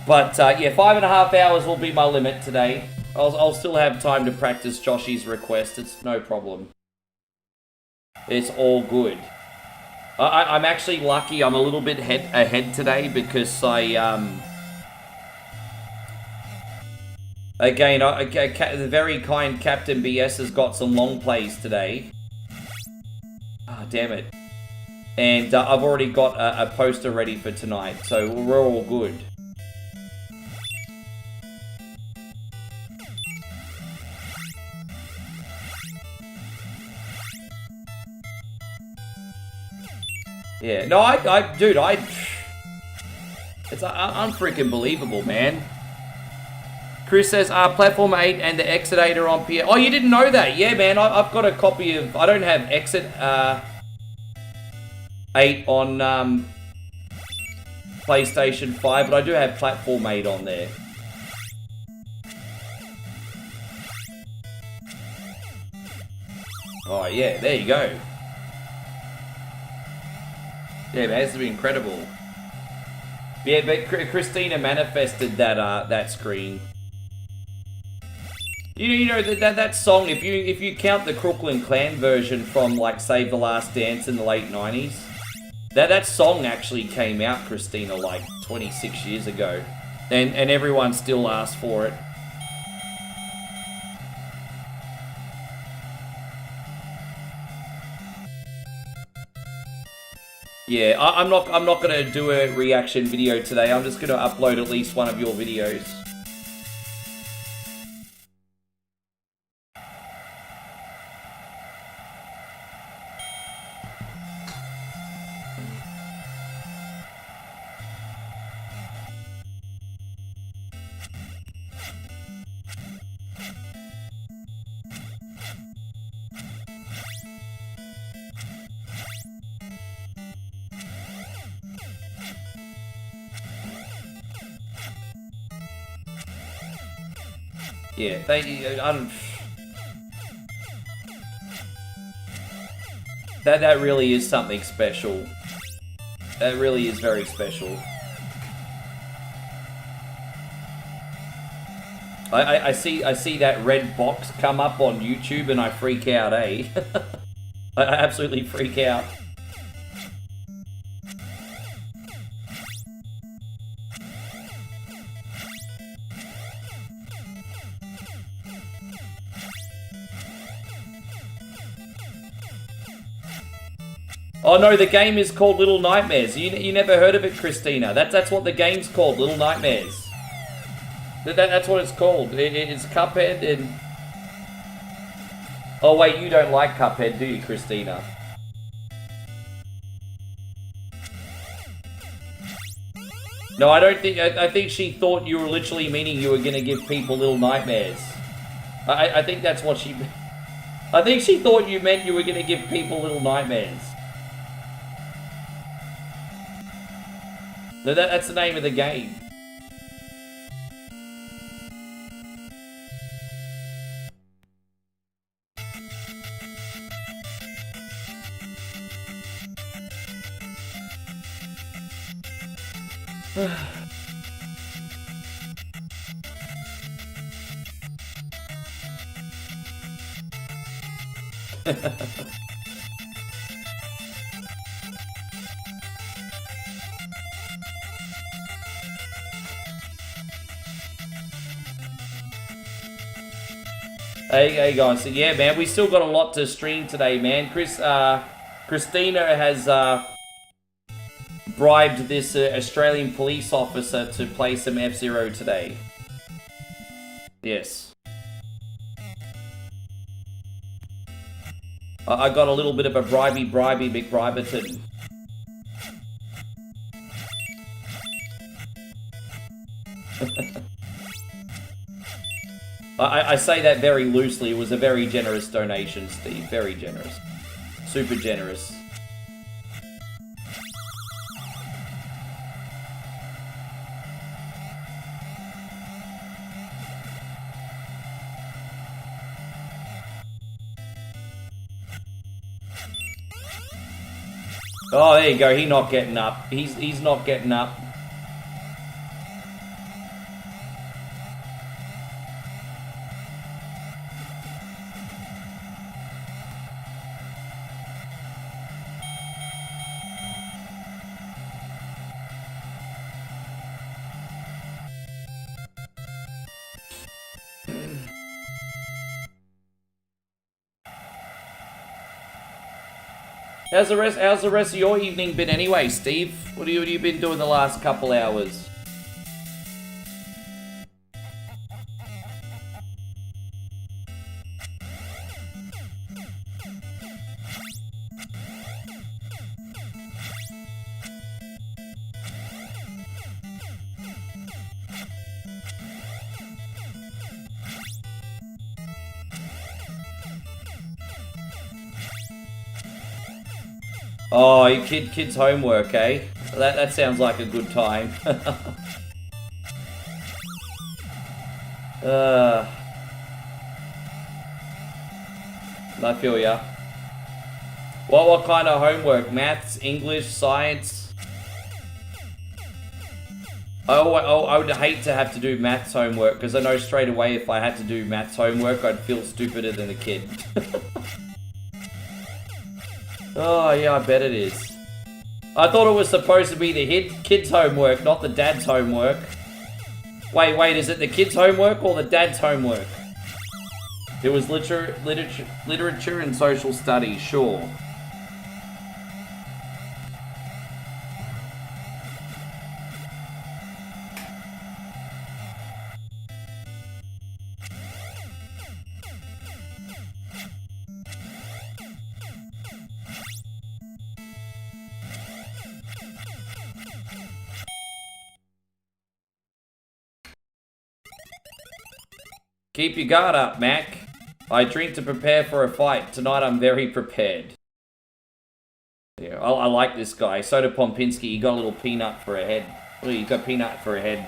But yeah, 5.5 hours will be my limit today. I'll still have time to practice Joshy's request. It's no problem. It's all good. I'm actually lucky. I'm a little bit ahead today because again, the very kind Captain BS has got some long plays today. Oh, damn it. And I've already got a poster ready for tonight, so we're all good. Yeah, no, dude, it's unfreaking believable, man. Chris says, Platform 8 and the Exitator on PS. Oh, you didn't know that? Yeah, man, I've got a copy of... I don't have Exit 8 on PlayStation 5, but I do have Platform 8 on there. Oh, yeah, there you go. Yeah, man, this has been incredible. Yeah, but Christina manifested that screen. You know that song. If you count the Crooklyn Clan version from like Save the Last Dance in the late '90s, that song actually came out, Christina, like 26 years ago, and everyone still asks for it. Yeah, I'm not gonna do a reaction video today. I'm just gonna upload at least one of your videos. Yeah, I don't... That really is something special. That really is very special. I see that red box come up on YouTube and I freak out, eh? I absolutely freak out. Oh no, the game is called Little Nightmares. You never heard of it, Christina? That's what the game's called, Little Nightmares. That's what it's called. It's Cuphead and... Oh wait, you don't like Cuphead, do you, Christina? No, I don't think... I think she thought you were literally meaning you were going to give people little nightmares. I think that's what she... I think she thought you meant you were going to give people little nightmares. No, that's the name of the game. Hey guys, so yeah man, we still got a lot to stream today, man. Christina has bribed this Australian police officer to play some F-Zero today. Yes. I got a little bit of a bribey McBriberton. I say that very loosely. It was a very generous donation, Steve. Very generous. Super generous. Oh, there you go. He's not getting up. He's not getting up. How's the rest of your evening been anyway, Steve? What have you been doing the last couple hours? Oh, your kid's homework, eh? That sounds like a good time. I feel ya. What kind of homework? Maths, English, science? I would hate to have to do maths homework because I know straight away if I had to do maths homework, I'd feel stupider than a kid. Oh, yeah, I bet it is. I thought it was supposed to be the kid's homework, not the dad's homework. Wait, is it the kid's homework or the dad's homework? It was literature and social studies, sure. Keep your guard up, Mac. I drink to prepare for a fight. Tonight I'm very prepared. Yeah, I like this guy. Soda Pompinski, he got a little peanut for a head. Oh, you got peanut for a head.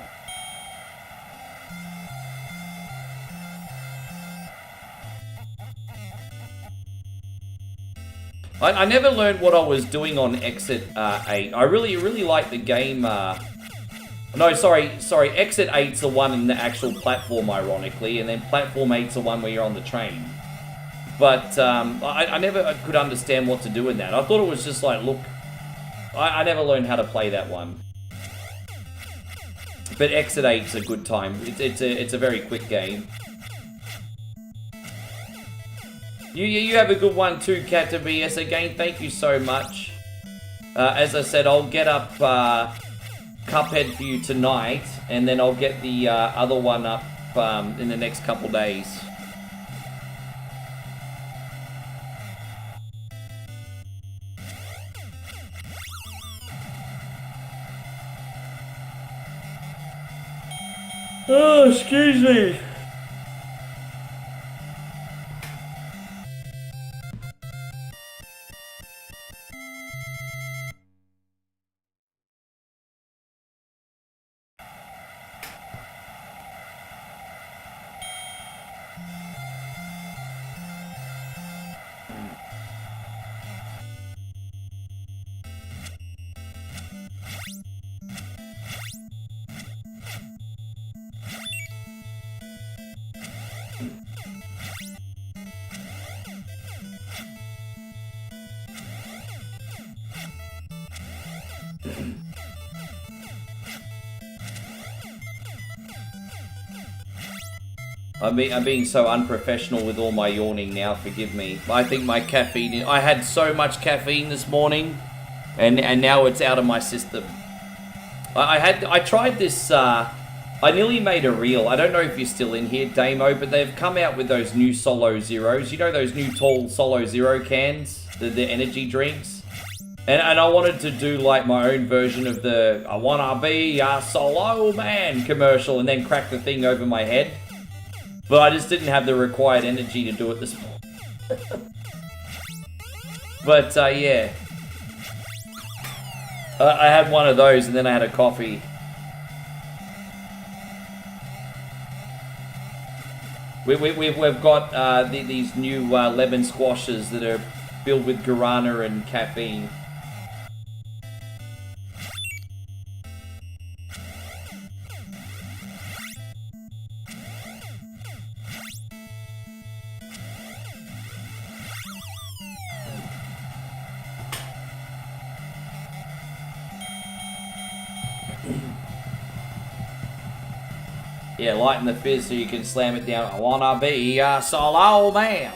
I never learned what I was doing on Exit 8. I really like the game. No, sorry. Exit 8's the one in the actual platform, ironically, and then Platform 8's the one where you're on the train. But I never could understand what to do in that. I thought it was just like, look, I never learned how to play that one. But Exit 8's a good time. It's a very quick game. You have a good one too, Cat to BS. Again, thank you so much. As I said, I'll get up Cuphead for you tonight, and then I'll get the other one up in the next couple days. Oh, excuse me. I'm being so unprofessional with all my yawning now, forgive me. I think my caffeine... I had so much caffeine this morning, and now it's out of my system. I tried this... I nearly made a reel. I don't know if you're still in here, Damo, but they've come out with those new Solo Zeros. You know those new tall Solo Zero cans? The energy drinks? And I wanted to do like my own version of the I wanna be a solo man commercial and then crack the thing over my head. But I just didn't have the required energy to do it this morning. But, yeah. I had one of those and then I had a coffee. We've got these new lemon squashes that are filled with guarana and caffeine. Yeah, lighten the fizz so you can slam it down. I wanna be a solo man.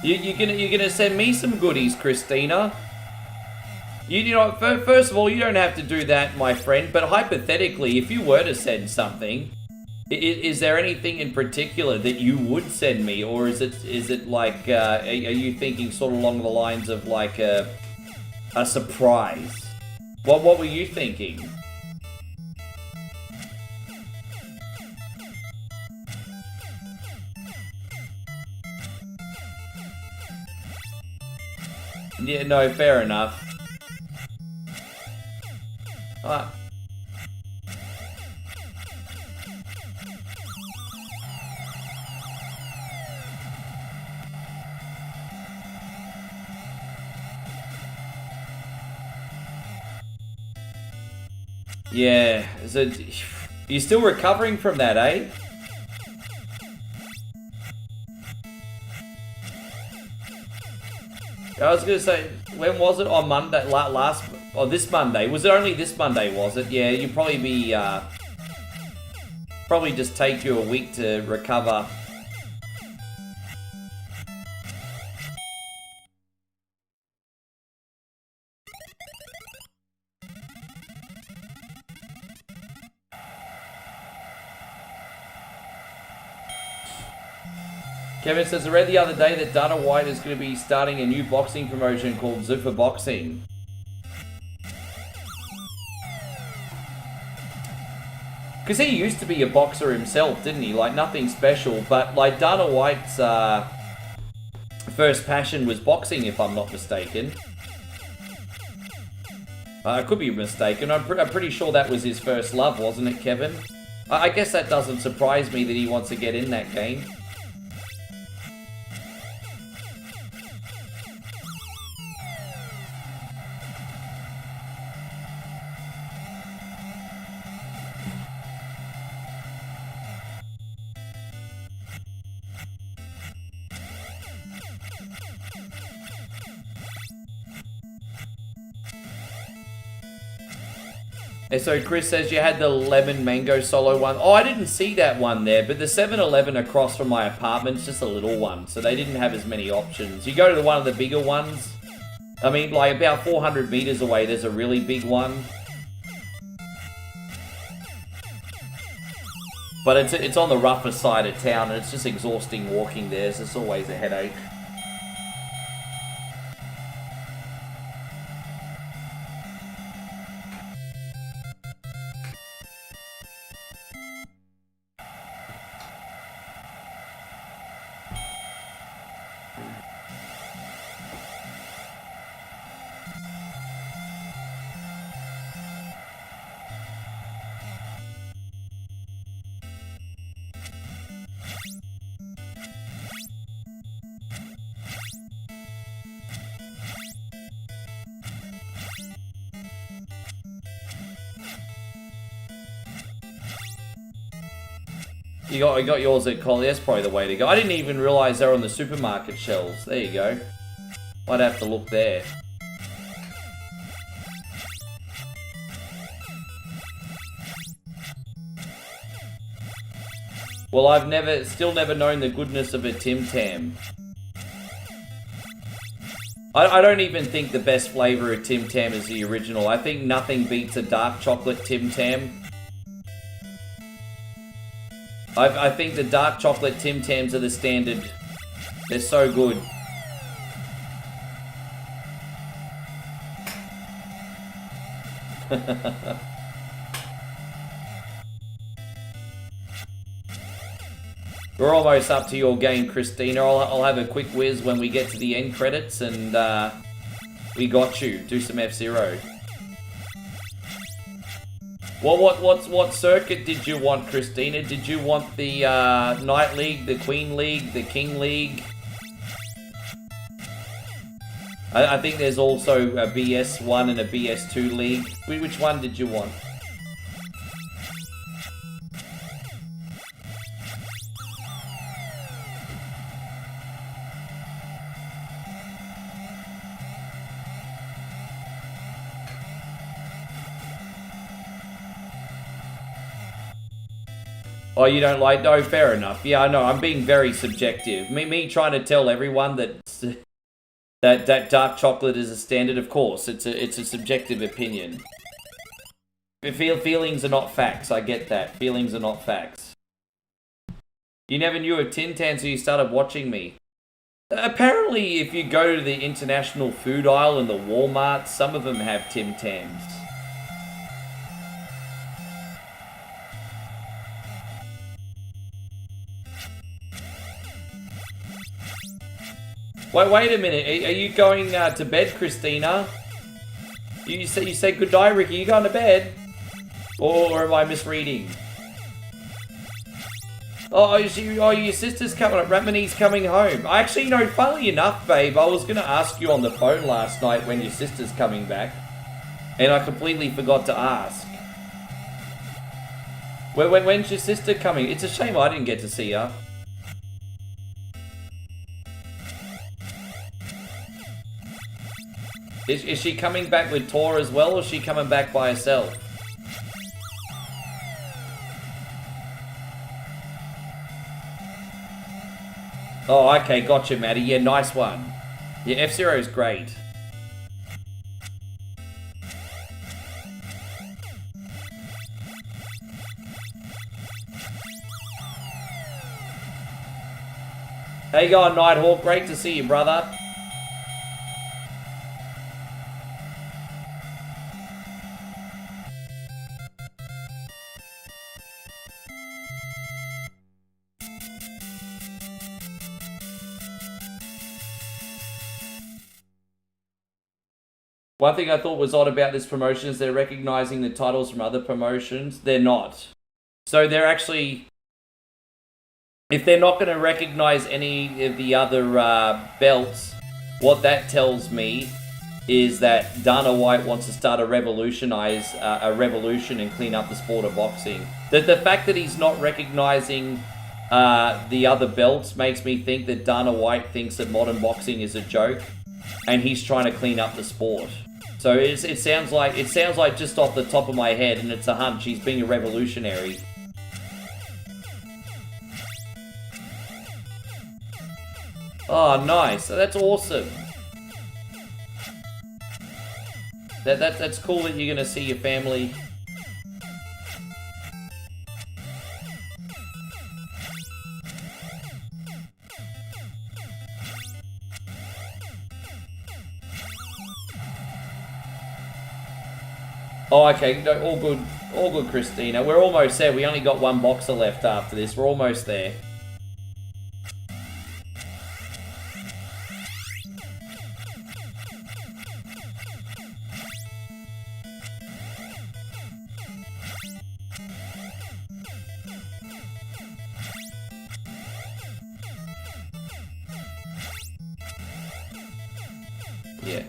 You're gonna send me some goodies, Christina. You know, first of all, you don't have to do that, my friend. But hypothetically, if you were to send something. Is there anything in particular that you would send me, or is it like are you thinking sort of along the lines of like a surprise? What were you thinking? Yeah, no, fair enough. Yeah, so you're still recovering from that, eh? I was gonna say, when was it? On Monday, this Monday. Was it only this Monday, was it? Yeah, you'd probably be, probably just take you a week to recover. Kevin says, I read the other day that Dana White is going to be starting a new boxing promotion called Zuffa Boxing. Because he used to be a boxer himself, didn't he? Like, nothing special. But, like, Dana White's first passion was boxing, if I'm not mistaken. I could be mistaken. I'm pretty sure that was his first love, wasn't it, Kevin? I guess that doesn't surprise me that he wants to get in that game. And so Chris says you had the lemon mango solo one. Oh, I didn't see that one there, but the 7-Eleven across from my apartment's just a little one, so they didn't have as many options. You go to one of the bigger ones. I mean, like about 400 meters away, there's a really big one. But it's on the rougher side of town, and it's just exhausting walking there, so it's always a headache. You got yours at Collie. That's probably the way to go. I didn't even realize they were on the supermarket shelves. There you go. I'd have to look there. Well, I've still never known the goodness of a Tim Tam. I don't even think the best flavor of Tim Tam is the original. I think nothing beats a dark chocolate Tim Tam. I think the dark chocolate Tim Tams are the standard. They're so good. We're almost up to your game, Christina. I'll have a quick whiz when we get to the end credits, and we got you. Do some F-Zero. What circuit did you want, Christina? Did you want the Knight League, the Queen League, the King League? I think there's also a BS1 and a BS2 league. Which one did you want? Oh, you don't like... No, fair enough. Yeah, I know. I'm being very subjective. Me trying to tell everyone that dark chocolate is a standard, of course. It's a subjective opinion. Feelings are not facts. I get that. Feelings are not facts. You never knew of Tin Tan, so you started watching me. Apparently, if you go to the international food aisle in the Walmart, some of them have Tim Tams. Wait a minute. Are you going to bed, Christina? You say good night, Ricky. You going to bed? Or am I misreading? Oh, your sister's coming. Ratmani's coming home. Actually, funnily enough, babe, I was going to ask you on the phone last night when your sister's coming back. And I completely forgot to ask. When's your sister coming? It's a shame I didn't get to see her. Is she coming back with Tor as well, or is she coming back by herself? Oh, okay, gotcha, Maddie. Yeah, nice one. Yeah, F-Zero's great. How you going, Nighthawk? Great to see you, brother. One thing I thought was odd about this promotion is they're recognizing the titles from other promotions. They're not. So they're actually... If they're not going to recognize any of the other belts, what that tells me is that Dana White wants to start a revolution and clean up the sport of boxing. The fact that he's not recognizing the other belts makes me think that Dana White thinks that modern boxing is a joke, and he's trying to clean up the sport. So it sounds like just off the top of my head, and it's a hunch, he's being a revolutionary. Oh, nice. That's awesome. That's cool that you're gonna see your family. Oh, okay. No, all good, Christina. We're almost there. We only got one boxer left after this. We're almost there. Yeah.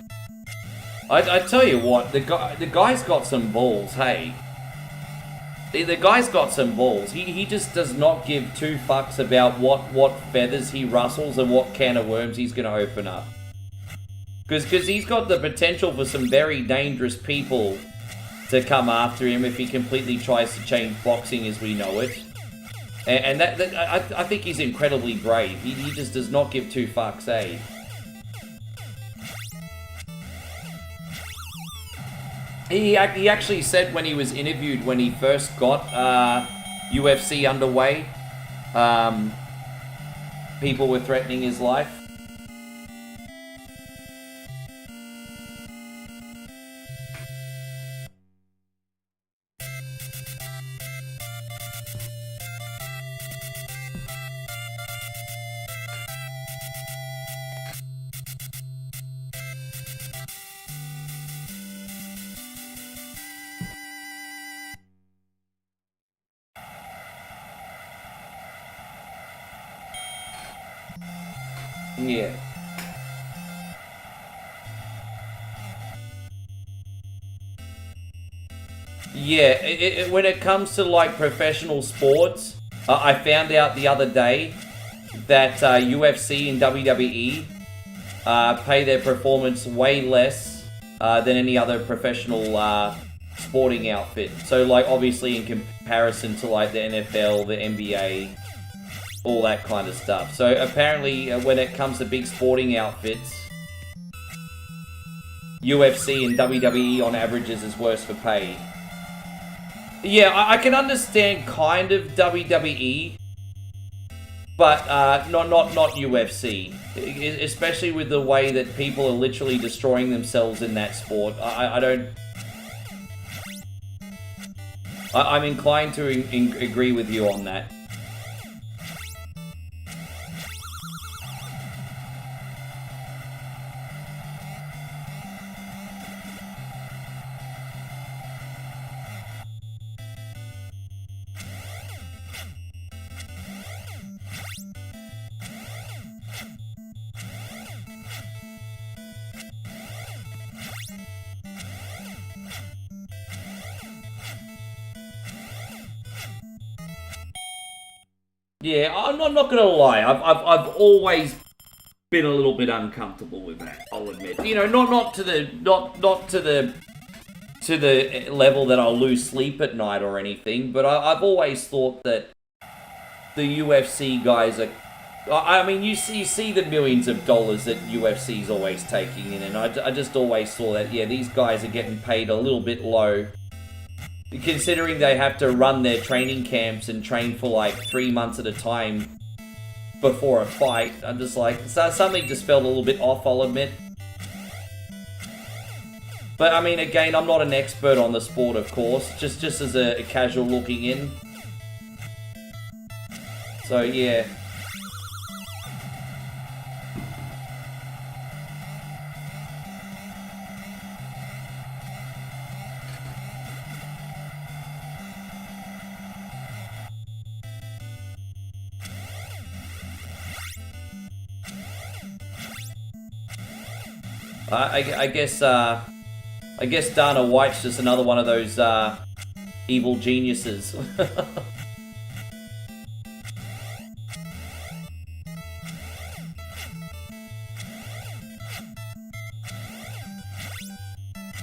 I tell you what, the guy's got some balls, hey. The guy's got some balls. He just does not give two fucks about what feathers he rustles and what can of worms he's going to open up. Because he's got the potential for some very dangerous people to come after him if he completely tries to change boxing as we know it. And I think he's incredibly brave. He just does not give two fucks, eh? He actually said when he was interviewed when he first got UFC underway, people were threatening his life. Yeah. Yeah, when it comes to like professional sports, I found out the other day that UFC and WWE pay their performance way less than any other professional sporting outfit. So like obviously in comparison to like the NFL, the NBA, all that kind of stuff. So apparently when it comes to big sporting outfits, UFC and WWE on averages is worse for pay. Yeah, I can understand kind of WWE, but not UFC. Especially with the way that people are literally destroying themselves in that sport. I'm inclined to agree with you on that. Yeah, I'm not gonna lie. I've always been a little bit uncomfortable with that. I'll admit. You know, not to the level that I'll lose sleep at night or anything. But I've always thought that the UFC guys are. I mean, you see the millions of dollars that UFC's always taking in, and I just always saw that. Yeah, these guys are getting paid a little bit low. Considering they have to run their training camps and train for like 3 months at a time before a fight, I'm just like, something just felt a little bit off, I'll admit. But I mean, again, I'm not an expert on the sport, of course, just as a casual looking in. So yeah. I guess Dana White's just another one of those evil geniuses.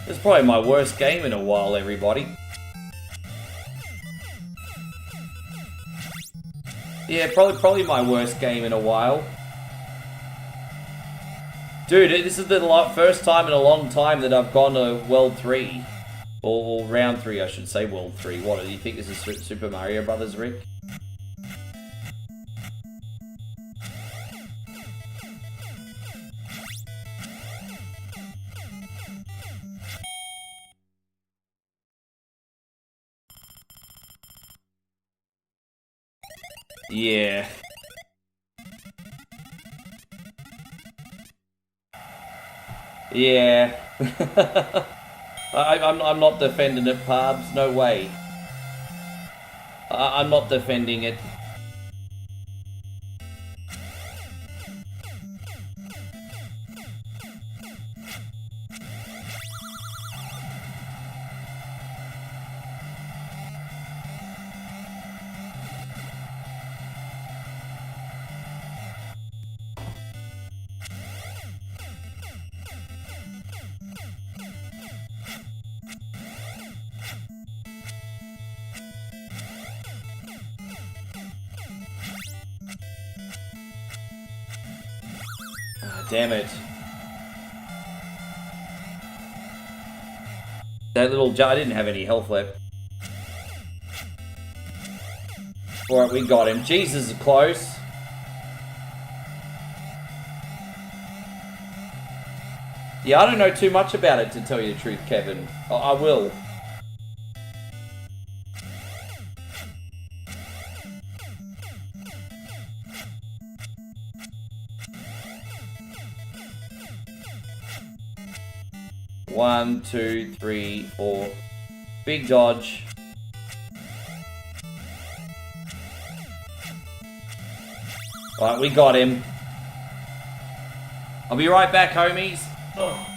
It's probably my worst game in a while, everybody. Yeah, probably my worst game in a while. Dude, this is the first time in a long time that I've gone to World 3. Or Round 3, I should say, World 3. What, do you think this is Super Mario Brothers, Rick? Yeah. Yeah. I'm not defending it, Parbs. No way. I'm not defending it. Damn it. That little jar didn't have any health left. Alright, we got him. Jesus is close. Yeah, I don't know too much about it, to tell you the truth, Kevin. I will. One, two, three, four. Big dodge. Alright, we got him. I'll be right back, homies. Oh.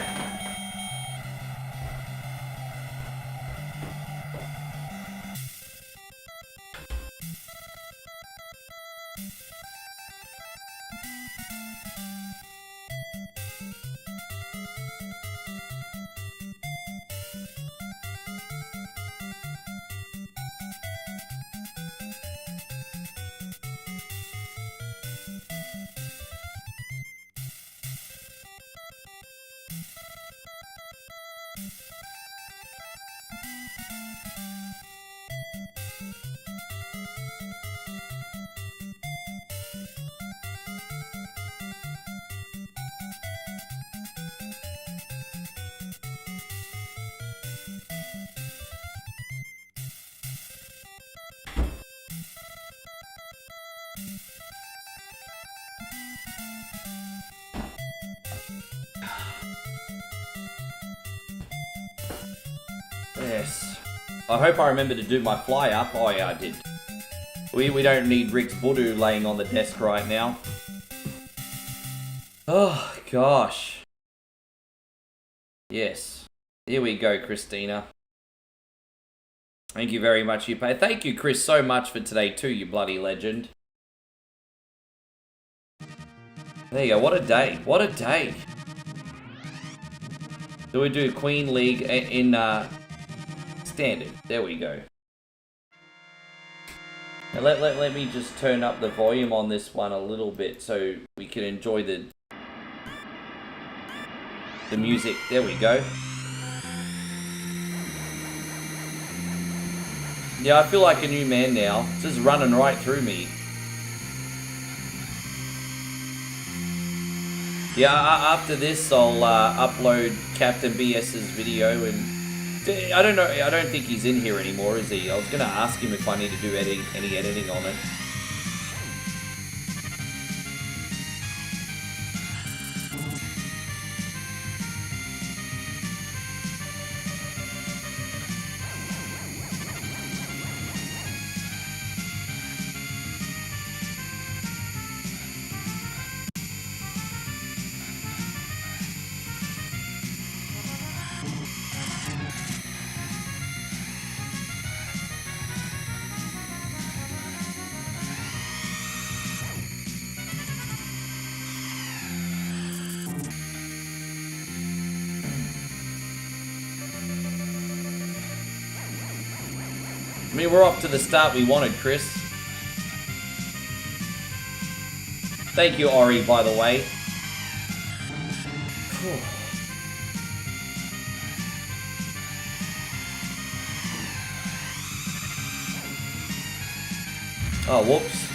Yes. I hope I remember to do my fly up. Oh yeah, I did. We don't need Rick's Voodoo laying on the desk right now. Oh, gosh. Yes. Here we go, Christina. Thank you very much, you pay. Thank you, Chris, so much for today too, you bloody legend. There you go. What a day. What a day. Do we do Queen League in standard? There we go. Now let me just turn up the volume on this one a little bit so we can enjoy the music. There we go. Yeah, I feel like a new man now. It's just running right through me. Yeah, after this, I'll upload Captain BS's video, and I don't know. I don't think he's in here anymore, is he? I was gonna ask him if I need to do any editing on it. I mean, we're off to the start we wanted, Chris. Thank you, Ori, by the way. Oh, whoops.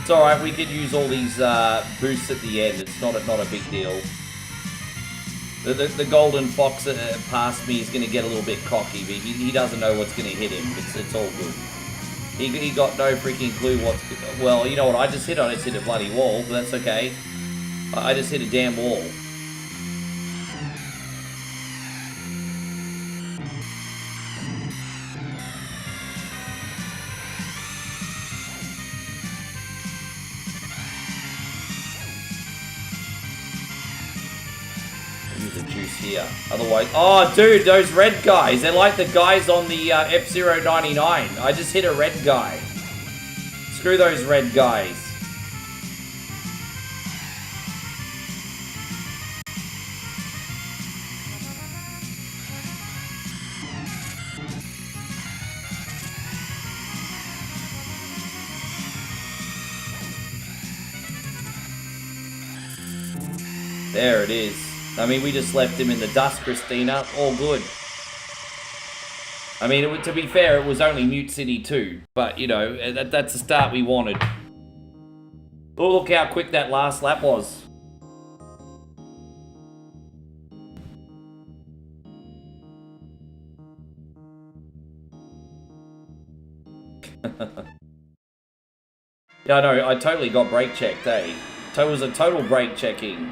It's alright, we could use all these boosts at the end. It's not a big deal. The golden fox past me is going to get a little bit cocky, but he doesn't know what's going to hit him. It's all good. He got no freaking clue what's... Well, you know what I just hit? I just hit a bloody wall, but that's okay. I just hit a damn wall. The juice here. Otherwise... Oh, dude, those red guys. They're like the guys on the F-Zero 99. I just hit a red guy. Screw those red guys. There it is. I mean, we just left him in the dust, Christina. All good. I mean, to be fair, it was only Mute City 2. But, you know, that's the start we wanted. Oh, look how quick that last lap was. Yeah, I know. I totally got brake checked, eh? It was a total brake checking.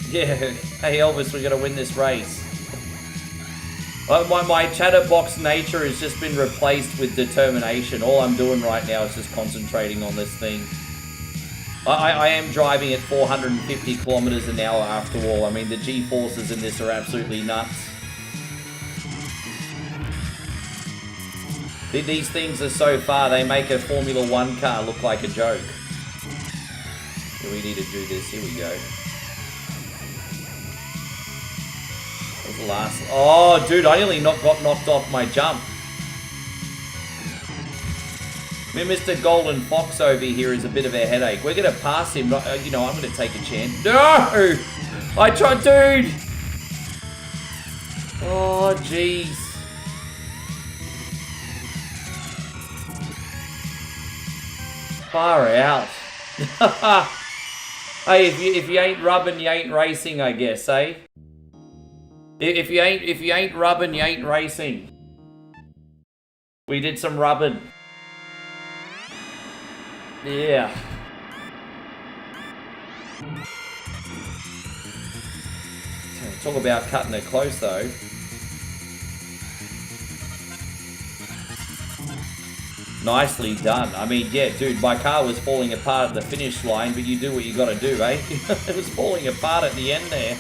Yeah, hey Elvis, we're gonna win this race. My chatterbox nature has just been replaced with determination. All I'm doing right now is just concentrating on this thing. I am driving at 450 kilometers an hour after all. I mean, the G-forces in this are absolutely nuts. These things are so far, they make a Formula 1 car look like a joke. Do we need to do this? Here we go. Last. Oh, dude, I nearly got knocked off my jump. I mean, Mr. Golden Fox over here is a bit of a headache. We're going to pass him. You know, I'm going to take a chance. No! I tried, dude! Oh, jeez. Far out. Hey, if you ain't rubbing, you ain't racing, I guess, eh? If you ain't rubbing, you ain't racing. We did some rubbing. Yeah. Talk about cutting it close though. Nicely done. I mean, yeah, dude, my car was falling apart at the finish line, but you do what you gotta do, eh? It was falling apart at the end there.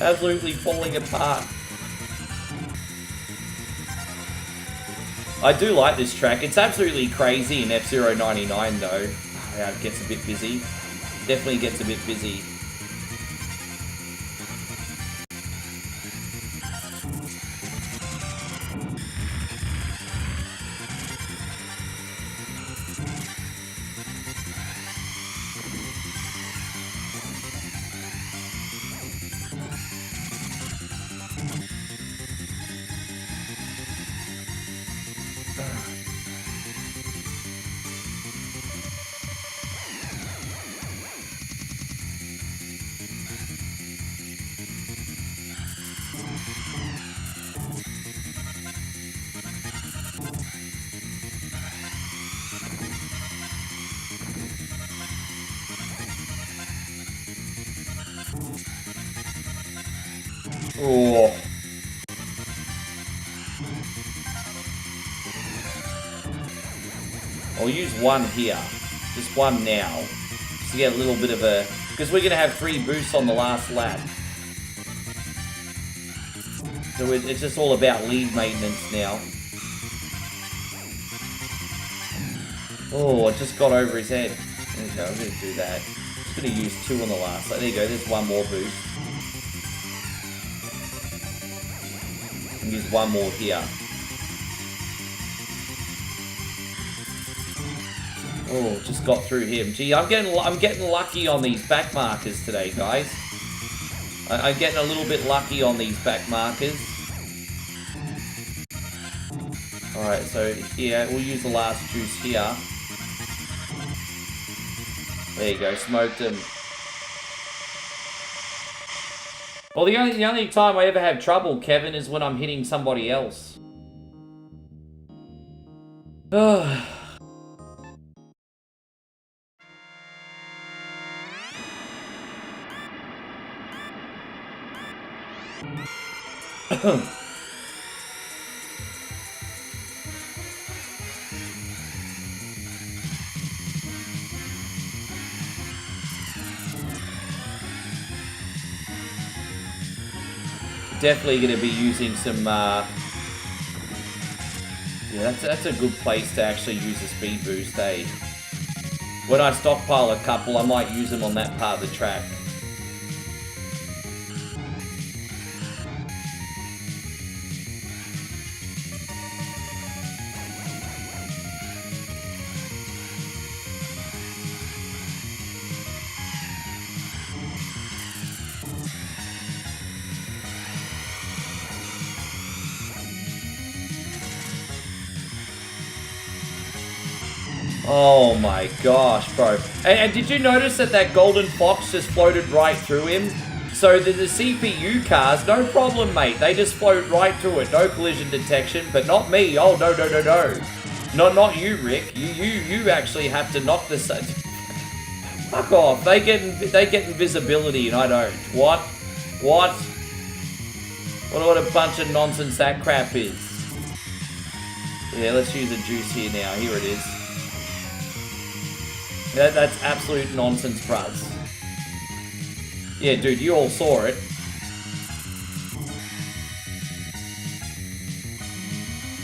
Absolutely falling apart. I do like this track. It's absolutely crazy in F-Zero 99 though. Yeah, it gets a bit busy. Definitely gets a bit busy. Oh. I'll use one here. Just one now. Just to get a little bit of a... Because we're going to have 3 boosts on the last lap. So it's just all about lead maintenance now. Oh, I just got over his head. There we go, I'm going to do that. Just going to use 2 on the last lap. There you go, there's one more boost. And use one more here. Oh, just got through him. Gee, I'm getting lucky on these back markers today, guys. I'm getting a little bit lucky on these back markers. Alright, so here, we'll use the last juice here. There you go, smoked him. Well, the only time I ever have trouble, Kevin, is when I'm hitting somebody else. Ugh. Definitely going to be using some, yeah, that's a good place to actually use a speed boost, eh? When I stockpile a couple, I might use them on that part of the track. Oh my gosh, bro. And did you notice that golden fox just floated right through him? So the CPU cars, no problem, mate. They just float right through it. No collision detection, but not me. Oh, no, no, no, no. Not you, Rick. You actually have to knock this... Fuck off. They get invisibility and I don't. What? What? What a bunch of nonsense that crap is. Yeah, let's use a juice here now. Here it is. That's absolute nonsense, bruz. Yeah, dude, you all saw it.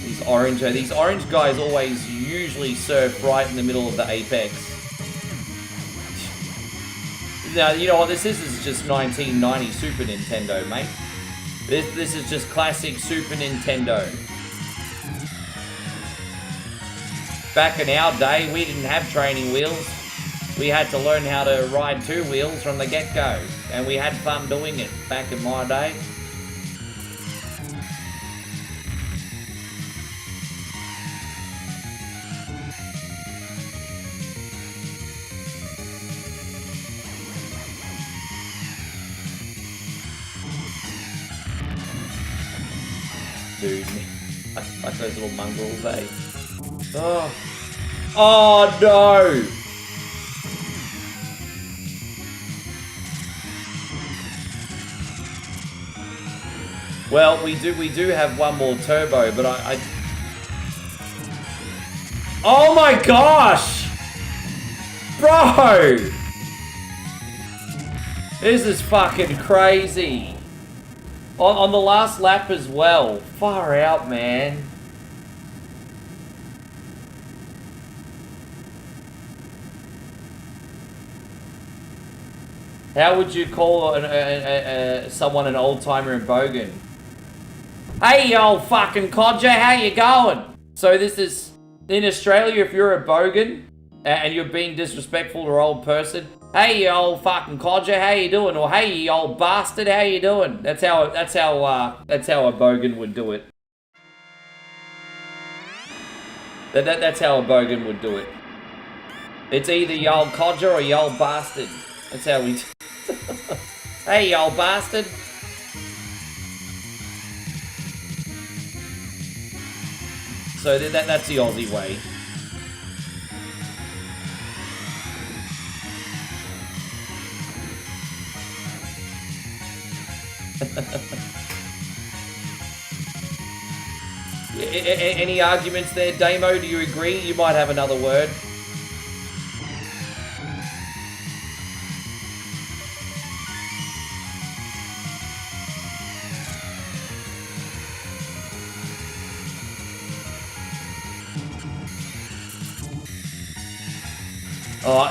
These orange guys always usually surf right in the middle of the apex. Now, you know what this is? This is just 1990 Super Nintendo, mate. This is just classic Super Nintendo. Back in our day, we didn't have training wheels. We had to learn how to ride 2 wheels from the get-go. And we had fun doing it back in my day. Dude, like those little mongrels, eh? Oh. Oh no! Well, we do have one more turbo, but I... Oh my gosh! Bro! This is fucking crazy. On the last lap as well. Far out, man. How would you call someone an old-timer in Bogan? Hey, you old fucking codger, how you going? So this is, in Australia, if you're a Bogan, and you're being disrespectful to an old person, hey, you old fucking codger, how you doing? Or hey, you old bastard, how you doing? That's how a Bogan would do it. That's how a Bogan would do it. It's either you old codger or you old bastard. That's how we... Hey, you old bastard. So that's the Aussie way. Any arguments there, Damo? Do you agree? You might have another word.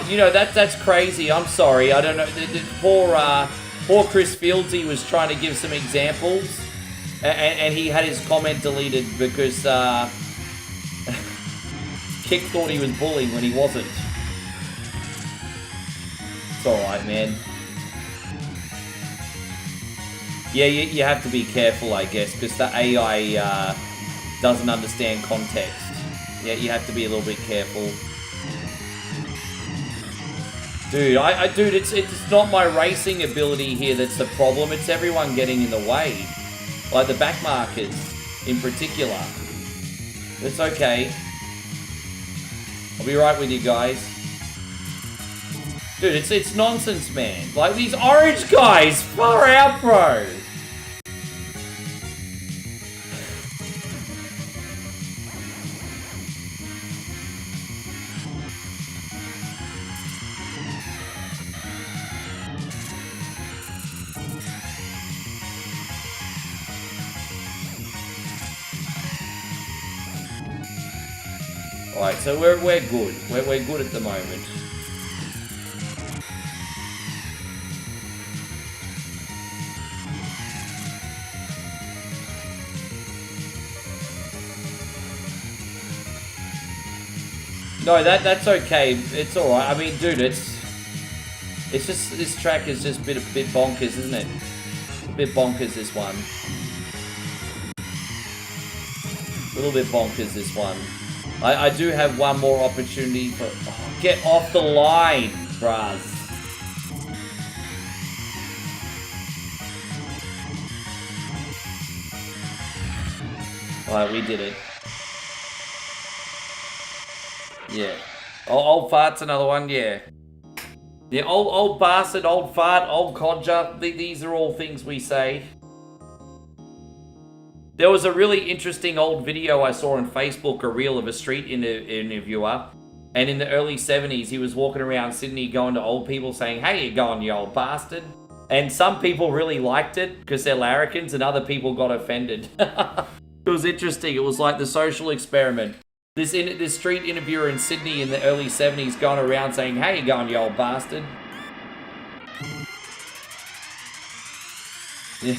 You know, that's crazy. I'm sorry. I don't know. Poor Chris Fieldsy was trying to give some examples, and he had his comment deleted because Kick thought he was bullying when he wasn't. It's alright, man. Yeah, you have to be careful, I guess, because the AI doesn't understand context. Yeah, you have to be a little bit careful. Dude, dude, it's not my racing ability here that's the problem. It's everyone getting in the way. Like the back markers, in particular. It's okay. I'll be right with you guys. Dude, it's nonsense, man. Like these orange guys, far out, bro. Alright, so we're good. We're good at the moment. No, that's okay. It's alright. I mean, dude, it's just this track is just a bit bonkers, isn't it? A bit bonkers, this one. A little bit bonkers, this one. I do have one more opportunity for... Oh, get off the line, bruh. Alright, we did it. Yeah. Old fart's another one, yeah. Yeah, old bastard, old fart, old codger. These are all things we say. There was a really interesting old video I saw on Facebook, a reel of a street interviewer. And in the early 70s, he was walking around Sydney going to old people saying, "Hey, you going, you old bastard?" And some people really liked it because they're larrikins, and other people got offended. It was interesting. It was like the social experiment. This street interviewer in Sydney in the early 70s going around saying, "Hey, you going, you old bastard?" Yeah.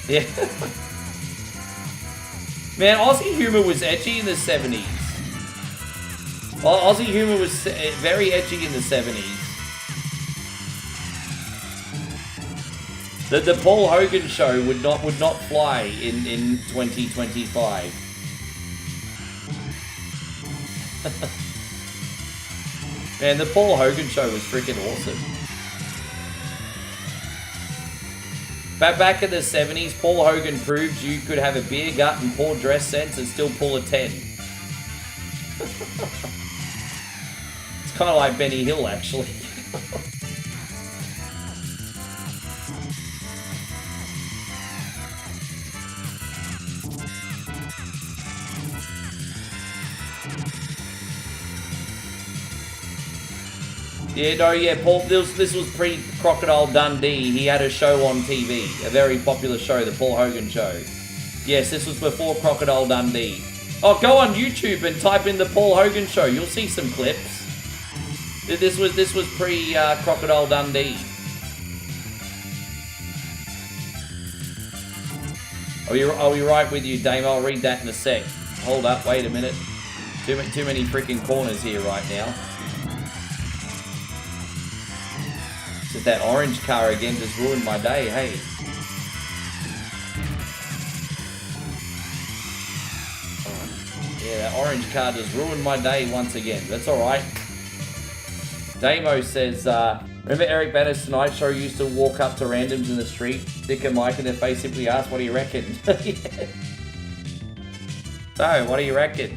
Yeah. Man, Aussie humour was edgy in the 70s. Aussie humour was very edgy in the 70s. The Paul Hogan show would not fly in 2025. Man, the Paul Hogan show was freaking awesome. Back in the 70s, Paul Hogan proved you could have a beer gut and poor dress sense and still pull a 10. It's kind of like Benny Hill, actually. Yeah, no, yeah, Paul, this was pre-Crocodile Dundee. He had a show on TV, a very popular show, the Paul Hogan Show. Yes, this was before Crocodile Dundee. Oh, go on YouTube and type in the Paul Hogan Show. You'll see some clips. This was pre-Crocodile Dundee. I'll be right with you, Dame. I'll read that in a sec. Hold up, wait a minute. Too many freaking corners here right now. Just that orange car again just ruined my day, hey. Oh, yeah, that orange car just ruined my day once again. That's alright. Damo says, remember Eric Banner's Tonight Show used to walk up to randoms in the street, stick a mic in their face, simply ask, "What do you reckon?" Yeah. So, what do you reckon?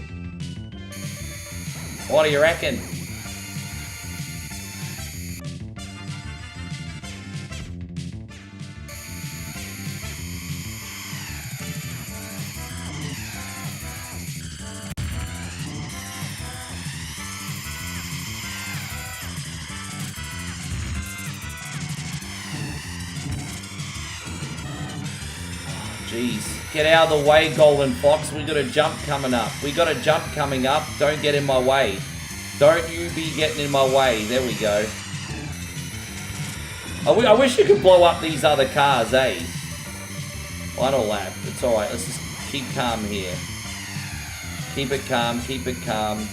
What do you reckon? Jeez. Get out of the way, Golden Fox. We got a jump coming up. We got a jump coming up. Don't get in my way. Don't you be getting in my way. There we go. I wish you could blow up these other cars, eh? Final lap. It's alright. Let's just keep calm here. Keep it calm. Keep it calm.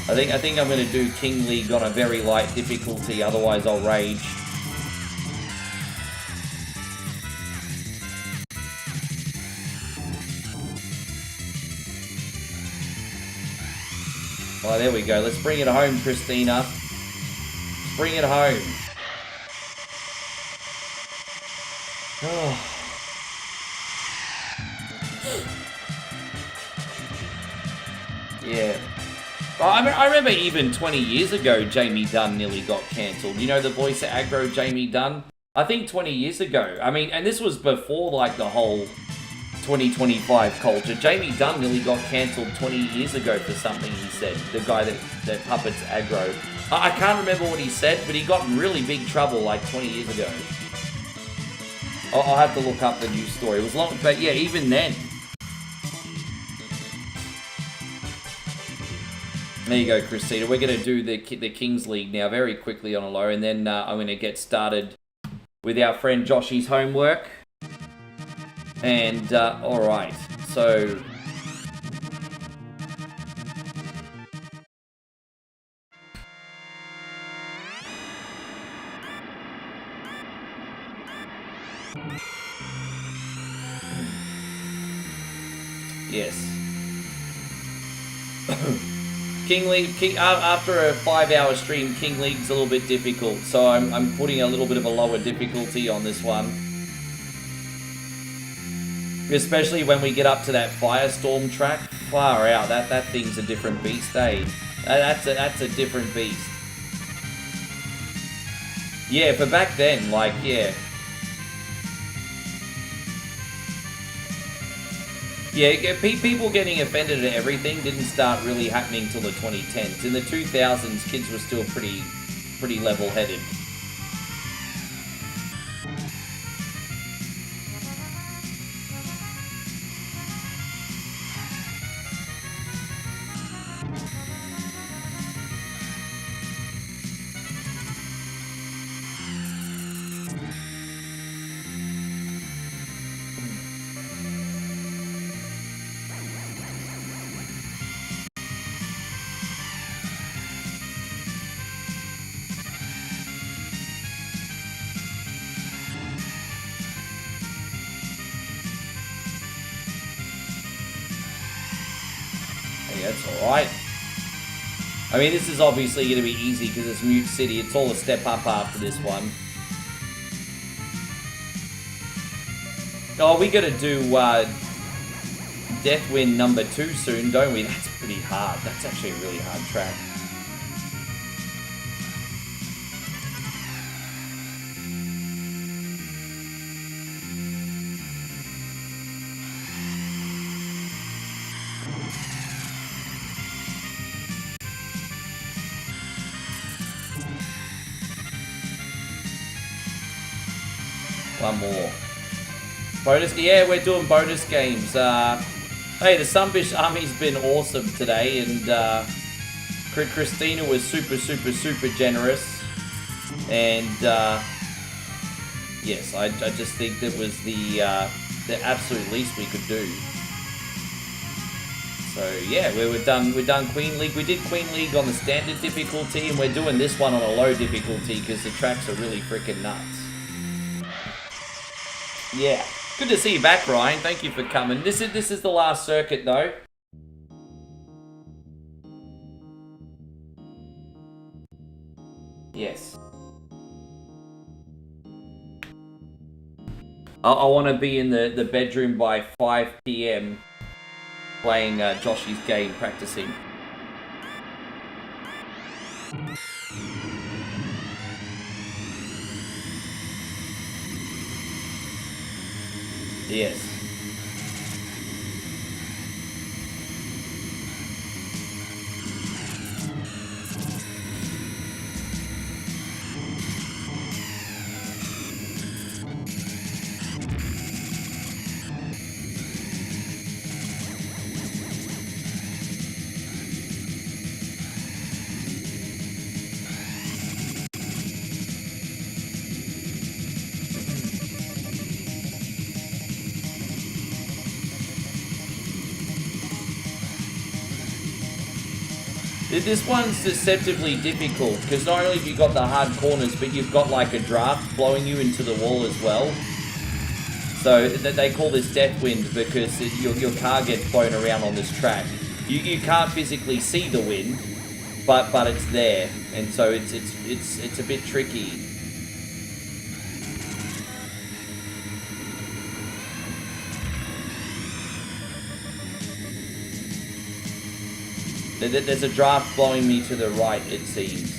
I think I'm going to do King League on a very light difficulty, otherwise I'll rage. Oh, there we go. Let's bring it home, Christina. Bring it home. Oh. Yeah. I remember even 20 years ago, Jamie Dunn nearly got cancelled. You know the voice of aggro, Jamie Dunn? I think 20 years ago. I mean, and this was before, like, the whole 2025 culture. Jamie Dunn nearly got cancelled 20 years ago for something he said. The guy that puppets aggro. I can't remember what he said, but he got in really big trouble, like, 20 years ago. I'll have to look up the news story. It was long, but yeah, even then. There you go, Christina. We're going to do the Kings League now very quickly on a low, and then I'm going to get started with our friend Joshy's homework. And, alright, so... Yes. King League, after a 5-hour stream, King League's a little bit difficult, so I'm putting a little bit of a lower difficulty on this one. Especially when we get up to that Firestorm track. Far out, that thing's a different beast, eh? That's a different beast. Yeah, but back then, like, yeah. Yeah, people getting offended at everything didn't start really happening till the 2010s. In the 2000s, kids were still pretty level-headed. That's alright. I mean, this is obviously going to be easy because it's Mute City. It's all a step up after this one. Oh, we got to do Deathwind number 2 soon, don't we? That's pretty hard. That's actually a really hard track. One more. Bonus, yeah, we're doing bonus games. Hey, the Sunbish Army's been awesome today, and Christina was super generous. And yes, I just think that was the absolute least we could do. So yeah, we're done Queen League. We did Queen League on the standard difficulty, and we're doing this one on a low difficulty because the tracks are really freaking nuts. Yeah, good to see you back, Ryan. Thank you for coming. This is the last circuit, though. Yes. I want to be in the bedroom by 5 PM playing Joshy's game, practicing. Yes. This one's deceptively difficult, because not only have you got the hard corners, but you've got like a draft blowing you into the wall as well. So they call this death wind because your car gets blown around on this track. You can't physically see the wind, but it's there, and so it's a bit tricky. There's a draft blowing me to the right, it seems.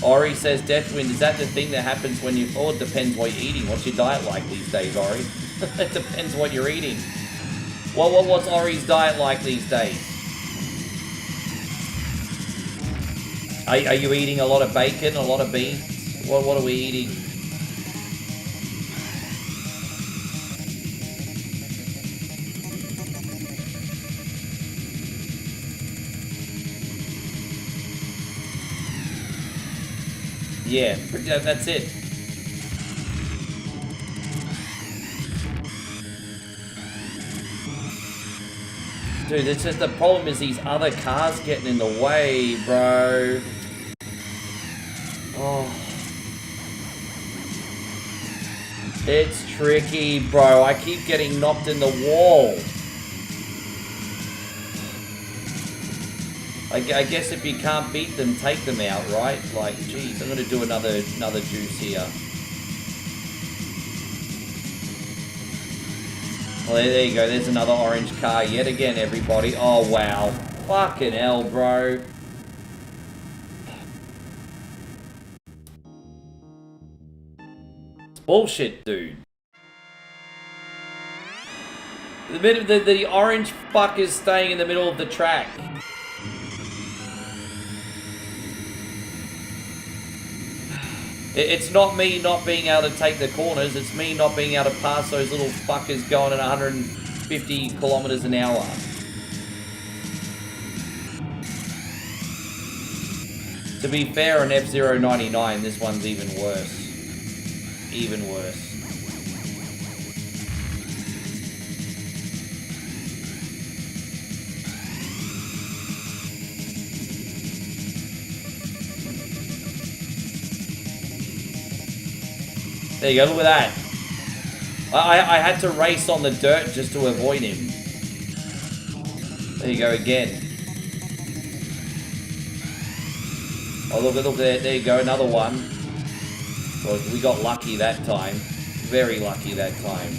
Ori says, Deathwind, is that the thing that happens when you... Oh, it depends what you're eating. What's your diet like these days, Ori? It depends what you're eating. What's Ori's diet like these days? Are you eating a lot of bacon, a lot of beans? What are we eating? Yeah, that's it. Dude, it's just the problem is these other cars getting in the way, bro. Oh. It's tricky, bro. I keep getting knocked in the wall. I guess if you can't beat them, take them out, right? Like, geez, I'm gonna do another juice here. Well, there you go. There's another orange car yet again, everybody. Oh, wow. Fucking hell, bro. It's bullshit, dude. The orange fuck is staying in the middle of the track. It's not me not being able to take the corners, it's me not being able to pass those little fuckers going at 150 kilometers an hour. To be fair, on F-Zero 99, this one's even worse. Even worse. There you go, look at that. I had to race on the dirt just to avoid him. There you go again. Oh, look there, there you go, another one. Well, we got lucky that time. Very lucky that time.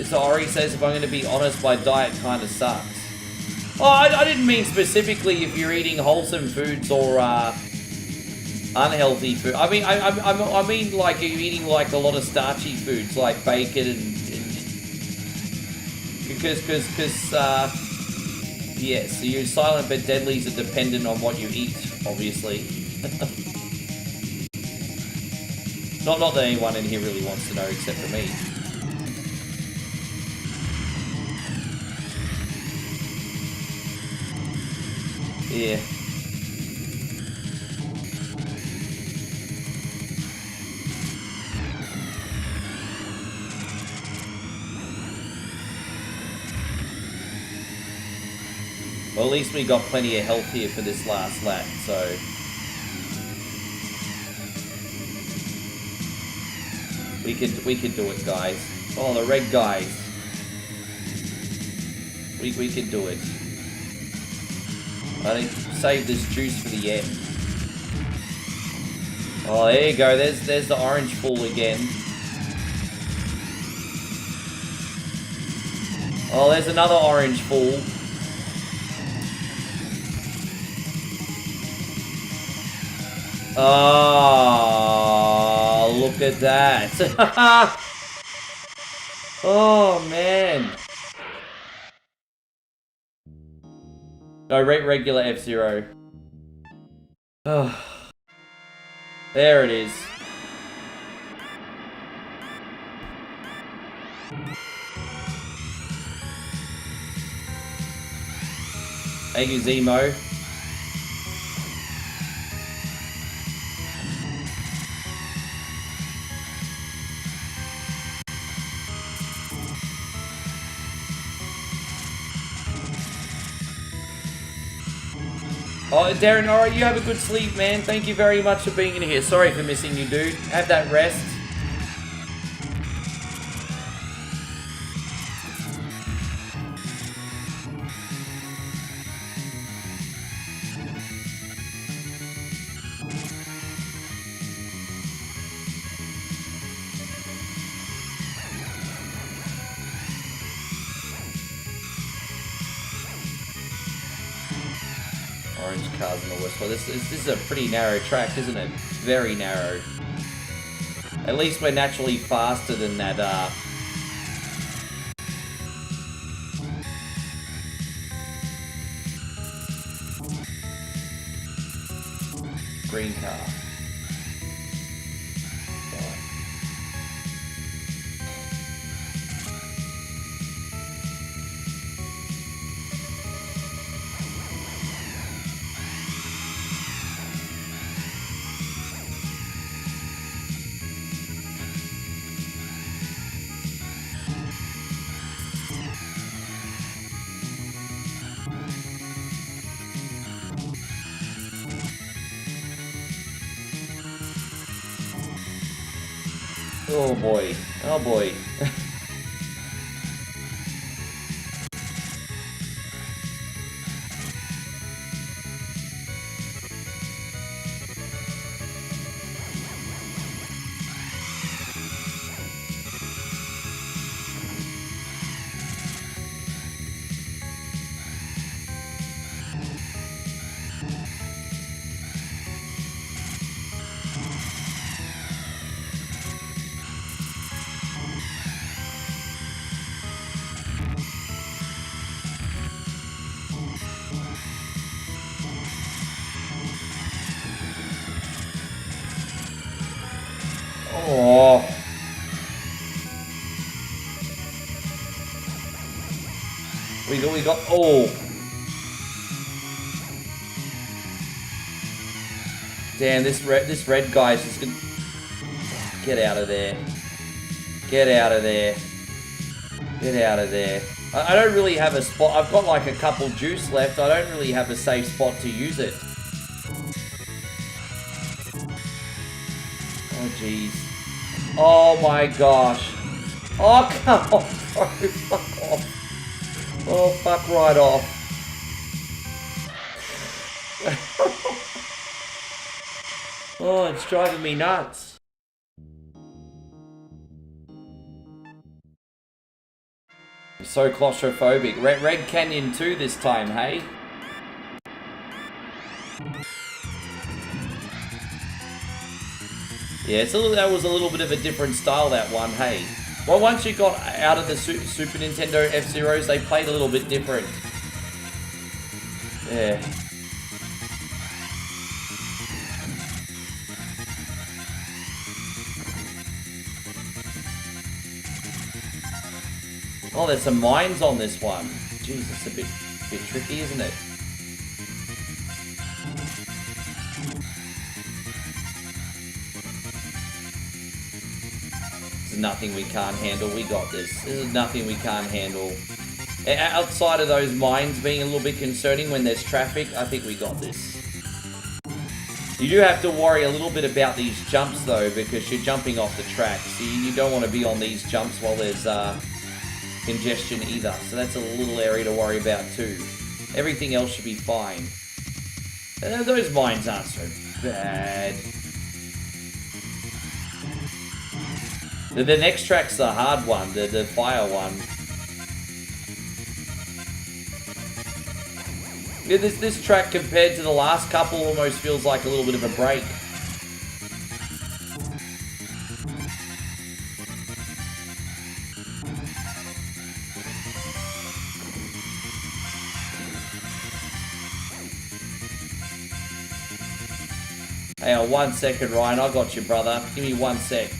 So Ori says, if I'm going to be honest, my diet kind of sucks. Oh, I didn't mean specifically if you're eating wholesome foods or unhealthy food. I mean like you're eating like a lot of starchy foods like bacon and because yes, so your silent but deadlies are dependent on what you eat, obviously. Not that anyone in here really wants to know except for me. Yeah. Well, at least we got plenty of health here for this last lap, so... We could do it, guys. Oh, the red guys. We could do it. I need to save this juice for the end. Oh, there you go. There's the orange pool again. Oh, there's another orange pool. Oh, look at that. Oh, man. No, regular F-Zero. Oh. There it is. Thank you, Zemo. Oh, Darren, alright, you have a good sleep, man. Thank you very much for being in here. Sorry for missing you, dude. Have that rest. Orange cars in the west. Well, this is a pretty narrow track, isn't it? Very narrow. At least we're naturally faster than that, green car. Oh boy. Oh boy. Oh. We got, oh. Damn, this red guy's just gonna, get out of there. Get out of there. Get out of there. I don't really have a spot. I've got like a couple juice left. I don't really have a safe spot to use it. Oh, jeez. Oh, my gosh. Oh, come on, bro. Fuck off. Oh, fuck right off. Oh, it's driving me nuts. I'm so claustrophobic. Red Canyon 2 this time, hey? Yeah, it's that was a little bit of a different style, that one, hey. Well, once you got out of the Super Nintendo F-Zeros, they played a little bit different. Yeah. Oh, there's some mines on this one. Jeez, it's a bit tricky, isn't it? This is nothing we can't handle. We got this. This is nothing we can't handle. Outside of those mines being a little bit concerning when there's traffic, I think we got this. You do have to worry a little bit about these jumps, though, because you're jumping off the track. So you don't want to be on these jumps while there's congestion either. So that's a little area to worry about, too. Everything else should be fine. Those mines aren't so bad. The next track's the hard one, the fire one. Yeah, this track compared to the last couple almost feels like a little bit of a break. Hang on 1 second, Ryan. I got you, brother. Give me 1 sec.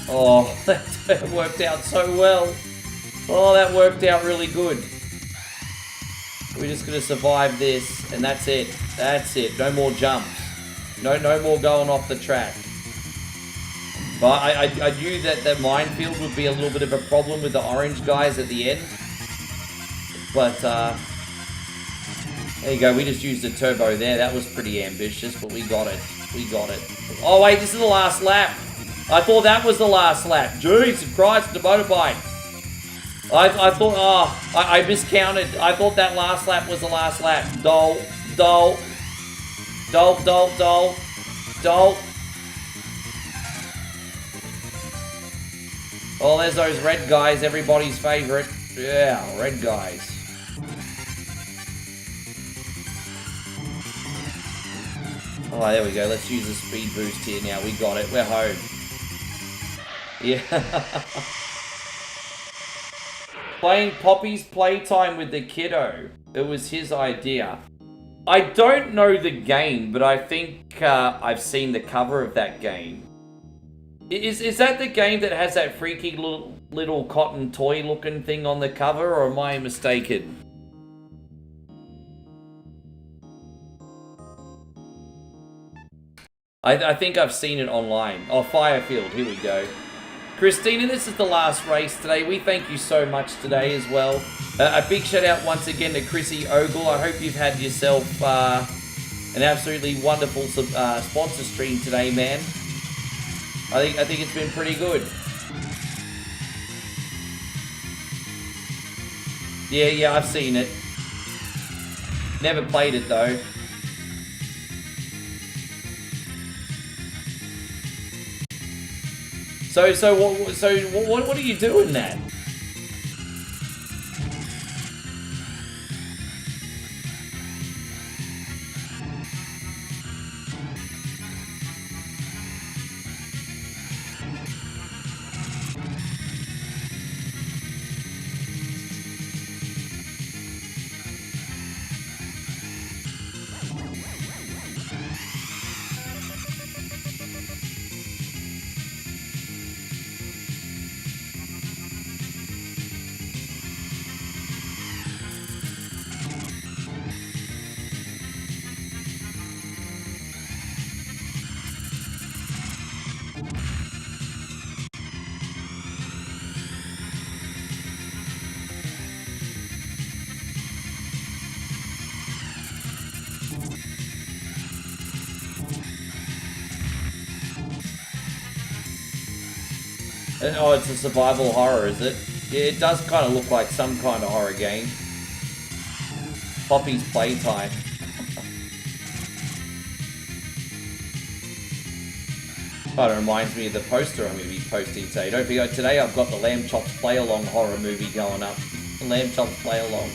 Oh, that worked out so well. Oh, that worked out really good. We're just going to survive this, and that's it. That's it. No more jumps. No more going off the track. But I knew that the minefield would be a little bit of a problem with the orange guys at the end. But, there you go. We just used a turbo there. That was pretty ambitious, but we got it. We got it. Oh, wait. This is the last lap. I thought that was the last lap. Jesus Christ, the motorbike. I thought, oh, I miscounted. I thought that last lap was the last lap. Dole. Oh, there's those red guys, everybody's favorite. Yeah, red guys. Oh, there we go. Let's use the speed boost here now. We got it. We're home. Yeah. Playing Poppy's Playtime with the kiddo. It was his idea. I don't know the game, but I think I've seen the cover of that game. Is that the game that has that freaky little cotton toy looking thing on the cover, or am I mistaken? I think I've seen it online. Oh, Firefield, here we go. Christina, this is the last race today. We thank you so much today as well. A big shout out once again to Chrissy Ogle. I hope you've had yourself an absolutely wonderful sponsor stream today, man. I think it's been pretty good. Yeah, I've seen it. Never played it though. So what are you doing then? Oh, it's a survival horror, is it? Yeah, it does kind of look like some kind of horror game. Poppy's Playtime. Kind of reminds me of the poster I'm going to be posting today. Don't forget, today I've got the Lamb Chops Play-Along horror movie going up. Lamb Chops Play-Along.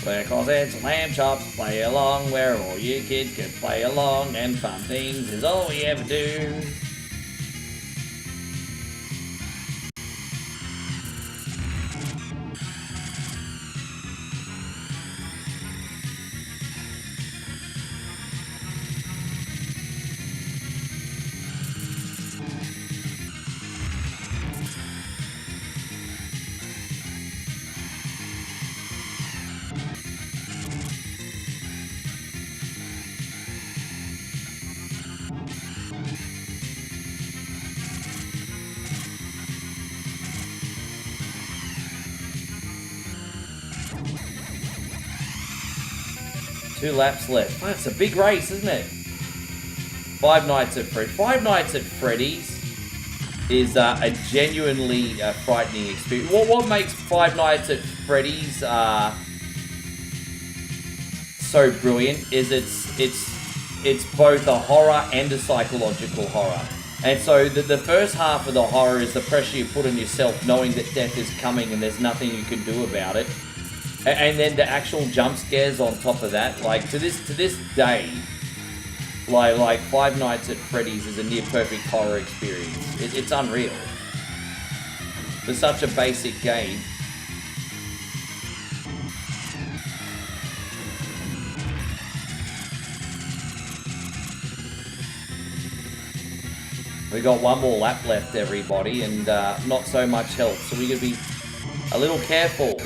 Because it's Lamb Chops Play-Along, where all you kids can play along, and fun things is all we ever do. Two laps left. That's a big race, isn't it? Five Nights at Freddy's is a genuinely frightening experience. What makes Five Nights at Freddy's so brilliant is it's both a horror and a psychological horror. And so the first half of the horror is the pressure you put on yourself, knowing that death is coming and there's nothing you can do about it. And then the actual jump scares on top of that, like to this day, like Five Nights at Freddy's is a near perfect horror experience. It's unreal. For such a basic game. We got one more lap left, everybody, and not so much health, so we gotta be a little careful.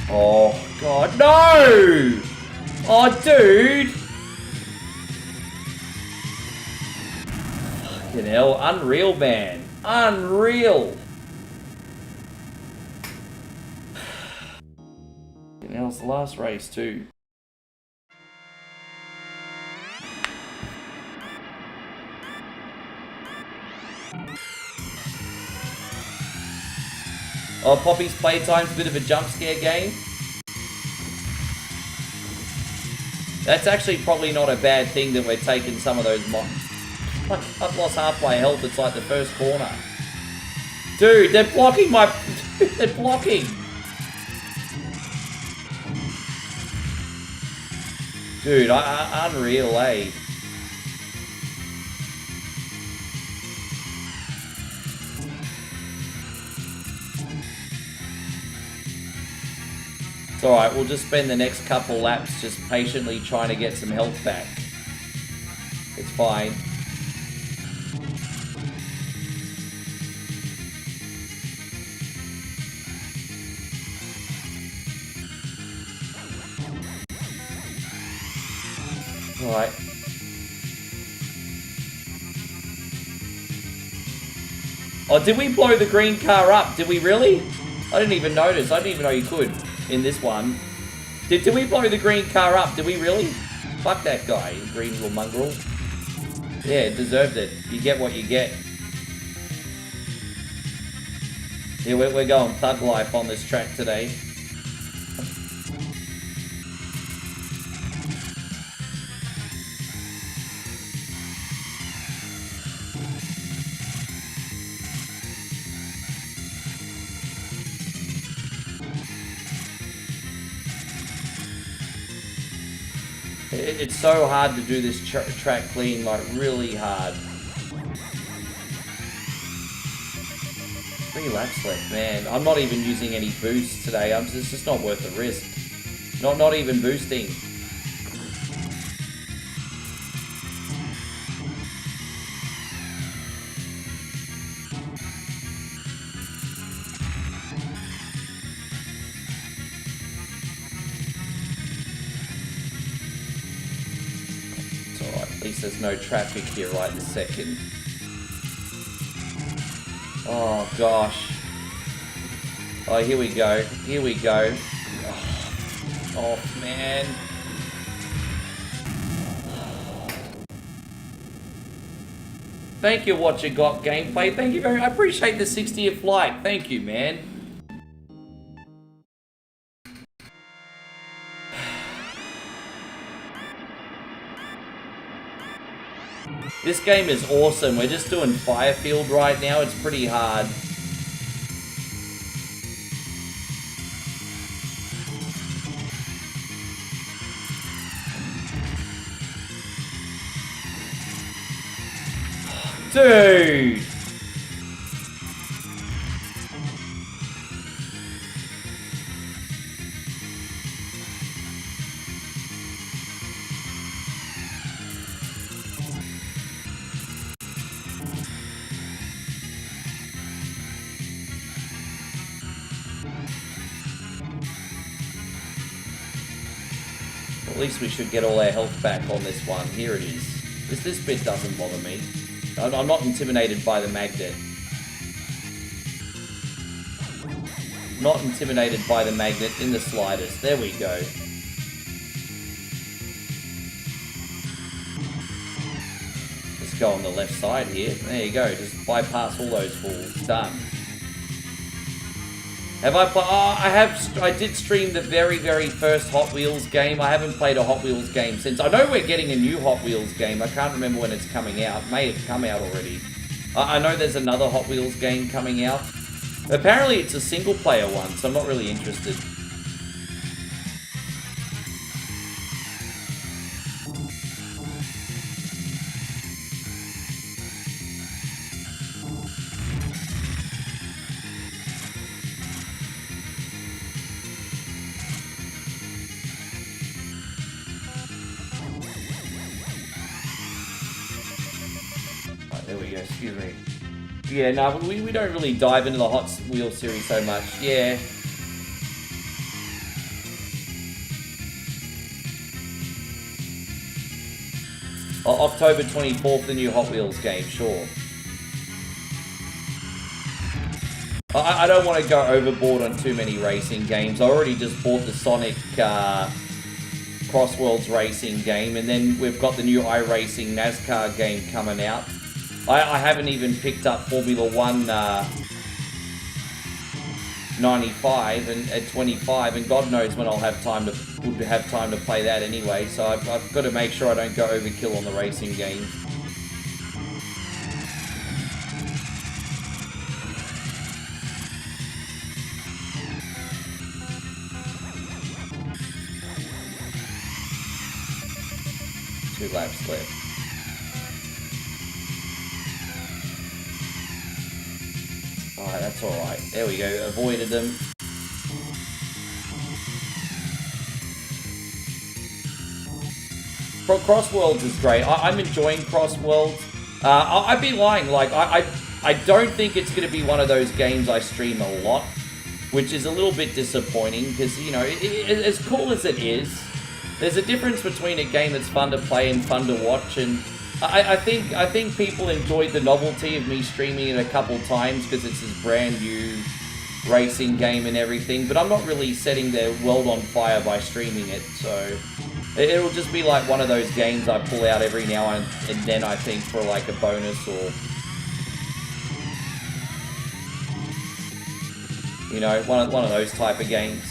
Oh, God, no! Oh, dude! Fucking hell, unreal, man. Unreal! Fucking hell, it's the last race, too. Oh, Poppy's Playtime's a bit of a jump scare game. That's actually probably not a bad thing that we're taking some of those I've lost half my health, it's like the first corner. Dude, they're blocking my... they're blocking! Dude, unreal, eh? It's alright, we'll just spend the next couple laps just patiently trying to get some health back. It's fine. Alright. Oh, did we blow the green car up? Did we really? I didn't even notice. I didn't even know you could in this one. Did we blow the green car up? Did we really? Fuck that guy, you green little mongrel. Yeah, deserved it. You get what you get. Yeah, we're going thug life on this track today. It's so hard to do this track clean, like really hard. 3 laps left, man. I'm not even using any boosts today. It's just not worth the risk. Not even boosting. At least there's no traffic here right this second. Oh gosh. Oh, here we go. Here we go. Oh man. Thank you, What You Got Gameplay. Thank you very much. I appreciate the 60th like. Thank you, man. This game is awesome. We're just doing Firefield right now. It's pretty hard. Dude! At least we should get all our health back on this one. Here it is. This bit doesn't bother me. I'm not intimidated by the magnet. Not intimidated by the magnet in the slightest. There we go. Let's go on the left side here. There you go. Just bypass all those fools. Done. Have I played? Oh, I did stream the very, very first Hot Wheels game. I haven't played a Hot Wheels game since. I know we're getting a new Hot Wheels game. I can't remember when it's coming out. It may have come out already. I know there's another Hot Wheels game coming out. Apparently it's a single player one, so I'm not really interested. there we go, excuse me. Yeah, no, we don't really dive into the Hot Wheels series so much. Yeah. October 24th, the new Hot Wheels game, sure. I don't want to go overboard on too many racing games. I already just bought the Sonic Cross Worlds racing game, and then we've got the new iRacing NASCAR game coming out. I haven't even picked up Formula 1 95 and 25, and God knows when I'll have time to play that anyway. So I've got to make sure I don't go overkill on the racing games. Two laps left. Alright, that's alright. There we go. Avoided them. Cross Worlds is great. I'm enjoying Cross Worlds. I'd be lying. Like, I don't think it's going to be one of those games I stream a lot, which is a little bit disappointing because, you know, as cool as it is, there's a difference between a game that's fun to play and fun to watch, and I think people enjoyed the novelty of me streaming it a couple times because it's this brand new racing game and everything, but I'm not really setting their world on fire by streaming it, so it'll just be like one of those games I pull out every now and then, I think, for like a bonus or, you know, one of those type of games.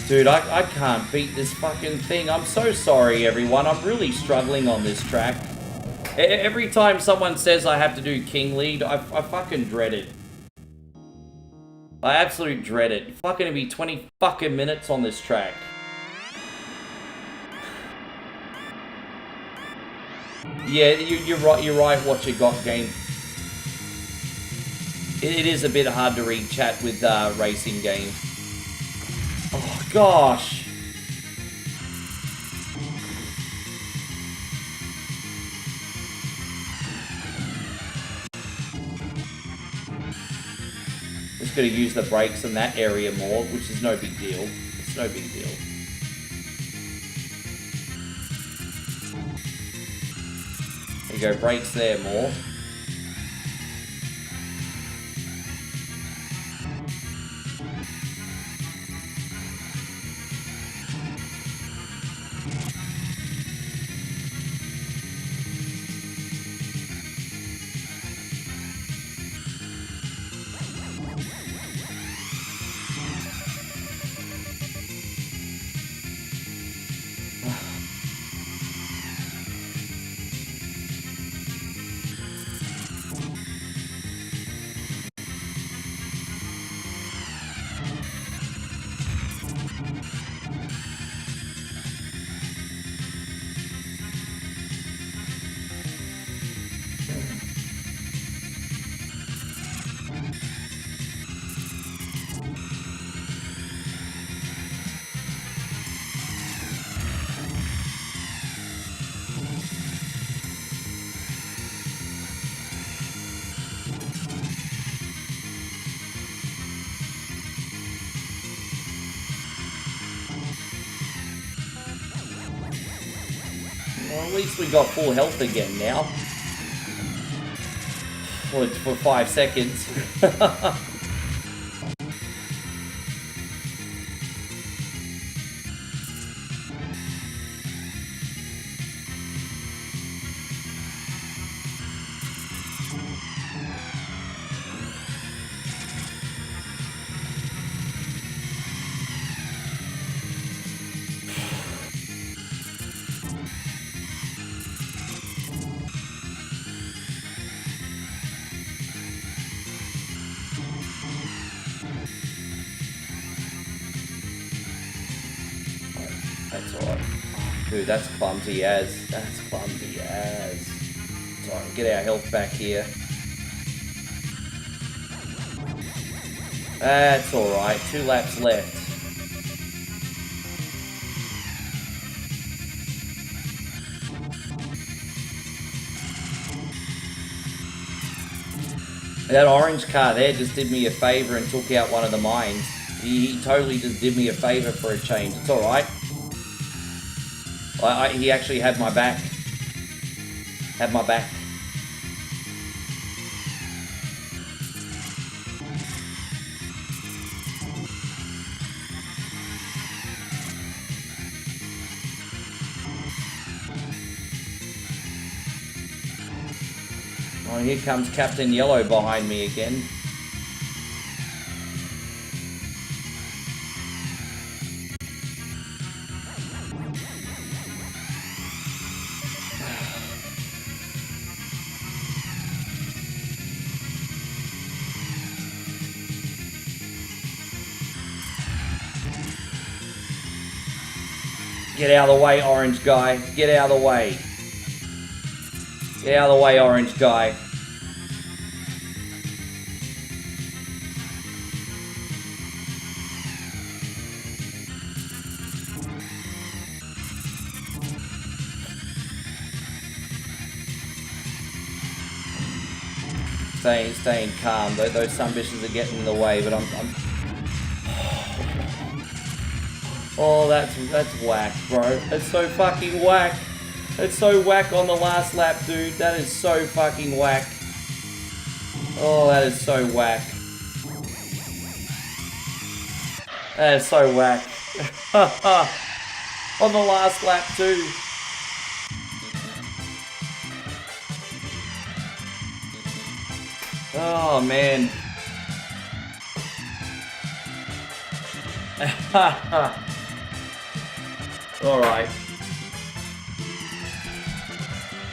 Dude, I can't beat this fucking thing. I'm so sorry, everyone. I'm really struggling on this track. Every time someone says I have to do King Lead, I fucking dread it. I absolutely dread it. It's fucking gonna be 20 fucking minutes on this track. Yeah, you're right, what you got, game. It is a bit hard to read chat with racing games. Oh, gosh. Just gotta use the brakes in that area more, which is no big deal. It's no big deal. There you go, brakes there more. Well, at least we got full health again now. For 5 seconds. That's alright. Dude, that's clumsy as. That's clumsy as. It's alright, get our health back here. That's alright, 2 laps left. That orange car there just did me a favor and took out one of the mines. He totally just did me a favor for a change. It's alright. He actually had my back. Had my back. Oh, here comes Captain Yellow behind me again. Get out of the way, orange guy. Get out of the way. Get out of the way, orange guy. Staying calm. Those sumbitches are getting in the way, but I'm... Oh, that's whack, bro. That's so fucking whack. That's so whack on the last lap, dude. That is so fucking whack. Oh, that is so whack. That is so whack. On the last lap, too. Oh, man. Alright.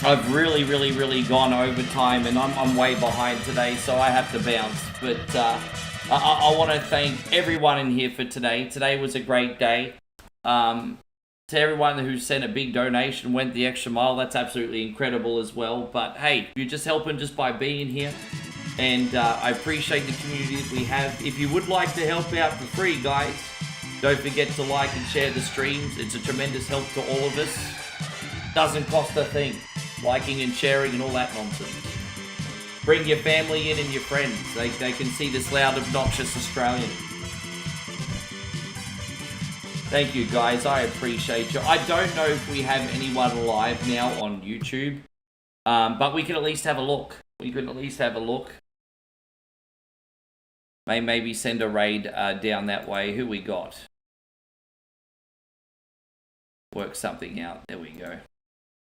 I've really gone over time, and I'm way behind today, so I have to bounce. But I want to thank everyone in here for today. Today was a great day. To everyone who sent a big donation, went the extra mile, that's absolutely incredible as well. But hey, you're just helping just by being here. And I appreciate the community that we have. If you would like to help out for free, guys, don't forget to like and share the streams. It's a tremendous help to all of us. Doesn't cost a thing. Liking and sharing and all that nonsense. Bring your family in and your friends. They can see this loud, obnoxious Australian. Thank you, guys. I appreciate you. I don't know if we have anyone live now on YouTube. But we can at least have a look. We can at least have a look. Maybe send a raid down that way. Who we got? Work something out. There we go.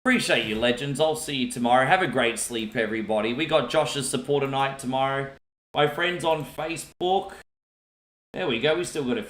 Appreciate you, legends. I'll see you tomorrow. Have a great sleep, everybody. We got Josh's supporter night tomorrow. My friends on Facebook. There we go. We still got a